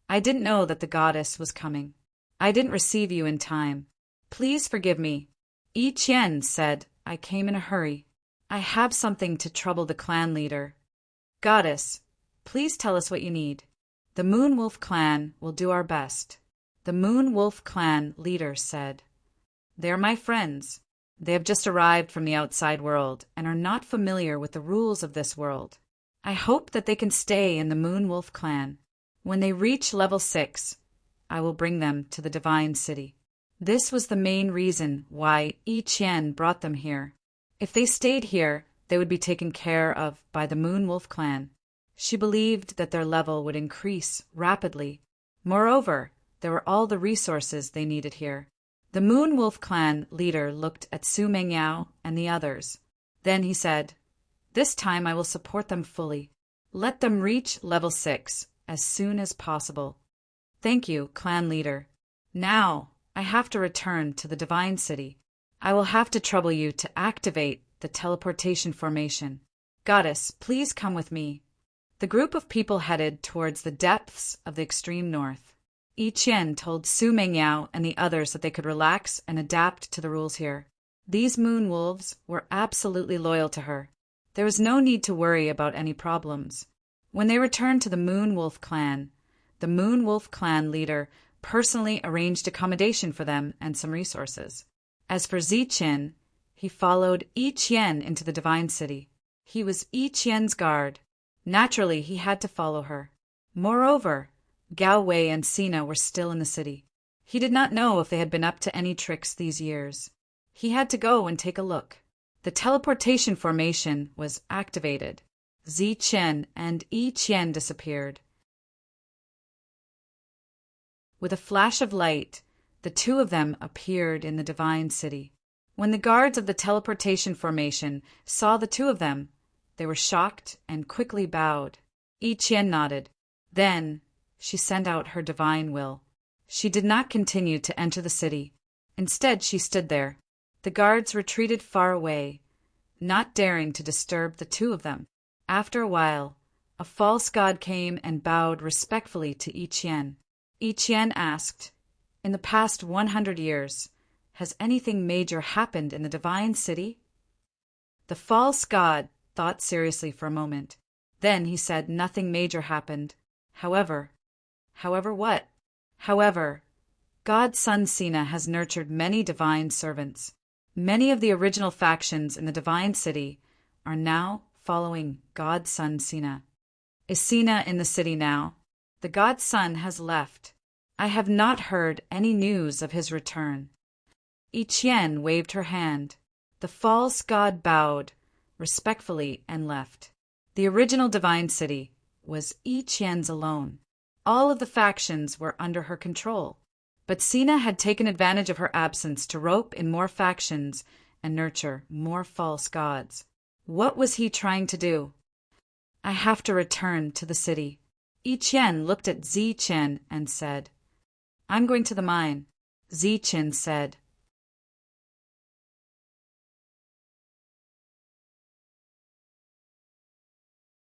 "I didn't know that the goddess was coming. I didn't receive you in time. Please forgive me." Yi Qian said, "I came in a hurry. I have something to trouble the clan leader." "Goddess, please tell us what you need. The Moonwolf clan will do our best." The Moonwolf clan leader said, "They are my friends. They have just arrived from the outside world and are not familiar with the rules of this world. I hope that they can stay in the Moonwolf clan. When they reach level 6, I will bring them to the Divine City." This was the main reason why Yi Qian brought them here. If they stayed here, they would be taken care of by the Moon Wolf clan. She believed that their level would increase rapidly. Moreover, there were all the resources they needed here. The Moon Wolf clan leader looked at Su Mengyao and the others. Then he said, "This time I will support them fully. Let them reach level 6 as soon as possible." "Thank you, clan leader. Now, I have to return to the Divine City. I will have to trouble you to activate the teleportation formation. Goddess, please come with me." The group of people headed towards the depths of the extreme north. Yi Qian told Su Mengyao and the others that they could relax and adapt to the rules here. These moon wolves were absolutely loyal to her. There was no need to worry about any problems. When they returned to the Moon Wolf clan, the Moon Wolf clan leader personally arranged accommodation for them and some resources. As for Ziqin, he followed Yi Qian into the Divine City. He was Yi Qian's guard. Naturally, he had to follow her. Moreover, Gao Wei and Sina were still in the city. He did not know if they had been up to any tricks these years. He had to go and take a look. The teleportation formation was activated. Ziqin and Yi Qian disappeared. With a flash of light, the two of them appeared in the Divine City. When the guards of the teleportation formation saw the two of them, they were shocked and quickly bowed. Yi Qian nodded. Then she sent out her divine will. She did not continue to enter the city. Instead, she stood there. The guards retreated far away, not daring to disturb the two of them. After a while, a false god came and bowed respectfully to Yi Qian. Yi Qian asked, "In the past 100 years, has anything major happened in the Divine City?" The false god thought seriously for a moment. Then he said nothing major happened. However what? However, God's son Sina has nurtured many divine servants. Many of the original factions in the Divine City are now following God's son Sina. Is Sina in the city now? The God's son has left. I have not heard any news of his return. Yi Qian waved her hand. The false god bowed respectfully and left. The original Divine City was Yi Qian's alone. All of the factions were under her control. But Sina had taken advantage of her absence to rope in more factions and nurture more false gods. What was he trying to do? I have to return to the city. Yi Qian looked at Ziqin and said, "I'm going to the mine." Ziqin said,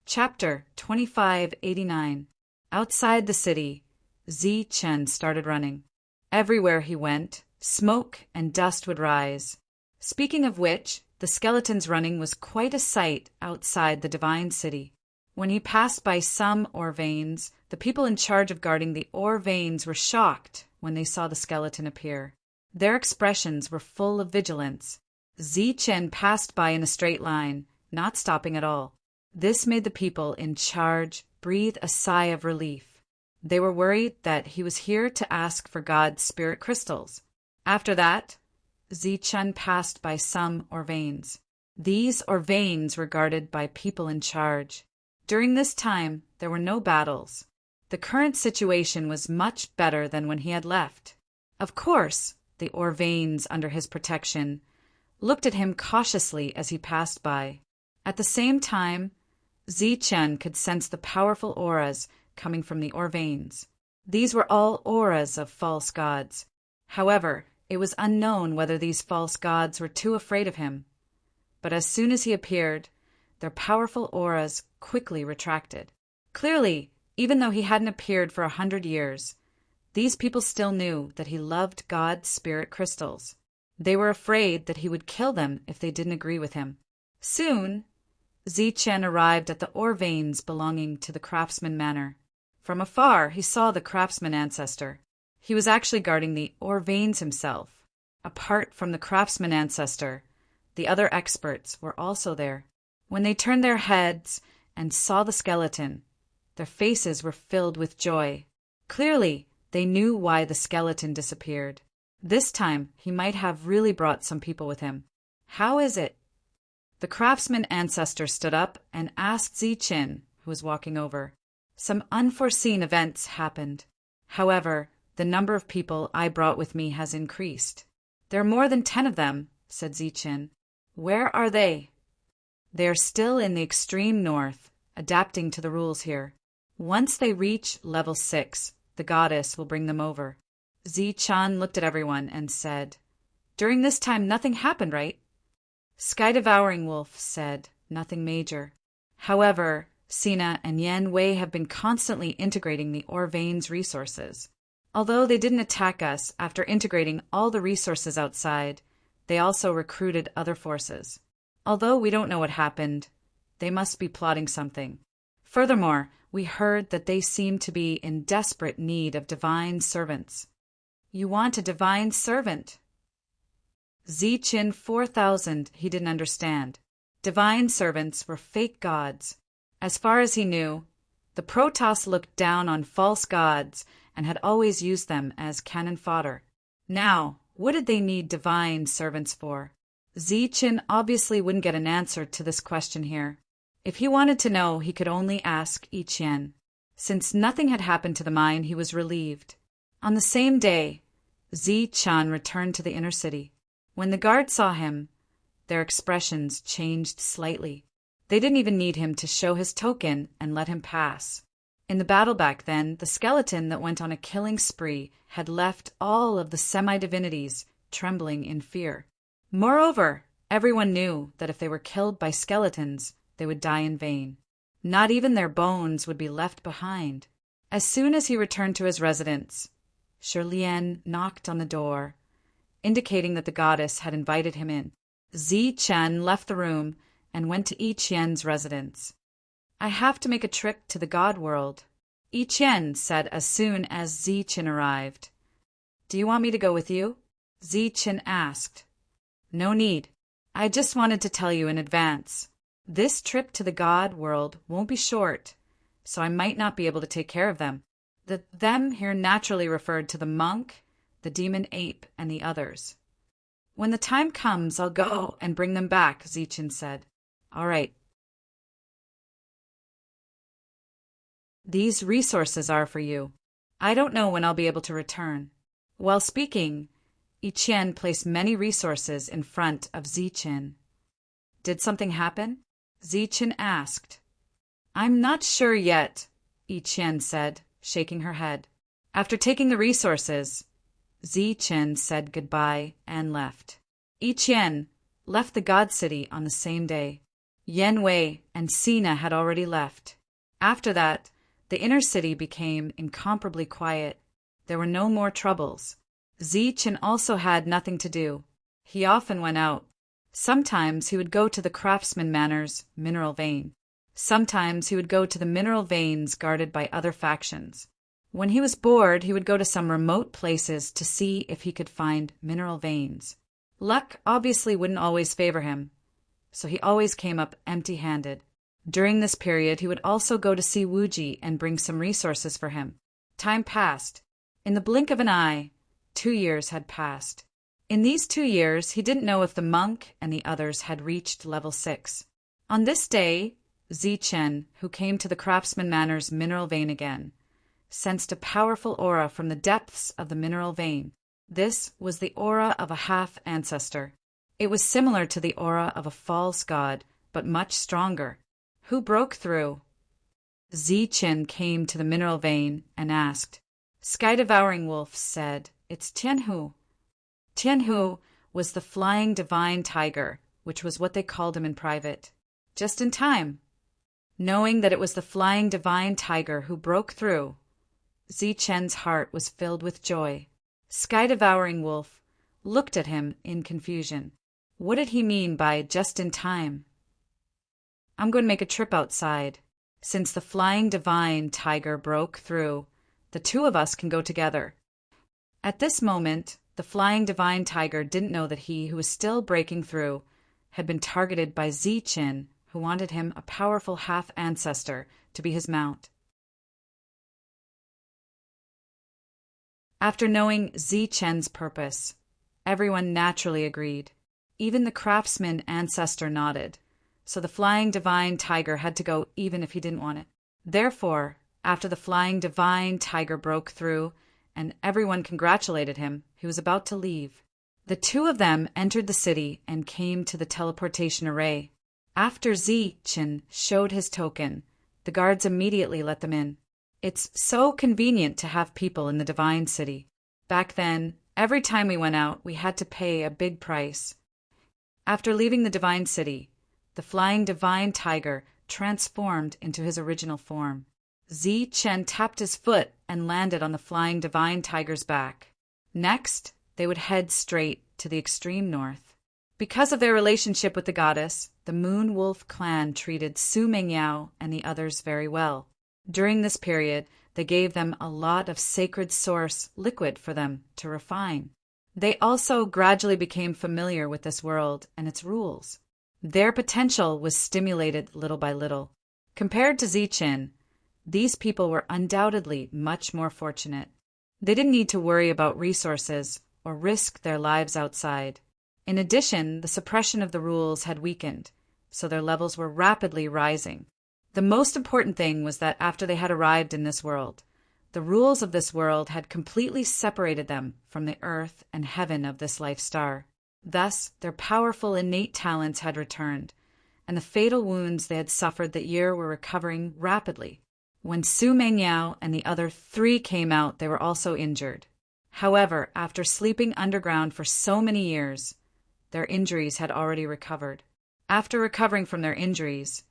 Chapter 2589. Outside the city, Ziqin started running. Everywhere he went, smoke and dust would rise. Speaking of which, the skeleton's running was quite a sight outside the Divine City. When he passed by some ore veins, the people in charge of guarding the ore veins were shocked when they saw the skeleton appear. Their expressions were full of vigilance. Ziqin passed by in a straight line, not stopping at all. This made the people in charge breathe a sigh of relief. They were worried that he was here to ask for God's spirit crystals. After that, Ziqin passed by some ore veins. These ore veins were guarded by people in charge. During this time, there were no battles. The current situation was much better than when he had left. Of course, the ore veins under his protection looked at him cautiously as he passed by. At the same time, Ziqin could sense the powerful auras coming from the ore veins. These were all auras of false gods. However, it was unknown whether these false gods were too afraid of him. But as soon as he appeared, their powerful auras quickly retracted. Clearly, even though he hadn't appeared for 100 years, these people still knew that he loved God's spirit crystals. They were afraid that he would kill them if they didn't agree with him. Soon, Ziqin arrived at the ore veins belonging to the craftsman manor. From afar, he saw the craftsman ancestor. He was actually guarding the ore veins himself. Apart from the craftsman ancestor, the other experts were also there. When they turned their heads and saw the skeleton, their faces were filled with joy. Clearly, they knew why the skeleton disappeared. This time, he might have really brought some people with him. How is it? The craftsman ancestor stood up and asked Ziqin, who was walking over. Some unforeseen events happened. However, the number of people I brought with me has increased. There are more than 10 of them, said Ziqin. Where are they? They are still in the extreme north, adapting to the rules here. Once they reach level 6, the goddess will bring them over. Ziqin looked at everyone and said, During this time nothing happened, right? Sky-devouring wolf said, Nothing major. However, Sina and Yan Wei have been constantly integrating the ore veins resources. Although they didn't attack us after integrating all the resources outside, they also recruited other forces. Although we don't know what happened, they must be plotting something. Furthermore, we heard that they seem to be in desperate need of divine servants. You want a divine servant? Ziqin 4000 he didn't understand. Divine servants were fake gods. As far as he knew, the Protoss looked down on false gods and had always used them as cannon fodder. Now, what did they need divine servants for? Ziqin obviously wouldn't get an answer to this question here. If he wanted to know, he could only ask Yiqian. Since nothing had happened to the mine, he was relieved. On the same day, Ziqin returned to the inner city. When the guards saw him, their expressions changed slightly. They didn't even need him to show his token and let him pass. In the battle back then, the skeleton that went on a killing spree had left all of the semi-divinities trembling in fear. Moreover, everyone knew that if they were killed by skeletons, they would die in vain. Not even their bones would be left behind. As soon as he returned to his residence, Shirlian knocked on the door, indicating that the goddess had invited him in. Ziqin left the room and went to Yiqian's residence. I have to make a trip to the god world, Yiqian said as soon as Ziqin arrived. Do you want me to go with you? Ziqin asked. No need. I just wanted to tell you in advance. This trip to the god world won't be short, so I might not be able to take care of them. The them here naturally referred to the monk, the demon ape, and the others. When the time comes, I'll go and bring them back, Ziqin said. All right. These resources are for you. I don't know when I'll be able to return. While speaking, Yiqian placed many resources in front of Ziqin. Did something happen? Ziqin asked. I'm not sure yet, Yiqian said, shaking her head. After taking the resources, Ziqin said goodbye and left. Yiqian left the God City on the same day. Yan Wei and Sina had already left. After that, the inner city became incomparably quiet. There were no more troubles. Ziqin also had nothing to do. He often went out. Sometimes he would go to the Craftsman Manor's mineral vein. Sometimes he would go to the mineral veins guarded by other factions. When he was bored, he would go to some remote places to see if he could find mineral veins. Luck obviously wouldn't always favor him, so he always came up empty-handed. During this period, he would also go to see Wuji and bring some resources for him. Time passed. In the blink of an eye, 2 years had passed. In these 2 years, he didn't know if the monk and the others had reached level 6. On this day, Ziqin, who came to the Craftsman Manor's mineral vein again, sensed a powerful aura from the depths of the mineral vein. This was the aura of a half-ancestor. It was similar to the aura of a false god, but much stronger. Who broke through? Ziqin came to the mineral vein and asked. Sky-devouring wolf said, It's Tianhu. Tianhu was the flying divine tiger, which was what they called him in private. Just in time. Knowing that it was the flying divine tiger who broke through, Ziqin's heart was filled with joy. Sky-devouring wolf looked at him in confusion. What did he mean by just in time? I'm going to make a trip outside. Since the flying divine tiger broke through, the two of us can go together. At this moment, the flying divine tiger didn't know that he, who was still breaking through, had been targeted by Ziqin, who wanted him, a powerful half-ancestor, to be his mount. After knowing Ziqin's purpose, everyone naturally agreed. Even the craftsman ancestor nodded. so the flying divine tiger had to go even if he didn't want it. Therefore, after the flying divine tiger broke through and everyone congratulated him, he was about to leave. The two of them entered the city and came to the teleportation array. After Zichen showed his token, the guards immediately let them in. It's so convenient to have people in the divine city. Back then, every time we went out, we had to pay a big price. After leaving the divine city, the flying divine tiger transformed into his original form. Zichen tapped his foot and landed on the flying divine tiger's back. Next, they would head straight to the extreme north. Because of their relationship with the goddess, the Moon Wolf clan treated Su Mengyao and the others very well. During this period, they gave them a lot of sacred source liquid for them to refine. They also gradually became familiar with this world and its rules. Their potential was stimulated little by little. Compared to Zichen, these people were undoubtedly much more fortunate. They didn't need to worry about resources or risk their lives outside. In addition, the suppression of the rules had weakened, so their levels were rapidly rising. The most important thing was that after they had arrived in this world, the rules of this world had completely separated them from the earth and heaven of this life star. Thus, their powerful innate talents had returned, and the fatal wounds they had suffered that year were recovering rapidly. When Su Mengyao and the other three came out, they were also injured. However, after sleeping underground for so many years, their injuries had already recovered. After recovering from their injuries,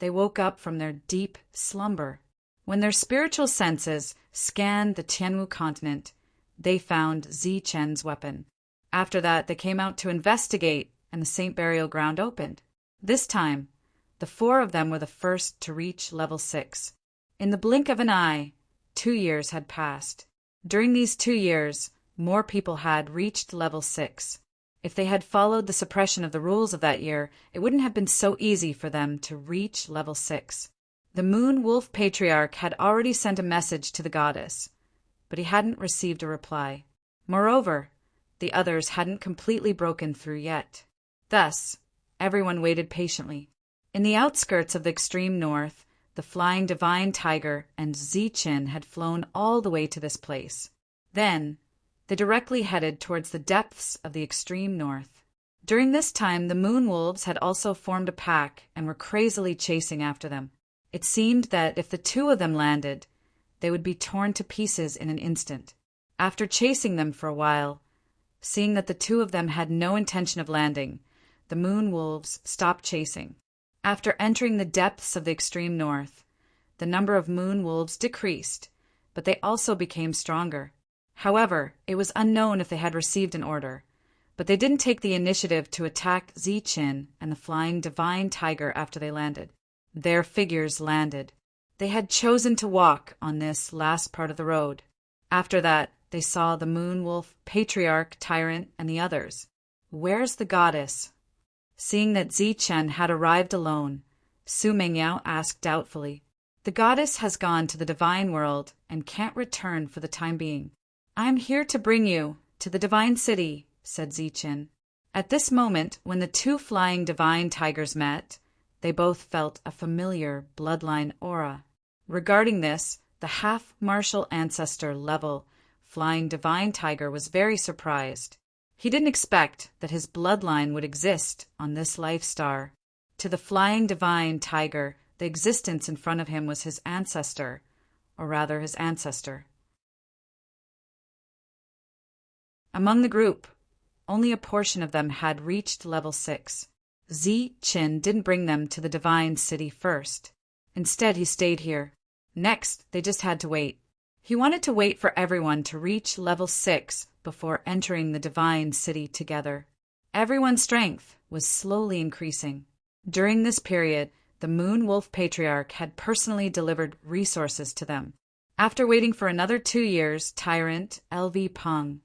they woke up from their deep slumber. When their spiritual senses scanned the Tianwu continent, they found Zichen's weapon. After that, they came out to investigate, and the Saint Burial Ground opened. This time, the four of them were the first to reach level 6. In the blink of an eye, 2 years had passed. During these 2 years, more people had reached level 6. If they had followed the suppression of the rules of that year, it wouldn't have been so easy for them to reach level 6. The Moon Wolf Patriarch had already sent a message to the goddess, but he hadn't received a reply. Moreover, the others hadn't completely broken through yet. Thus, everyone waited patiently. In the outskirts of the extreme north, the flying divine tiger and Zichen had flown all the way to this place. Then, they directly headed towards the depths of the extreme north. During this time, the moon wolves had also formed a pack and were crazily chasing after them. It seemed that if the two of them landed, they would be torn to pieces in an instant. After chasing them for a while, seeing that the two of them had no intention of landing, the moon wolves stopped chasing. After entering the depths of the extreme north, the number of moon wolves decreased, but they also became stronger. However, it was unknown if they had received an order, but they didn't take the initiative to attack Zichen and the flying divine tiger after they landed. Their figures landed. They had chosen to walk on this last part of the road. After that, they saw the moon wolf patriarch, tyrant, and the others. Where's the goddess? Seeing that Zichen had arrived alone, Su Mengyao asked doubtfully. The goddess has gone to the divine world and can't return for the time being. I am here to bring you to the divine city, said Zichen. At this moment, when the two flying divine tigers met, they both felt a familiar bloodline aura. Regarding this, the half-martial ancestor level flying divine tiger was very surprised. He didn't expect that his bloodline would exist on this life star. To the flying divine tiger, the existence in front of him was his ancestor, or rather his ancestor. Among the group, only a portion of them had reached level 6. Zichen didn't bring them to the divine city first. Instead, he stayed here. Next, they just had to wait. He wanted to wait for everyone to reach level 6 before entering the divine city together. Everyone's strength was slowly increasing. During this period, the Moon Wolf Patriarch had personally delivered resources to them. After waiting for another 2 years, Tyrant, LV Peng,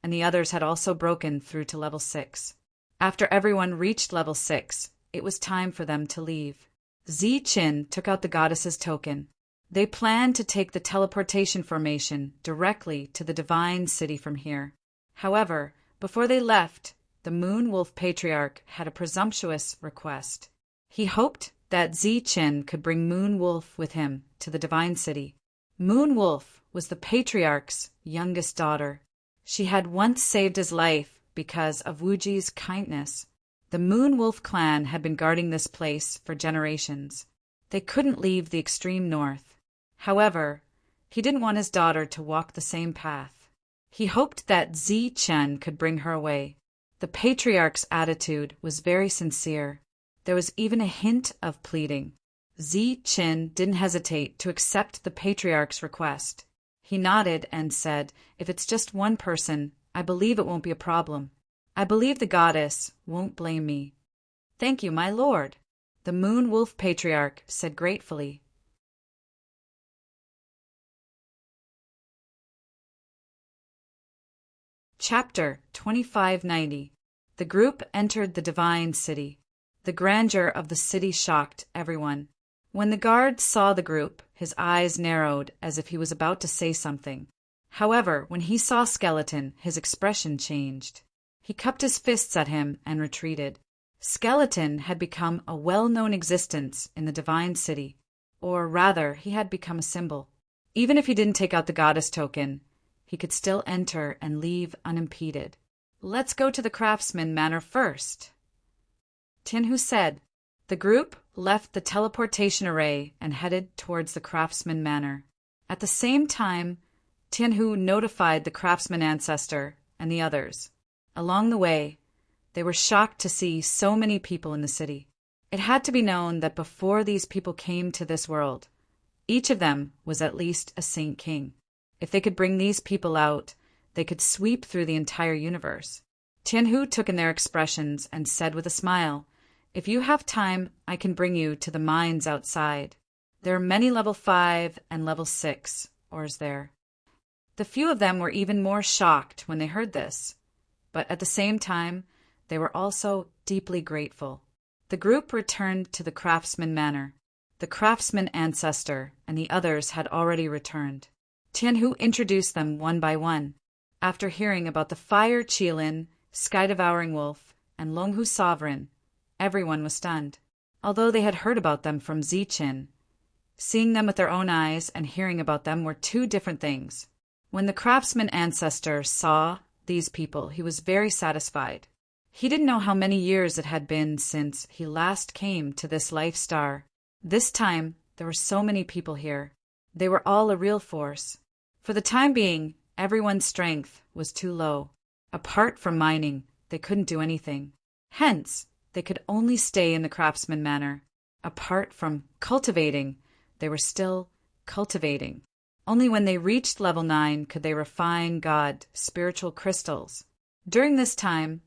and the others had also broken through to level 6. After everyone reached level 6, it was time for them to leave. Zichen took out the goddess's token. They planned to take the teleportation formation directly to the divine city from here. However, before they left, the Moon Wolf Patriarch had a presumptuous request. He hoped that Zi-Chin could bring Moon Wolf with him to the Divine City. Moon Wolf was the patriarch's youngest daughter. She had once saved his life because of Wuji's kindness. The Moon Wolf clan had been guarding this place for generations. They couldn't leave the extreme north. However, he didn't want his daughter to walk the same path. He hoped that Zi-Chen could bring her away. The patriarch's attitude was very sincere. There was even a hint of pleading. Zi-Chin didn't hesitate to accept the patriarch's request. He nodded and said, "If it's just one person, I believe it won't be a problem. I believe the goddess won't blame me." "Thank you, my lord," the Moon Wolf patriarch said gratefully. Chapter 2590. The group entered the Divine City. The grandeur of the city shocked everyone. When the guard saw the group, his eyes narrowed as if he was about to say something. However, when he saw Skeleton, his expression changed. He cupped his fists at him and retreated. Skeleton had become a well-known existence in the Divine City, or rather, he had become a symbol. Even if he didn't take out the goddess token, he could still enter and leave unimpeded. "Let's go to the Craftsman Manor first," Tianhu said. The group left the teleportation array and headed towards the Craftsman Manor. At the same time, Tianhu notified the Craftsman ancestor and the others. Along the way, they were shocked to see so many people in the city. It had to be known that before these people came to this world, each of them was at least a Saint King. If they could bring these people out, they could sweep through the entire universe. Tianhu took in their expressions and said with a smile, "If you have time, I can bring you to the mines outside. There are many level 5 and level 6 ores there." The few of them were even more shocked when they heard this, but at the same time, they were also deeply grateful. The group returned to the Craftsman Manor. The Craftsman ancestor and the others had already returned. Tianhu introduced them one by one. After hearing about the Fire Qilin, Sky-Devouring Wolf, and Longhu Sovereign, everyone was stunned. Although they had heard about them from Zi-Chin, seeing them with their own eyes and hearing about them were two different things. When the Craftsman ancestor saw these people, he was very satisfied. He didn't know how many years it had been since he last came to this life star. This time, there were so many people here. They were all a real force. For the time being, everyone's strength was too low. Apart from mining, they couldn't do anything. Hence, they could only stay in the Craftsman Manor. Apart from cultivating, they were still cultivating. Only when they reached level 9 could they refine God spiritual crystals. During this time,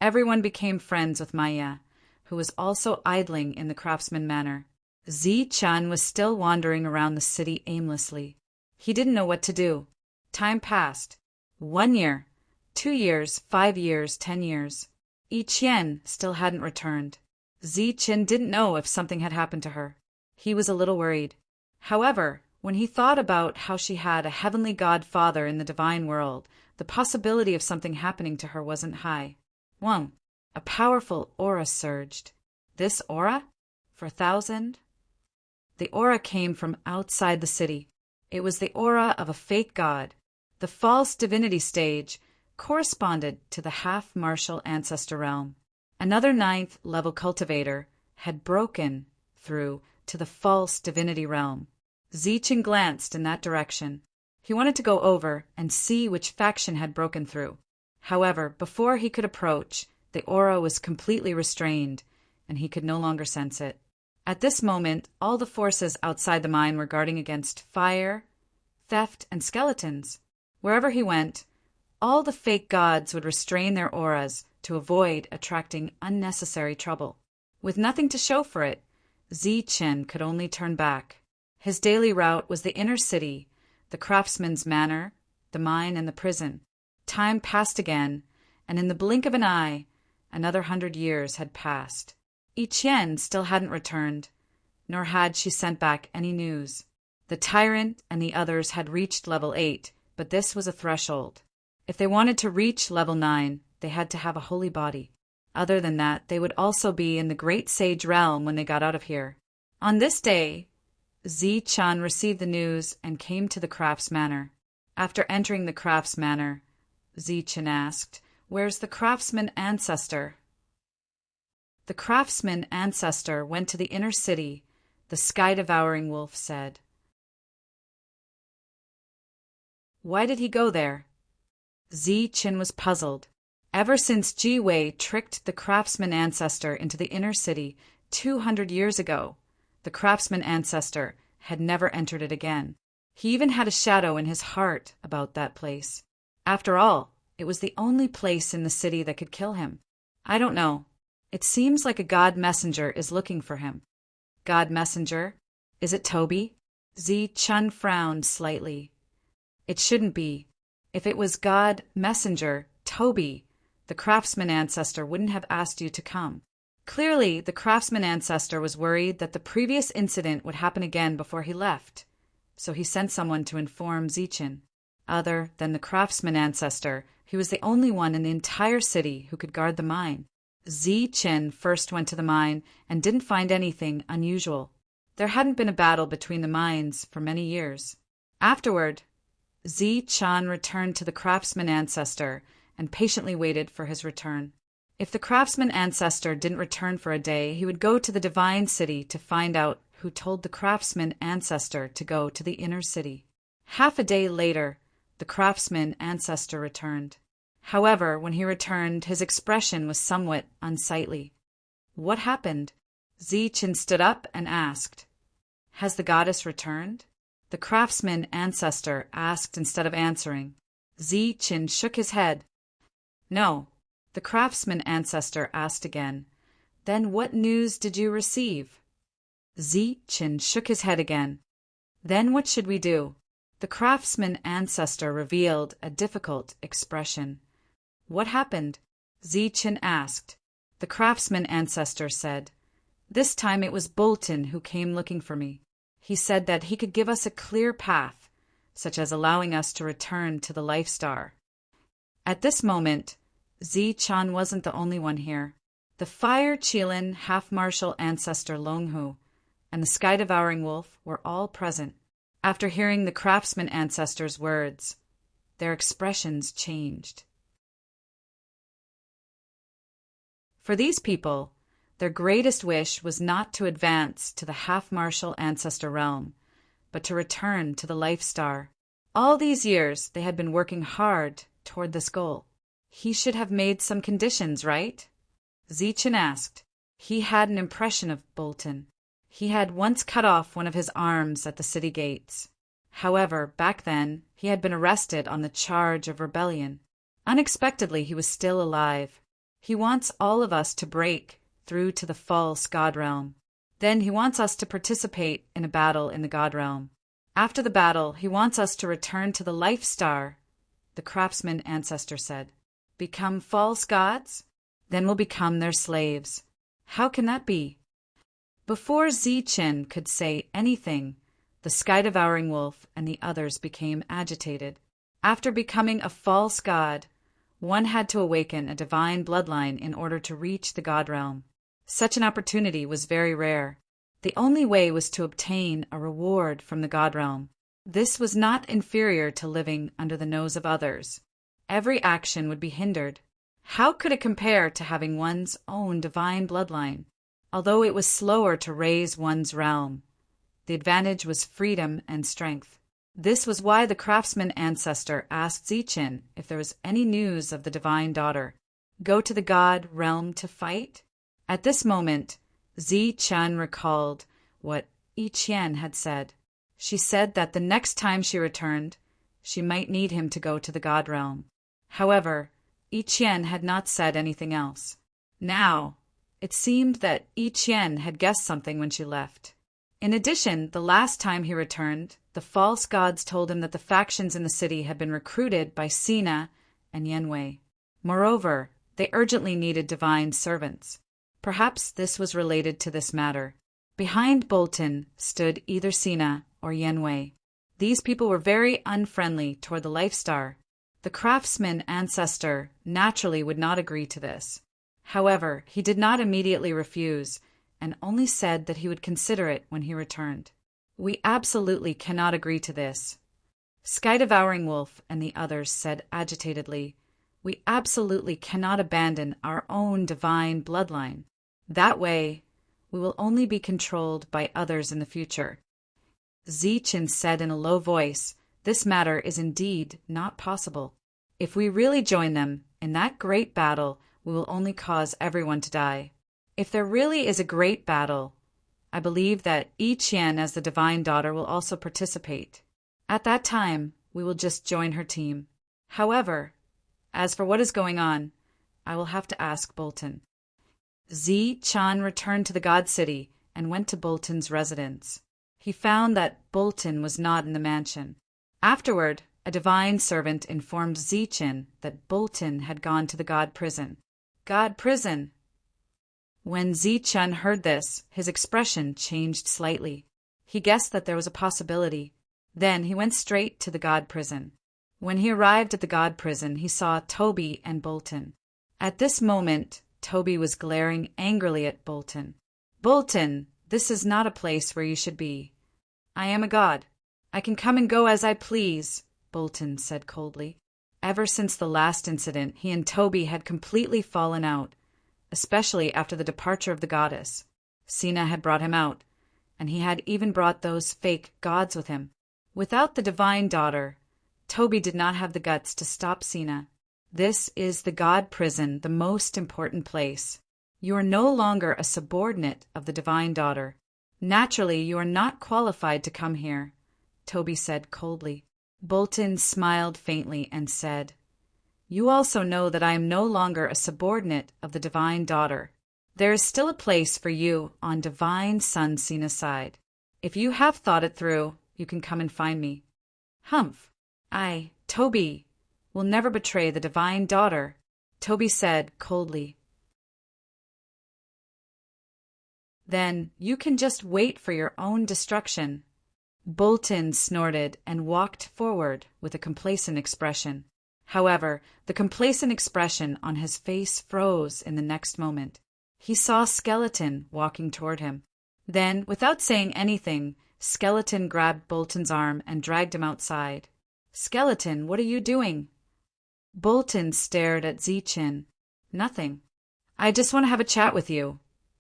everyone became friends with Maya, who was also idling in the Craftsman Manor. Zi-Chan was still wandering around the city aimlessly. He didn't know what to do. Time passed. 1 year, 2 years, 5 years, 10 years. Yi-Qian still hadn't returned. Zi-Chin didn't know if something had happened to her. He was a little worried. However, when he thought about how she had a heavenly godfather in the divine world, the possibility of something happening to her wasn't high. Wang, a powerful aura surged. This aura? For 1,000? The aura came from outside the city. It was the aura of a fake god. The false divinity stage corresponded to the half-martial ancestor realm. Another 9th level cultivator had broken through to the false divinity realm. Zi-Chin glanced in that direction. He wanted to go over and see which faction had broken through. However, before he could approach, the aura was completely restrained, and he could no longer sense it. At this moment, all the forces outside the mine were guarding against fire, theft, and skeletons. Wherever he went, all the fake gods would restrain their auras to avoid attracting unnecessary trouble. With nothing to show for it, Zi-Chin could only turn back. His daily route was the inner city, the craftsman's manor, the mine, and the prison. Time passed again, and in the blink of an eye, another 100 years had passed. Yi-Qian still hadn't returned, nor had she sent back any news. The tyrant and the others had reached level 8, but this was a threshold. If they wanted to reach level 9, they had to have a holy body. Other than that, they would also be in the great sage realm when they got out of here. On this day, Zi-chan received the news and came to the crafts manor. After entering the crafts manor, Zi-chan asked, "Where's the craftsman ancestor?" The craftsman ancestor went to the inner city, the sky-devouring wolf said. Why did he go there? Zi-chan was puzzled. Ever since Ji-wei tricked the craftsman ancestor into the inner city 200 years ago, the craftsman ancestor had never entered it again. He even had a shadow in his heart about that place. After all, it was the only place in the city that could kill him. I don't know. It seems like a god messenger is looking for him. God messenger? Is it Toby? Zi-chan frowned slightly. It shouldn't be. If it was God messenger, Toby, the craftsman ancestor wouldn't have asked you to come. Clearly, the craftsman ancestor was worried that the previous incident would happen again before he left, so he sent someone to inform Zi-chan. Other than the craftsman ancestor, he was the only one in the entire city who could guard the mine. Zi-chan first went to the mine and didn't find anything unusual. There hadn't been a battle between the mines for many years. Afterward, Zi-chan returned to the craftsman ancestor and patiently waited for his return. If the craftsman ancestor didn't return for a day, he would go to the divine city to find out who told the craftsman ancestor to go to the inner city. Half a day later, the craftsman ancestor returned. However, when he returned, his expression was somewhat unsightly. What happened? Zi-chan stood up and asked. Has the goddess returned? The craftsman ancestor asked instead of answering. Zi-chan shook his head. No. The craftsman ancestor asked again. Then what news did you receive? Zi-chan shook his head again. Then what should we do? The craftsman ancestor revealed a difficult expression. What happened? Zi-chan asked. The craftsman ancestor said, This time it was Bolton who came looking for me. He said that he could give us a clear path, such as allowing us to return to the Life Star. At this moment, Zi-chan wasn't the only one here. The Fire Qilin half-martial ancestor Longhu and the sky-devouring wolf were all present. After hearing the craftsman ancestor's words, their expressions changed. For these people, their greatest wish was not to advance to the half-martial ancestor realm, but to return to the Life Star. All these years, they had been working hard toward this goal. He should have made some conditions, right? Zi-chan asked. He had an impression of Bolton. He had once cut off one of his arms at the city gates. However, back then, he had been arrested on the charge of rebellion. Unexpectedly, he was still alive. He wants all of us to break through to the false God realm. Then he wants us to participate in a battle in the God realm. After the battle, he wants us to return to the Life Star, the craftsman ancestor said. Become false gods? Then we'll become their slaves. How can that be? Before Zi-chan could say anything, the sky-devouring wolf and the others became agitated. After becoming a false god, one had to awaken a divine bloodline in order to reach the God realm. Such an opportunity was very rare. The only way was to obtain a reward from the God realm. This was not inferior to living under the nose of others. Every action would be hindered. How could it compare to having one's own divine bloodline? Although it was slower to raise one's realm, the advantage was freedom and strength. This was why the craftsman ancestor asked Zi-chan if there was any news of the divine daughter. Go to the God realm to fight? At this moment, Zi-chan recalled what I-Chien had said. She said that the next time she returned, she might need him to go to the God realm. However, I-Chien had not said anything else. Now, it seemed that I-Chien had guessed something when she left. In addition, the last time he returned, the false gods told him that the factions in the city had been recruited by Sina and Yenwei. Moreover, they urgently needed divine servants. Perhaps this was related to this matter. Behind Bolton stood either Sina or Yenwei. These people were very unfriendly toward the Life Star. The craftsman ancestor naturally would not agree to this. However, he did not immediately refuse, and only said that he would consider it when he returned. We absolutely cannot agree to this, Sky-Devouring Wolf and the others said agitatedly. We absolutely cannot abandon our own divine bloodline. That way, we will only be controlled by others in the future. Zichin said in a low voice, this matter is indeed not possible. If we really join them in that great battle, we will only cause everyone to die. If there really is a great battle, I believe that Yi Qian as the divine daughter will also participate. At that time, we will just join her team. However, as for what is going on, I will have to ask Bolton. Zichan returned to the God City and went to Bolton's residence. He found that Bolton was not in the mansion. Afterward, a divine servant informed Zichin that Bolton had gone to the God prison. God prison! When Zichin heard this, his expression changed slightly. He guessed that there was a possibility. Then he went straight to the God prison. When he arrived at the God prison, he saw Toby and Bolton. At this moment, Toby was glaring angrily at Bolton. Bolton, this is not a place where you should be. I am a god. I can come and go as I please, Bolton said coldly. Ever since the last incident, he and Toby had completely fallen out, especially after the departure of the goddess. Sina had brought him out, and he had even brought those fake gods with him. Without the divine daughter, Toby did not have the guts to stop Sina. This is the God prison, the most important place. You are no longer a subordinate of the divine daughter. Naturally, you are not qualified to come here, Toby said coldly. Bolton smiled faintly and said, You also know that I am no longer a subordinate of the divine daughter. There is still a place for you on divine son Sina's side. If you have thought it through, you can come and find me. Humph. I, Toby, will never betray the divine daughter, Toby said coldly. Then you can just wait for your own destruction. Bolton snorted and walked forward with a complacent expression. However, the complacent expression on his face froze in the next moment. He saw Skeleton walking toward him. Then, without saying anything, Skeleton grabbed Bolton's arm and dragged him outside. Skeleton, what are you doing? Bolton stared at Zichin. Nothing. I just want to have a chat with you,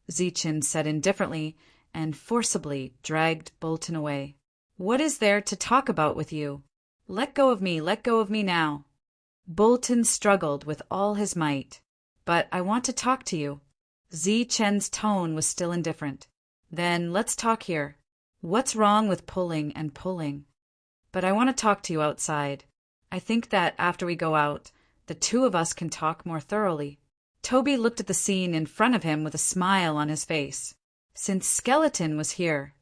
Zichin said indifferently and forcibly dragged Bolton away. What is there to talk about with you? Let go of me now. Bolton struggled with all his might. But I want to talk to you. Zichen's tone was still indifferent. Then let's talk here. What's wrong with pulling and pulling? But I want to talk to you outside. I think that after we go out, the two of us can talk more thoroughly. Toby looked at the scene in front of him with a smile on his face. Since Skeleton was here,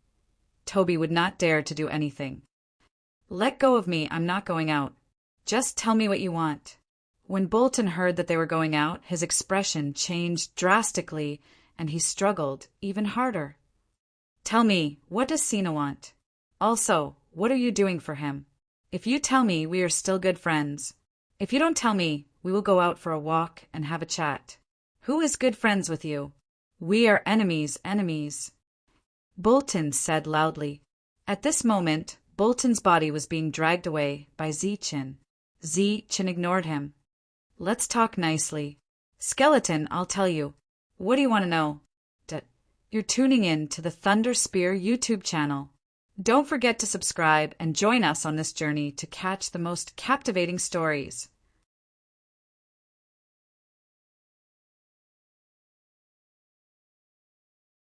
Toby would not dare to do anything. Let go of me, I'm not going out. Just tell me what you want. When Bolton heard that they were going out, his expression changed drastically, and he struggled even harder. Tell me, what does Sina want? Also, what are you doing for him? If you tell me, we are still good friends. If you don't tell me, we will go out for a walk and have a chat. Who is good friends with you? We are enemies. Bolton said loudly. At this moment, Bolton's body was being dragged away by Zichin. Zichin ignored him. Let's talk nicely. Skeleton, I'll tell you. What do you want to know? You're tuning in to the Thunder Spear YouTube channel. Don't forget to subscribe and join us on this journey to catch the most captivating stories.